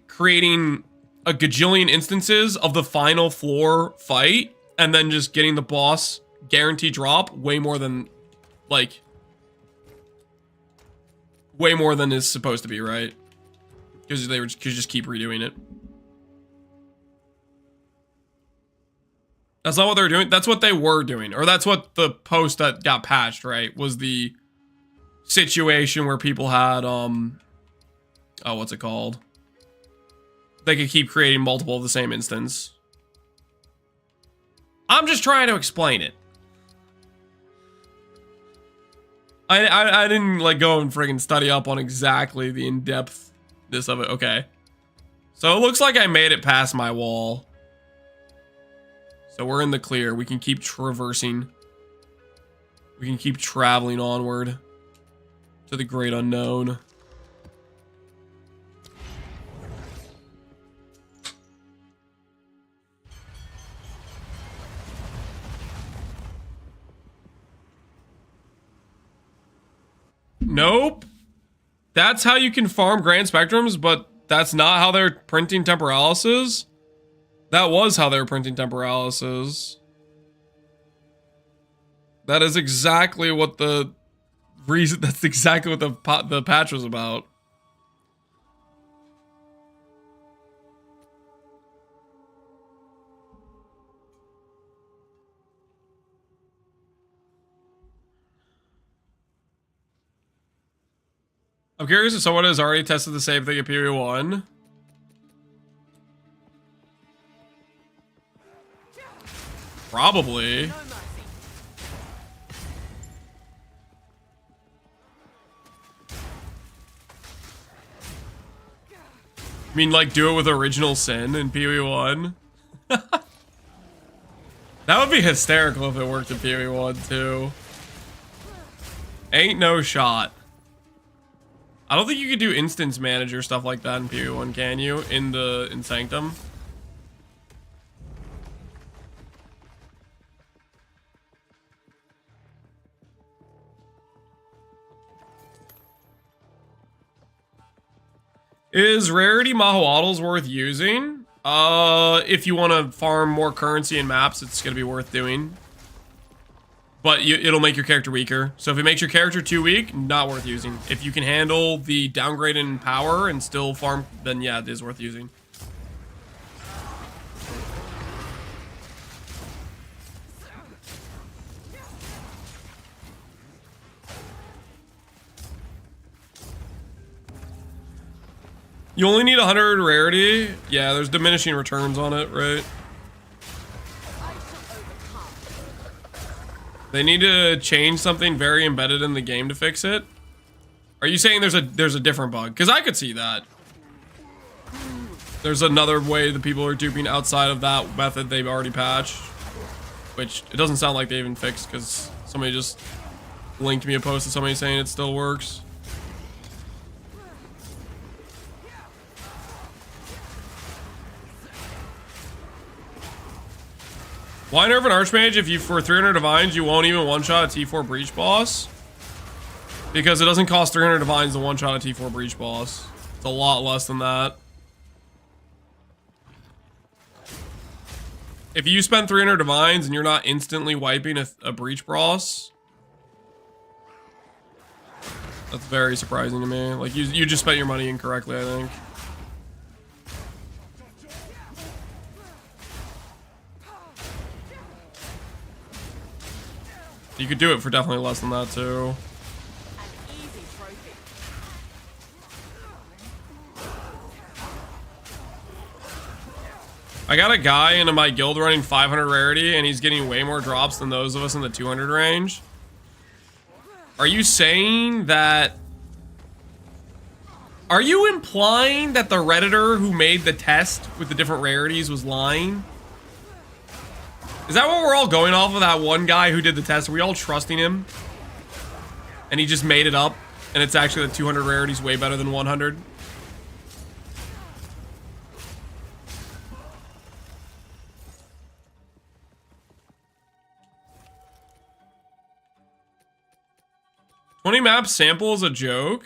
creating a gajillion instances of the final floor fight, and then just getting the boss guarantee drop way more than is supposed to be, right? Because they could just keep redoing it. That's not what they're doing. That's what they were doing. Or that's what the post that got patched, right? Was the situation where people had, oh, what's it called? They could keep creating multiple of the same instance. I'm just trying to explain it. I didn't, like, go and friggin' study up on exactly the in-depthness of it. Okay. So it looks like I made it past my wall. So we're in the clear. We can keep traversing. We can keep traveling onward to the great unknown. Nope. That's how you can farm Grand Spectrums, but that's not how they're printing Temporalises. That was how they were printing Temporalises. That is exactly what the reason. That's exactly what the patch was about. I'm curious if someone has already tested the same thing at PoE1. Probably. No mercy. I mean, like, do it with Original Sin in PoE1. That would be hysterical if it worked in PoE1 too. Ain't no shot. I don't think you could do instance manager stuff like that in PoE1, can you? In Sanctum? Is Rarity Mahoadals worth using? If you want to farm more currency in maps, it's going to be worth doing. But it'll make your character weaker. So if it makes your character too weak, not worth using. If you can handle the downgrade in power and still farm, then yeah, it is worth using. You only need 100 rarity. Yeah, there's diminishing returns on it, right? They need to change something very embedded in the game to fix it. Are you saying there's a different bug? Because I could see that. There's another way that people are duping outside of that method they've already patched. Which it doesn't sound like they even fixed because somebody just linked me a post of somebody saying it still works. Why nerf an Archmage if you, for 300 Divines, you won't even one-shot a T4 Breach boss? Because it doesn't cost 300 Divines to one-shot a T4 Breach boss. It's a lot less than that. If you spend 300 Divines and you're not instantly wiping a Breach boss, that's very surprising to me. Like, you just spent your money incorrectly, I think. You could do it for definitely less than that too. An easy trophy. I got a guy into my guild running 500 rarity and he's getting way more drops than those of us in the 200 range. Are you saying that... Are you implying that the Redditor who made the test with the different rarities was lying? Is that what we're all going off of, that one guy who did the test? Are we all trusting him? And he just made it up? And it's actually the 200 rarities way better than 100? $20 map sample is a joke?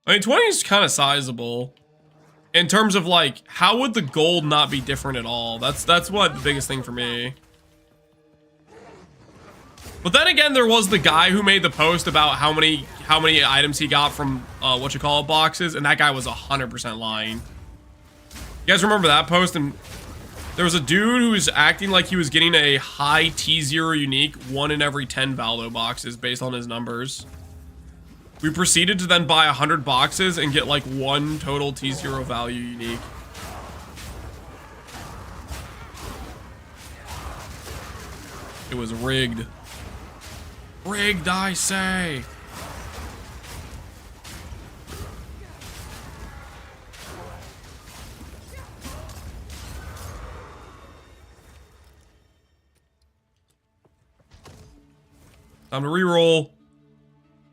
I mean, 20 is kind of sizable. In terms of, like, how would the gold not be different at all? That's what the biggest thing for me. But then again, there was the guy who made the post about how many items he got from boxes, and that guy was 100% lying. You guys remember that post? And there was a dude who was acting like he was getting a high T0 unique 1 in every 10 Valdo boxes based on his numbers. We proceeded to then buy 100 boxes and get like 1 total T0 value unique. It was rigged. Rigged, I say. Time to reroll.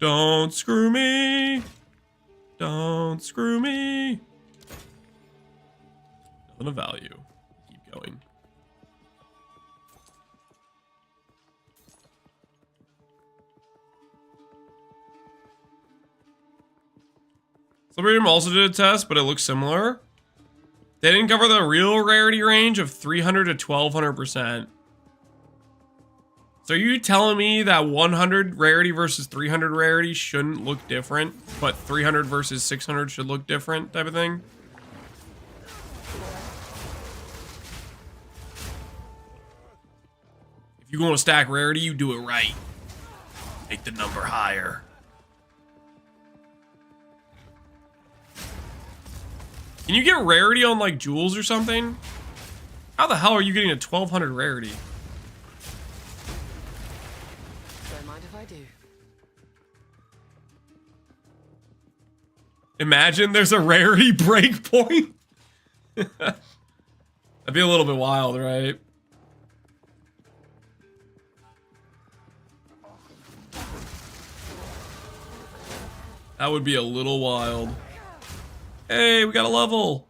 Don't screw me. Don't screw me. Nothing of value. Keep going. Celebrium also did a test, but it looks similar. They didn't cover the real rarity range of 300 to 1200%. So are you telling me that 100 rarity versus 300 rarity shouldn't look different, but 300 versus 600 should look different type of thing? If you want to stack rarity, you do it right. Make the number higher. Can you get rarity on like jewels or something? How the hell are you getting a 1200 rarity? Don't mind if I do. Imagine there's a rarity breakpoint. That'd be a little bit wild, right? That would be a little wild. Hey, we got a level.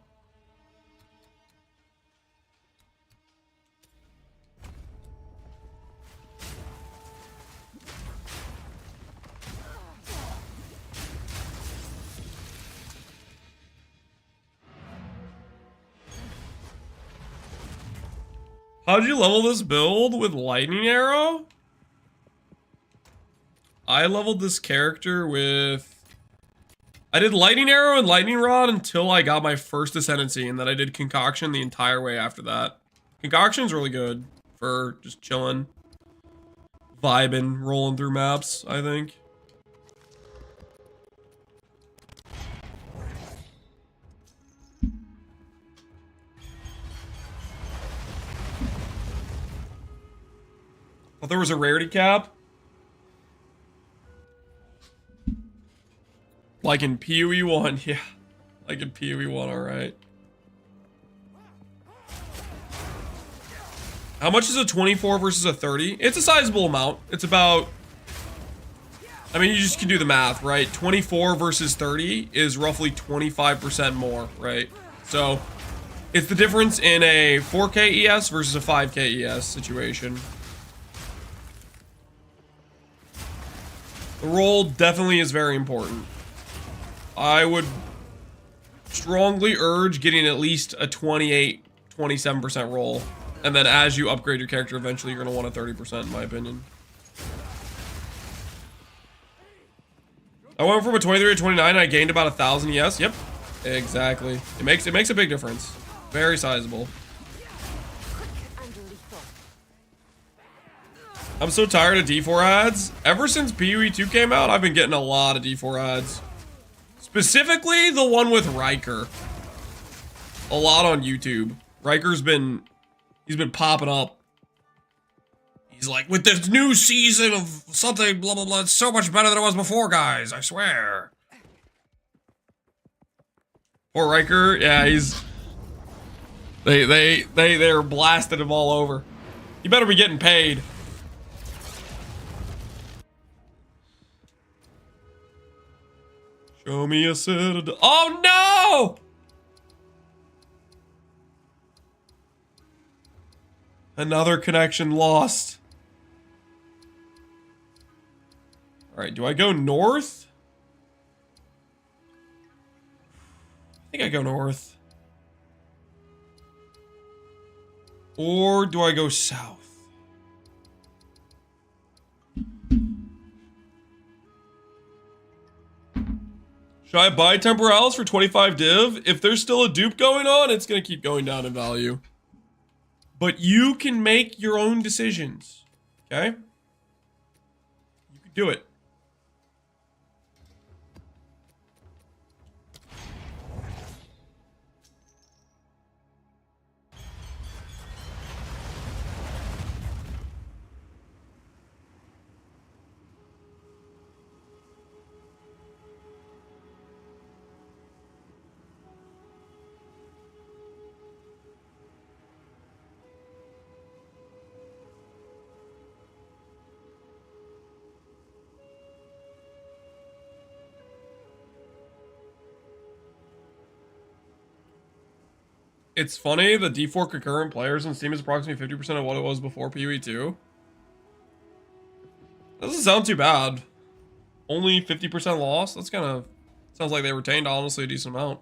How'd you level this build with lightning arrow? I leveled this character with... I did lightning arrow and lightning rod until I got my first ascendancy, and then I did concoction the entire way after that. Concoction's really good for just chilling, vibing, rolling through maps, I think. Thought there was a rarity cap. Like in PoE 1, yeah. Like in PoE 1, alright. How much is a 24 versus a 30? It's a sizable amount. It's about... I mean, you just can do the math, right? 24 versus 30 is roughly 25% more, right? So, it's the difference in a 4K ES versus a 5K ES situation. The roll definitely is very important. I would strongly urge getting at least a 28, 27% roll. And then as you upgrade your character, eventually you're going to want a 30% in my opinion. I went from a 23 to 29 and I gained about 1,000 ES. Yep, exactly. It makes a big difference. Very sizable. I'm so tired of D4 ads. Ever since PoE 2 came out, I've been getting a lot of D4 ads. Specifically, the one with Riker. A lot on YouTube. Riker's been... He's been popping up. He's like, with this new season of something, blah, blah, blah, it's so much better than it was before, guys. I swear. Poor Riker. Yeah, he's... They're blasting him all over. You better be getting paid. Show me a citadel. Oh no! Another connection lost. Alright, do I go north? I think I go north. Or do I go south? Should I buy Temporalis for 25 div? If there's still a dupe going on, it's going to keep going down in value. But you can make your own decisions. Okay? You can do it. It's funny, the D4 concurrent players in Steam is approximately 50% of what it was before PoE 2. Doesn't sound too bad. Only 50% loss? That's kind of... Sounds like they retained, honestly, a decent amount.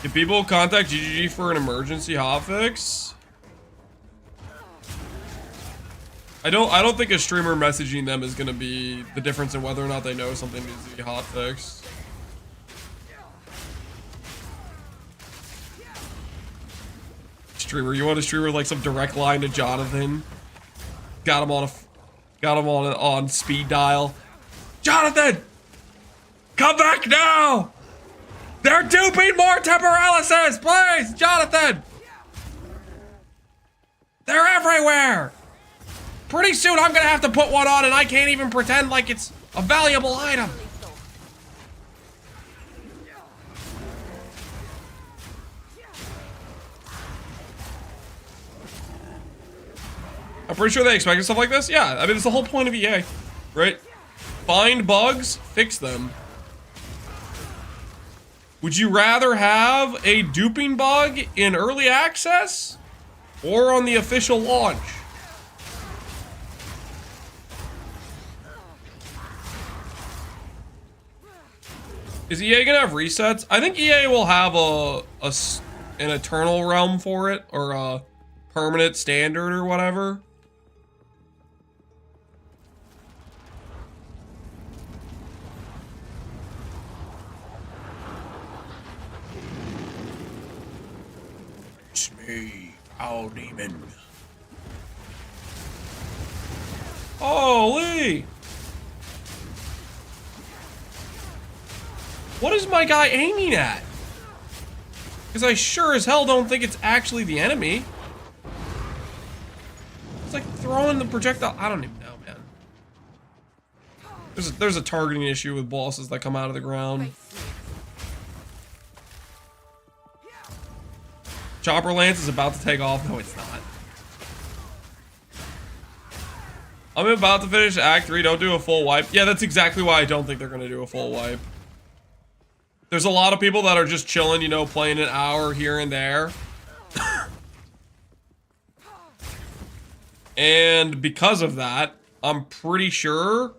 Can people contact GGG for an emergency hotfix? I don't think a streamer messaging them is gonna be the difference in whether or not they know something needs to be hotfixed. Streamer, you want a streamer like some direct line to Jonathan? Got him on speed dial. Jonathan! Come back now! They're duping more temporalysis! Please, Jonathan! They're everywhere! Pretty soon I'm gonna have to put one on and I can't even pretend like it's a valuable item. I'm pretty sure they expected stuff like this. Yeah, I mean, it's the whole point of EA, right? Find bugs, fix them. Would you rather have a duping bug in early access or on the official launch? Is EA gonna have resets? I think EA will have an eternal realm for it, or a permanent standard or whatever. It's me, Owl Demon. Holy! What is my guy aiming at? Because I sure as hell don't think it's actually the enemy. It's like throwing the projectile. I don't even know, man. There's a targeting issue with bosses that come out of the ground. Chopper Lance is about to take off. No, it's not. I'm about to finish Act 3. Don't do a full wipe. Yeah, that's exactly why I don't think they're going to do a full wipe. There's a lot of people that are just chilling, you know, playing an hour here and there. And because of that, I'm pretty sure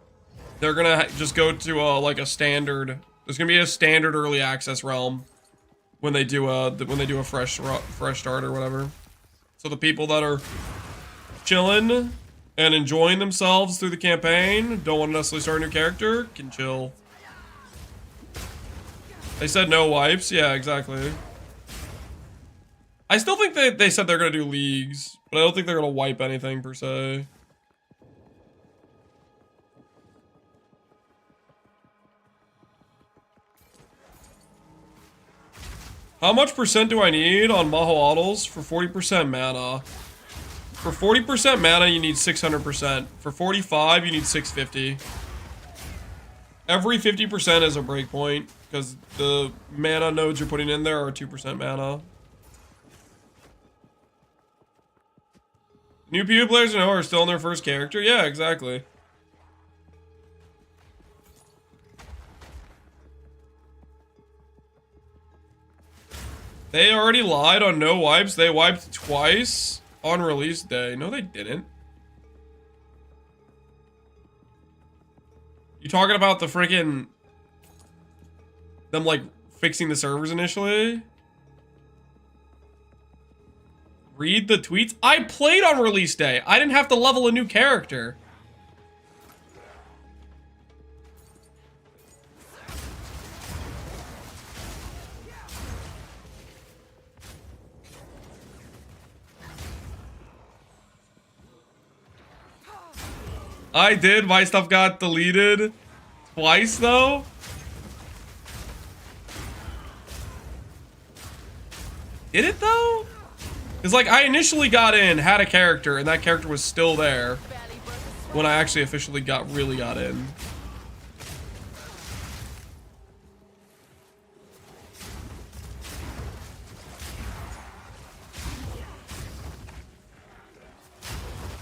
they're gonna just go to like a standard. There's gonna be a standard early access realm when they do a fresh start or whatever. So the people that are chilling and enjoying themselves through the campaign, don't want to necessarily start a new character, can chill. They said no wipes. Yeah, exactly. I still think they said they're going to do leagues, but I don't think they're going to wipe anything per se. How much percent do I need on Mahoatls for 40% mana? For 40% mana, you need 600%. For 45, you need 650. Every 50% is a breakpoint, because the mana nodes you're putting in there are 2% mana. New PvP players are still in their first character? Yeah, exactly. They already lied on no wipes. They wiped twice on release day. No, they didn't. You talking about the freaking... them, like, fixing the servers initially? Read the tweets? I played on release day. I didn't have to level a new character. I did. My stuff got deleted twice, though. Did it, though? Because, like, I initially got in, had a character, and that character was still there when I actually officially really got in.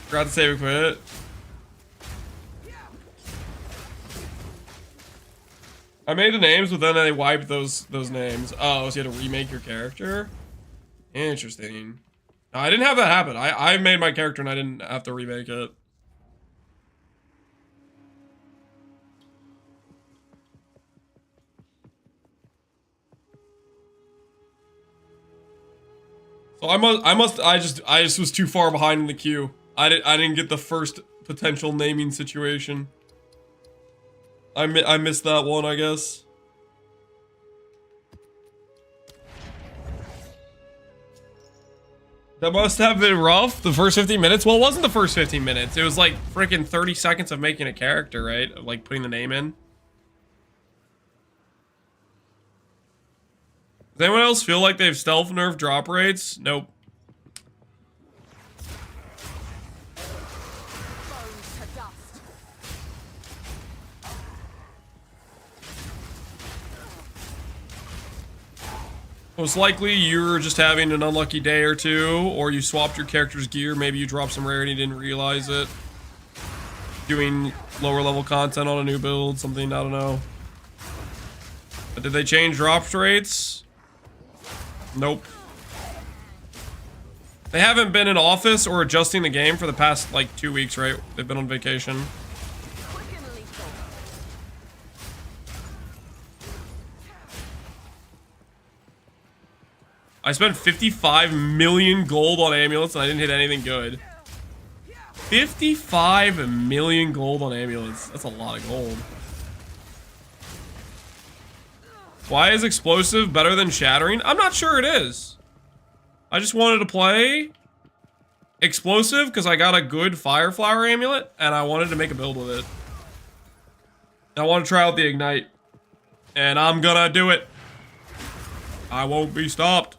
Forgot to save and quit. I made the names, but then they wiped those names. Oh, so you had to remake your character? Interesting. No, I didn't have that happen. I made my character and I didn't have to remake it. So I just was too far behind in the queue. I didn't get the first potential naming situation. I missed that one, I guess. That must have been rough, the first 15 minutes. Well, it wasn't the first 15 minutes. It was like freaking 30 seconds of making a character, right? Of like putting the name in. Does anyone else feel like they've stealth nerfed drop rates? Nope. Most likely you're just having an unlucky day or two, or you swapped your character's gear, maybe you dropped some rarity, didn't realize it. Doing lower level content on a new build, something, I don't know. But did they change drop rates? Nope. They haven't been in office or adjusting the game for the past like 2 weeks, right? They've been on vacation. I spent 55 million gold on amulets and I didn't hit anything good. 55 million gold on amulets. That's a lot of gold. Why is explosive better than shattering? I'm not sure it is. I just wanted to play explosive because I got a good fire flower amulet and I wanted to make a build with it. I want to try out the ignite. And I'm gonna do it. I won't be stopped.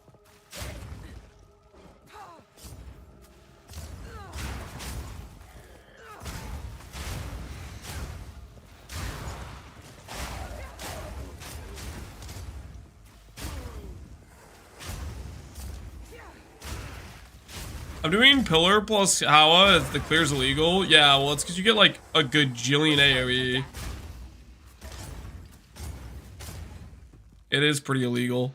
I'm doing pillar plus Hawa if the clear's illegal. Yeah, well, it's because you get like a gajillion AoE. It is pretty illegal.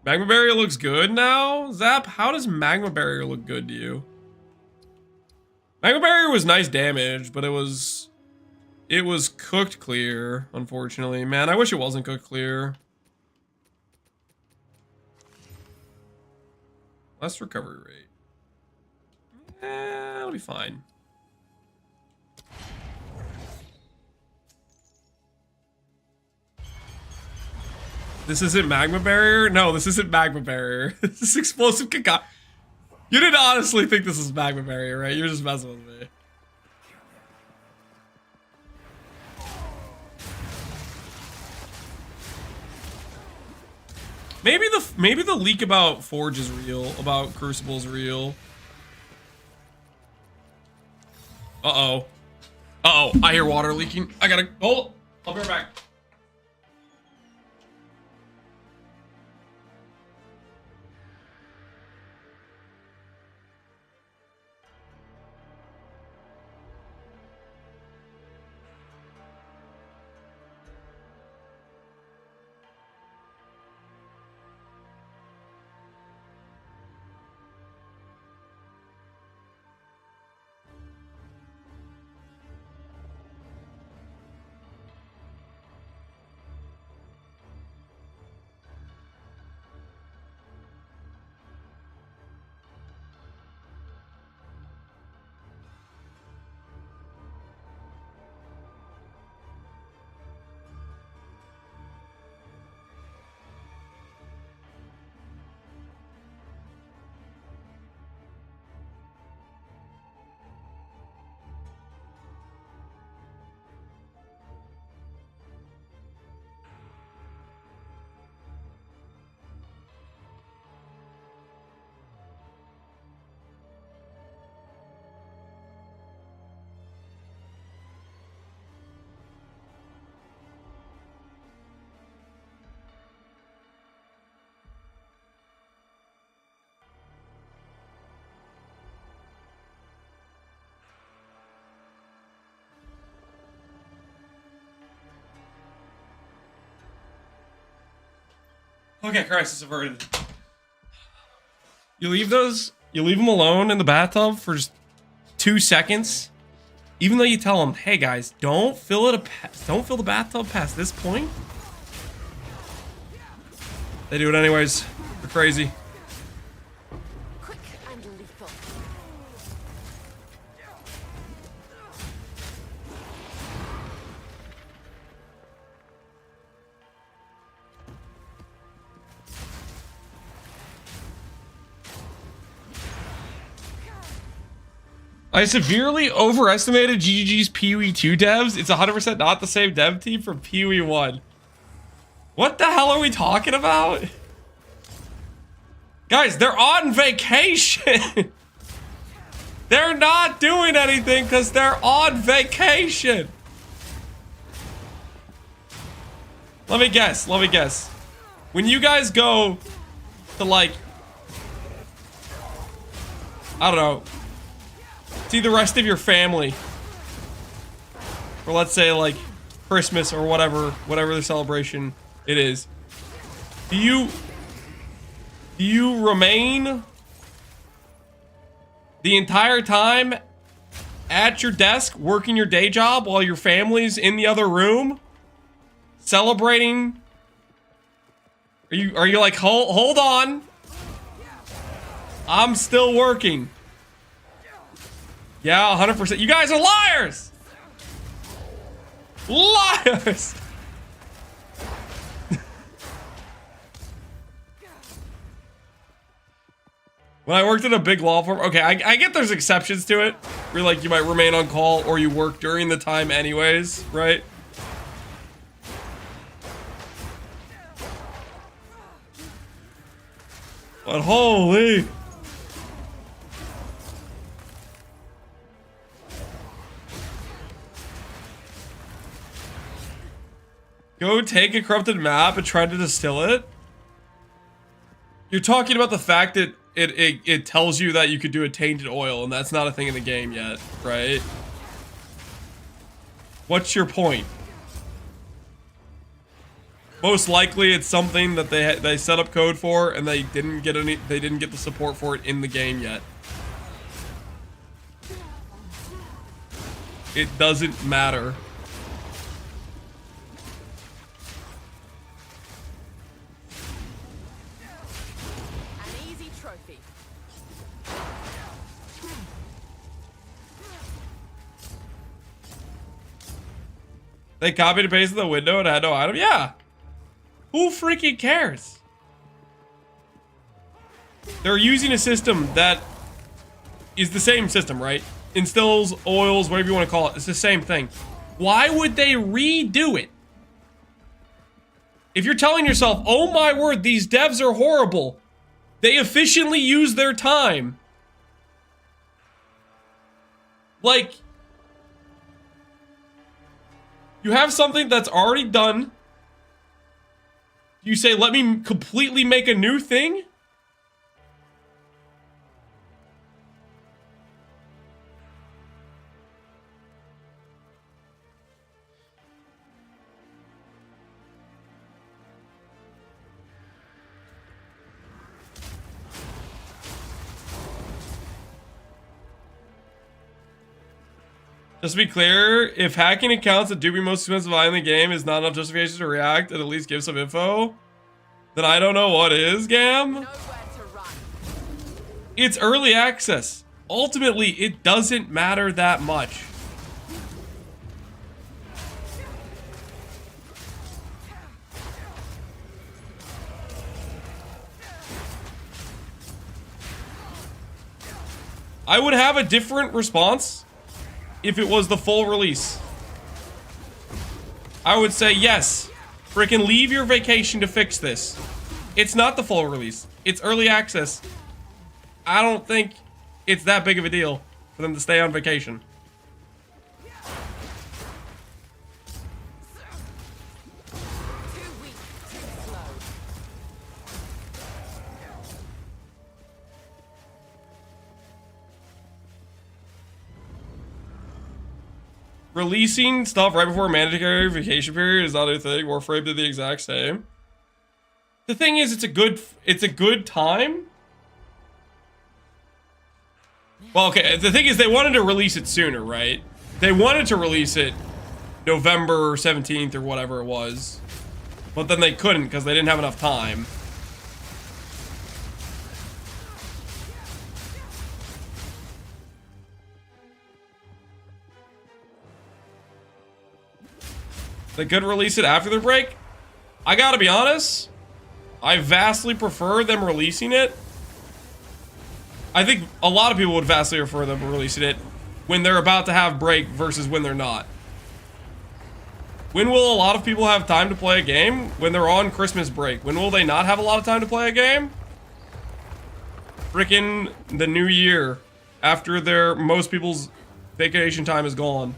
Magma Barrier looks good now? Zap, how does Magma Barrier look good to you? Magma Barrier was nice damage, but it was cooked clear, unfortunately. Man, I wish it wasn't cooked clear. Less recovery rate. It'll be fine. This isn't Magma Barrier? No, this isn't Magma Barrier. This is Explosive Concoction. You didn't honestly think this is Magma Barrier, right? You're just messing with me. Maybe the leak about Forge is real, about Crucible is real. Uh-oh. Uh-oh, I hear water leaking. I gotta, hold, I'll be right back. Okay, crisis averted. You leave them alone in the bathtub for just 2 seconds, even though you tell them, "Hey guys, don't fill the bathtub past this point." They do it anyways. They're crazy. Quick and lethal. I severely overestimated GGG's PoE 2 devs. It's 100% not the same dev team from PoE 1. What the hell are we talking about? Guys, they're on vacation. They're not doing anything because they're on vacation. Let me guess. When you guys go to, like, I don't know, see the rest of your family, or let's say like Christmas or whatever the celebration it is, do you remain the entire time at your desk working your day job while your family's in the other room celebrating? Are you like, hold on, I'm still working? Yeah, 100%. You guys are liars! Liars! When I worked at a big law firm, okay, I get there's exceptions to it. Where like you might remain on call or you work during the time anyways, right? But holy. Go take a corrupted map and try to distill it? You're talking about the fact that it tells you that you could do a tainted oil, and that's not a thing in the game yet, right? What's your point? Most likely it's something that they set up code for and they didn't get the support for it in the game yet. It doesn't matter. They copied and pasted the window and had no item? Yeah. Who freaking cares? They're using a system that is the same system, right? Instills, oils, whatever you want to call it. It's the same thing. Why would they redo it? If you're telling yourself, oh my word, these devs are horrible. They efficiently use their time. Like, you have something that's already done. You say, let me completely make a new thing? Just to be clear, if hacking accounts that do be most expensive item in the game is not enough justification to react and at least give some info, then I don't know what is, Gam. It's early access. Ultimately, it doesn't matter that much. I would have a different response if it was the full release. I would say, yes, freaking leave your vacation to fix this. It's not the full release. It's early access. I don't think it's that big of a deal for them to stay on vacation. Releasing stuff right before mandatory vacation period is not a thing. Warframe did the exact same. The thing is, it's a good time. Well, okay, the thing is they wanted to release it sooner, right? They wanted to release it November 17th or whatever it was. But then they couldn't because they didn't have enough time. They could release it after the break. I gotta be honest, I vastly prefer them releasing it. I think a lot of people would vastly prefer them releasing it when they're about to have break versus when they're not. When will a lot of people have time to play a game? When they're on Christmas break. When will they not have a lot of time to play a game? Frickin' the new year. After most people's vacation time is gone.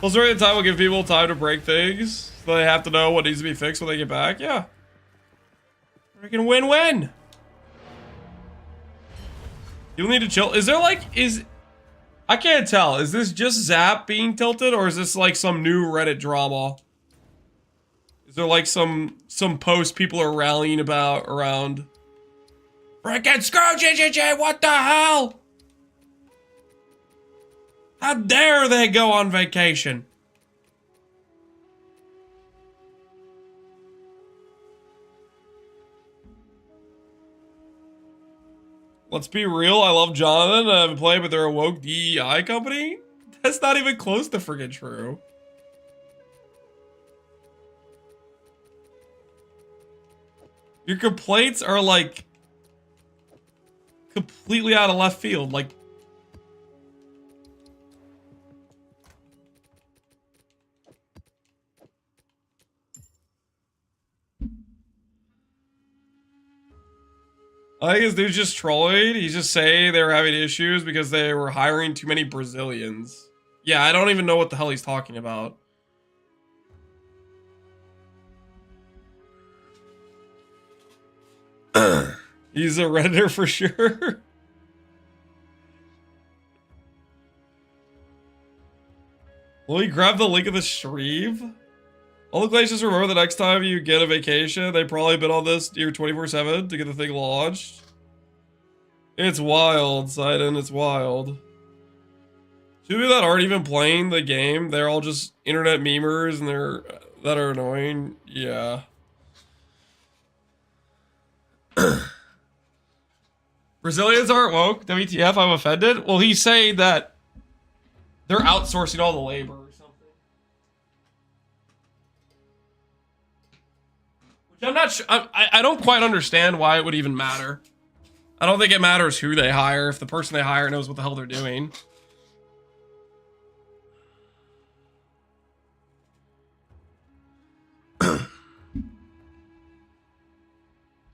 Well, during the time will give people time to break things, so they have to know what needs to be fixed when they get back. Yeah. Freaking win-win. You'll need to chill. Is there like, I can't tell. Is this just Zap being tilted, or is this like some new Reddit drama? Is there like some post people are rallying about around? Freaking screw GGG, what the hell? How dare they go on vacation? Let's be real, I love Jonathan, I haven't played, but they're a woke DEI company? That's not even close to friggin' true. Your complaints are like completely out of left field, like I think this dude's just trolling. He's just saying they were having issues because they were hiring too many Brazilians. Yeah, I don't even know what the hell he's talking about. He's a Redditor for sure. Will you grab the link of the stream? All the glaciers remember the next time you get a vacation, they've probably been on this here 24/7 to get the thing launched. It's wild, Sidon, it's wild. Should be that aren't even playing the game. They're all just internet memers and that are annoying. Yeah. Brazilians aren't woke. WTF, I'm offended. Well, he's saying that they're outsourcing all the labor or something. Which I'm not sure. I don't quite understand why it would even matter. I don't think it matters who they hire if the person they hire knows what the hell they're doing.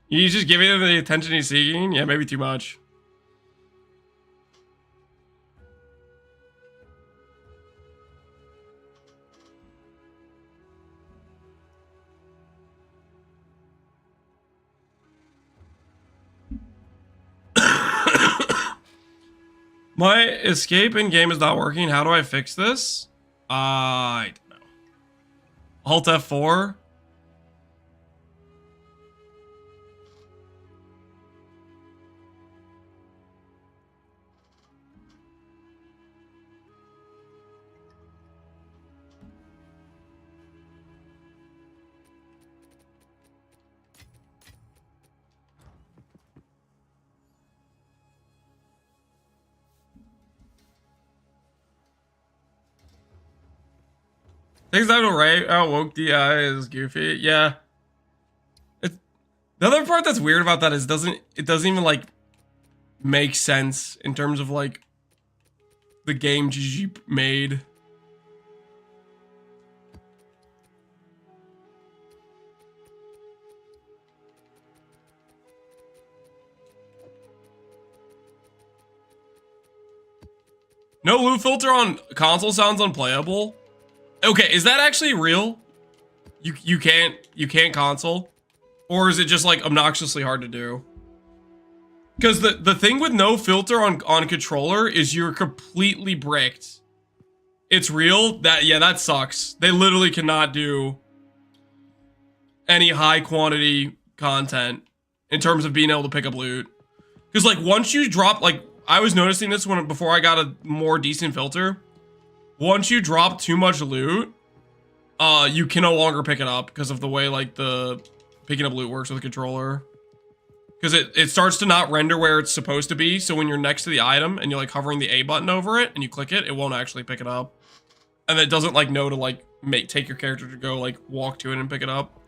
You just giving him the attention he's seeking? Yeah, maybe too much. My escape in game is not working. How do I fix this? I don't know. Alt F4. Things that right woke DI is goofy. Yeah. The other part that's weird about that is it doesn't even like make sense in terms of like the game GG made. No loop filter on console sounds unplayable. Okay, is that actually real? You can't console? Or is it just like obnoxiously hard to do? Because the thing with no filter on controller is you're completely bricked. It's real? Yeah, that sucks. They literally cannot do any high quantity content in terms of being able to pick up loot. Because like once you drop, like I was noticing this when before I got a more decent filter. Once you drop too much loot, you can no longer pick it up because of the way like the picking up loot works with the controller. Because it starts to not render where it's supposed to be. So when you're next to the item and you're like hovering the A button over it and you click it, it won't actually pick it up. And it doesn't like know to like take your character to go like walk to it and pick it up.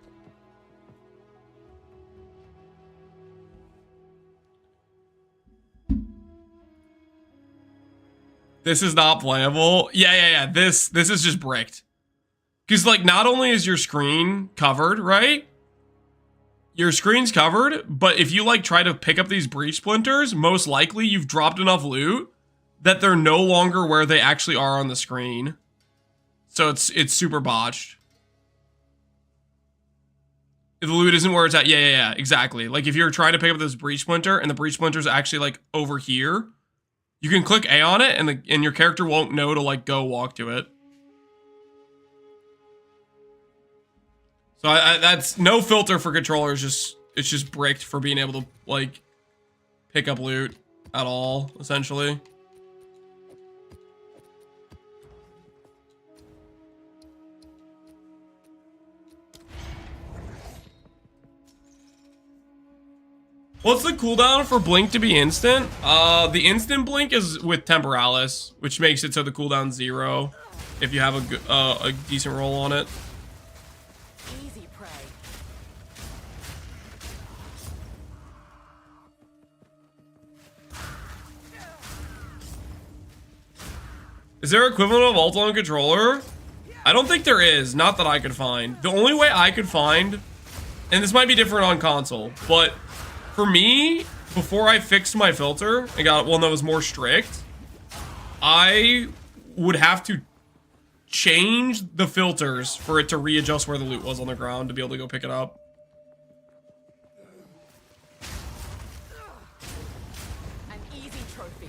This is not playable. Yeah. This is just bricked. Because like not only is your screen covered, right? Your screen's covered, but if you like try to pick up these breach splinters, most likely you've dropped enough loot that they're no longer where they actually are on the screen. So it's super botched. If the loot isn't where it's at, yeah, exactly. Like if you're trying to pick up this breach splinter and the breach splinter's actually like over here, you can click A on it and your character won't know to like go walk to it. So that's no filter for controllers. It's just bricked for being able to like pick up loot at all, essentially. What's the cooldown for blink to be instant? The instant blink is with temporalis, which makes it so the cooldown's 0 if you have a decent roll on it. Easy prey. Is there equivalent of ult on controller? I don't think there is, not that I could find. The only way I could find, and this might be different on console, but for me, before I fixed my filter and got one that was more strict, I would have to change the filters for it to readjust where the loot was on the ground to be able to go pick it up. An easy trophy.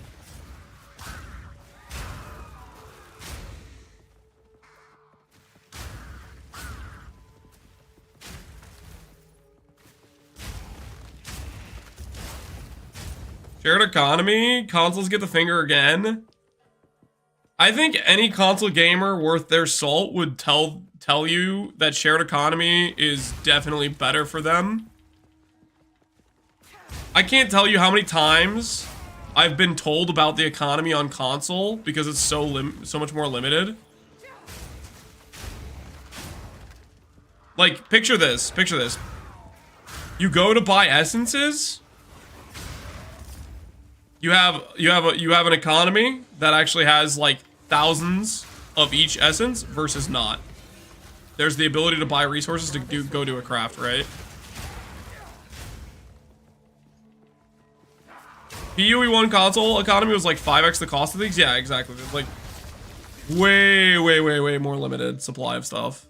Shared economy? Consoles get the finger again? I think any console gamer worth their salt would tell you that shared economy is definitely better for them. I can't tell you how many times I've been told about the economy on console because it's so much more limited. Like, picture this. You go to buy essences. You have an economy that actually has like thousands of each essence versus not. There's the ability to buy resources to go do a craft, right? PUE1 console economy was like 5x the cost of things. Yeah, exactly. There's like way more limited supply of stuff.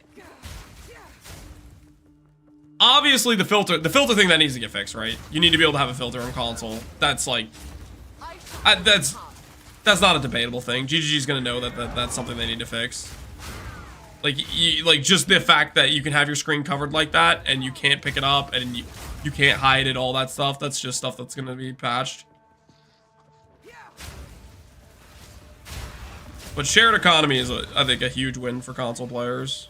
Obviously, the filter thing that needs to get fixed, right? You need to be able to have a filter on console. That's like. That's not a debatable thing. GGG's gonna know that's something they need to fix. Like, like just the fact that you can have your screen covered like that and you can't pick it up and you can't hide it, all that stuff. That's just stuff that's gonna be patched. But shared economy is, I think, a huge win for console players.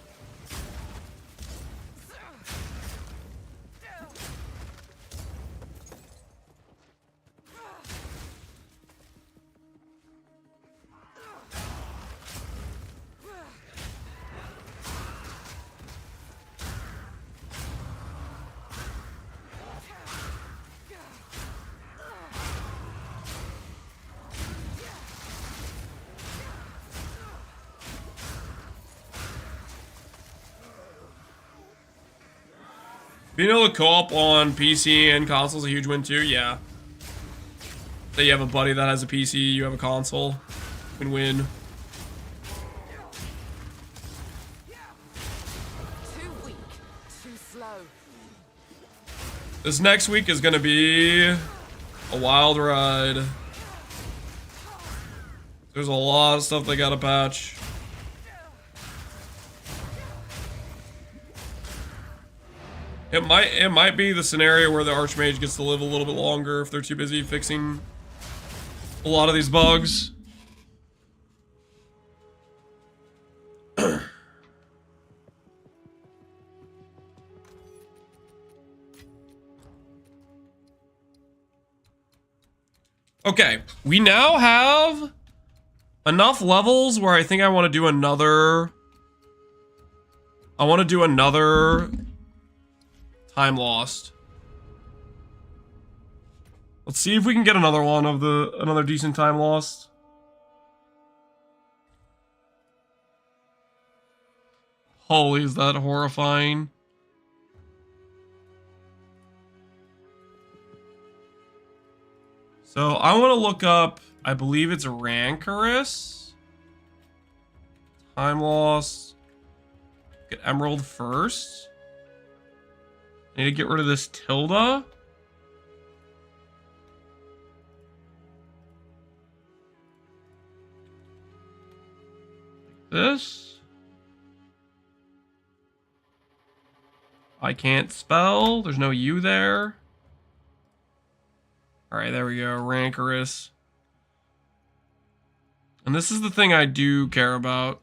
Being able to co-op on PC and console is a huge win too, yeah. That you have a buddy that has a PC, you have a console, you can win. Too weak, too slow. This next week is gonna be a wild ride. There's a lot of stuff they gotta patch. It might be the scenario where the Archmage gets to live a little bit longer if they're too busy fixing a lot of these bugs. Okay, we now have enough levels where I think I want to do another... I want to do another Time Lost. Let's see if we can get another one of another decent Time Lost. Holy, is that horrifying? So I want to look up, I believe it's Rancorous. Time Lost. Get Emerald first. I need to get rid of this Tilda. This. I can't spell. There's no U there. Alright, there we go. Rancorous. And this is the thing I do care about.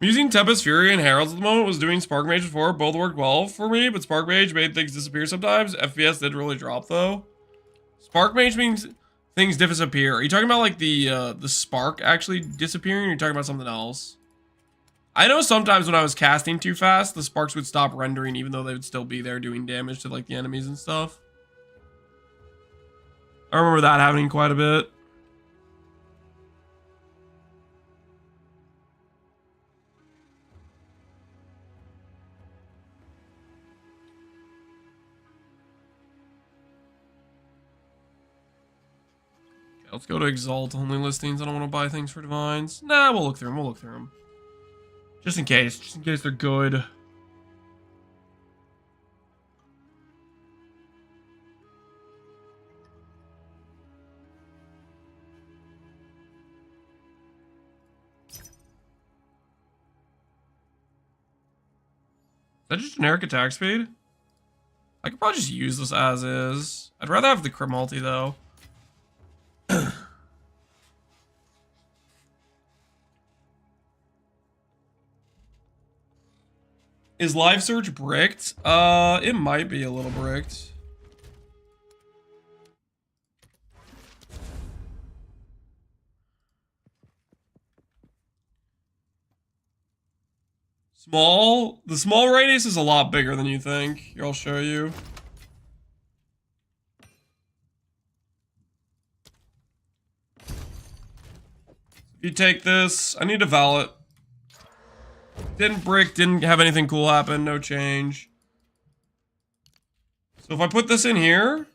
I'm using Tempest Fury and Heralds at the moment. Was doing Spark Mage before. Both worked well for me, but Spark Mage made things disappear sometimes. FPS did really drop though. Spark Mage means things disappear. Are you talking about like the spark actually disappearing, or are you talking about something else? I know sometimes when I was casting too fast, the sparks would stop rendering even though they would still be there doing damage to like the enemies and stuff. I remember that happening quite a bit. Okay, let's go to Exalt only listings. I don't want to buy things for divines. Nah, we'll look through them. We'll look through them. Just in case they're good. Is that just generic attack speed? I could probably just use this as is. I'd rather have the crit multi though. Is live search bricked? It might be a little bricked. The small radius is a lot bigger than you think. Here, I'll show you. If you take this, I need to valet. Didn't brick, didn't have anything cool happen, no change. So if I put this in here,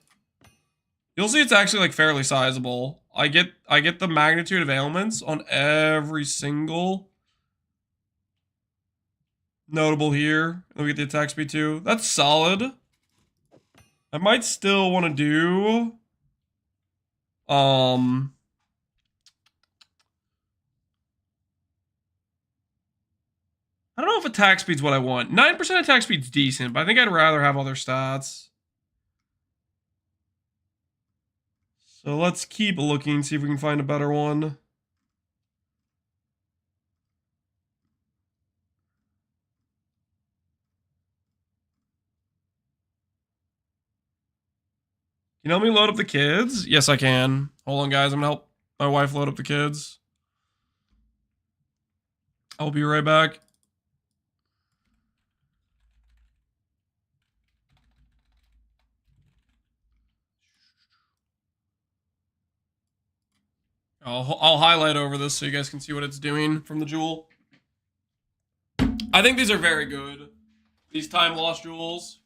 you'll see it's actually like fairly sizable. I get the magnitude of ailments on every single notable here. And we get the attack speed too. That's solid. I might still want to do I don't know if attack speed's what I want. 9% attack speed's decent, but I think I'd rather have other stats. So let's keep looking, see if we can find a better one. Can you help me load up the kids? Yes, I can. Hold on, guys. I'm gonna help my wife load up the kids. I'll be right back. I'll highlight over this so you guys can see what it's doing from the jewel. I think these are very good. These time lost jewels.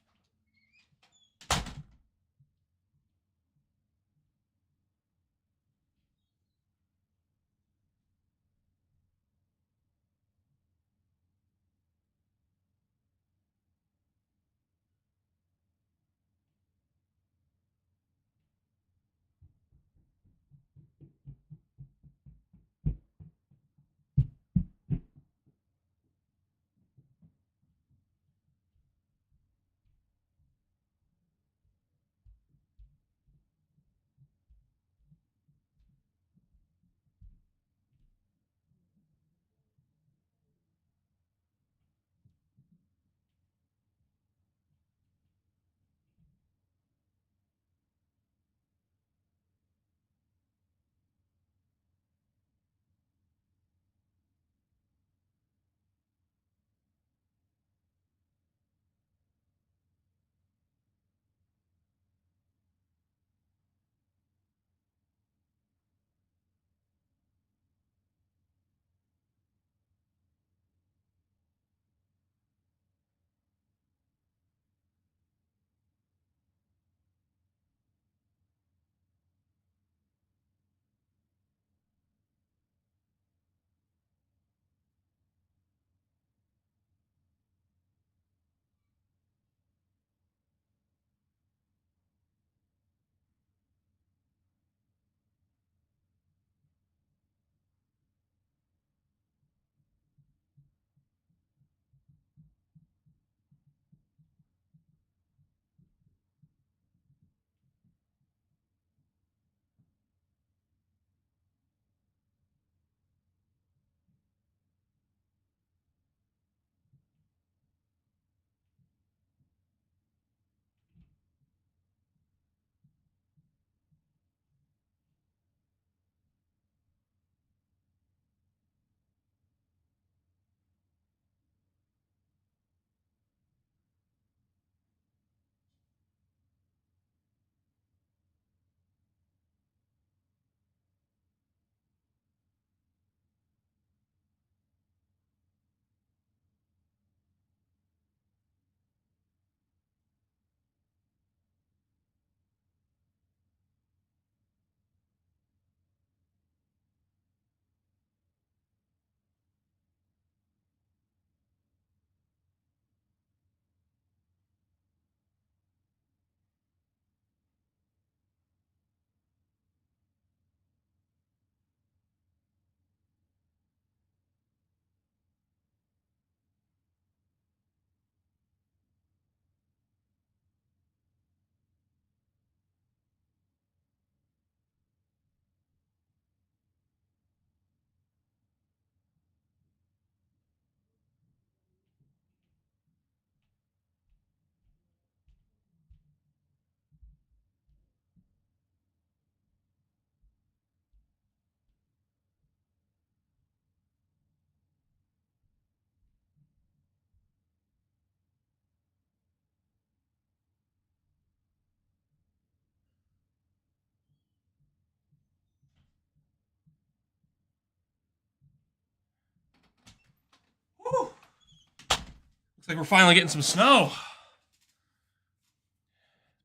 like we're finally getting some snow.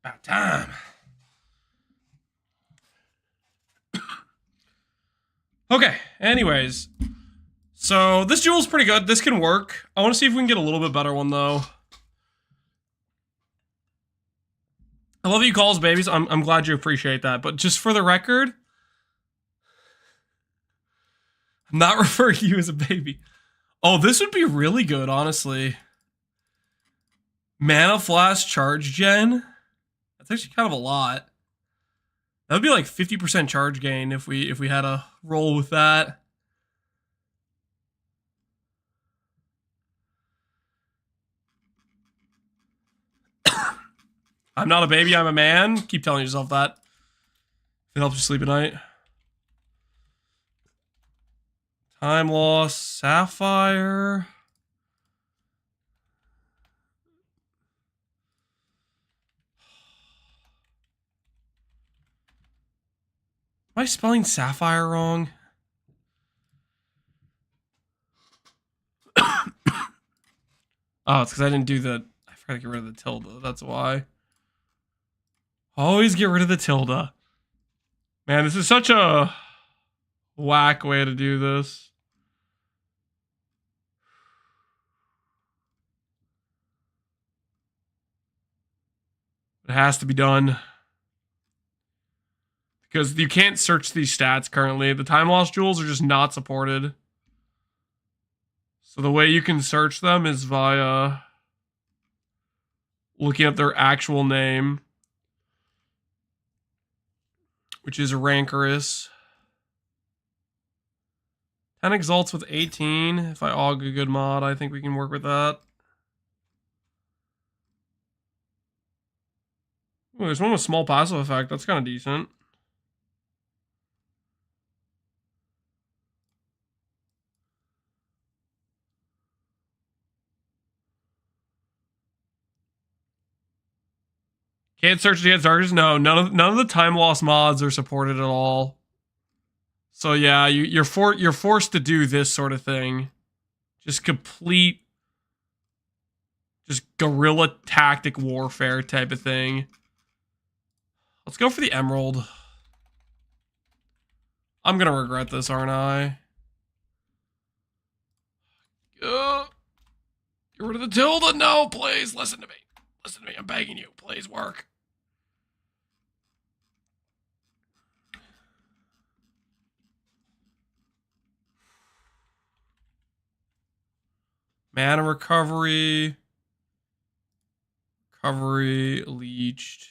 About time. Okay, anyways. So this jewel's pretty good. This can work. I want to see if we can get a little bit better one, though. I love you calls, babies. I'm glad you appreciate that. But just for the record, I'm not referring to you as a baby. Oh, this would be really good, honestly. Mana Flash Charge Gen? That's actually kind of a lot. That would be like 50% charge gain if we had a roll with that. I'm not a baby, I'm a man. Keep telling yourself that. It helps you sleep at night. Time loss, Sapphire. Am I spelling Sapphire wrong? Oh, it's because I didn't do the... I forgot to get rid of the tilde. That's why. Always get rid of the tilde. Man, this is such a whack way to do this. It has to be done. Because you can't search these stats currently. The time loss jewels are just not supported. So the way you can search them is via looking up their actual name, which is rancorous. 10 exalts with 18. If I aug a good mod, I think we can work with that. Ooh, there's one with small passive effect. That's kind of decent. Can't search the targets. No, none of the time loss mods are supported at all. So yeah, you're forced to do this sort of thing. Just complete, just guerrilla tactic warfare type of thing. Let's go for the emerald. I'm gonna regret this, aren't I? Get rid of the tilde. No, please listen to me. Listen to me. I'm begging you. Please work. Mana recovery. Recovery leached.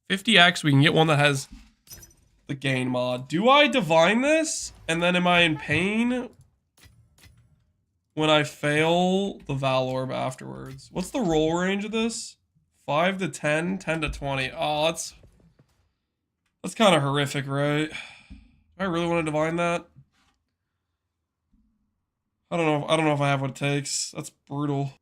50x. We can get one that has the gain mod. Do I divine this? And then am I in pain when I fail the Valorb afterwards? What's the roll range of this? 5 to 10, 10 to 20. Oh, that's kind of horrific, right? Do I really want to divine that? I don't know if I have what it takes. That's brutal.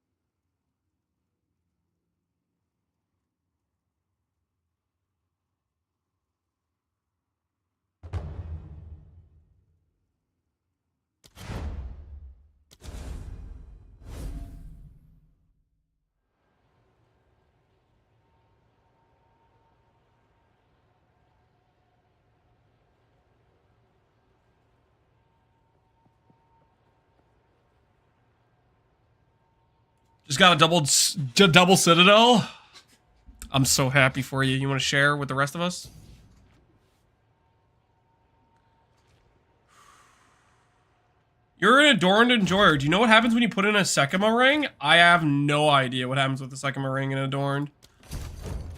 Just got a double citadel. I'm so happy for you. You want to share with the rest of us? You're an adorned enjoyer. Do you know what happens when you put in a Sekima ring? I have no idea what happens with the Sekima ring and adorned.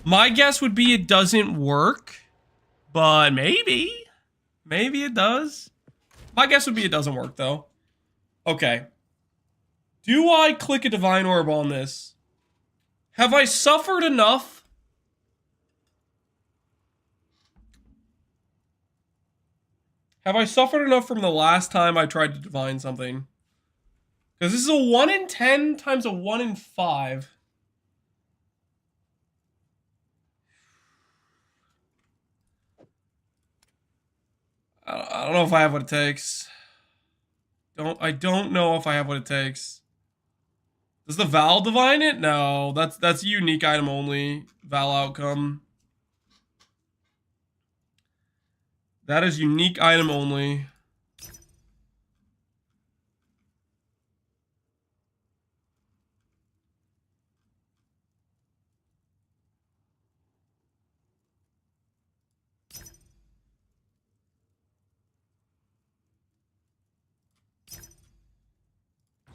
My guess would be it doesn't work, but maybe it does. My guess would be it doesn't work though. Okay. Do I click a divine orb on this? Have I suffered enough? Have I suffered enough from the last time I tried to divine something? Because this is a 1 in 10 times a 1 in 5. I don't know if I have what it takes. I don't know if I have what it takes. Does the Val divine it? No, that's a unique item only Val outcome. That is unique item only.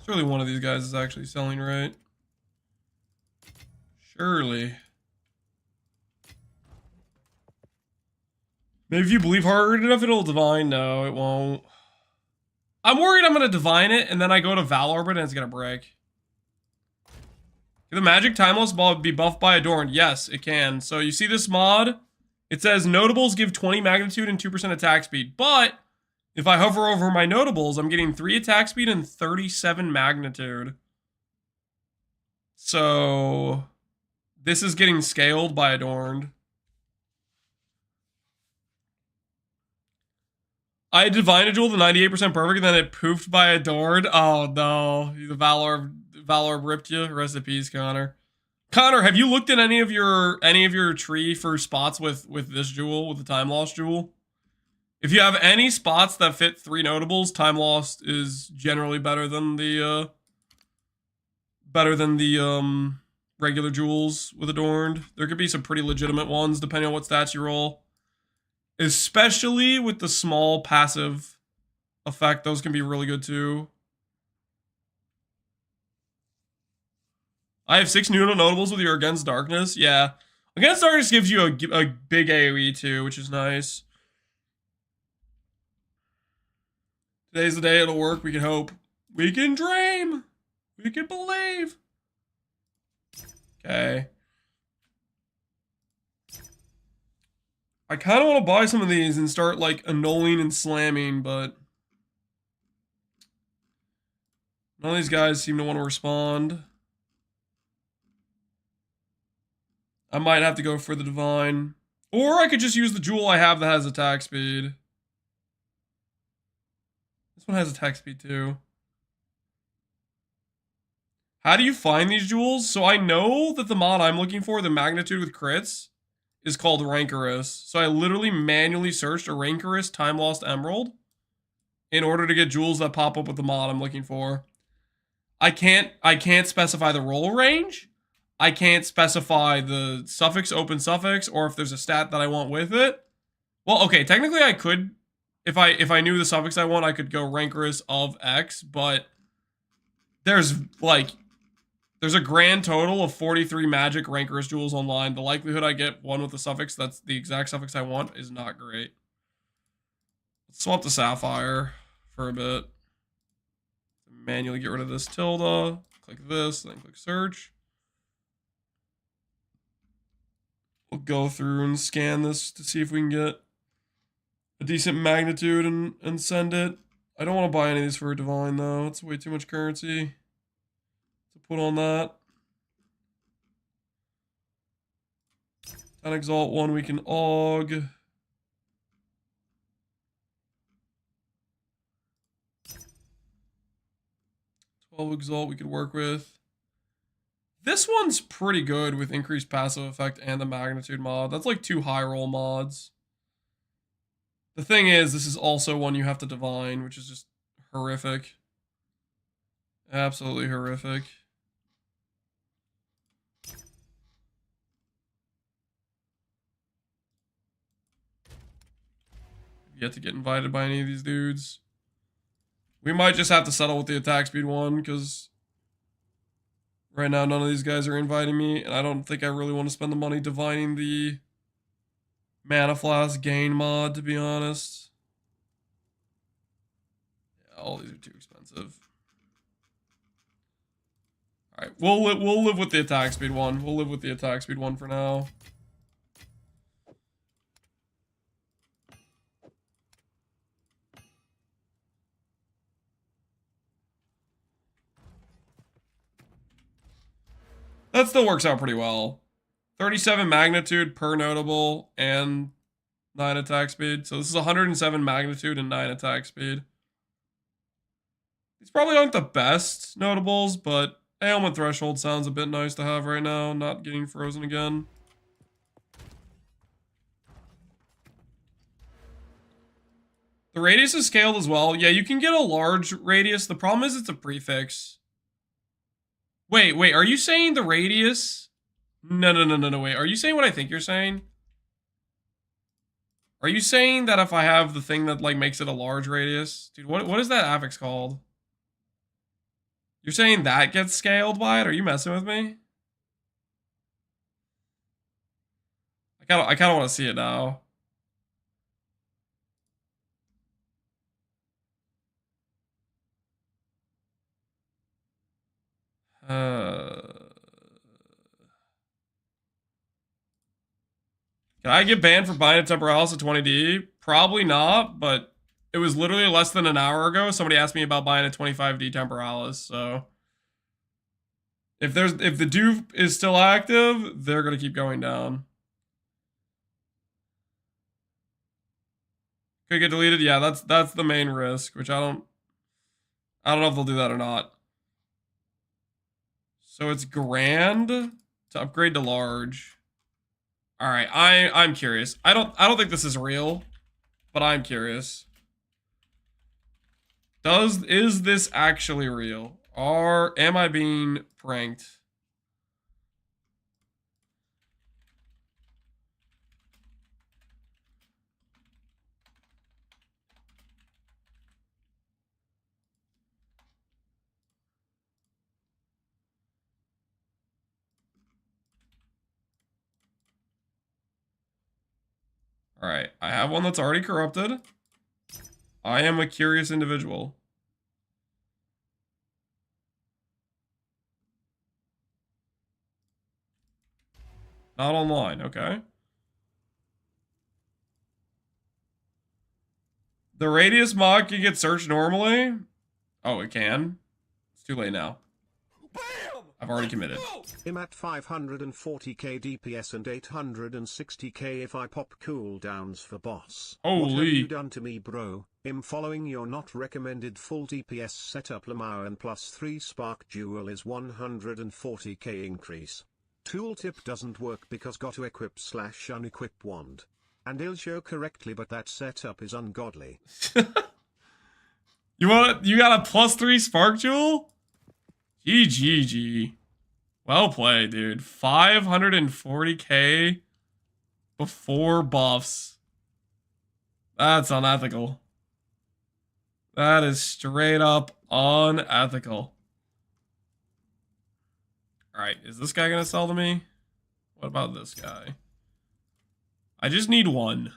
Surely one of these guys is actually selling right. Surely. Maybe if you believe hard enough, it'll divine. No, it won't. I'm worried I'm going to divine it, and then I go to Val Orbit, and it's going to break. Can the magic timeless ball be buffed by Adorned? Yes, it can. So you see this mod? It says notables give 20 magnitude and 2% attack speed. But if I hover over my notables, I'm getting 3 attack speed and 37 magnitude. So this is getting scaled by Adorned. I divined a jewel to 98% perfect, and then it poofed by Adorned. Oh no, the Valor ripped you. Rest in peace, Connor. Connor, have you looked at any of your tree for spots with this jewel, with the time lost jewel? If you have any spots that fit 3 notables, time lost is generally better than the regular jewels with Adorned. There could be some pretty legitimate ones depending on what stats you roll. Especially with the small passive effect, those can be really good too. I have 6 new notables with your Against Darkness. Yeah. Against Darkness gives you a big AoE too, which is nice. Today's the day it'll work. We can hope. We can dream. We can believe. Okay. I kind of want to buy some of these and start, like, annulling and slamming, but none of these guys seem to want to respond. I might have to go for the divine. Or I could just use the jewel I have that has attack speed. This one has attack speed, too. How do you find these jewels? So I know that the mod I'm looking for, the magnitude with crits, is called Rancorous. So I literally manually searched a Rancorous Time Lost Emerald in order to get jewels that pop up with the mod I'm looking for. I can't specify the roll range. I can't specify the suffix, open suffix, or if there's a stat that I want with it. Well, okay, technically I could, if I knew the suffix I want, I could go Rancorous of X, but there's a grand total of 43 magic Rancorous jewels online. The likelihood I get one with the suffix that's the exact suffix I want is not great. Let's swap to Sapphire for a bit. Manually get rid of this tilde. Click this, then click search. We'll go through and scan this to see if we can get a decent magnitude and send it. I don't want to buy any of these for a divine though. It's way too much currency to put on that. 10 Exalt 1 we can AUG. Exalt we could work with. This one's pretty good with increased passive effect and the magnitude mod. That's like 2 high roll mods. The thing is, this is also one you have to divine, which is just horrific. Absolutely horrific. Yet to get invited by any of these dudes. We might just have to settle with the attack speed one, because right now none of these guys are inviting me, and I don't think I really want to spend the money divining the Mana Flask gain mod, to be honest. Yeah, all these are too expensive. Alright, we'll live with the attack speed one. We'll live with the attack speed one for now. That still works out pretty well. 37 magnitude per notable and 9 attack speed. So this is 107 magnitude and 9 attack speed. These probably aren't the best notables, but Ailment threshold sounds a bit nice to have right now, not getting frozen again. The radius is scaled as well. Yeah, you can get a large radius. The problem is it's a prefix. Wait, are you saying the radius? No, wait. Are you saying what I think you're saying? Are you saying that if I have the thing that, like, makes it a large radius? Dude, what is that affix called? You're saying that gets scaled by it? Are you messing with me? I kind of want to see it now. Can I get banned for buying a Temporalis at 20D? Probably not, but it was literally less than an hour ago. Somebody asked me about buying a 25D Temporalis, so if the dupe is still active, they're gonna keep going down. Could get deleted. Yeah, that's the main risk, which I don't know if they'll do that or not. So it's grand to upgrade to large. All right, I'm curious. I don't think this is real, but I'm curious. Is this actually real? Or am I being pranked? All right, I have one that's already corrupted. I am a curious individual. Not online, okay. The radius mod can get searched normally. Oh, it can. It's too late now. Bam! I've already committed. I'm at 540k DPS and 860k if I pop cooldowns for boss. Holy. What have you done to me, bro? I'm following your not recommended full DPS setup. Lamau and +3 spark duel is 140k increase. Tooltip doesn't work because got to equip/unequip wand. And it'll show correctly, but that setup is ungodly. You got a +3 spark jewel? GGG. Well played, dude. 540k before buffs. That's unethical. That is straight up unethical. Alright, is this guy gonna sell to me? What about this guy? I just need one.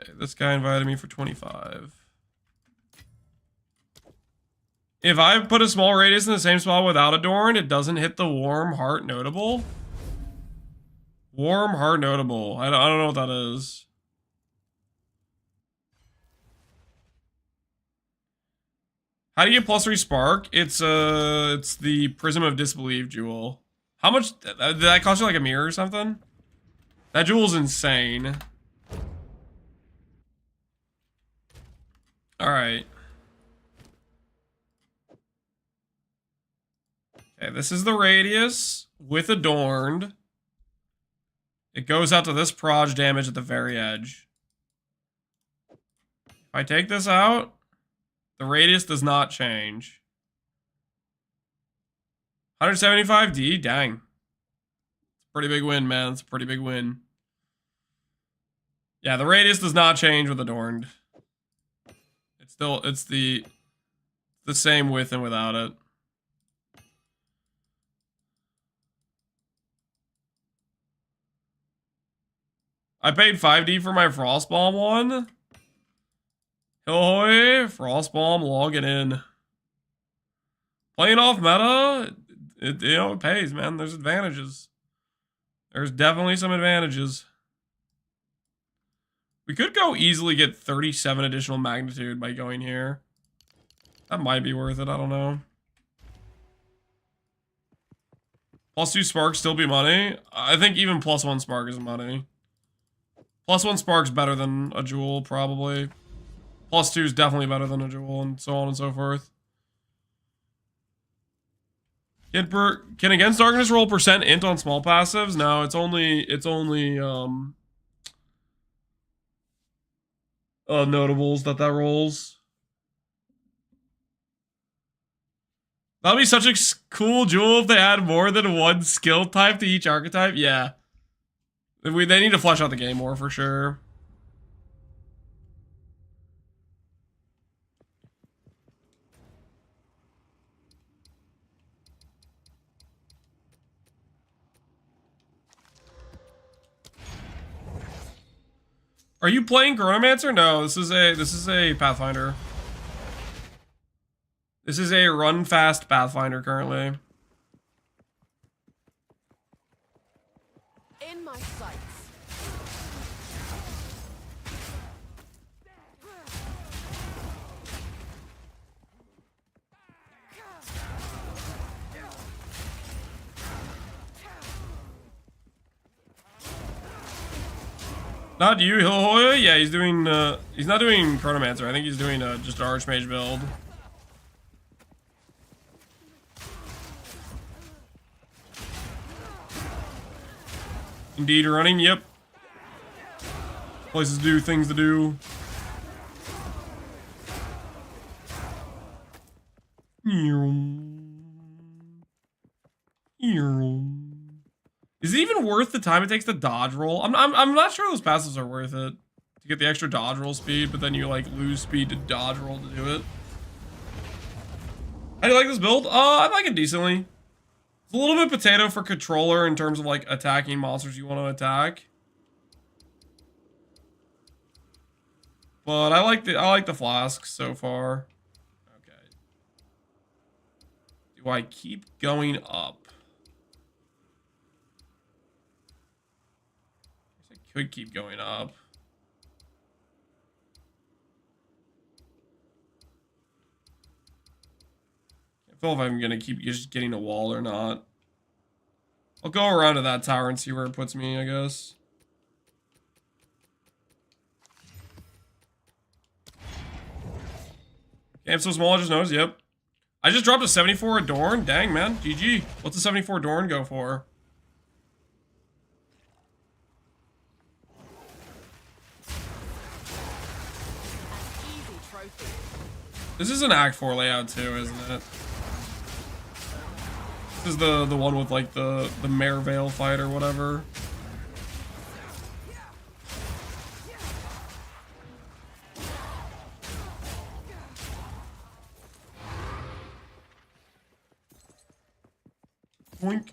Okay, this guy invited me for 25. If I put a small radius in the same spot without Adorn, it doesn't hit the warm heart notable. Warm heart notable. I don't know what that is. How do you get +3 spark? It's the Prism of Disbelief jewel. How much did that cost you, like a mirror or something? That jewel's insane. All right. Okay, this is the radius with Adorned. It goes out to this proj damage at the very edge. If I take this out, the radius does not change. 175D? Dang. It's a pretty big win, man. It's a pretty big win. Yeah, the radius does not change with Adorned. It's the same with and without it. I paid 5D for my Frostbomb one. Ahoy, Frostbomb logging in. Playing off meta, it pays, man. There's advantages. There's definitely some advantages. We could go easily get 37 additional magnitude by going here. That might be worth it, I don't know. +2 spark still be money. I think even +1 spark is money. +1 spark's better than a jewel, probably. +2 is definitely better than a jewel, and so on and so forth. Can Against Darkness roll percent int on small passives? No, it's only notables that rolls. That'd be such a cool jewel if they had more than one skill type to each archetype. Yeah. They need to flesh out the game more for sure. Are you playing Chronomancer? No, this is a Pathfinder. This is a run fast Pathfinder currently. In my sights. Not you, Hilhoya? Yeah, he's doing, he's not doing Chronomancer. I think he's doing, just an Archmage build. Indeed, running, yep. Places to do, things to do. Is it even worth the time it takes to dodge roll? I'm not sure those passives are worth it to get the extra dodge roll speed, but then you like lose speed to dodge roll to do it. How do you like this build? I like it decently. It's a little bit potato for controller in terms of like attacking monsters you want to attack. But I like the flasks so far. Okay. Do I keep going up? Could keep going up. Can't feel if I'm gonna keep just getting a wall or not. I'll go around to that tower and see where it puts me, I guess. Game so small, I just noticed. Yep. I just dropped a 74 Adorn. Dang, man. GG. What's a 74 Adorn go for? This is an Act 4 layout too, isn't it? This is the one with like the Merevale fight or whatever. Boink.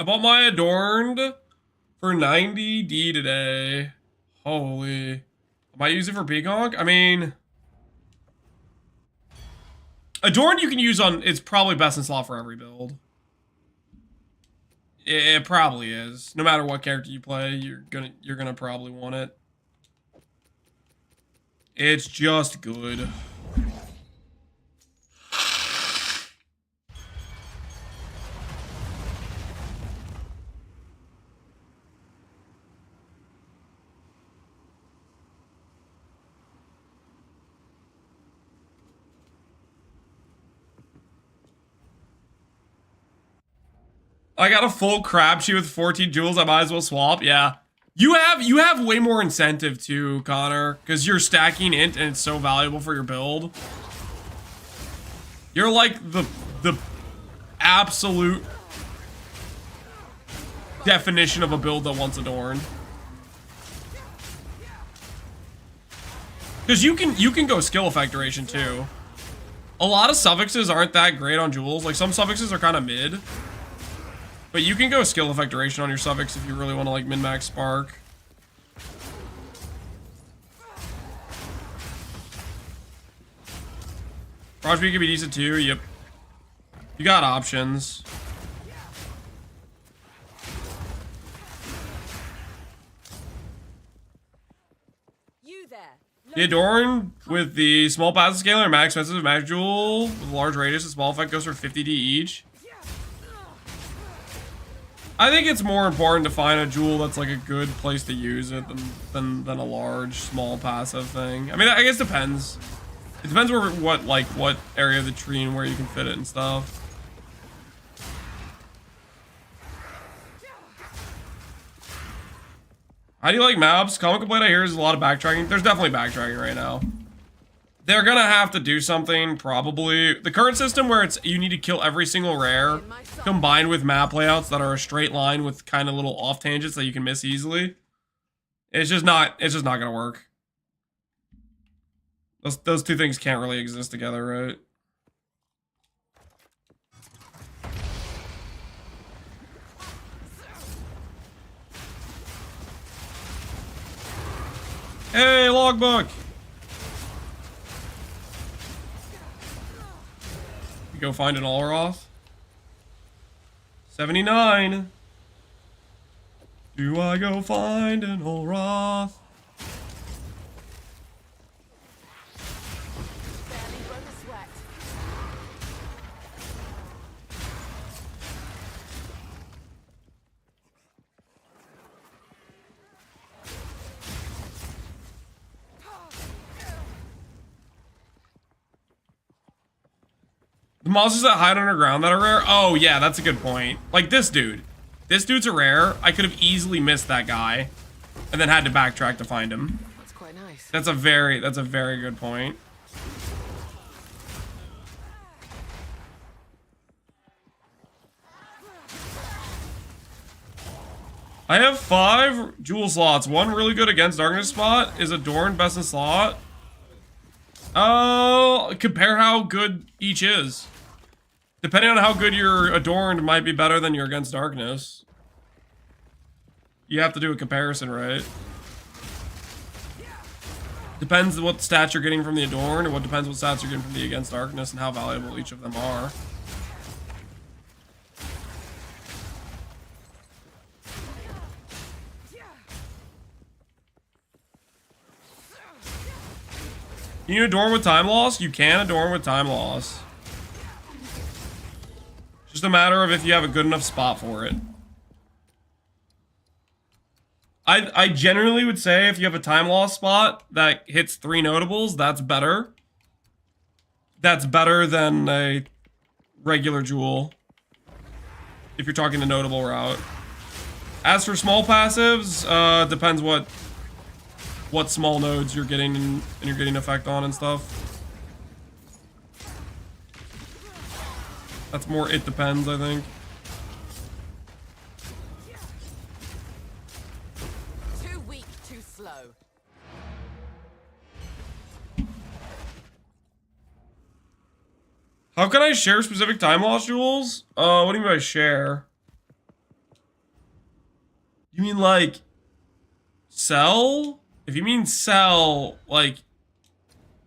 I bought my Adorned for 90D today. Holy. I might use it for Peacock? I mean... Adorned you can use on... It's probably best in slot for every build. It probably is. No matter what character you play, you're gonna probably want it. It's just good. I got a full crab sheet with 14 jewels. I might as well swap. Yeah. You have way more incentive too, Connor, because you're stacking int and it's so valuable for your build. You're like the absolute definition of a build that wants Adorned. Because you can go skill effect duration too. A lot of suffixes aren't that great on jewels. Like some suffixes are kind of mid. But you can go skill effect duration on your suffix if you really want to like min-max spark. Proj B could be decent too, yep. You got options. The Adorn with the small passive scaler, max expensive magic jewel with a large radius, a small effect goes for 50D each. I think it's more important to find a jewel that's like a good place to use it than a large, small passive thing. I mean, I guess it depends. It depends what area of the tree and where you can fit it and stuff. How do you like maps? Common complaint I hear is a lot of backtracking. There's definitely backtracking right now. They're gonna have to do something, probably. The current system where it's you need to kill every single rare, combined with map layouts that are a straight line with kind of little off tangents that you can miss easily. It's just not gonna work. Those two things can't really exist together, right? Hey, logbook! You go find an Allroth. 79. Do I go find an Allroth? Barely broke a sweat. The monsters that hide underground that are rare? Oh, yeah, that's a good point. Like this dude. This dude's a rare. I could have easily missed that guy and then had to backtrack to find him. That's quite nice. That's a very good point. I have 5 jewel slots. One really good against darkness spot is Adorn best in slot. Oh, compare how good each is. Depending on how good your Adorned might be better than your against darkness. You have to do a comparison, right? Depends what stats you're getting from the Adorned, and what depends what stats you're getting from the against darkness and how valuable each of them are. Can you adorn with time loss? You can adorn with time loss. Just a matter of if you have a good enough spot for it. I generally would say if you have a time loss spot that hits 3 notables, that's better. That's better than a regular jewel. If you're talking the notable route. As for small passives, depends what small nodes you're getting and you're getting effect on and stuff. That's more it depends, I think. Too weak, too slow. How can I share specific time loss jewels? What do you mean by share? You mean like sell? If you mean sell, like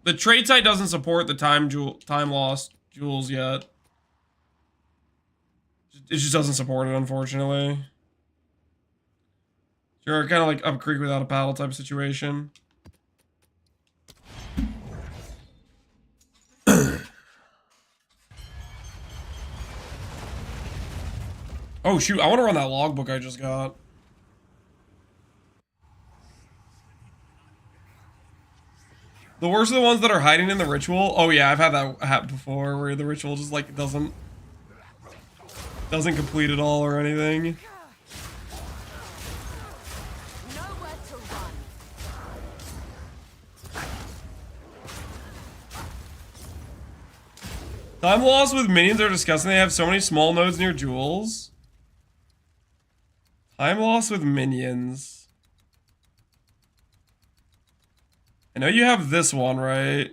the trade site doesn't support the time loss jewels yet. It just doesn't support it, unfortunately. You're kind of like up creek without a paddle type of situation. Oh shoot, I want to run that logbook I just got. The worst are the ones that are hiding in the ritual. Oh yeah, I've had that happen before where the ritual just like doesn't complete at all or anything. Nowhere to run. Time loss with minions are disgusting. They have so many small nodes near jewels. Time loss with minions. I know you have this one, right?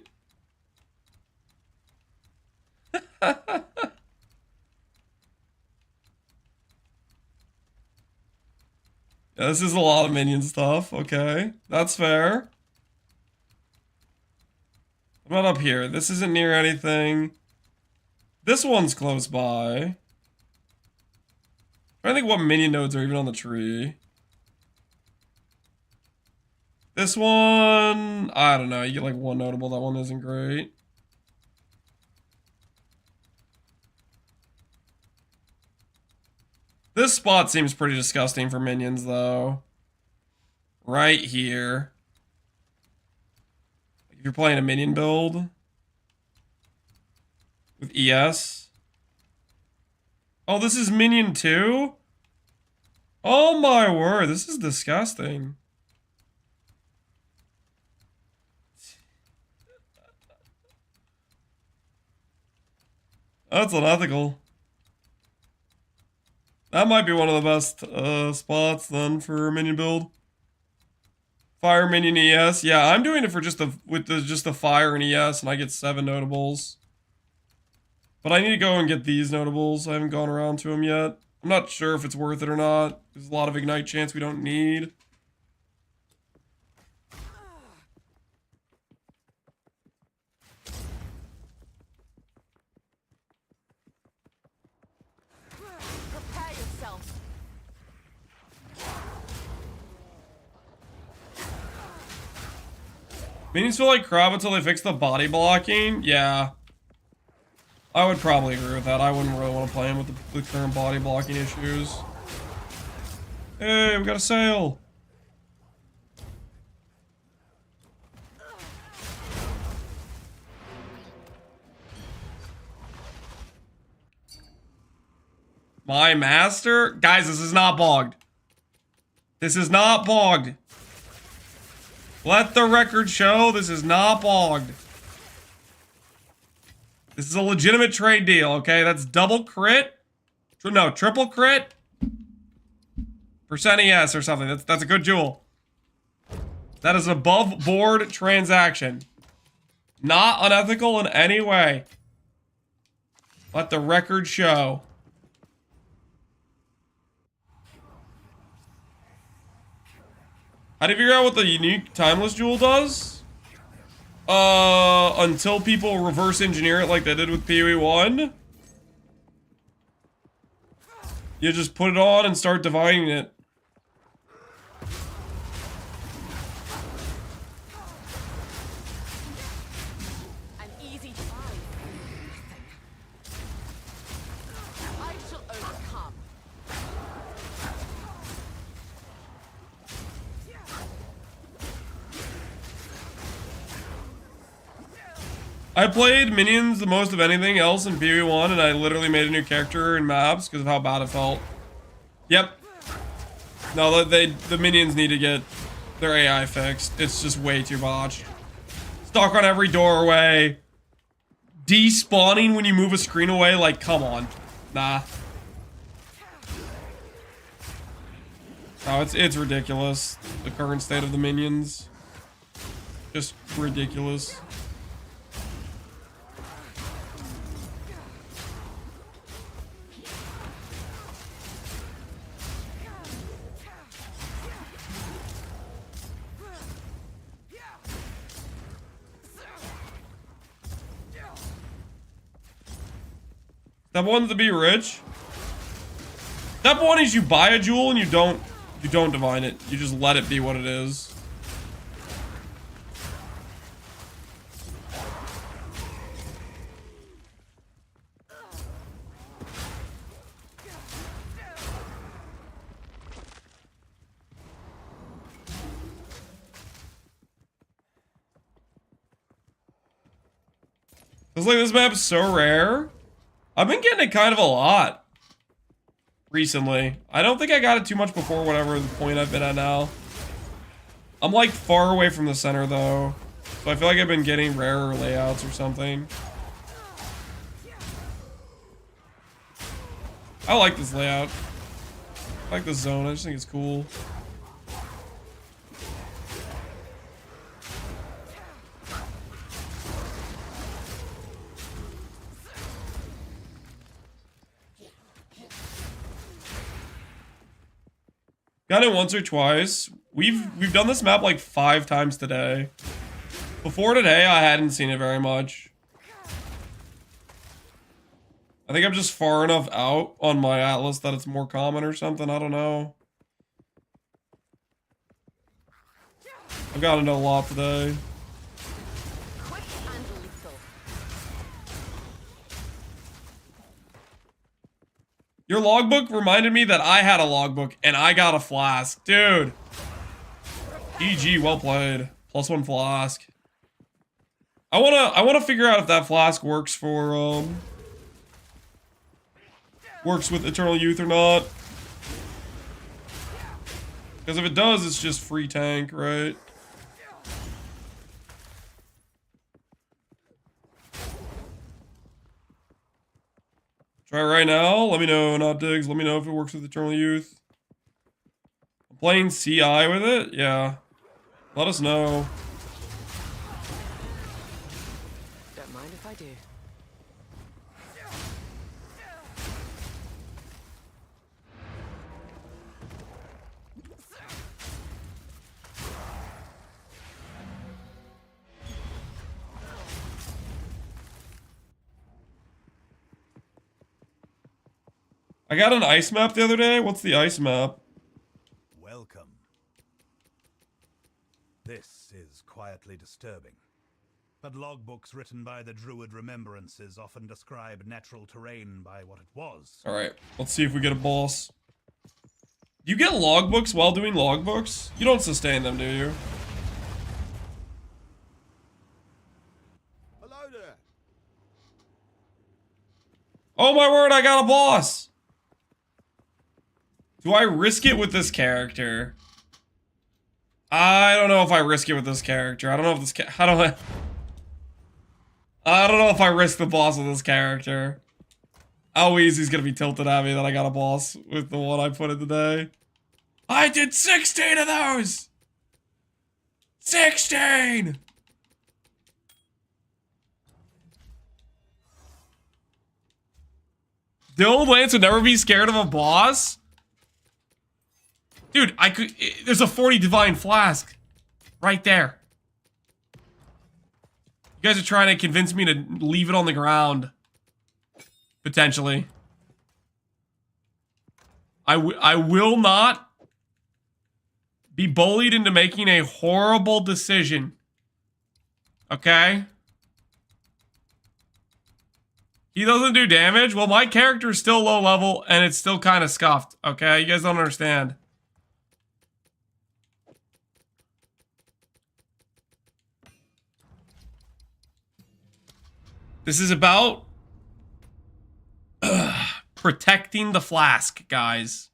Yeah, this is a lot of minion stuff. Okay, that's fair. What about up here? This isn't near anything. This one's close by. I don't think what minion nodes are even on the tree. This one, I don't know. You get like one notable. That one isn't great. This spot seems pretty disgusting for minions, though. Right here. If you're playing a minion build with ES. Oh, this is minion 2? Oh my word, this is disgusting. That's unethical. That might be one of the best spots then for a minion build. Fire minion ES. Yeah, I'm doing it for just the fire and ES, and I get 7 notables. But I need to go and get these notables. I haven't gone around to them yet. I'm not sure if it's worth it or not. There's a lot of ignite chance we don't need. Prepare yourself. Minions feel like crap until they fix the body blocking. Yeah. I would probably agree with that. I wouldn't really want to play him with the current body blocking issues. Hey, we got a sail. My master? Guys, this is not bogged. This is not bogged. Let the record show this is not bogged. This is a legitimate trade deal, okay? That's double crit. No, triple crit. Percent ES or something. That's a good jewel. That is an above board transaction. Not unethical in any way. Let the record show. How do you figure out what the unique timeless jewel does? Until people reverse engineer it like they did with PoE 1. You just put it on and start dividing it. An easy try. I shall overcome. I played minions the most of anything else in PoE 1, and I literally made a new character in maps because of how bad it felt. Yep. No, the minions need to get their AI fixed. It's just way too botched. Stuck on every doorway. Despawning when you move a screen away, like, come on. Nah. No, it's ridiculous. The current state of the minions. Just ridiculous. Step 1 to be rich. Step 1 is you buy a jewel and you don't divine it. You just let it be what it is. It's like this map's so rare. I've been getting it kind of a lot recently. I don't think I got it too much before whatever the point I've been at now. I'm like far away from the center though. So I feel like I've been getting rarer layouts or something. I like this layout. I like this zone. I just think it's cool. Got it once or twice. We've done this map like 5 times today. Before today, I hadn't seen it very much. I think I'm just far enough out on my atlas that it's more common or something. I don't know. I've gotten to know a lot today. Quick and lethal. Your logbook reminded me that I had a logbook and I got a flask. Dude. EG, well played. +1 flask. I wanna figure out if that flask works for works with Eternal Youth or not. Because if it does, it's just free tank, right? Try it right now. Let me know, not digs. Let me know if it works with Eternal Youth. I'm playing CI with it? Yeah. Let us know. Don't mind if I do. I got an ice map the other day. What's the ice map? Welcome. This is quietly disturbing. But logbooks written by the Druid Remembrances often describe natural terrain by what it was. Alright, let's see if we get a boss. Do you get logbooks while doing logbooks? You don't sustain them, do you? Hello there. Oh my word, I got a boss! Do I risk it with this character? I don't know if I risk it with this character. I don't know if this I don't know if I risk the boss with this character. How easy's gonna be tilted at me that I got a boss with the one I put in today. I did 16 of those! 16! The old Lance would never be scared of a boss? Dude, there's a 40 Divine Flask. Right there. You guys are trying to convince me to leave it on the ground. Potentially. I will not be bullied into making a horrible decision. Okay? He doesn't do damage? Well, my character is still low level, and it's still kind of scuffed. Okay? You guys don't understand. This is about protecting the flask, guys.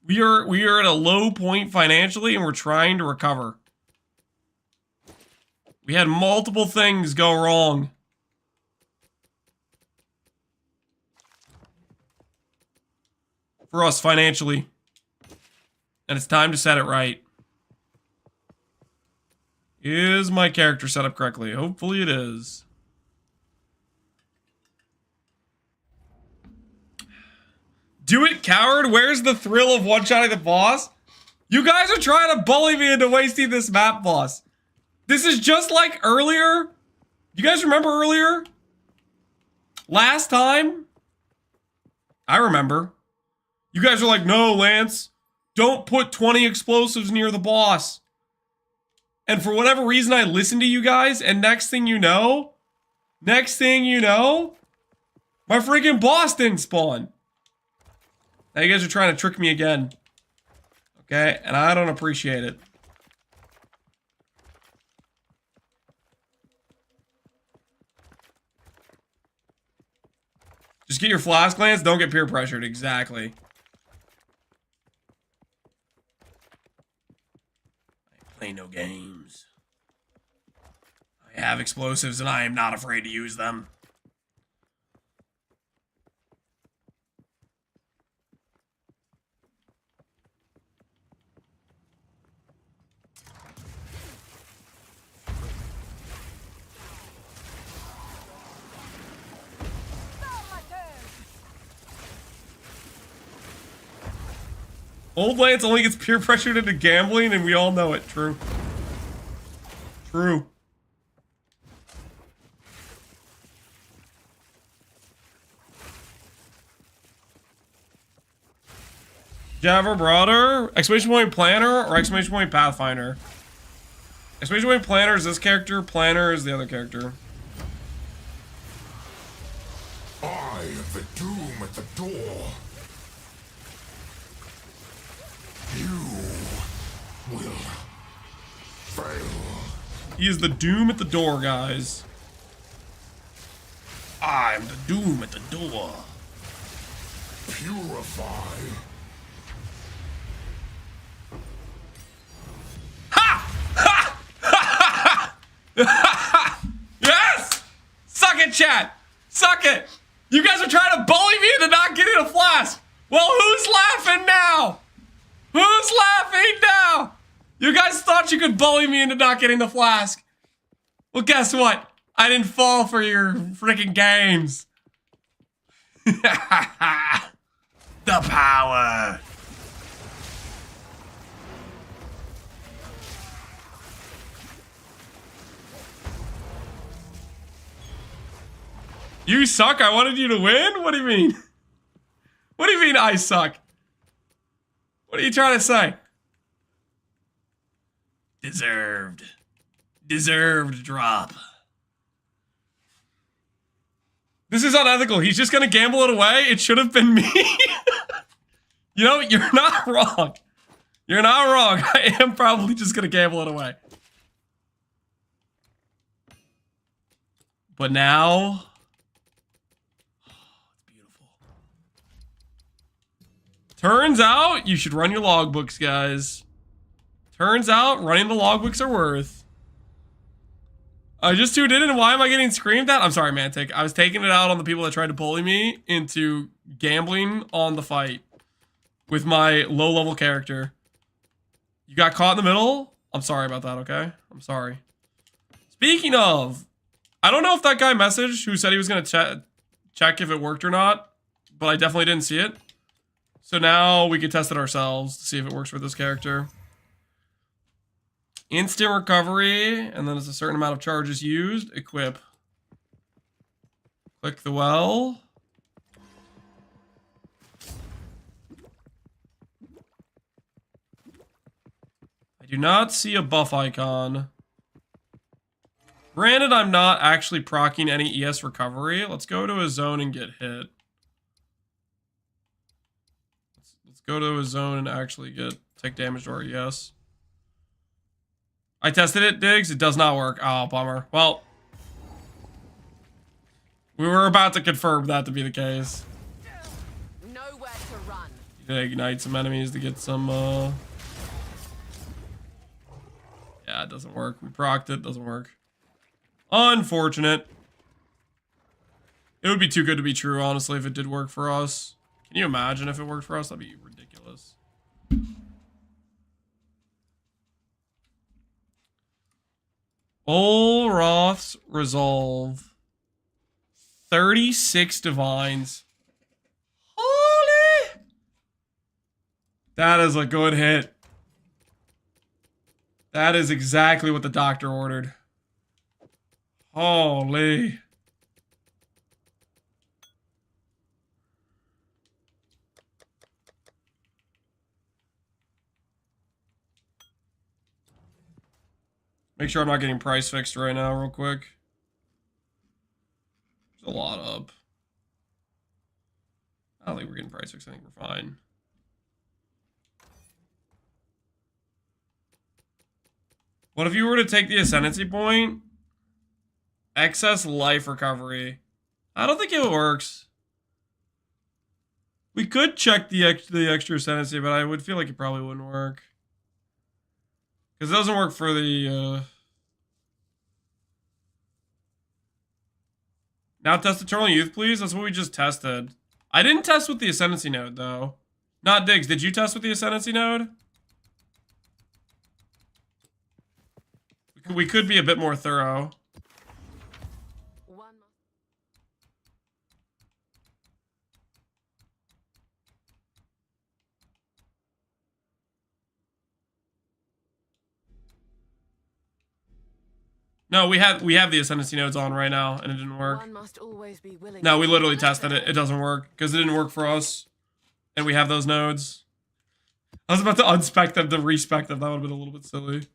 We are at a low point financially and we're trying to recover. We had multiple things go wrong. For us financially. And it's time to set it right. Is my character set up correctly? Hopefully it is. Do it, coward! Where's the thrill of one-shotting the boss? You guys are trying to bully me into wasting this map, boss. This is just like earlier. You guys remember earlier? Last time? I remember. You guys are like, no, Lance. Don't put 20 explosives near the boss. And for whatever reason, I listened to you guys, and next thing you know, my freaking boss didn't spawn. Now you guys are trying to trick me again. Okay, and I don't appreciate it. Just get your flask, Lance. Don't get peer pressured. Exactly. Play no games. I have explosives and I am not afraid to use them. Old Lance only gets peer pressured into gambling, and we all know it. True. True. Java Broader, exclamation point Planner, or exclamation point Pathfinder? Exclamation point Planner is this character, Planner is the other character. I am the doom at the door. You will fail. He is the doom at the door, guys. I'm the doom at the door. Purify. Yes! Suck it, chat! Suck it! You guys are trying to bully me into not getting a flask! Well, who's laughing now? Who's laughing now? You guys thought you could bully me into not getting the flask. Well, guess what? I didn't fall for your freaking games. The power. You suck? I wanted you to win? What do you mean? What do you mean I suck? What are you trying to say? Deserved. Deserved drop. This is unethical. He's just gonna gamble it away? It should have been me. You know, you're not wrong. You're not wrong. I am probably just gonna gamble it away. But now... Turns out you should run your logbooks, guys. Turns out running the logbooks are worth. I just tuned in, and why am I getting screamed at? I'm sorry, Mantic. I was taking it out on the people that tried to bully me into gambling on the fight with my low-level character. You got caught in the middle? I'm sorry about that, okay? I'm sorry. Speaking of, I don't know if that guy messaged who said he was going to check if it worked or not, but I definitely didn't see it. So now we can test it ourselves to see if it works for this character. Instant recovery, and then it's a certain amount of charges used. Equip. Click the well. I do not see a buff icon. Granted, I'm not actually proccing any ES recovery. Let's go to a zone and get hit. Let's go to a zone and actually take damage to our ES. I tested it, Diggs. It does not work. Oh, bummer. Well, we were about to confirm that to be the case. Nowhere to run. You need to ignite some enemies to get some, Yeah, it doesn't work. We procced it. Doesn't work. Unfortunate. It would be too good to be true, honestly, if it did work for us. Can you imagine if it worked for us? That'd be ridiculous. Olroth's Resolve. 36 divines. Holy! That is a good hit. That is exactly what the doctor ordered. Holy. Make sure I'm not getting price fixed right now, real quick. There's a lot up. I don't think we're getting price fixed. I think we're fine. What if you were to take the Ascendancy point? Excess life recovery. I don't think it works. We could check the extra Ascendancy, but I would feel like it probably wouldn't work. Because it doesn't work for the, Now test Eternal Youth, please. That's what we just tested. I didn't test with the Ascendancy node, though. Not Diggs. Did you test with the Ascendancy node? We could be a bit more thorough. No, we have the Ascendancy nodes on right now, and it didn't work. One must always be willing. No, we literally tested it. It doesn't work because it didn't work for us, and we have those nodes. I was about to unspec them to respec them. That would have been a little bit silly.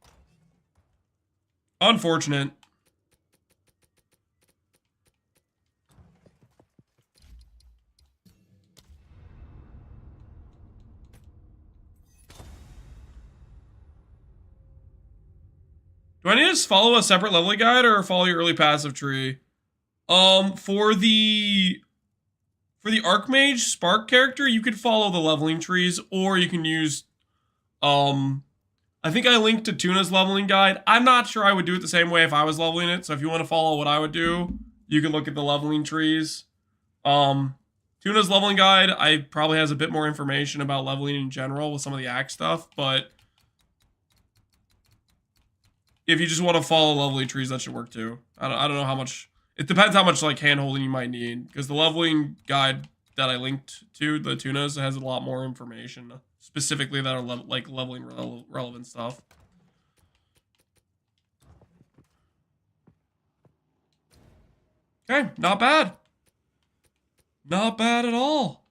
Unfortunate. Do I need to follow a separate leveling guide or follow your early passive tree? For the Archmage Spark character, you could follow the leveling trees, or you can use, I think I linked to Tuna's leveling guide. I'm not sure I would do it the same way if I was leveling it, so if you want to follow what I would do, you can look at the leveling trees. Tuna's leveling guide, probably has a bit more information about leveling in general with some of the axe stuff, but if you just want to follow leveling trees, that should work too. I don't know how much. It depends how much like hand-holding you might need, because the leveling guide that I linked to, the Tunas, has a lot more information, specifically that are like leveling relevant stuff. Okay, not bad. Not bad at all.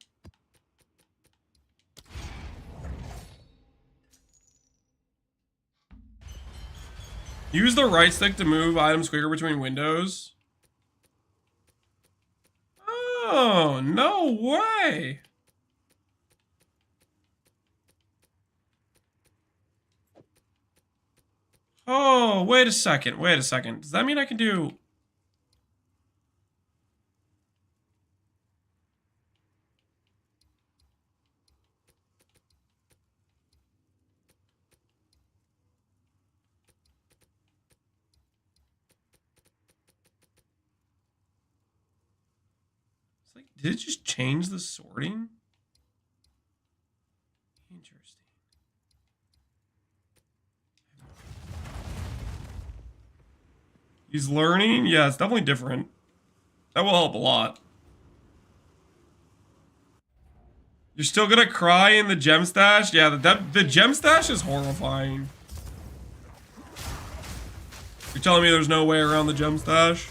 Use the right stick to move items quicker between windows. Oh, no way. Oh, wait a second. Wait a second. Does that mean I can do... Did it just change the sorting? Interesting. He's learning? Yeah, it's definitely different. That will help a lot. You're still gonna cry in the gem stash? Yeah, the gem stash is horrifying. You're telling me there's no way around the gem stash?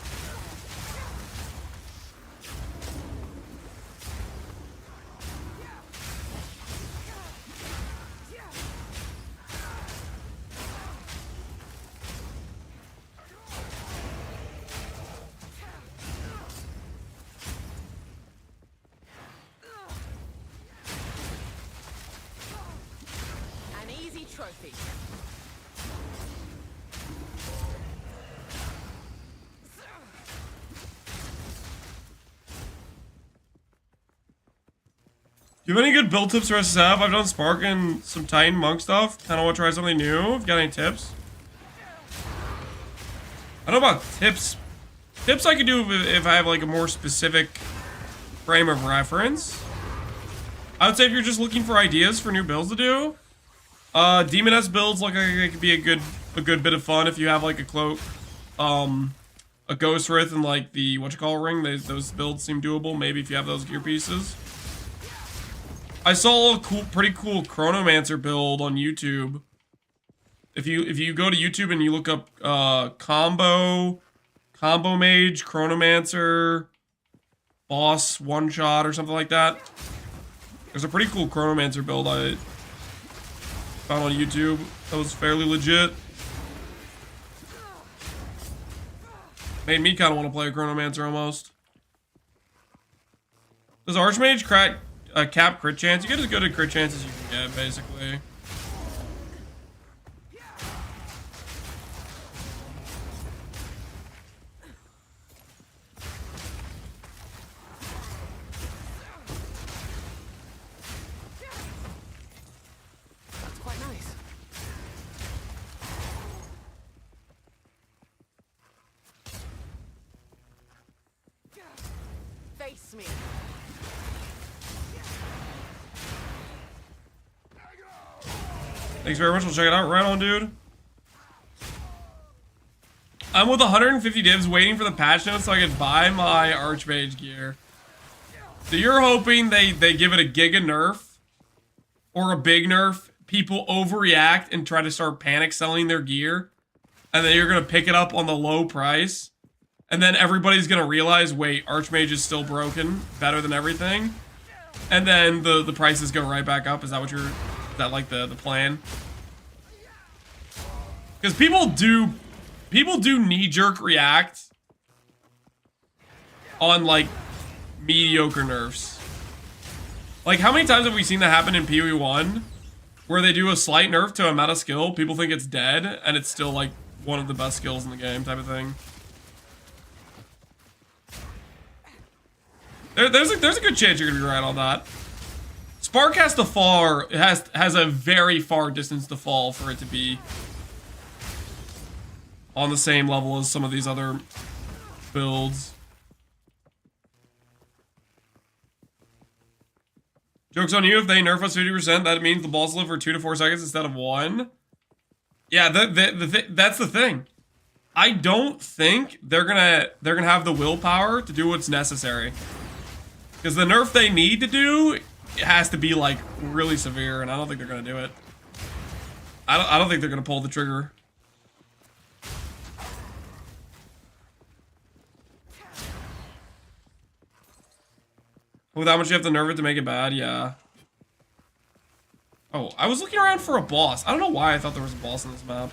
Do you have any good build tips for SF? I've done Spark and some Titan Monk stuff. Kind of want to try something new. Got any tips? I don't know about tips. Tips I could do if I have like a more specific frame of reference. I would say if you're just looking for ideas for new builds to do, Demoness builds like it could be a good bit of fun if you have like a cloak, a Ghost Wraith and like the ring. Those builds seem doable. Maybe if you have those gear pieces. I saw a pretty cool Chronomancer build on YouTube. If you go to YouTube and you look up combo mage, Chronomancer, boss one shot or something like that, there's a pretty cool Chronomancer build I found on YouTube that was fairly legit. Made me kind of want to play a Chronomancer almost. Does Archmage crack a cap crit chance? You get as good a crit chance as you can get, basically. That's quite nice. Face me. Thanks very much. We'll check it out. Right on, dude. I'm with 150 divs waiting for the patch notes so I can buy my Archmage gear. So you're hoping they give it a giga nerf or a big nerf, people overreact and try to start panic selling their gear, and then you're going to pick it up on the low price, and then everybody's going to realize, wait, Archmage is still broken, better than everything, and then the prices go right back up. Is that what you're Is that like the plan? Because people do knee-jerk react on like mediocre nerfs. Like, how many times have we seen that happen in PoE 1? Where they do a slight nerf to a meta skill, people think it's dead, and it's still like one of the best skills in the game type of thing. There's a good chance you're gonna be right on that. Spark has to fall, has a very far distance to fall for it to be on the same level as some of these other builds. Joke's on you, if they nerf us 50%, that means the balls live for 2 to 4 seconds instead of 1. Yeah, that's the thing. I don't think they're gonna have the willpower to do what's necessary. Because the nerf they need to do, it has to be like really severe, and I don't think they're gonna do it. I don't think they're gonna pull the trigger. With how much you have to nerf it to make it bad, yeah. Oh, I was looking around for a boss. I don't know why I thought there was a boss in this map.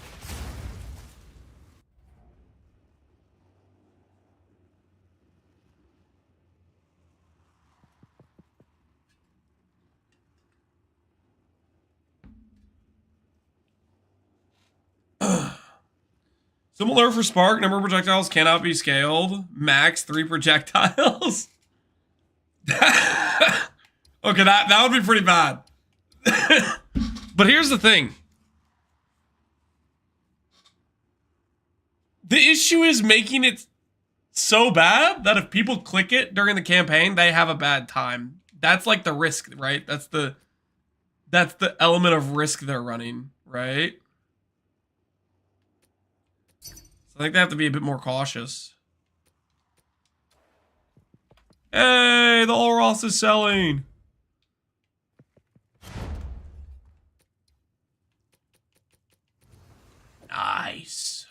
Similar for Spark, number of projectiles cannot be scaled. Max 3 projectiles. Okay, that would be pretty bad. But here's the thing. The issue is making it so bad that if people click it during the campaign, they have a bad time. That's like the risk, right? That's the element of risk they're running, right? So I think they have to be a bit more cautious. Hey, the Olros is selling. Nice.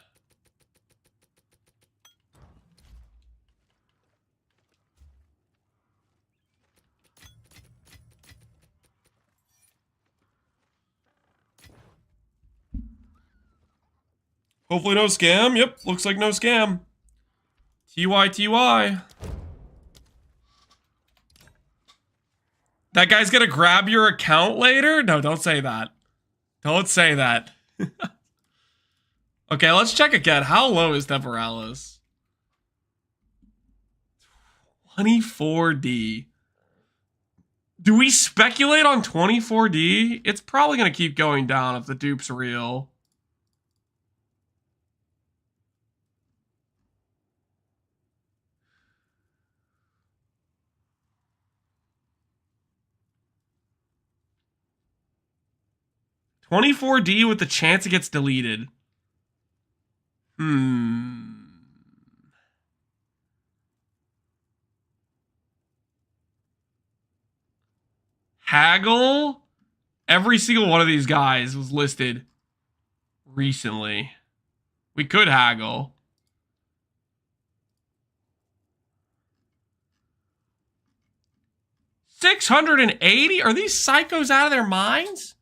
Hopefully no scam. Yep, looks like no scam. TY. That guy's gonna grab your account later? No, don't say that. Don't say that. Okay, let's check again. How low is Temporalis? 24D. Do we speculate on 24D? It's probably going to keep going down if the dupe's real. $24D with the chance it gets deleted. Haggle? Every single one of these guys was listed recently. We could haggle. $680? Are these psychos out of their minds?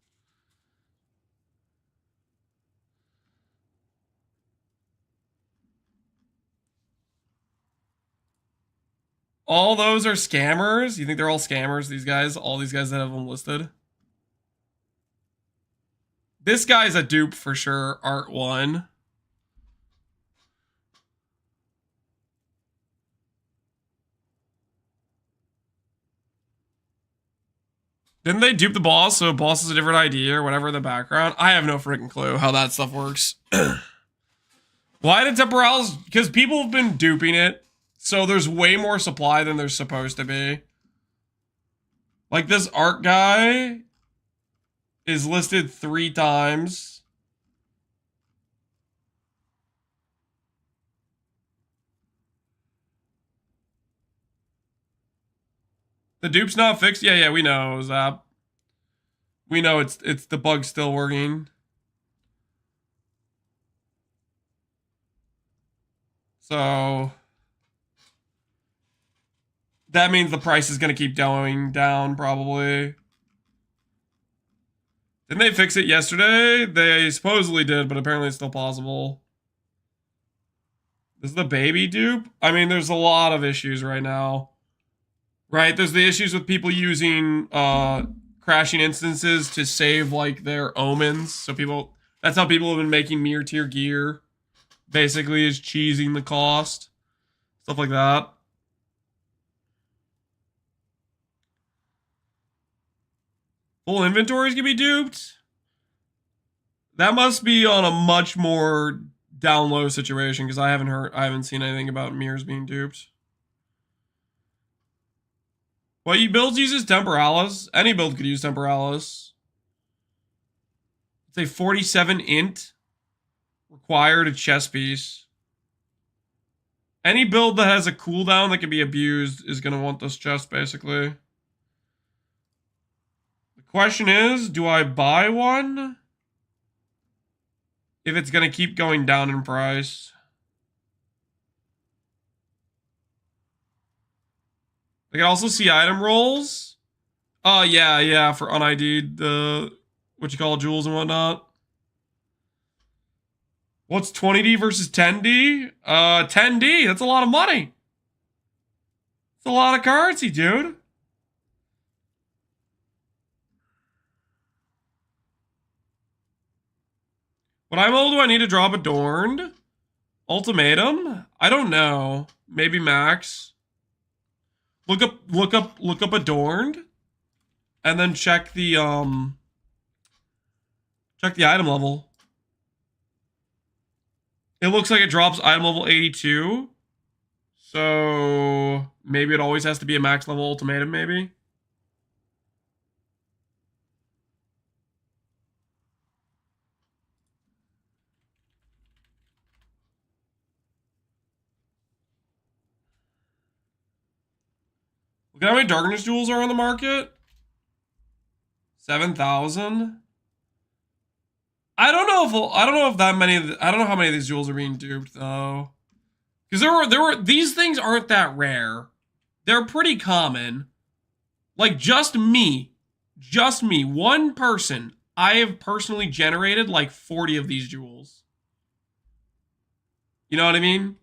All those are scammers? You think they're all scammers, these guys? All these guys that have them listed? This guy's a dupe for sure. Art 1. Didn't they dupe the boss so boss is a different ID or whatever in the background? I have no freaking clue how that stuff works. Why did Temporals? Because people have been duping it. So there's way more supply than there's supposed to be. Like this art guy is listed 3 times. The dupe's not fixed? Yeah, we know, Zap. We know it's the bug's still working. So that means the price is going to keep going down, probably. Didn't they fix it yesterday? They supposedly did, but apparently it's still possible. This is the baby dupe? I mean, there's a lot of issues right now. Right? There's the issues with people using crashing instances to save like their omens. So people, that's how people have been making mirror tier gear. Basically is cheesing the cost. Stuff like that. Full inventories can be duped? That must be on a much more down low situation because I haven't seen anything about mirrors being duped. Well, you builds uses Temporalis. Any build could use Temporalis. It's a 47 int required a chess piece. Any build that has a cooldown that can be abused is going to want this chest, basically. The question is, do I buy one? If it's going to keep going down in price. I can also see item rolls. Oh, yeah, for un-ID'd, what you call jewels and whatnot. What's 20D versus 10D? 10D, that's a lot of money. That's a lot of currency, dude. What IMO do I need to drop Adorned? Ultimatum? I don't know. Maybe max. Look up Adorned. And then check the item level. It looks like it drops item level 82. So maybe it always has to be a max level ultimatum, maybe. Look at how many darkness jewels are on the market. 7,000. I don't know if that many. I don't know how many of these jewels are being duped though, because there were these things aren't that rare. They're pretty common. Like just me, one person. I have personally generated like 40 of these jewels. You know what I mean?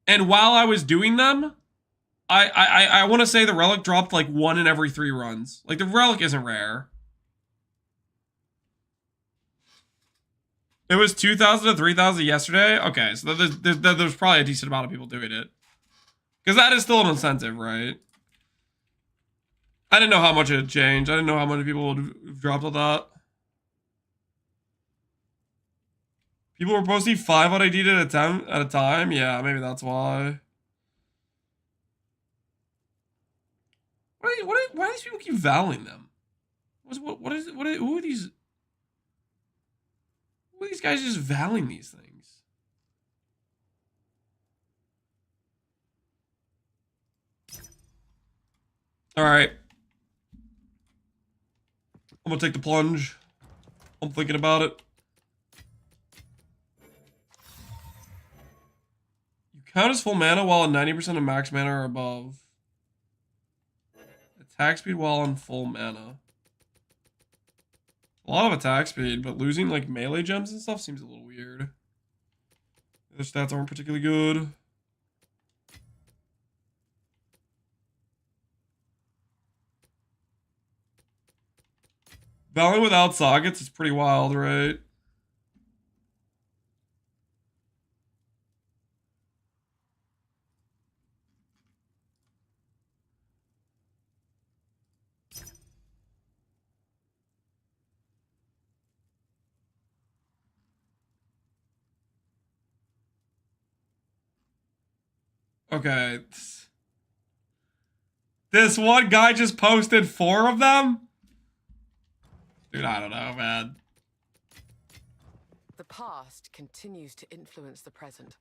And while I was doing them, I want to say the relic dropped like 1 in every 3 runs. Like the relic isn't rare. It was 2,000 to 3,000 yesterday. Okay, so there's probably a decent amount of people doing it. Because that is still an incentive, right? I didn't know how much it had changed. I didn't know how many people would have dropped on that. People were posting 5 on ID at a time. Yeah, maybe that's why. Why do these people keep valuing them? Who are these? Who are these guys just valuing these things? All right. I'm gonna take the plunge. I'm thinking about it. You count as full mana while at 90% of max mana or above. Attack speed while on full mana. A lot of attack speed, but losing like melee gems and stuff seems a little weird. The stats aren't particularly good. Valley without sockets is pretty wild, right? Okay. This one guy just posted 4 of them? Dude, I don't know, man. The past continues to influence the present.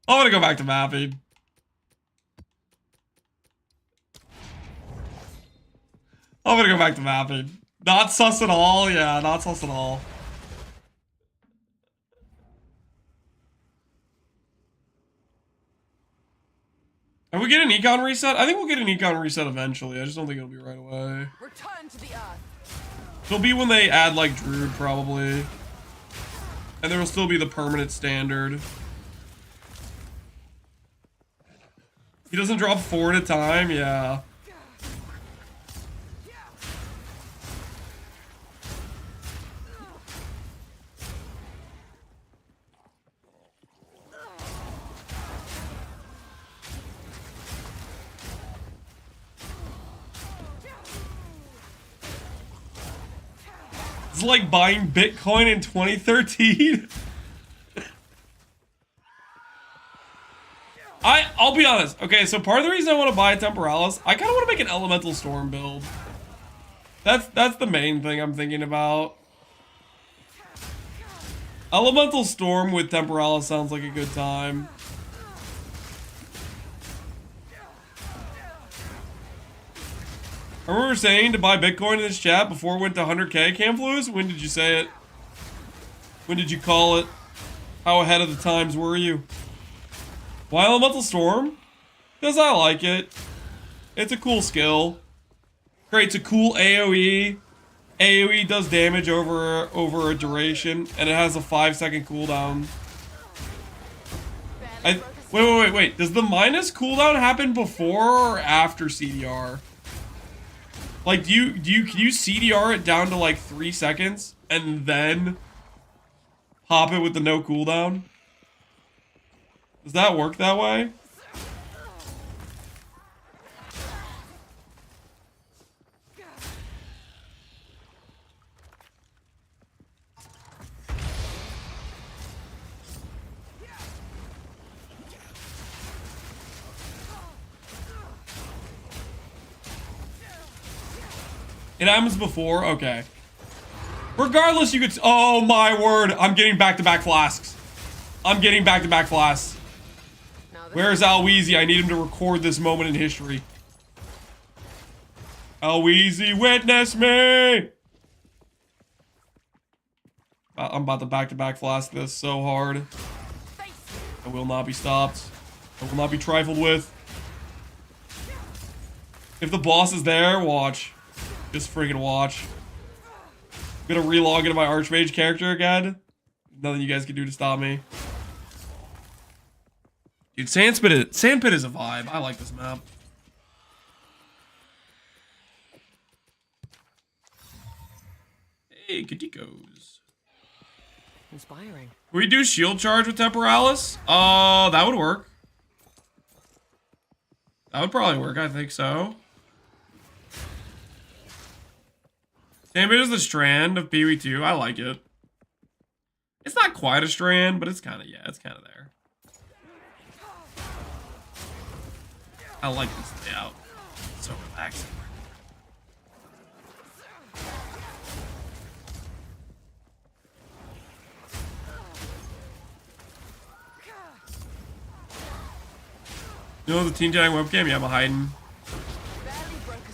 I'm gonna go back to mapping. I'm gonna go back to mapping. Not sus at all? Yeah, not sus at all. Are we getting an econ reset? I think we'll get an econ reset eventually. I just don't think it'll be right away. Return to the earth. It'll be when they add like Druid probably. And there will still be the permanent standard. He doesn't drop 4 at a time? Yeah. It's like buying Bitcoin in 2013. I'll be honest. Okay, so part of the reason I want to buy a Temporalis, I kind of want to make an Elemental Storm build. That's the main thing I'm thinking about. Elemental Storm with Temporalis sounds like a good time. I remember saying to buy Bitcoin in this chat before it went to 100K, Camflus. When did you say it? When did you call it? How ahead of the times were you? Why Elemental Storm? Because I like it. It's a cool skill. Creates a cool AoE. AoE does damage over a duration, and it has a 5-second cooldown. Wait. Does the minus cooldown happen before or after CDR? Like, can you CDR it down to like 3 seconds and then pop it with the no cooldown? Does that work that way? It happens before? Okay. Regardless, you could... Oh, my word. I'm getting back-to-back flasks. I'm getting back-to-back flasks. Where's Alweezy? I need him to record this moment in history. Alweezy, witness me! I'm about to back-to-back flask this so hard. I will not be stopped. I will not be trifled with. If the boss is there, watch. Just freaking watch. I'm gonna relog into my Archmage character again. Nothing you guys can do to stop me. Dude, Sandpit is a vibe. I like this map. Hey, Katikos. Inspiring. Can we do shield charge with Temporalis? Oh, that would work. That would probably work, I think so. Sandpit is the strand of PoE2. I like it. It's not quite a strand, but it's kind of, yeah, it's kind of there. I like this layout. It's so relaxing. You know the Teen Tang webcam? Yeah, I'm hiding. Barely broke a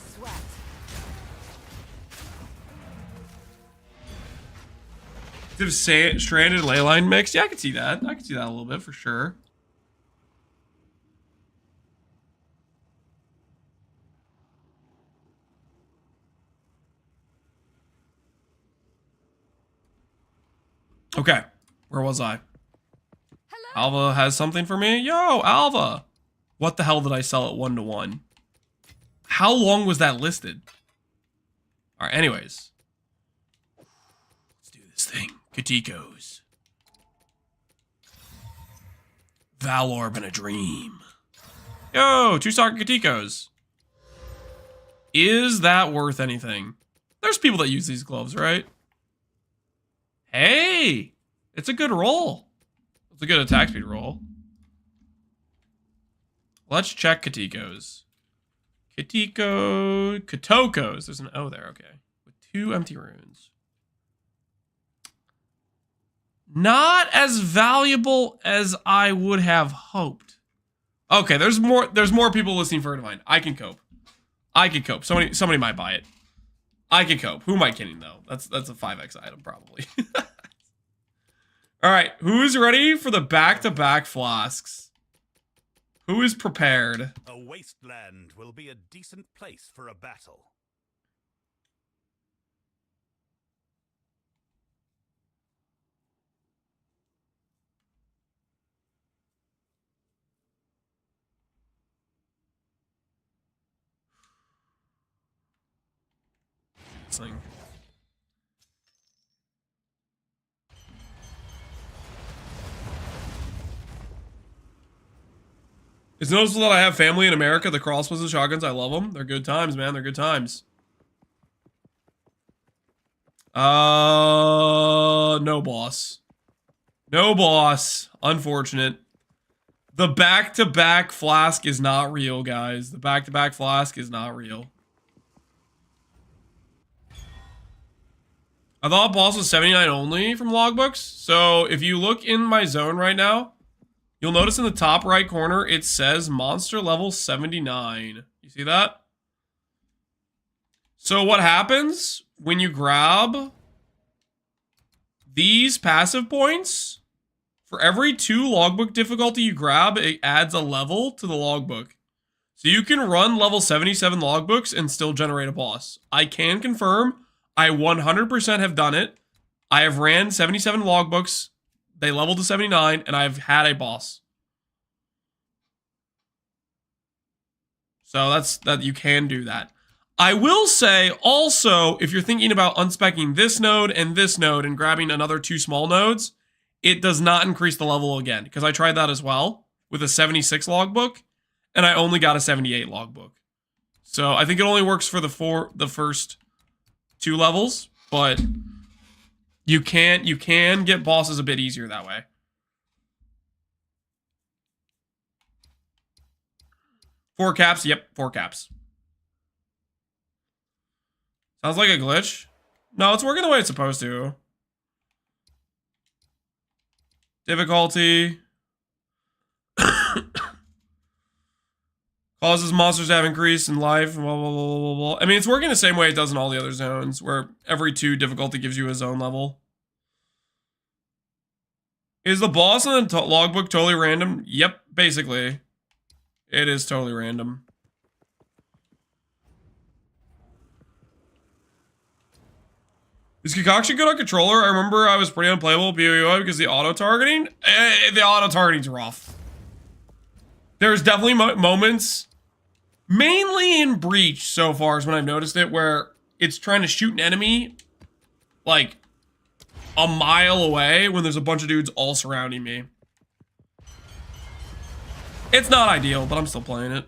sweat. Stranded leyline mix? Yeah, I can see that. I can see that a little bit for sure. Okay, where was I? Hello? Alva has something for me? Yo, Alva! What the hell did I sell at 1-to-1? How long was that listed? Alright, anyways. Let's do this thing. Katikos. Valorb in a dream. Yo, 2 soccer Katikos. Is that worth anything? There's people that use these gloves, right? Hey! It's a good roll. It's a good attack speed roll. Let's check Katikos. Katokos. There's an O there, okay. With 2 empty runes. Not as valuable as I would have hoped. Okay, there's more people listening for Divine. I can cope. I can cope. Somebody might buy it. I can cope. Who am I kidding though? That's a 5x item probably. All right, who's ready for the back-to-back flasks? Who is prepared? A wasteland will be a decent place for a battle. Thing. It's noticeable that I have family in America. The crossbows and shotguns, I love them. They're good times, man. They're good times. No boss. No boss. Unfortunate. The back-to-back flask is not real, guys. The back-to-back flask is not real. I thought boss was 79 only from logbooks. So if you look in my zone right now, you'll notice in the top right corner, it says monster level 79. You see that? So what happens when you grab these passive points, for every 2 logbook difficulty you grab, it adds a level to the logbook. So you can run level 77 logbooks and still generate a boss. I can confirm I 100% have done it. I have ran 77 logbooks. They leveled to 79, and I've had a boss. So that you can do that. I will say also, if you're thinking about unspecking this node and grabbing another 2 small nodes, it does not increase the level again, because I tried that as well with a 76 logbook, and I only got a 78 logbook. So I think it only works for the first 2 levels, but you can get bosses a bit easier that way. Four caps, yep, 4 caps. Sounds like a glitch. No, it's working the way it's supposed to. Difficulty. Causes monsters to have increased in life. Blah, blah, blah, blah, blah. I mean, it's working the same way it does in all the other zones, where every 2 difficulty gives you a zone level. Is the boss in the logbook totally random? Yep, basically. It is totally random. Is Concoction good on controller? I remember I was pretty unplayable with BOUI because the auto-targeting. The auto-targeting's rough. There's definitely moments, mainly in Breach so far is when I've noticed it, where it's trying to shoot an enemy like a mile away when there's a bunch of dudes all surrounding me. It's not ideal, but I'm still playing it.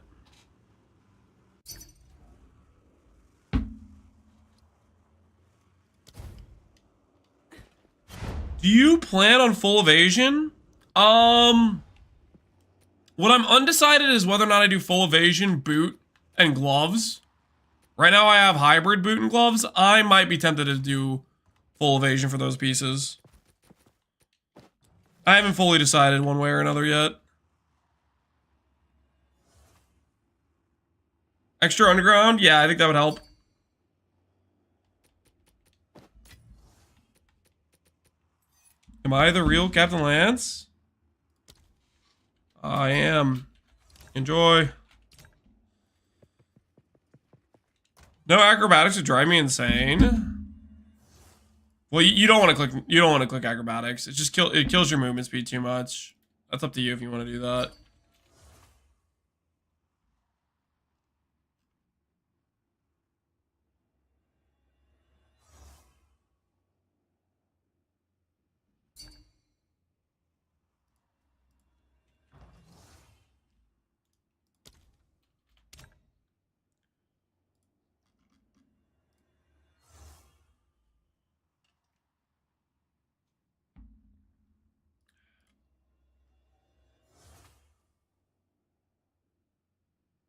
Do you plan on full evasion? What I'm undecided is whether or not I do full evasion, boot, and gloves. Right now I have hybrid boot and gloves. I might be tempted to do full evasion for those pieces. I haven't fully decided one way or another yet. Extra underground? Yeah, I think that would help. Am I the real Captain Lance? I am. Enjoy. No acrobatics would drive me insane. Well, you don't want to click. You don't want to click acrobatics. It just it kills your movement speed too much. That's up to you if you want to do that.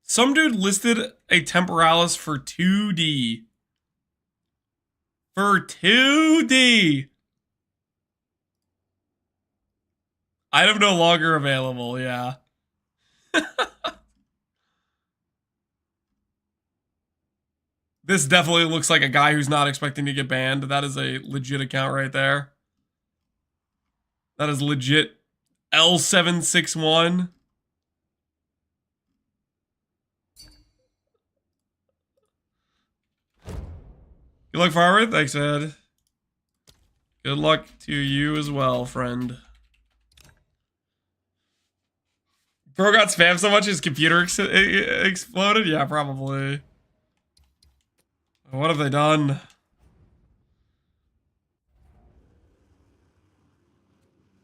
Some dude listed a Temporalis for 2D. For 2D. Item no longer available, yeah. This definitely looks like a guy who's not expecting to get banned. That is a legit account right there. That is legit L761. Good luck, Farmer. Thanks, Ed. Good luck to you as well, friend. Bro got spammed so much his computer exploded? Yeah, probably. What have they done?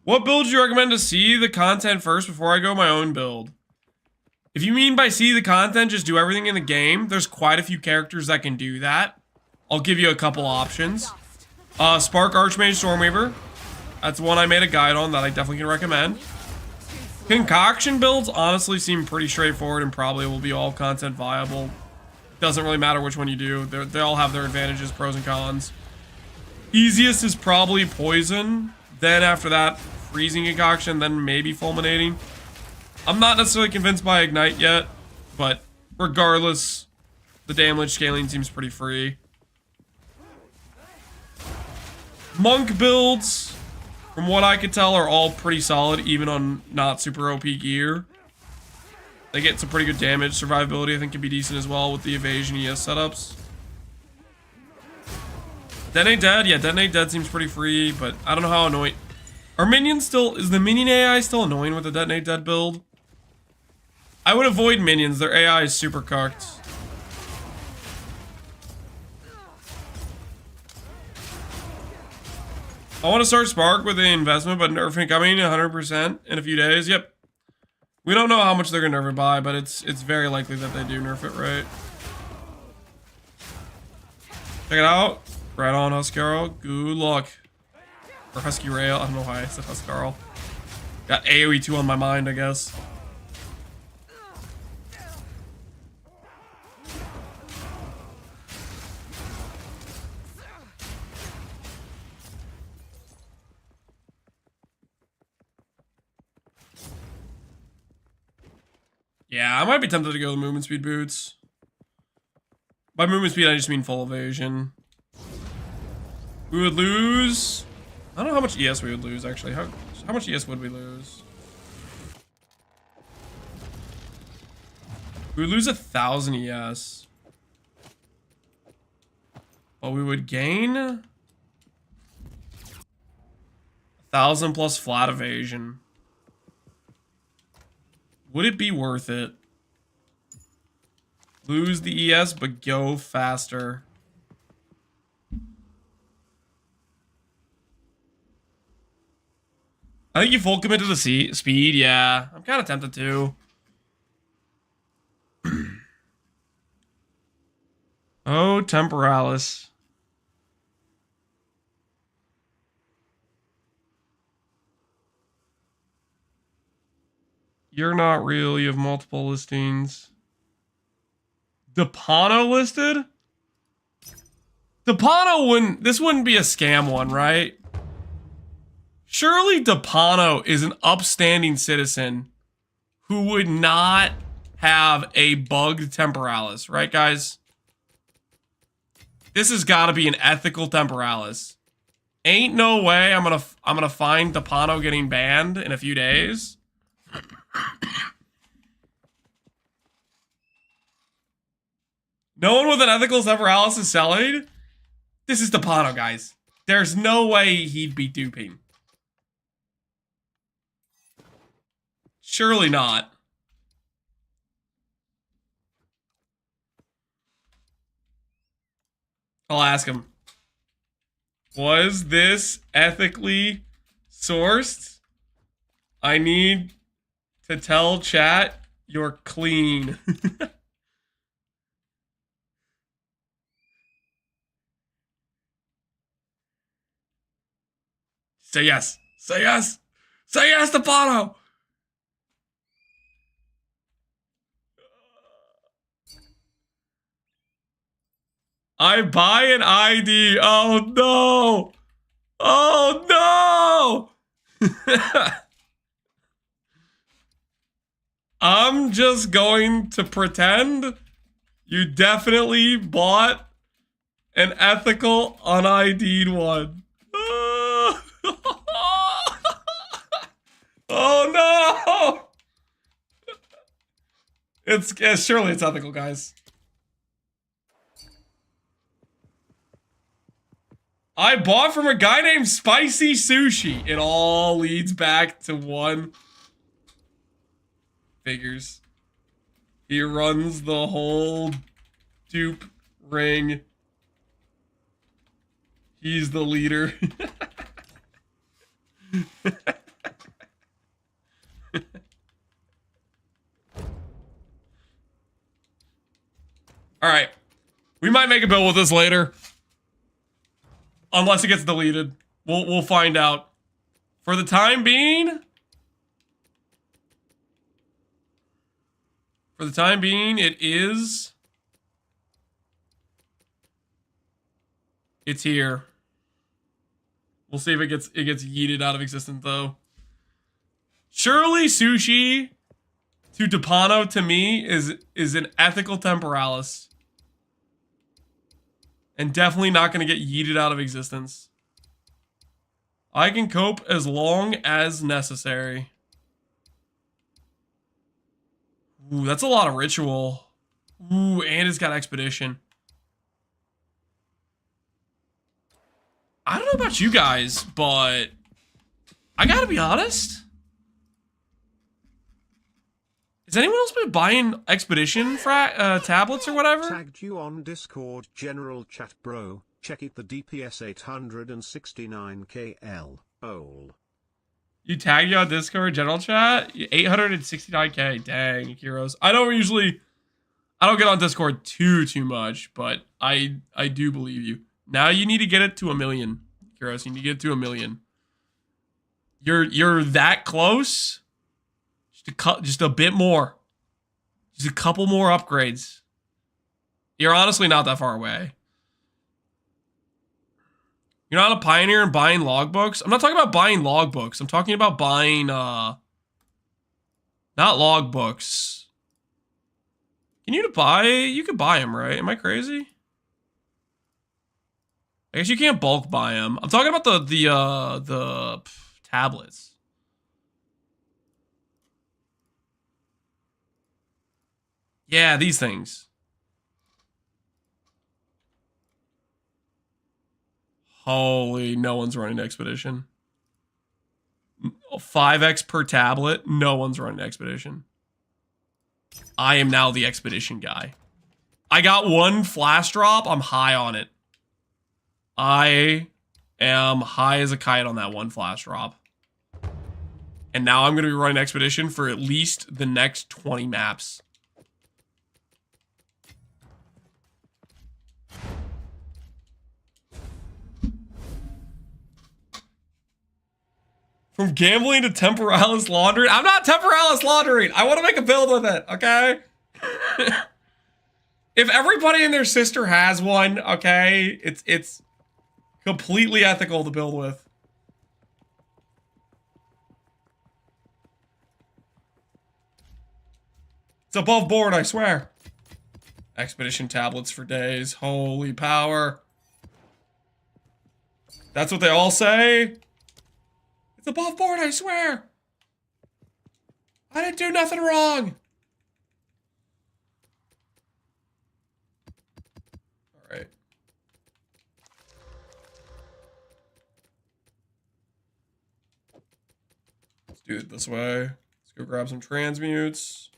What build do you recommend to see the content first before I go my own build? If you mean by see the content, just do everything in the game. There's quite a few characters that can do that. I'll give you a couple options. Spark Archmage Stormweaver. That's one I made a guide on that I definitely can recommend. Concoction builds honestly seem pretty straightforward and probably will be all content viable. Doesn't really matter which one you do. They all have their advantages, pros and cons. Easiest is probably Poison. Then after that, Freezing Concoction, then maybe Fulminating. I'm not necessarily convinced by Ignite yet, but regardless, the damage scaling seems pretty free. Monk builds, from what I could tell, are all pretty solid, even on not super OP gear. They get some pretty good damage. Survivability, I think, can be decent as well with the evasion ES setups. Detonate Dead, yeah, Detonate Dead seems pretty free, but I don't know how annoying. Are minions still, is the minion AI still annoying with the Detonate Dead build? I would avoid minions, their AI is super cucked. I want to start Spark with the investment, but nerfing coming 100% in a few days. Yep. We don't know how much they're going to nerf it by, but it's very likely that they do nerf it, right? Check it out. Right on, Huskarl. Good luck. Or Husky Rail. I don't know why I said Huskarl. Got AoE 2 on my mind, I guess. Yeah, I might be tempted to go with movement speed boots. By movement speed, I just mean full evasion. We would lose... I don't know how much ES we would lose, actually. How much ES would we lose? We would lose 1,000 ES. But we would gain... 1,000 plus flat evasion. Would it be worth it? Lose the ES, but go faster. I think you full commit to the speed. Yeah, I'm kind of tempted to. Oh, Temporalis. You're not real. You have multiple listings. Depano listed? Depano wouldn't... This wouldn't be a scam one, right? Surely Depano is an upstanding citizen who would not have a bugged Temporalis, right, guys? This has got to be an ethical Temporalis. Ain't no way I'm gonna find Depano getting banned in a few days. No one with an ethical Temporalis is selling? This is Depano, guys. There's no way he'd be duping. Surely not. I'll ask him. Was this ethically sourced? I need to tell chat you're clean. Say yes. Say yes. Say yes, Depano. I buy an ID. Oh no. Oh no. I'm just going to pretend you definitely bought an ethical unID'd one. Oh no! It's surely it's ethical, guys. I bought from a guy named Spicy Sushi. It all leads back to one. Figures. He runs the whole dupe ring. He's the leader. All right. We might make a build with this later. Unless it gets deleted. We'll find out. For the time being... For the time being, it is... It's here. We'll see if it gets yeeted out of existence, though. Surely Sushi to Depano to me is an ethical temporalis. And definitely not going to get yeeted out of existence. I can cope as long as necessary. Ooh, that's a lot of ritual. Ooh, and it's got expedition. I don't know about you guys, but I gotta be honest. Has anyone else been buying expedition tablets or whatever? Tagged you on Discord general chat, bro. Check it, the DPS 869 KL. You tagged you on Discord general chat? 869k. Dang, heroes. I don't get on Discord too much, but I do believe you. Now you need to get it to 1 million. Heroes, you need to get it to 1 million. You're that close. Just a bit more. Just a couple more upgrades. You're honestly not that far away. You're not a pioneer in buying logbooks? I'm not talking about buying logbooks. I'm talking about buying, not logbooks. You could buy them, right? Am I crazy? I guess you can't bulk buy them. I'm talking about the tablets. Yeah, these things. Holy, no one's running Expedition. 5x per tablet, no one's running Expedition. I am now the Expedition guy. I got one flash drop, I'm high on it. I am high as a kite on that one flash drop. And now I'm going to be running Expedition for at least the next 20 maps. From gambling to temporalis laundering. I'm not temporalis laundering. I want to make a build with it, okay? If everybody and their sister has one, okay, it's completely ethical to build with. It's above board, I swear. Expedition tablets for days. Holy power. That's what they all say? It's above board, I swear. I didn't do nothing wrong. All right. Let's do it this way. Let's go grab some transmutes.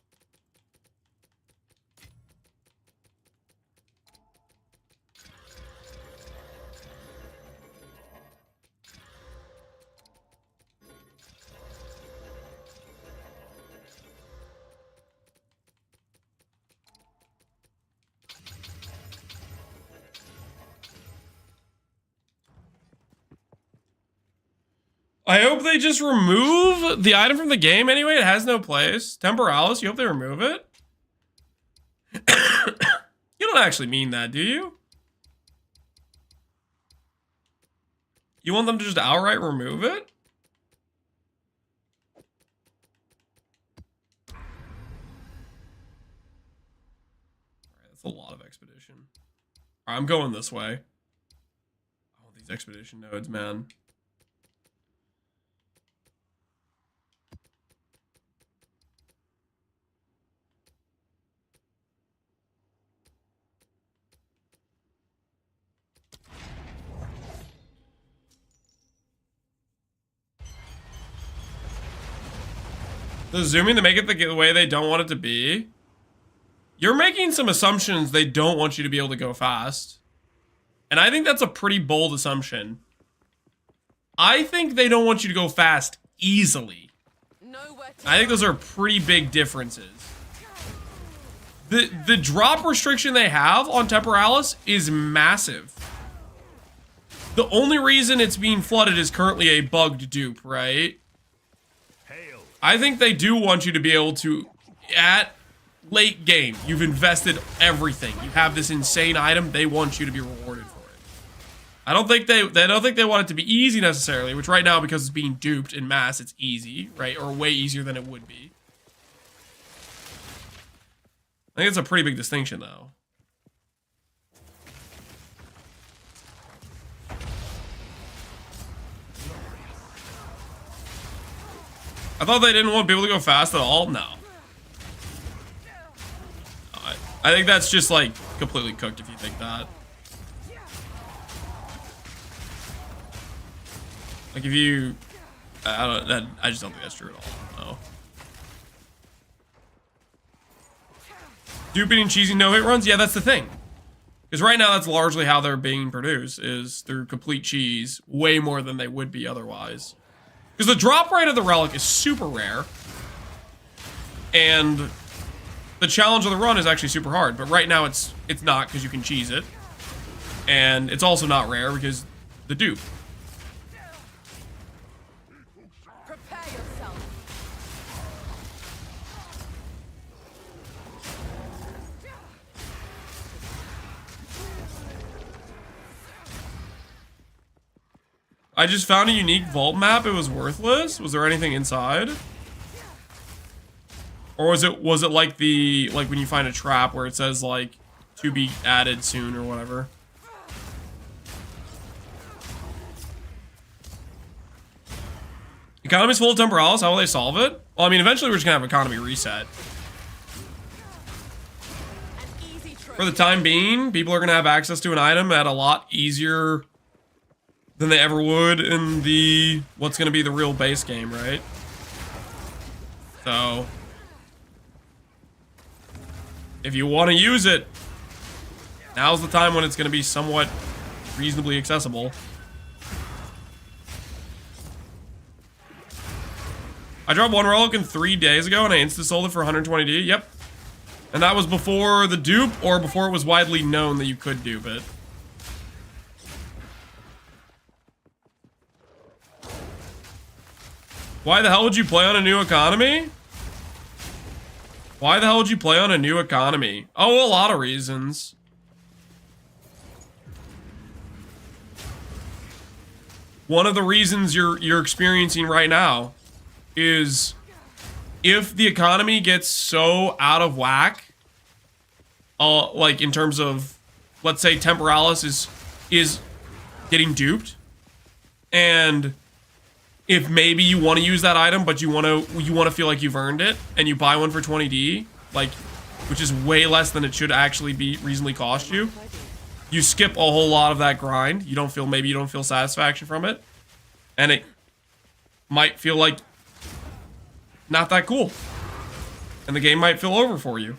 I hope they just remove the item from the game anyway. It has no place. Temporalis, you hope they remove it? You don't actually mean that, do you? You want them to just outright remove it? Alright, that's a lot of expedition. Alright, I'm going this way. I want these expedition nodes, man. The zooming to make it the way they don't want it to be. You're making some assumptions they don't want you to be able to go fast. And I think that's a pretty bold assumption. I think they don't want you to go fast easily. I think those are pretty big differences. The drop restriction they have on Temporalis is massive. The only reason it's being flooded is currently a bugged dupe, right? I think they do want you to be able to, at late game, you've invested everything. You have this insane item, they want you to be rewarded for it. I don't think they want it to be easy necessarily, which right now, because it's being duped in mass, it's easy, right? Or way easier than it would be. I think it's a pretty big distinction, though. I thought they didn't want people to go fast at all? No. I think that's just, like, completely cooked if you think that. Like, if you... I just don't think that's true at all. No. Duping and cheesing no-hit runs? Yeah, that's the thing. Because right now, that's largely how they're being produced, is through complete cheese, way more than they would be otherwise. Because the drop rate of the relic is super rare. And the challenge of the run is actually super hard. But right now, it's not, because you can cheese it. And it's also not rare, because the dupe. I just found a unique vault map. It was worthless. Was there anything inside? Or was it like when you find a trap where it says like to be added soon or whatever? Economy's full of Temporalis. How will they solve it? Well, I mean, eventually we're just gonna have economy reset. For the time being, people are gonna have access to an item at a lot easier than they ever would in the what's going to be the real base game, right? So if you want to use it, now's the time when it's going to be somewhat reasonably accessible. I dropped one relic in 3 days ago and I insta-sold it for 120D. Yep. And that was before the dupe or before it was widely known that you could dupe it. Why the hell would you play on a new economy? Why the hell would you play on a new economy? Oh, a lot of reasons. One of the reasons you're experiencing right now is if the economy gets so out of whack, like in terms of, let's say Temporalis is getting duped, and if maybe you want to use that item, but you want to feel like you've earned it, and you buy one for 20D, like, which is way less than it should actually be reasonably cost you, you skip a whole lot of that grind. Maybe you don't feel satisfaction from it, and it might feel like not that cool, and the game might feel over for you.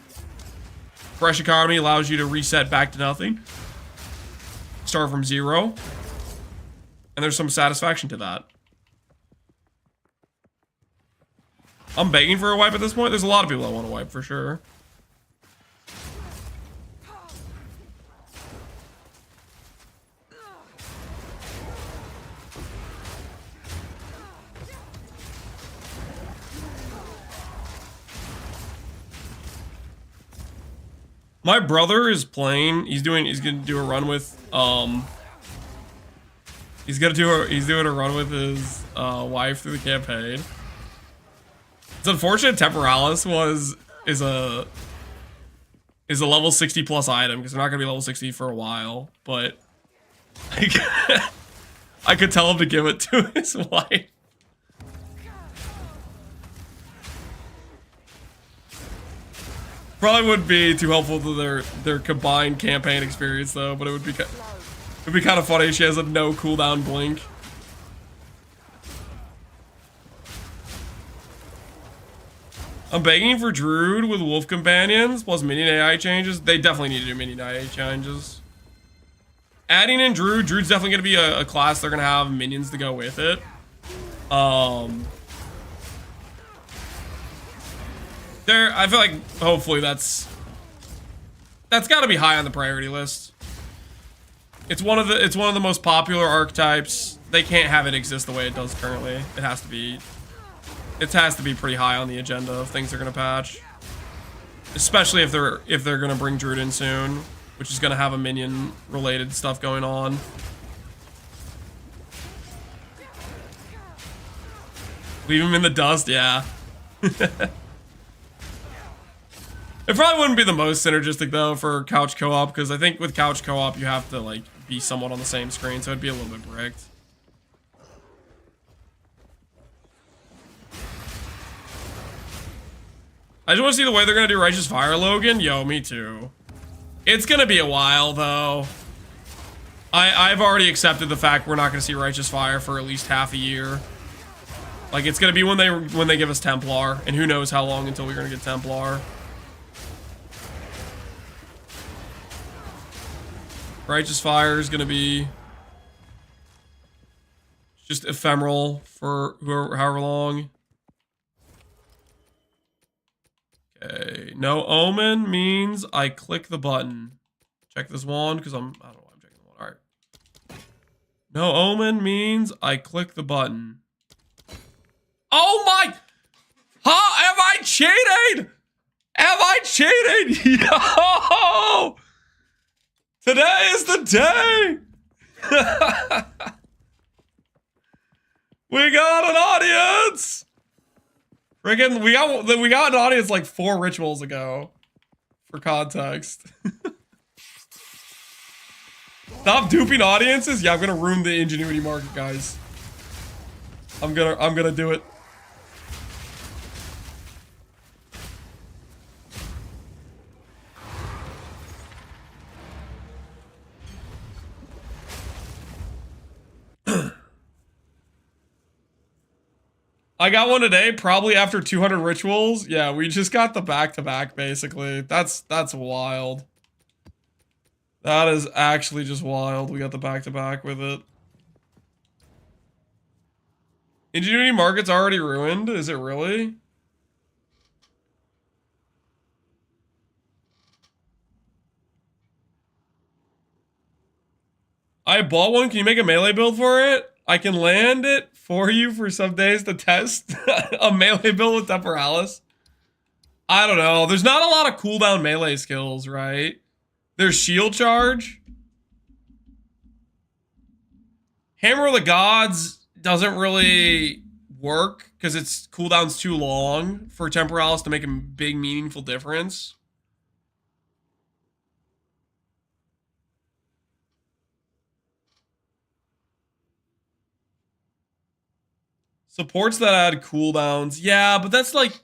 Fresh economy allows you to reset back to nothing, start from zero, and there's some satisfaction to that. I'm begging for a wipe at this point. There's a lot of people that want to wipe for sure. My brother is playing. He's gonna do a run with he's doing a run with his wife through the campaign. It's unfortunate Temporalis is a level 60 plus item because they're not gonna be level 60 for a while, but I could tell him to give it to his wife. Probably wouldn't be too helpful to their combined campaign experience though, but it'd be kind of funny if she has a no cooldown blink. I'm begging for Druid with Wolf Companions plus minion AI changes. They definitely need to do minion AI changes. Adding in Druid's definitely going to be a class they're going to have minions to go with it. I feel like hopefully that's got to be high on the priority list. It's one of the most popular archetypes. They can't have it exist the way it does currently. It has to be pretty high on the agenda of things they're going to patch. Especially if they're going to bring Druid in soon, which is going to have a minion related stuff going on. Leave him in the dust, yeah. It probably wouldn't be the most synergistic though for couch co-op, because I think with couch co-op you have to like be somewhat on the same screen, so it'd be a little bit bricked. I just want to see the way they're gonna do Righteous Fire, Logan. Yo, me too. It's gonna be a while though. I've already accepted the fact we're not gonna see Righteous Fire for at least half a year. Like it's gonna be when they give us Templar, and who knows how long until we're gonna get Templar. Righteous Fire is gonna be just ephemeral for however long. Okay, no omen means I click the button. Check this wand because I don't know why I'm checking the wand. All right. No omen means I click the button. Oh my! Huh? Am I cheating? Am I cheating? Yo! Today is the day! We got an audience! Friggin', we got an audience like 4 rituals ago. For context. Stop duping audiences? Yeah, I'm gonna ruin the ingenuity market, guys. I'm gonna do it. I got one today, probably after 200 rituals. Yeah, we just got the back-to-back, basically. That's wild. That is actually just wild. We got the back-to-back with it. Ingenuity Market's already ruined? Is it really? I bought one. Can you make a melee build for it? I can land it for you for some days to test a melee build with Temporalis. I don't know. There's not a lot of cooldown melee skills, right? There's shield charge. Hammer of the Gods doesn't really work because its cooldown's too long for Temporalis to make a big meaningful difference. Supports that add cooldowns. Yeah, but that's like...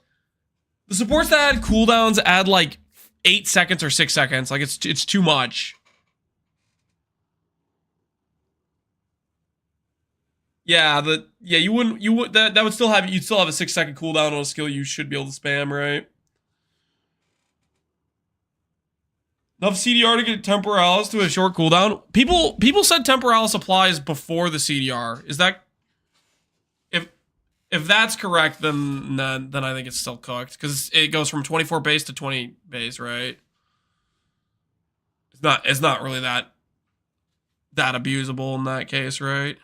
The supports that add cooldowns add like 8 seconds or 6 seconds. Like it's too much. Yeah, you would that would still have you'd still have a 6-second cooldown on a skill you should be able to spam, right? Enough CDR to get Temporalis to a short cooldown. People said Temporalis applies before the CDR. Is that... If that's correct, then I think it's still cooked because it goes from 24 base to 20 base, right? It's not really that abusable in that case, right?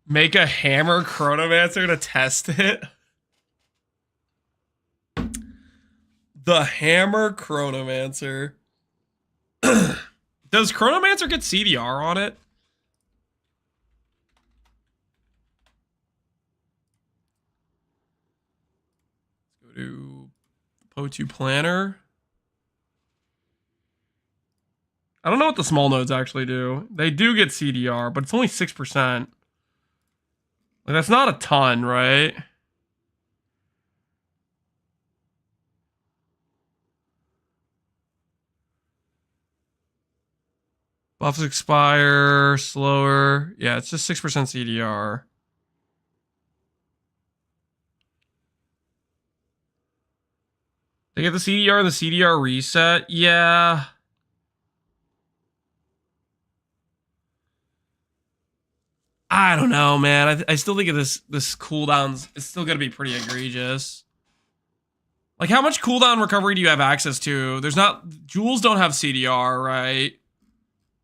Make a hammer chronomancer to test it. The hammer chronomancer. Does chronomancer get CDR on it? O2 Planner. I don't know what the small nodes actually do. They do get CDR, but it's only 6%. Like, that's not a ton, right? Buffs expire slower. Yeah, it's just 6% CDR. They get the CDR and the CDR reset. Yeah. I don't know, man. I still think of this cooldowns. It's still gonna be pretty egregious. Like, how much cooldown recovery do you have access to? There's not. Jewels don't have CDR, right?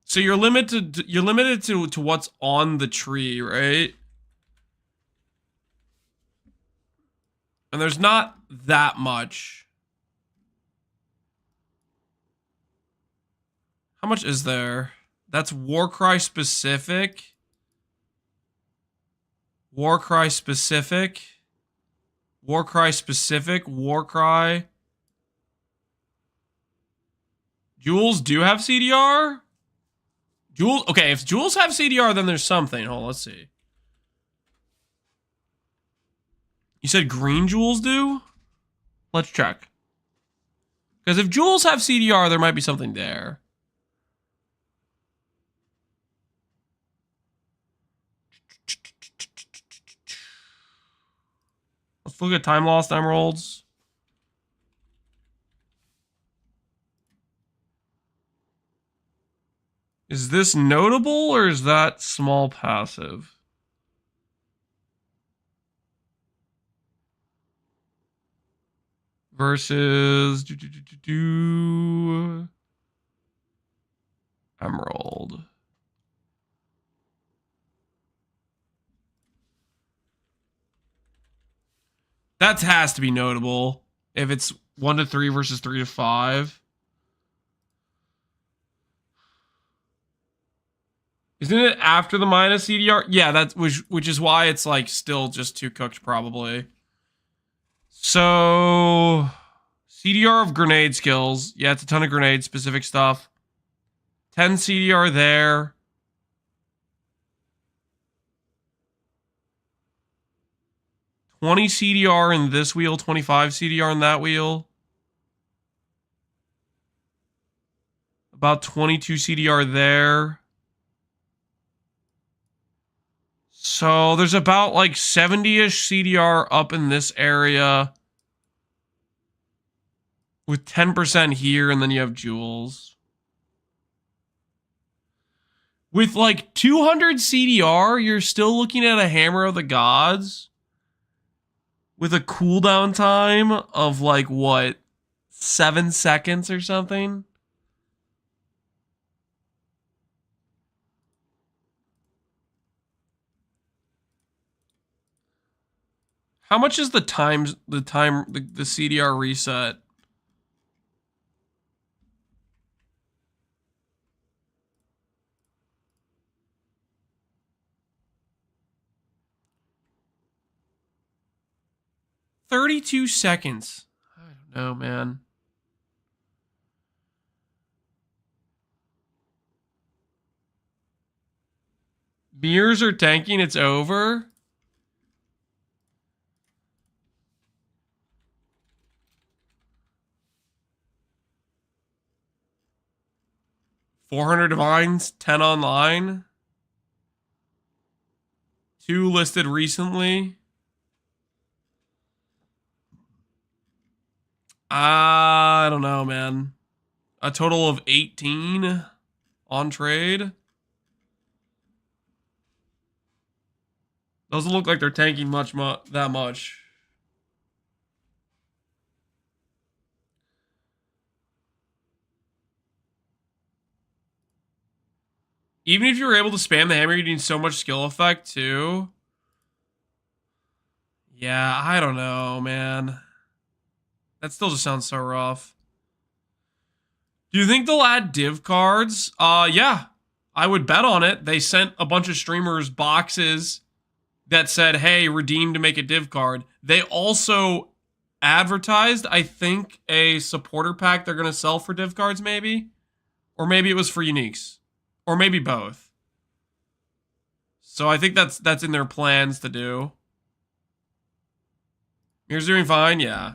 So you're limited to what's on the tree, right? And there's not that much. How much is there? That's Warcry specific. Warcry specific. Warcry specific. Warcry. Jewels do have CDR? Jewels, okay, if jewels have CDR, then there's something. Hold on, let's see. You said green jewels do? Let's check. Because if jewels have CDR, there might be something there. Let's look at time lost emeralds. Is this notable or is that small passive? Versus emerald. That has to be notable if it's 1 to 3 versus 3 to 5. Isn't it after the minus CDR? Yeah, that's which is why it's like still just too cooked probably. So CDR of grenade skills. Yeah, it's a ton of grenade specific stuff. 10 CDR there. $20 CDR in this wheel, 25 CDR in that wheel. About 22 CDR there. So there's about like 70-ish CDR up in this area. With 10% here, and then you have jewels. With like 200 CDR, you're still looking at a Hammer of the Gods. With a cooldown time of like, what? 7 seconds or something? How much is the CDR reset? $32 seconds. I don't know, man. Mirrors are tanking, it's over. $400 divines, 10 online. 2 listed recently. I don't know, man. A total of 18 on trade. Doesn't look like they're tanking that much. Even if you were able to spam the hammer, you need so much skill effect too. Yeah, I don't know, man. That still just sounds so rough. Do you think they'll add div cards? Yeah. I would bet on it. They sent a bunch of streamers boxes that said, hey, redeem to make a div card. They also advertised, I think, a supporter pack they're going to sell for div cards, maybe. Or maybe it was for uniques. Or maybe both. So I think that's in their plans to do. Mirror's doing fine, yeah.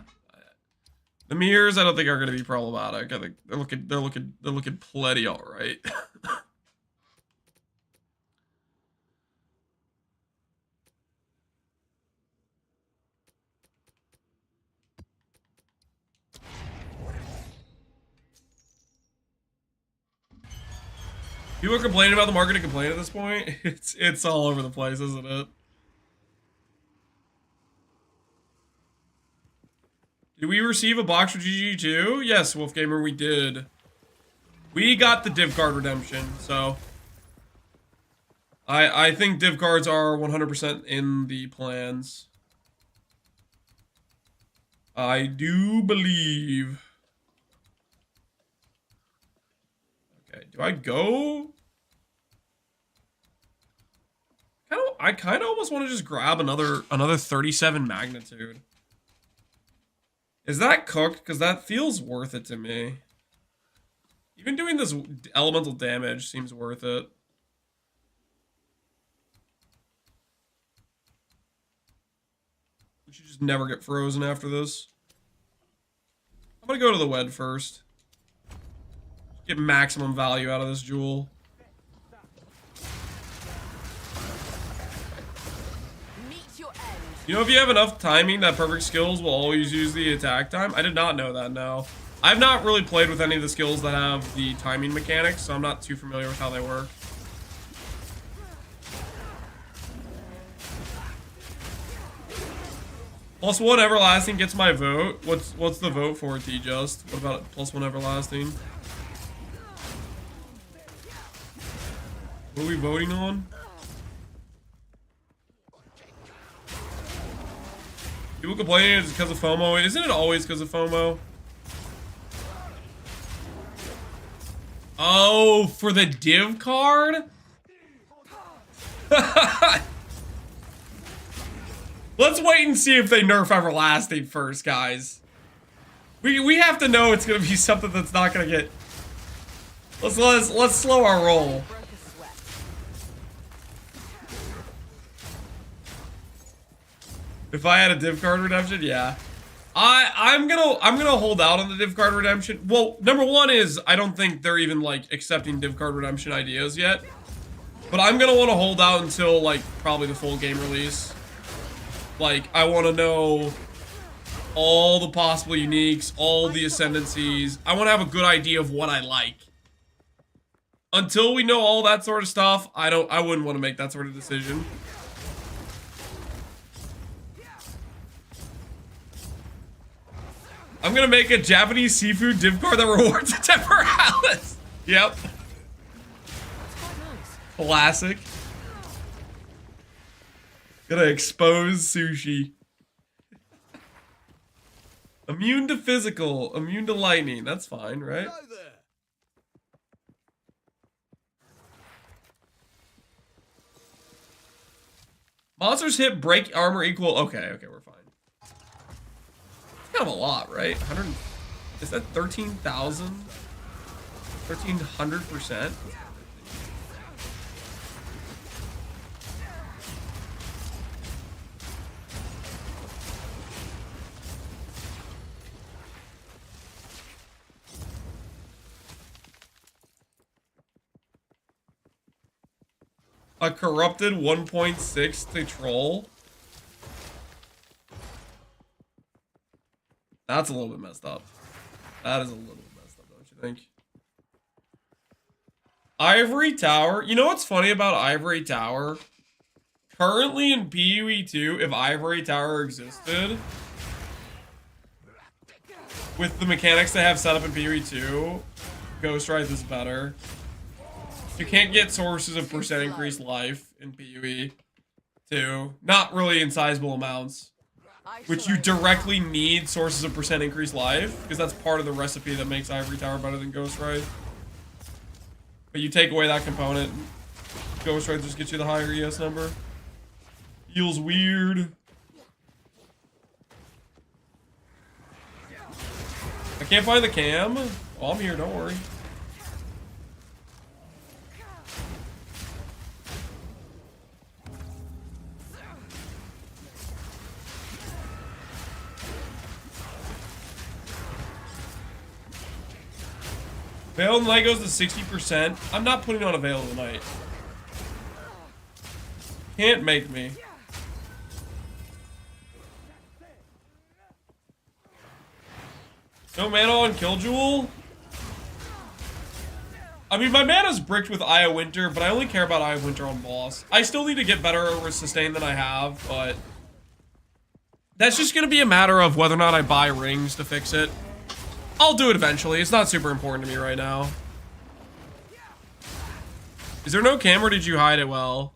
The mirrors I don't think are going to be problematic. I think they're looking plenty all right. People are complaining about the market and complain at this point. It's all over the place, isn't it? Did we receive a box for GG2? Yes, Wolfgamer, we did. We got the div card redemption, so I think div cards are 100% in the plans. I do believe. Okay, do I go? I kind of almost want to just grab another 37 magnitude. Is that cooked? Because that feels worth it to me. Even doing this elemental damage seems worth it. We should just never get frozen after this. I'm gonna go to the Wed first. Get maximum value out of this jewel. You know, if you have enough timing, that perfect skills will always use the attack time. I did not know that, no. I've not really played with any of the skills that have the timing mechanics, so I'm not too familiar with how they work. +1 everlasting gets my vote. What's the vote for, T-Just? What about +1 everlasting? What are we voting on? People complaining it's because of FOMO. Isn't it always because of FOMO? Oh, for the div card? Let's wait and see if they nerf everlasting first, guys. We have to know it's gonna be something that's not gonna get. Let's slow our roll. If I had a div card redemption, yeah. I'm gonna hold out on the div card redemption. Well, number one is I don't think they're even like accepting div card redemption ideas yet. But I'm gonna want to hold out until like probably the full game release. Like I want to know all the possible uniques, all the ascendancies. I want to have a good idea of what I like. Until we know all that sort of stuff, I wouldn't want to make that sort of decision. I'm gonna make a Japanese seafood div card that rewards a temporalis. Yep. Classic. Gonna expose sushi. Immune to physical, immune to lightning. That's fine, right? Monsters hit break armor equal. Okay, we're fine. Kind of a lot, right? 100. Is that 13,000? 1,300%? A corrupted 1.6 to troll? That's a little bit messed up. That is a little bit messed up, don't you think? Ivory Tower. You know what's funny about Ivory Tower? Currently in PoE 2, if Ivory Tower existed, with the mechanics they have set up in PoE 2, Ghostrite is better. You can't get sources of percent increased life in PoE 2. Not really in sizable amounts. Which you directly need sources of percent increased life, because that's part of the recipe that makes Ivory Tower better than Ghostrite. But you take away that component, Ghostrite just gets you the higher ES number. Feels weird. can't find the cam. Oh, I'm here, don't worry. Veil of the Night goes to 60%. I'm not putting on a Veil of the Night. Can't make me. No mana on Killjewel? I mean, my mana's bricked with Eye of Winter, but I only care about Eye of Winter on boss. I still need to get better over sustain than I have, but that's just going to be a matter of whether or not I buy rings to fix it. I'll do it eventually. It's not super important to me right now. Is there no cam or did you hide it well?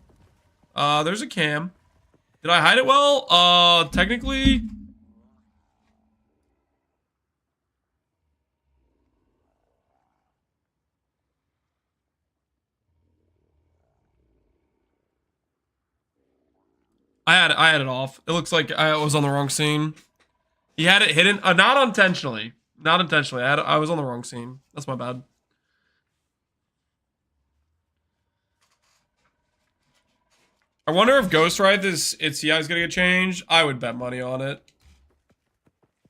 There's a cam. Did I hide it well? Technically... I had it off. It looks like I was on the wrong scene. He had it hidden, not intentionally. Not intentionally. I was on the wrong scene. That's my bad. I wonder if Ghostride its CI is gonna get changed. I would bet money on it.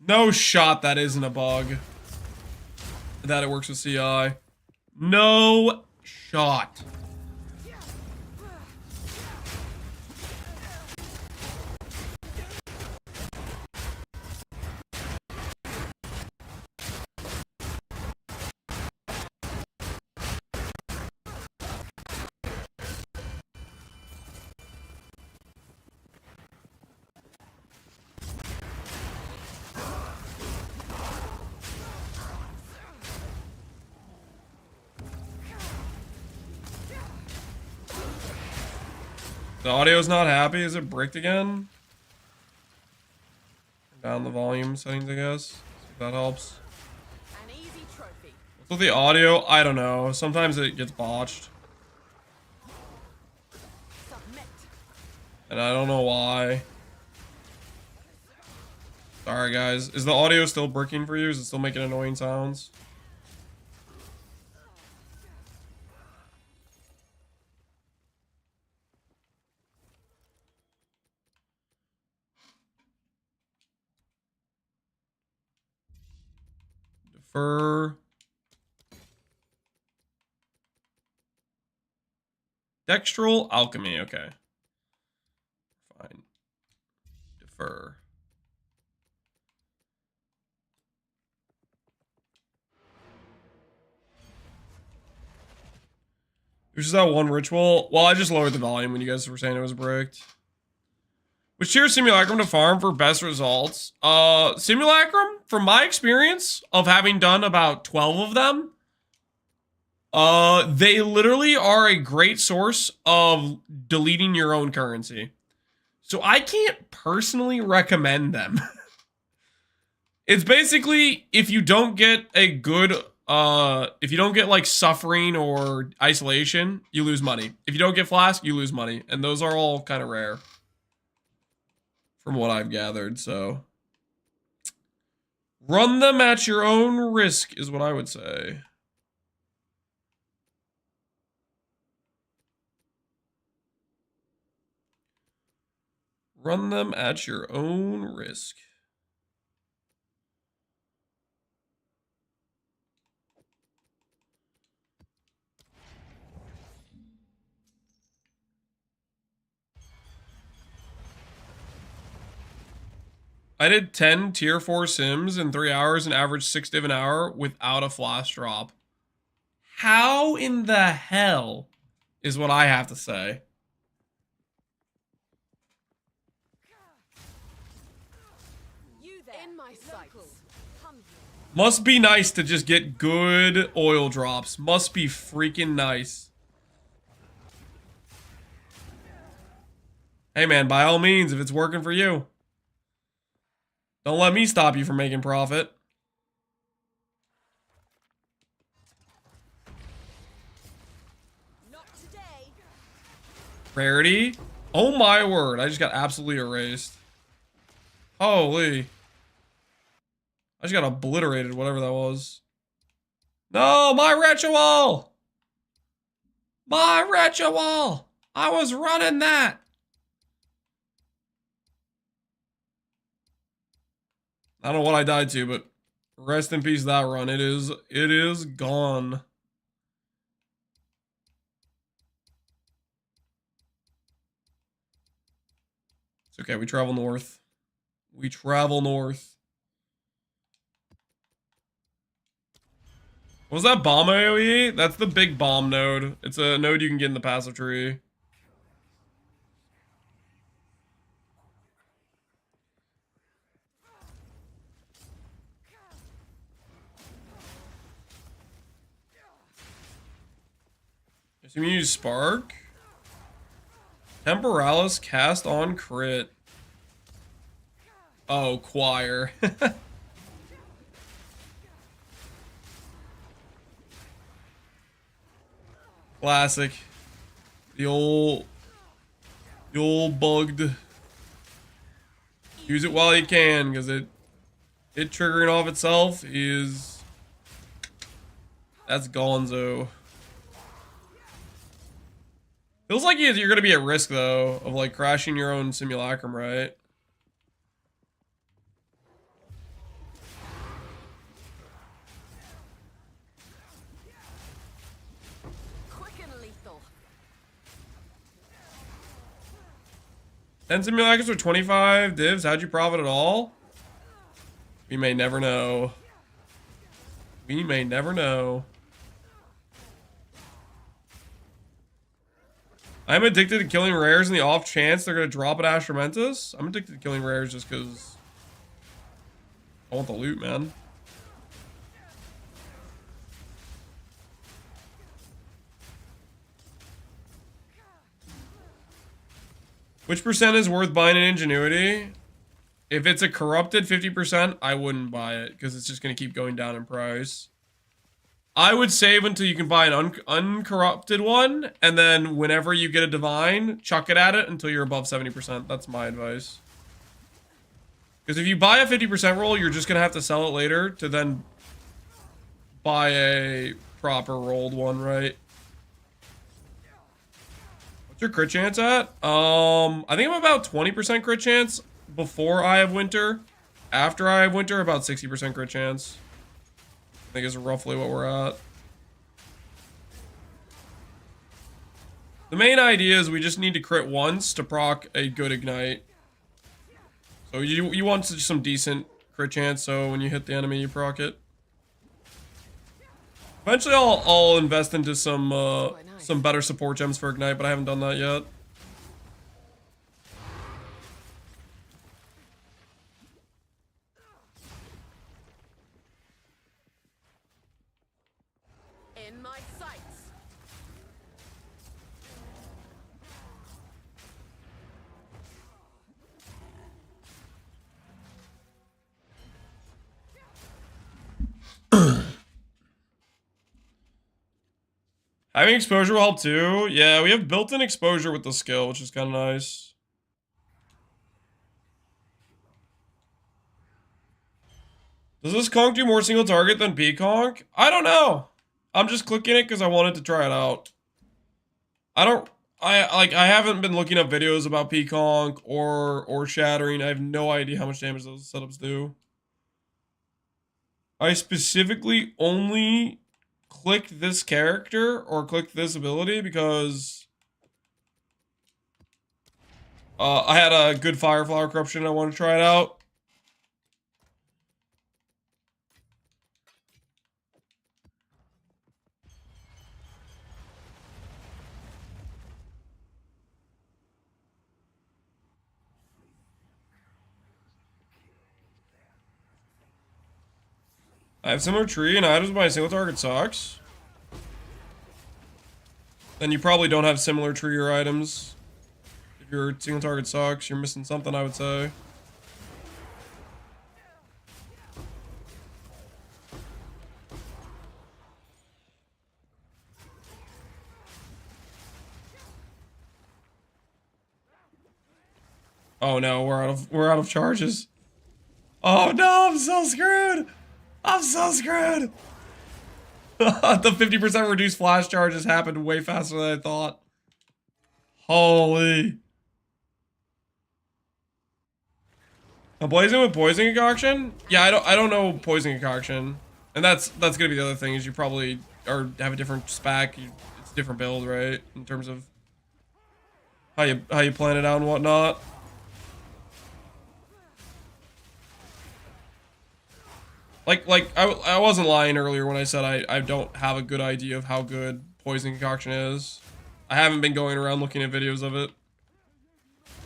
No shot that isn't a bug. That it works with CI. No shot. The audio's not happy. Is it bricked again? Down the volume settings, I guess. See if that helps. An easy trophy. So the audio, I don't know. Sometimes it gets botched. Submit. And I don't know why. Sorry, guys. Is the audio still bricking for you? Is it still making annoying sounds? Defer. Dextral alchemy, okay. Fine. Defer. There's just that one ritual. Well, I just lowered the volume when you guys were saying it was bricked. Which tier Simulacrum to farm for best results? Simulacrum, from my experience of having done about 12 of them, they literally are a great source of deleting your own currency. So I can't personally recommend them. It's basically, if you don't get a good, if you don't get like suffering or isolation, you lose money. If you don't get flask, you lose money. And those are all kind of rare. From what I've gathered, so. Run them at your own risk is what I would say. Run them at your own risk. I did 10 tier 4 sims in 3 hours and averaged 6 div an hour without a flash drop. How in the hell is what I have to say. You there. In my sights. Must be nice to just get good oil drops. Must be freaking nice. Hey man, by all means, if it's working for you. Don't let me stop you from making profit. Not today. Rarity? Oh my word, I just got absolutely erased. Holy. I just got obliterated, whatever that was. No, my ritual! My ritual! I was running that! I don't know what I died to, but rest in peace that run. It is gone. It's okay, we travel north. We travel north. What was that bomb AoE? That's the big bomb node. It's a node you can get in the passive tree. Assume you use Spark. Temporalis cast on crit. Oh, choir. Classic. The old bugged. Use it while you can, because it triggering off itself is, that's gonzo. Feels like you're gonna be at risk though of like crashing your own simulacrum, right? Quick and lethal. 10 simulacrums for 25 divs. How'd you profit at all? We may never know. We may never know. I'm addicted to killing rares in the off chance they're gonna drop at Astramentus. I'm addicted to killing rares just because I want the loot, man. Which percent is worth buying in Ingenuity? If it's a corrupted 50%, I wouldn't buy it because it's just going to keep going down in price. I would save until you can buy an uncorrupted one, and then whenever you get a divine, chuck it at it until you're above 70%. That's my advice. Because if you buy a 50% roll, you're just going to have to sell it later to then buy a proper rolled one, right? What's your crit chance at? I think I'm about 20% crit chance before Eye of Winter. After Eye of Winter, about 60% crit chance. I think is roughly what we're at. The main idea is we just need to crit once to proc a good ignite. So you want some decent crit chance, so when you hit the enemy, you proc it. Eventually, I'll invest into some better support gems for ignite, but I haven't done that yet. In my sights. Having exposure will help too. Yeah, we have built-in exposure with the skill, which is kind of nice. Does this conk do more single target than P-conk? I don't know. I'm just clicking it because I wanted to try it out. I haven't been looking up videos about P-conk or shattering. I have no idea how much damage those setups do. I specifically only clicked this character or clicked this ability because I had a good Fireflower corruption and I want to try it out. I have similar tree and items, but my single target sucks. Then you probably don't have similar tree or items. If your single target sucks, you're missing something, I would say. Oh no, we're out of charges. Oh no, I'm so screwed. I'm so screwed. The 50% reduced flash charges happened way faster than I thought. Holy. A blazing with poison concoction? Yeah, I don't know poison concoction. And that's gonna be the other thing, is you probably have a different spec. It's a different build, right? In terms of how you plan it out and whatnot. Like I wasn't lying earlier when I said I don't have a good idea of how good poison concoction is. I haven't been going around looking at videos of it.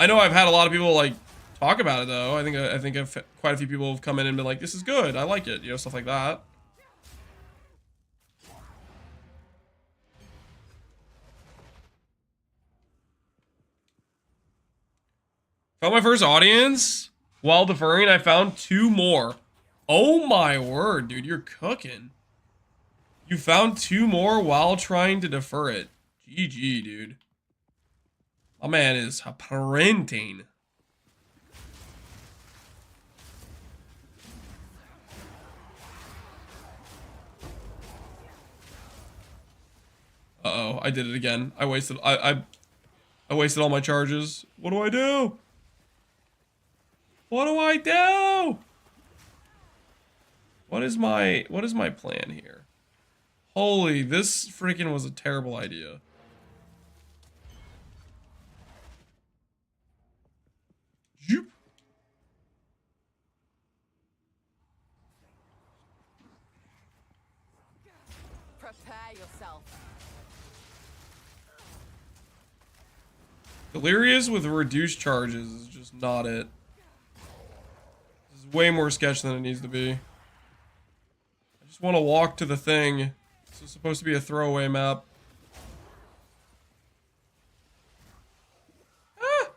I know I've had a lot of people like talk about it though. I think quite a few people have come in and been like, this is good, I like it, you know, stuff like that. Found my first audience while deferring. I found 2 more. Oh my word, dude, you're cooking. You found 2 more while trying to defer it. GG, dude. My man is printing. Uh-oh, I did it again. I wasted I wasted all my charges. What do I do? What do I do? What is my plan here? Holy, this freaking was a terrible idea. Zoop. Prepare yourself. Delirious with reduced charges is just not it. This is way more sketch than it needs to be. I just want to walk to the thing. This is supposed to be a throwaway map. Ah!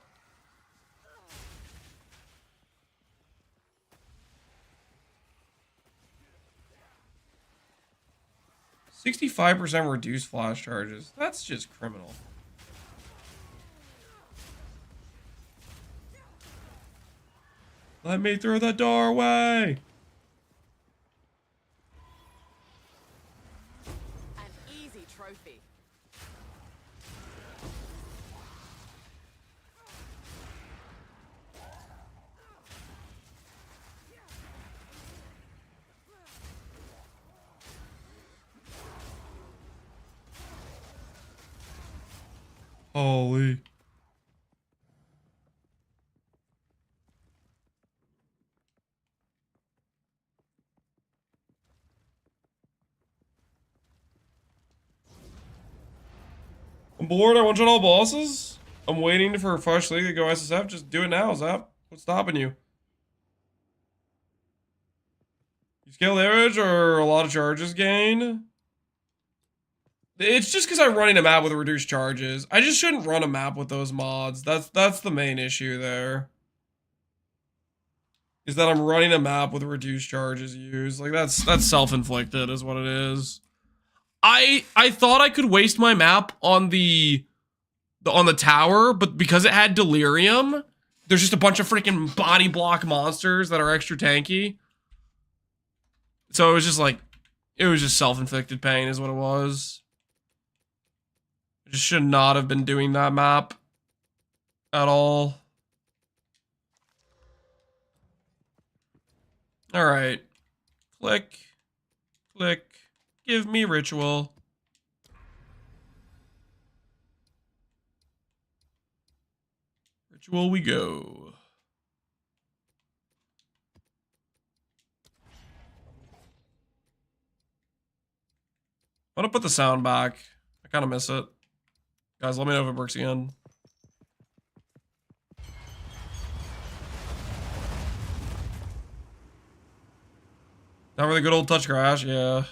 65% reduced flash charges. That's just criminal. Let me through the doorway. An easy trophy. Holy. I'm bored. I want to all bosses. I'm waiting for a fresh league to go SSF. Just do it now, Zap. What's stopping you? You scale damage or a lot of charges gain? It's just because I'm running a map with reduced charges. I just shouldn't run a map with those mods. That's the main issue there. Is that I'm running a map with reduced charges used. Like that's self-inflicted is what it is. I thought I could waste my map on the tower, but because it had delirium, there's just a bunch of freaking body block monsters that are extra tanky. So it was just like, it was just self-inflicted pain is what it was. I just should not have been doing that map at all. All right, click, click, give me ritual. Ritual we go. I'm gonna put the sound back. I kind of miss it. Guys, let me know if it works again. Not really good old touch crash, yeah.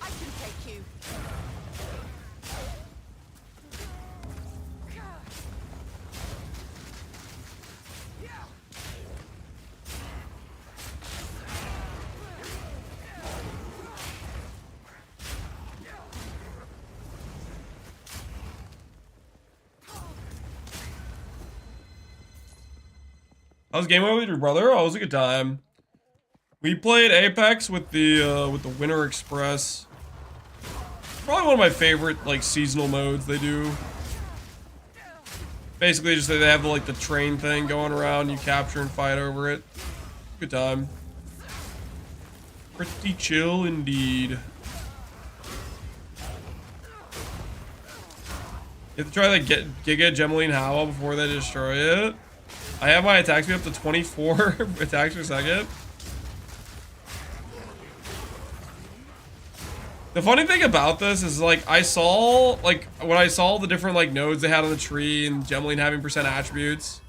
I can take you. How's game over with your brother? Oh, it was a good time. We played Apex with the Winter Express. Probably one of my favorite like seasonal modes they do. Basically, just they have like the train thing going around. You capture and fight over it. Good time. Pretty chill indeed. You have to try like Giga Gemeline Howl before they destroy it. I have my attack speed up to 24 attacks per second. The funny thing about this is like I saw like when I saw the different like nodes they had on the tree and Gemeline having percent attributes,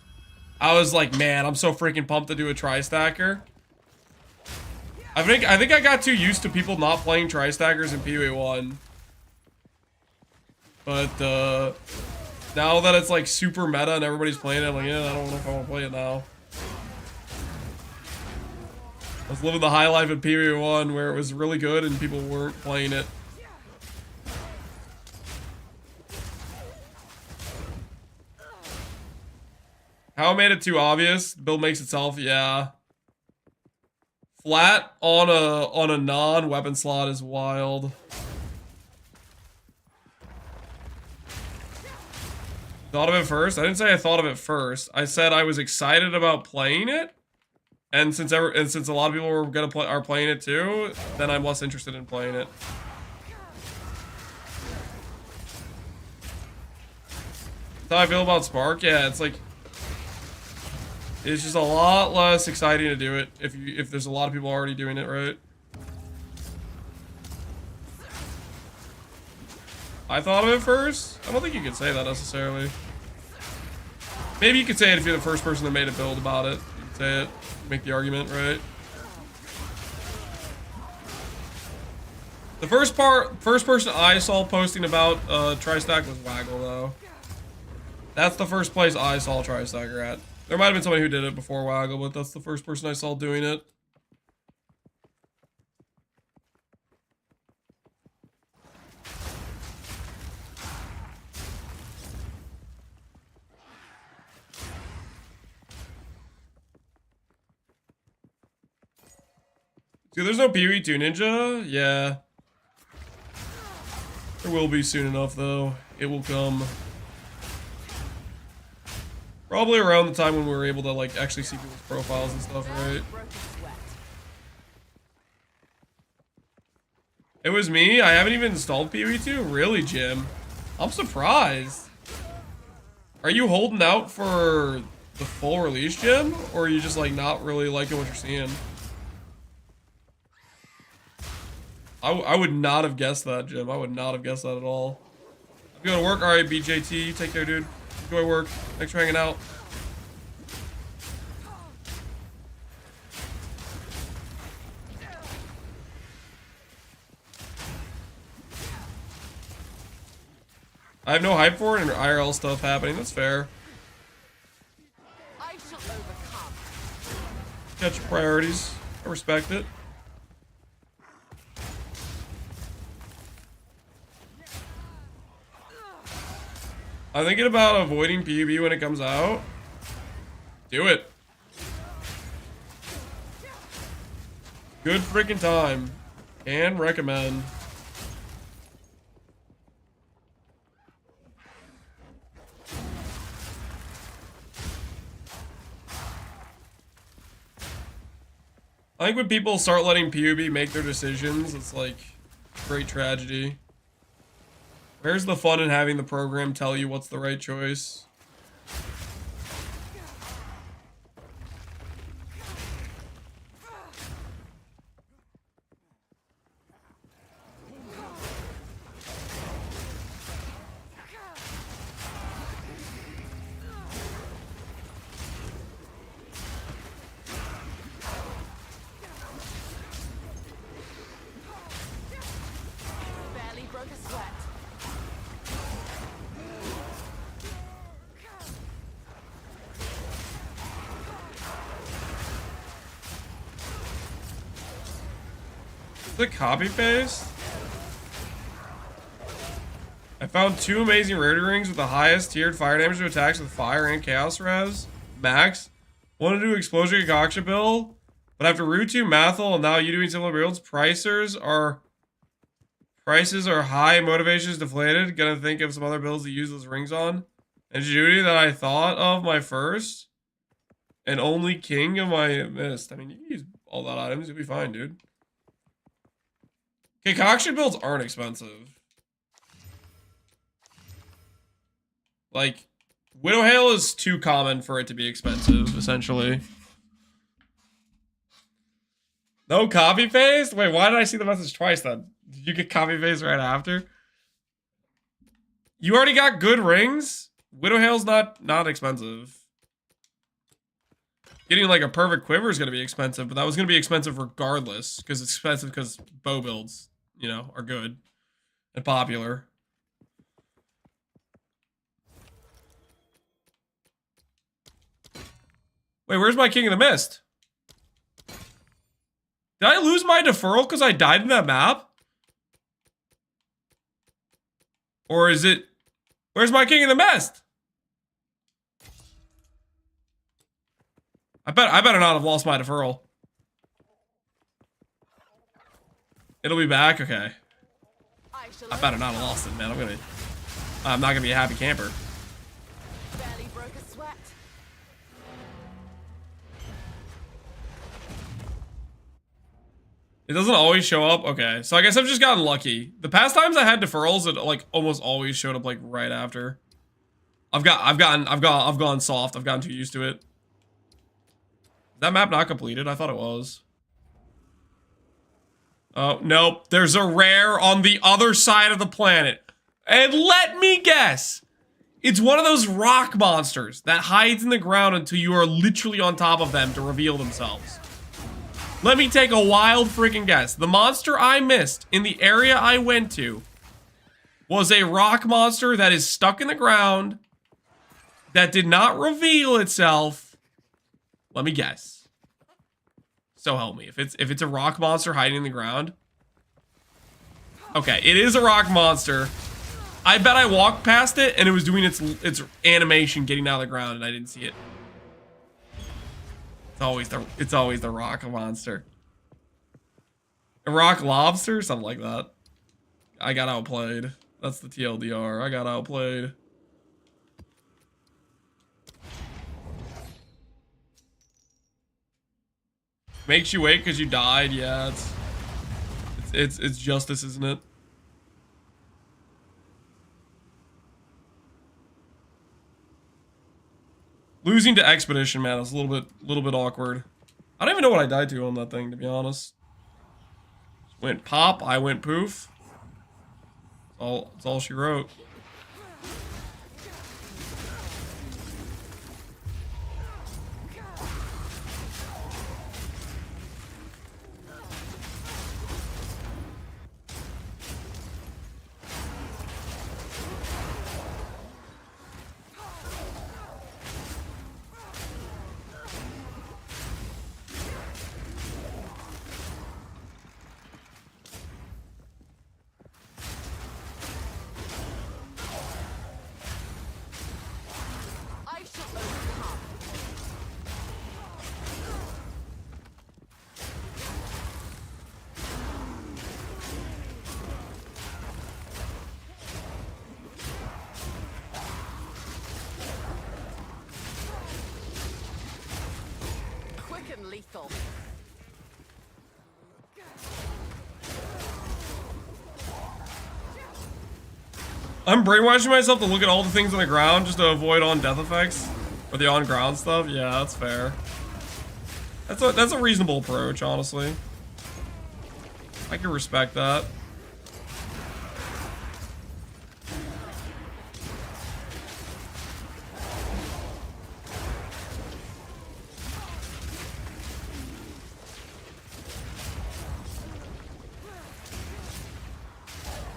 I was like, man, I'm so freaking pumped to do a tri-stacker. I think I got too used to people not playing tri-stackers in PoE 1. But now that it's like super meta and everybody's playing it, I'm like, yeah, I don't know if I want to play it now. I was living the high life in PoE 1 where it was really good and people weren't playing it. How I made it too obvious? Build makes itself, yeah. Flat on a non-weapon slot is wild. Thought of it first? I didn't say I thought of it first. I said I was excited about playing it. And since a lot of people are playing it too, then I'm less interested in playing it. That's how I feel about Spark. Yeah, it's like it's just a lot less exciting to do it if there's a lot of people already doing it, right? I thought of it first? I don't think you could say that necessarily. Maybe you could say it if you're the first person that made a build about it. You could say it. Make the argument, right? The first person I saw posting about Tri-Stack was Waggle, though. That's the first place I saw Tri-Stacker at. There might have been somebody who did it before Waggle, but that's the first person I saw doing it. Dude, there's no PoE 2 Ninja? Yeah. There will be soon enough, though. It will come. Probably around the time when we were able to, like, actually see people's profiles and stuff, right? It was me? I haven't even installed PoE 2? Really, Jim? I'm surprised. Are you holding out for the full release, Jim? Or are you just, like, not really liking what you're seeing? I would not have guessed that, Jim. I would not have guessed that at all. I'm going to work. All right, BJT. Take care, dude. Enjoy work. Thanks for hanging out. I have no hype for it and IRL stuff happening. That's fair. I shall overcome. Got your priorities. I respect it. I'm thinking about avoiding PUB when it comes out. Do it. Good freaking time. Can recommend. I think when people start letting PUB make their decisions, it's like great tragedy. Where's the fun in having the program tell you what's the right choice? Barely broke a sweat. The copy paste? I found 2 amazing rarity rings with the highest tiered fire damage to attacks with fire and chaos res. Max. Want to do explosion concoction build, but after Route 2, Mathel, and now you doing similar builds, prices are high, motivation is deflated. Gonna think of some other builds to use those rings on. Ingenuity that I thought of my first and only king of my mist. I mean, you can use all that items, you'll be fine, dude. Concoction builds aren't expensive. Like, Widowhail is too common for it to be expensive, essentially. No copy paste? Wait, why did I see the message twice then? Did you get copy paste right after? You already got good rings? Widowhail's not expensive. Getting like a perfect quiver is going to be expensive, but that was going to be expensive regardless, because it's expensive because bow builds, you know, are good and popular. Wait, where's my King of the Mist? Did I lose my deferral because I died in that map? Or is it... Where's my King of the Mist? I better not have lost my deferral. It'll be back? Okay. I better not have lost it, man. I'm not gonna be a happy camper. Barely broke a sweat. It doesn't always show up? Okay. So I guess I've just gotten lucky. The past times I had deferrals, it like almost always showed up like right after. I've gone soft. I've gotten too used to it. Is that map not completed? I thought it was. Oh, nope. There's a rare on the other side of the planet. And let me guess. It's one of those rock monsters that hides in the ground until you are literally on top of them to reveal themselves. Let me take a wild freaking guess. The monster I missed in the area I went to was a rock monster that is stuck in the ground that did not reveal itself. Let me guess. So help me. If it's a rock monster hiding in the ground. Okay, it is a rock monster. I bet I walked past it and it was doing its animation getting out of the ground and I didn't see it. It's always the rock monster. A rock lobster? Something like that. I got outplayed. That's the TLDR. I got outplayed. Makes you wait because you died. Yeah, it's justice, isn't it? Losing to Expedition, man, is a little bit awkward. I don't even know what I died to on that thing, to be honest. Went pop, I went poof. It's all she wrote. Lethal. I'm brainwashing myself to look at all the things on the ground just to avoid on death effects. Or the on ground stuff. Yeah, that's fair. That's a reasonable approach, honestly. I can respect that.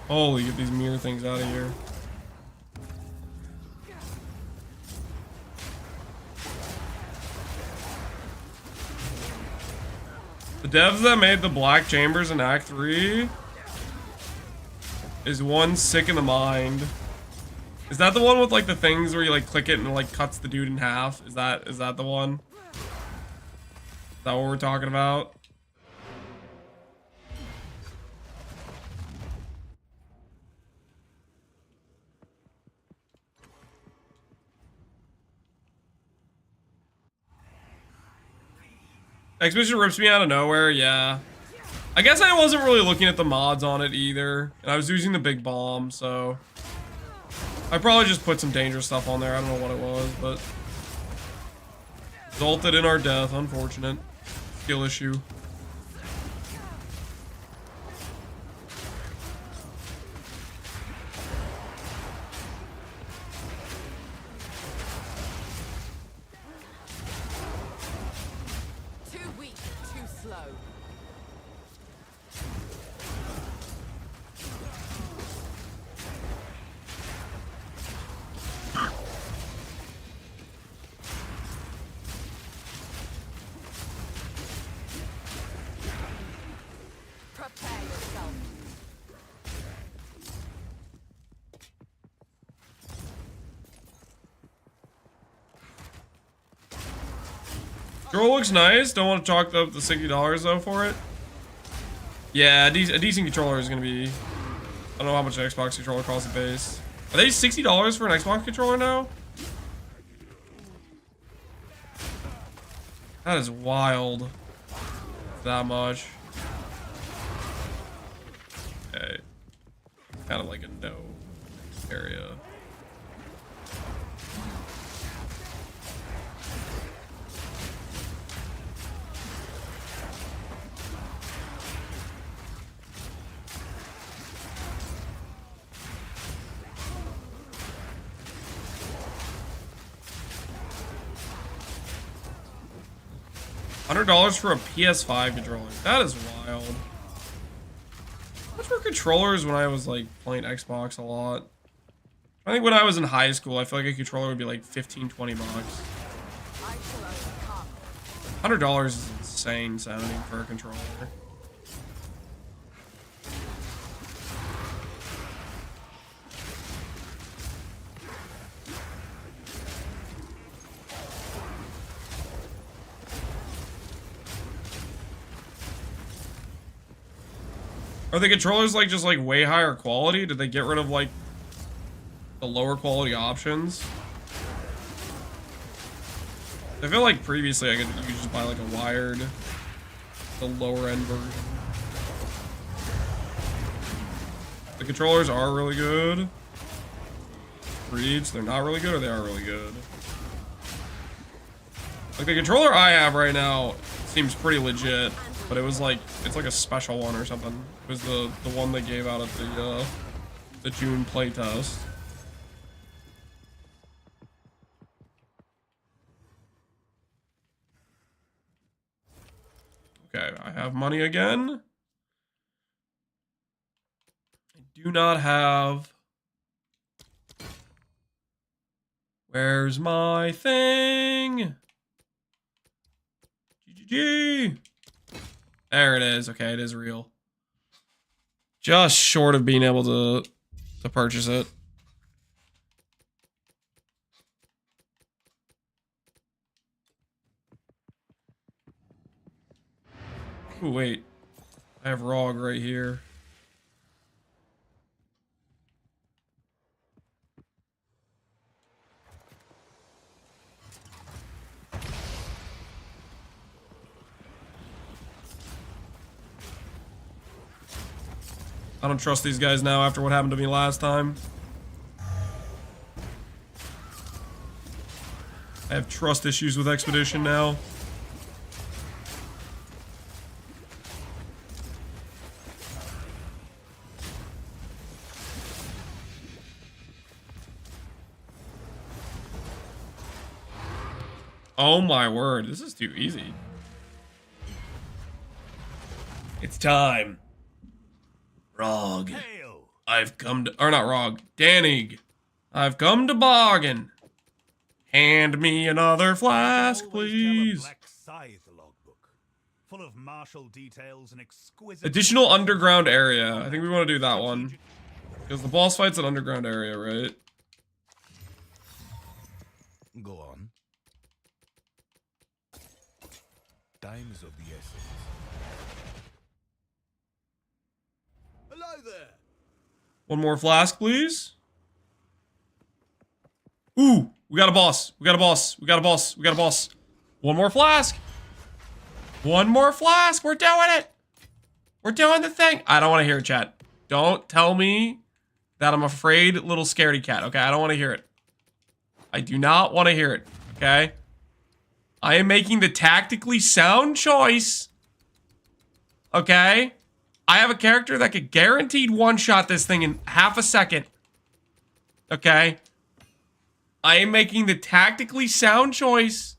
Holy, get these mirror things out of here. The devs that made the black chambers in Act 3 is one sick in the mind. Is that the one with like the things where you like click it and it like cuts the dude in half? Is that the one? that what we're talking about? Exhibition rips me out of nowhere, yeah. I guess I wasn't really looking at the mods on it either. And I was using the big bomb, so... I probably just put some dangerous stuff on there. I don't know what it was, but... resulted in our death, unfortunate. Skill issue. Too weak, too slow. Prepare yourself. Control looks nice. Don't want to chalk up the $60 though for it. Yeah, a decent controller is gonna be. I don't know how much an Xbox controller costs a base. Are they $60 for an Xbox controller now? That is wild. That much. Okay. Kind of like a no area. $100 for a PS5 controller. That is wild. How much were controllers when I was like playing Xbox a lot? I think when I was in high school, I feel like a controller would be like 15, 20 bucks. I shall overcome. $100 is insane sounding for a controller. Are the controllers like just like way higher quality? Did they get rid of like the lower quality options? I feel like previously you could just buy like a wired, the lower end version. The controllers are really good. Reads, they're not really good or they are really good. Like the controller I have right now seems pretty legit, but it was like, it's like a special one or something. It was the one they gave out at the June playtest. Okay, I have money again. I do not have... Where's my thing? GGG. There it is. Okay, it is real. Just short of being able to purchase it. Ooh, wait. I have ROG right here. I don't trust these guys now after what happened to me last time. I have trust issues with Expedition now. Oh my word, this is too easy. It's time. Rog. Hail! I've come to, or not Rog, Danig. I've come to bargain. Hand me another flask, Always please. tell a black scythe logbook, full of martial details and exquisite... Additional underground area. I think we want to do that one. Because the boss fight's an underground area, right? Go on. Time is of the essence. Hello there. One more flask, please. Ooh, we got a boss. We got a boss. We got a boss. We got a boss. One more flask. One more flask. We're doing it. We're doing the thing. I don't want to hear it, chat. Don't tell me that I'm afraid little scaredy cat, okay? I don't want to hear it. I do not want to hear it, okay? I am making the tactically sound choice, okay? I have a character that could guaranteed one-shot this thing in half a second, okay? I am making the tactically sound choice,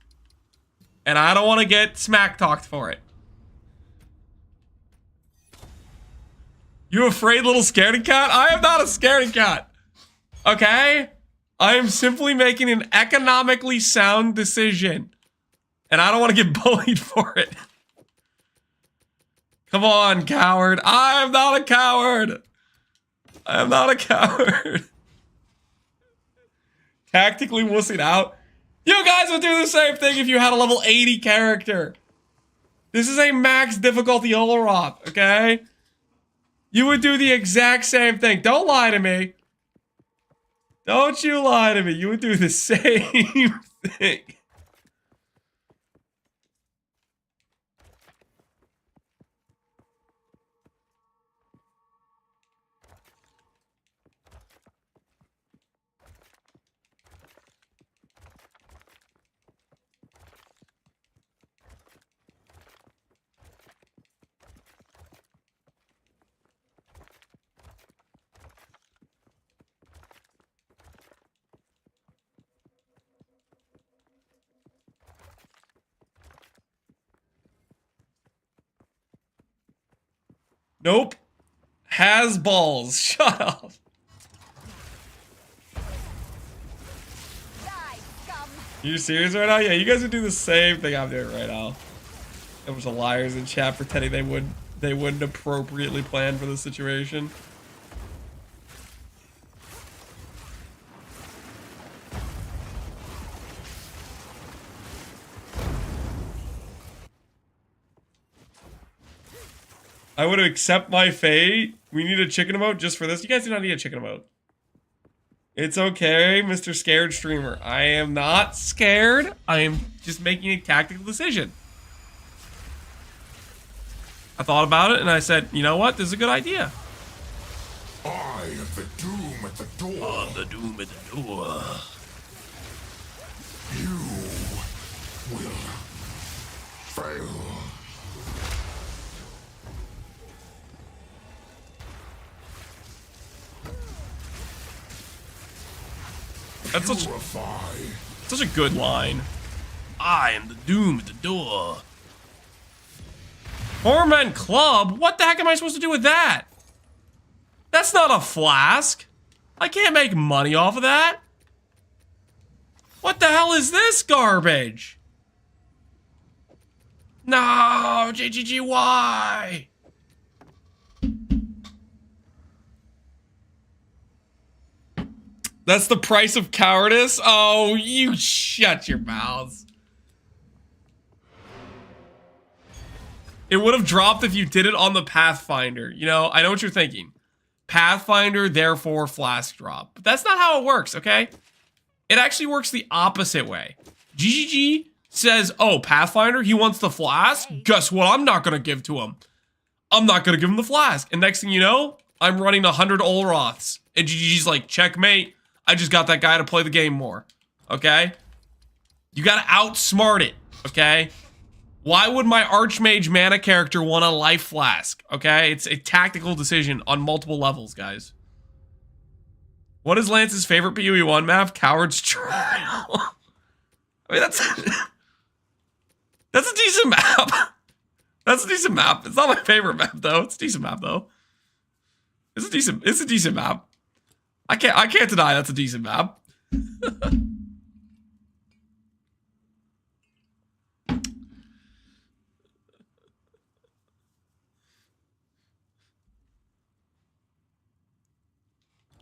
and I don't want to get smack-talked for it. You afraid little scaredy cat? I am not a scaredy cat. Okay? I am simply making an economically sound decision. And I don't want to get bullied for it. Come on, coward. I am not a coward. I am not a coward. Tactically wussing out. You guys would do the same thing if you had a level 80 character. This is a max difficulty Oloroth, okay? You would do the exact same thing. Don't lie to me. Don't you lie to me. You would do the same thing. Nope. Has balls. Shut up. You serious right now? Yeah, you guys would do the same thing I'm doing right now. There was a liars in chat pretending they wouldn't appropriately plan for the situation. I would accept my fate. We need a chicken emote just for this. You guys do not need a chicken emote. It's okay, Mr. Scared Streamer. I am not scared. I am just making a tactical decision. I thought about it and I said, you know what? This is a good idea. I am the doom at the door. The doom at the door. You will fail. That's such a good line. I am the doom at the door. Torment Club? What the heck am I supposed to do with that? That's not a flask. I can't make money off of that. What the hell is this garbage? No, GGGY. That's the price of cowardice? Oh, you shut your mouths. It would have dropped if you did it on the Pathfinder. You know, I know what you're thinking. Pathfinder, therefore flask drop. But that's not how it works, okay? It actually works the opposite way. GGG says, oh, Pathfinder, he wants the flask? Guess what I'm not going to give to him? I'm not going to give him the flask. And next thing you know, I'm running 100 Olroths. And GGG's like, checkmate. I just got that guy to play the game more. Okay? You gotta outsmart it. Okay? Why would my Archmage mana character want a life flask? Okay? It's a tactical decision on multiple levels, guys. What is Lance's favorite PoE1 map? Coward's Trial. I mean, that's a decent map. That's a decent map. It's not my favorite map, though. It's a decent map, though. It's a decent map. I can't deny that's a decent map.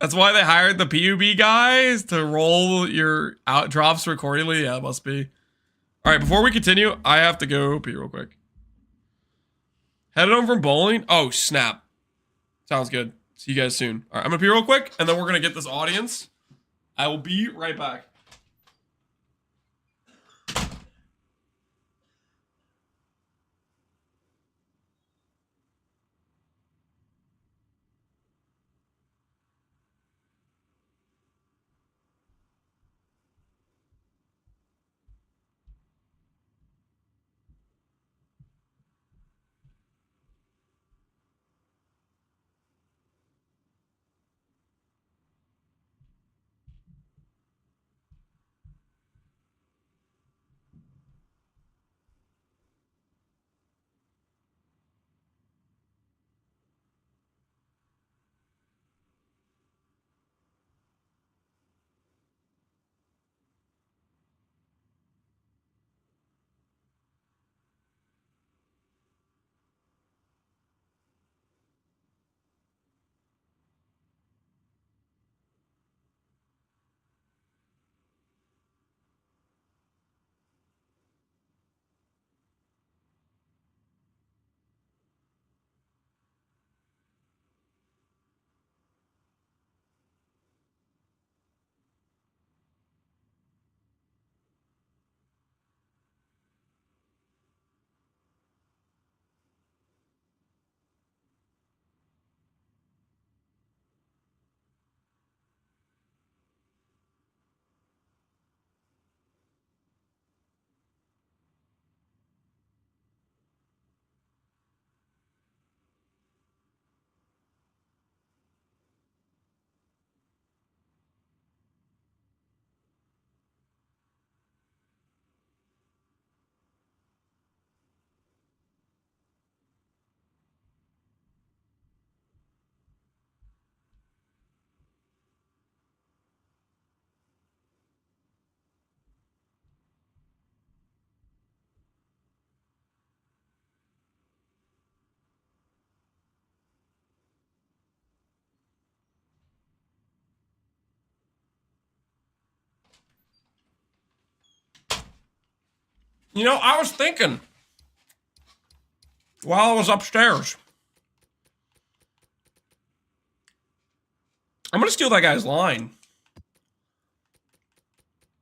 That's why they hired the PUB guys to roll your out drops accordingly. Yeah, it must be. All right, before we continue, I have to go pee real quick. Headed home from bowling? Oh, snap. Sounds good. See you guys soon. All right, I'm gonna pee real quick, and then we're gonna get this audience. I will be right back. You know, I was thinking while I was upstairs. I'm gonna steal that guy's line.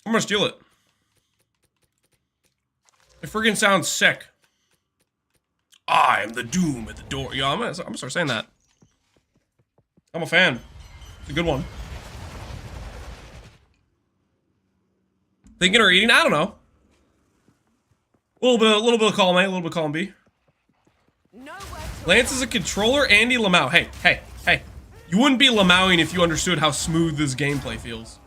I'm gonna steal it. It freaking sounds sick. I am the doom at the door. Yeah, I'm gonna start saying that. I'm a fan. It's a good one. Thinking or eating? I don't know. A little bit of column A, a little bit of column B. Lance is a controller, Andy Lamau. Hey. You wouldn't be Lamauing if you understood how smooth this gameplay feels.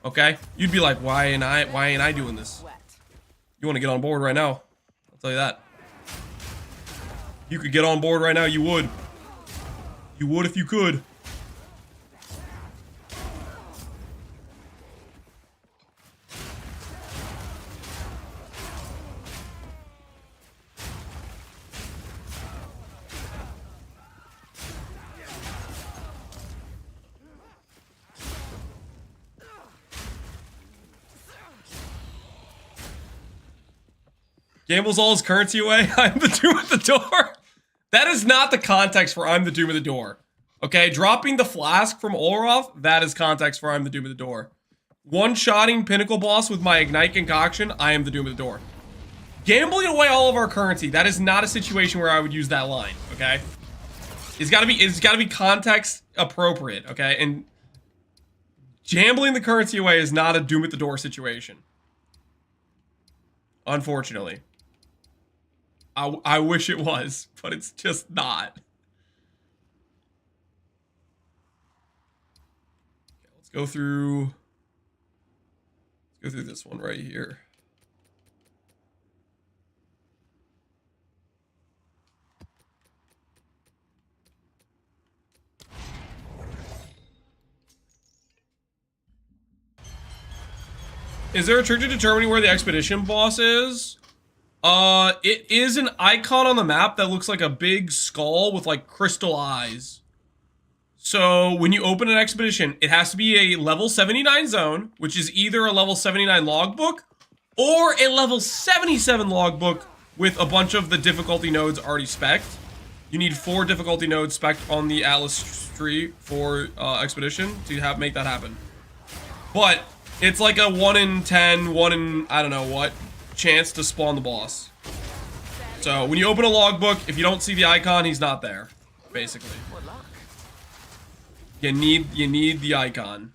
Okay? You'd be like, why ain't I doing this? You want to get on board right now? I'll tell you that. You could get on board right now, you would. You would if you could. Gambles all his currency away. I'm the doom at the door. That is not the context for I'm the doom at the door. Okay, dropping the flask from Olroth, that is context for I'm the doom at the door. One-shotting Pinnacle Boss with my Ignite Concoction, I am the doom at the door. Gambling away all of our currency, that is not a situation where I would use that line, okay? It's gotta be context appropriate, okay? And gambling the currency away is not a doom at the door situation. Unfortunately. I wish it was, but it's just not. Okay, let's go through this one right here. Is there a trick to determining where the expedition boss is? It is an icon on the map that looks like a big skull with like crystal eyes. So when you open an expedition, it has to be a level 79 zone, which is either a level 79 logbook or a level 77 logbook with a bunch of the difficulty nodes already spec'd. You need 4 difficulty nodes spec'd on the Atlas tree for Expedition to make that happen. But it's like a 1 in 10, 1 in I don't know what chance to spawn the boss. So when you open a logbook, if you don't see the icon, he's not there, basically. You need the icon.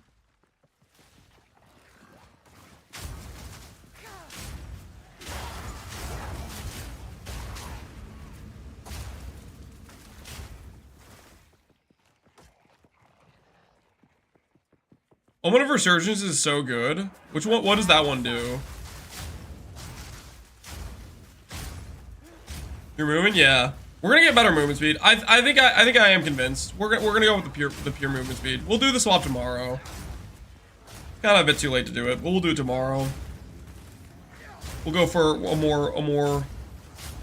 Omen of Resurgence is so good. Which one? What does that one do? Your movement, yeah. We're gonna get better movement speed. I think I am convinced. We're gonna go with the pure movement speed. We'll do the swap tomorrow. Kind of a bit too late to do it, but we'll do it tomorrow. We'll go for a more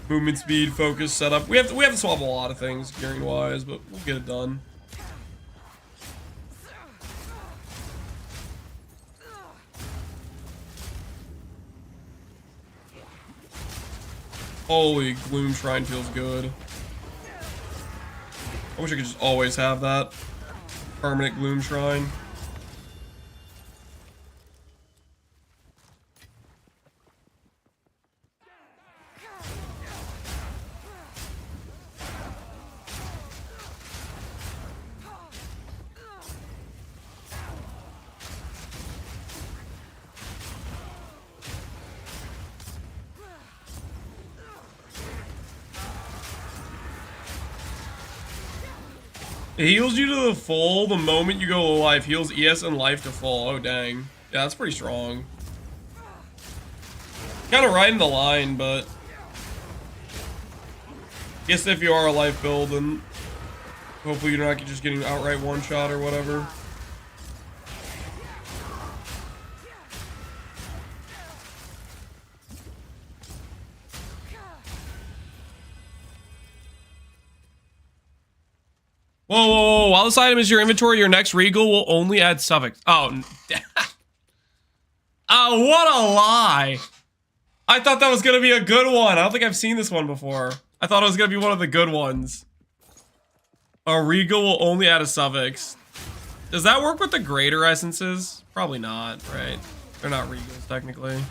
movement speed focused setup. We have to swap a lot of things gearing wise, but we'll get it done. Holy, Gloom Shrine feels good. I wish I could just always have that. Permanent Gloom Shrine. It heals you to the full the moment you go low life. Heals ES and life to full. Oh, dang. Yeah, that's pretty strong. Kind of right in the line, but... I guess if you are a life build, then... hopefully you're not just getting outright one-shot or whatever. Whoa, whoa, whoa, while this item is your inventory, your next regal will only add suffix. Oh, oh, what a lie. I thought that was going to be a good one. I don't think I've seen this one before. I thought it was going to be one of the good ones. A regal will only add a suffix. Does that work with the greater essences? Probably not, right? They're not regals, technically.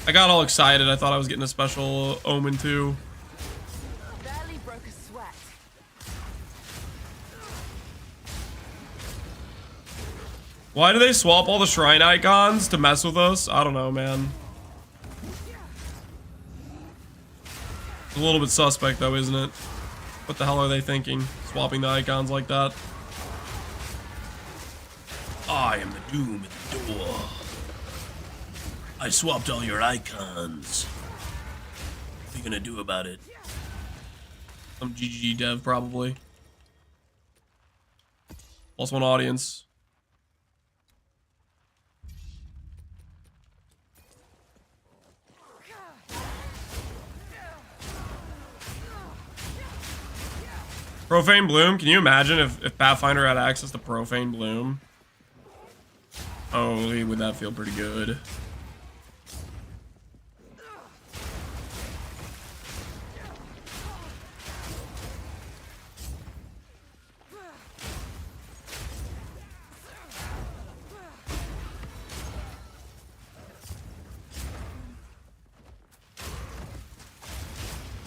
I got all excited. I thought I was getting a special omen too. Why do they swap all the shrine icons to mess with us? I don't know, man. It's a little bit suspect though, isn't it? What the hell are they thinking? Swapping the icons like that? I am the doom at the door. I swapped all your icons. What are you gonna do about it? Some GG dev, probably. +1 audience. Profane Bloom? Can you imagine if Pathfinder had access to Profane Bloom? Holy, would that feel pretty good.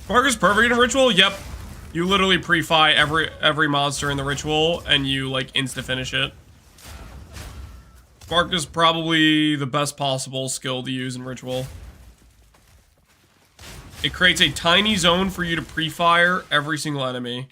Marcus perfect in a ritual? Yep. You literally pre-fi every monster in the ritual and you like insta finish it. Spark is probably the best possible skill to use in ritual. It creates a tiny zone for you to pre-fire every single enemy.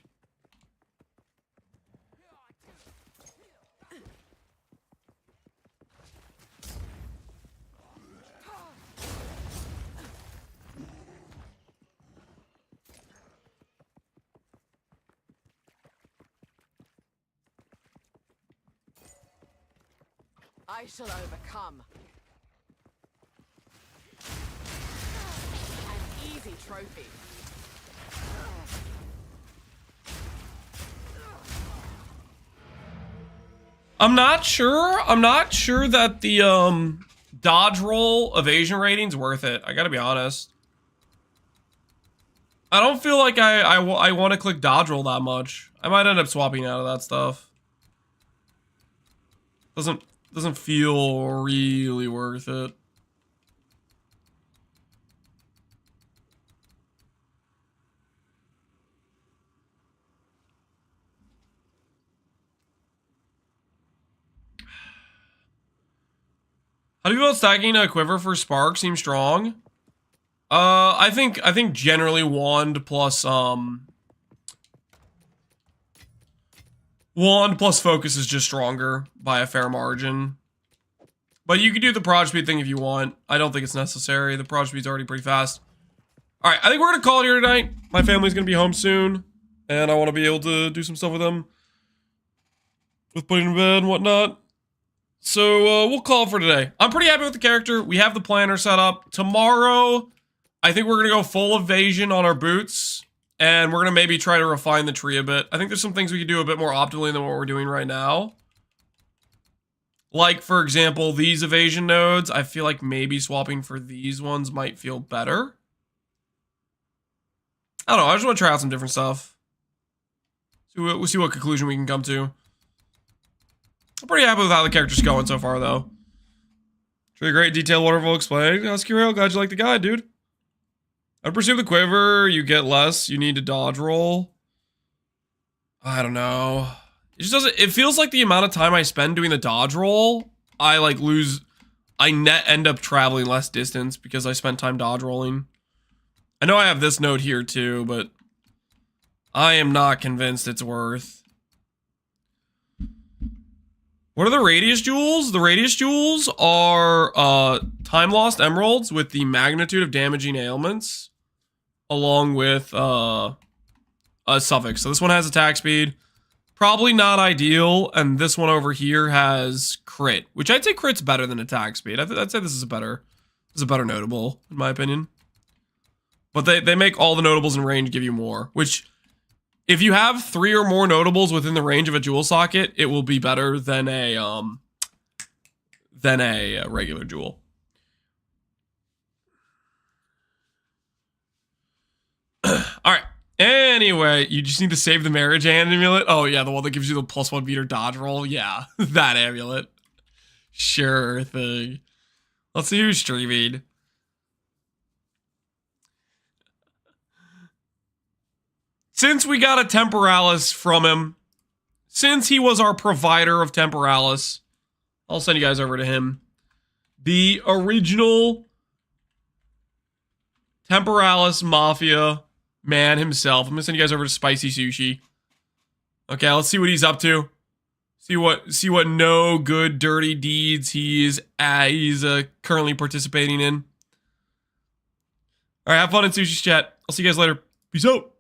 I shall overcome. An easy trophy. I'm not sure that the dodge roll evasion rating's worth it. I gotta be honest. I don't feel like I want to click dodge roll that much. I might end up swapping out of that stuff. Doesn't feel really worth it. How do you feel about stacking a quiver for spark? Seems strong. I think generally wand plus focus is just stronger by a fair margin. But you can do the prod speed thing if you want. I don't think it's necessary. The prod speed's already pretty fast. All right, I think we're gonna call it here tonight. My family's gonna be home soon, and I want to be able to do some stuff with them, with putting them to bed and whatnot. So we'll call it for today. I'm pretty happy with the character. We have the planner set up. Tomorrow, I think we're going to go full evasion on our boots. And we're going to maybe try to refine the tree a bit. I think there's some things we can do a bit more optimally than what we're doing right now. Like, for example, these evasion nodes. I feel like maybe swapping for these ones might feel better. I don't know. I just want to try out some different stuff. So we'll see what conclusion we can come to. I'm pretty happy with how the character's going so far, though. It's really great, detailed, wonderful, explained. Kirill, glad you like the guide, dude. I'd pursue the quiver. You get less. You need to dodge roll. I don't know. It just doesn't. It feels like the amount of time I spend doing the dodge roll, I like lose. I end up traveling less distance because I spent time dodge rolling. I know I have this node here too, but I am not convinced it's worth. What are the radius jewels? The radius jewels are time lost emeralds with the magnitude of damaging ailments, along with a suffix. So this one has attack speed, probably not ideal, and this one over here has crit, which I'd say crit's better than attack speed. I'd say this is a better notable in my opinion. But they make all the notables in range give you more, which. If you have 3 or more notables within the range of a jewel socket, it will be better than a regular jewel. All right. Anyway, you just need to save the marriage amulet. Oh yeah, the one that gives you the +1 meter dodge roll. Yeah, that amulet. Sure thing. Let's see who's streaming. Since we got a Temporalis from him, since he was our provider of Temporalis, I'll send you guys over to him. The original Temporalis Mafia man himself. I'm gonna send you guys over to Spicy Sushi. Okay, let's see what he's up to. See what no good dirty deeds he's currently participating in. All right, have fun in Sushi's chat. I'll see you guys later. Peace out.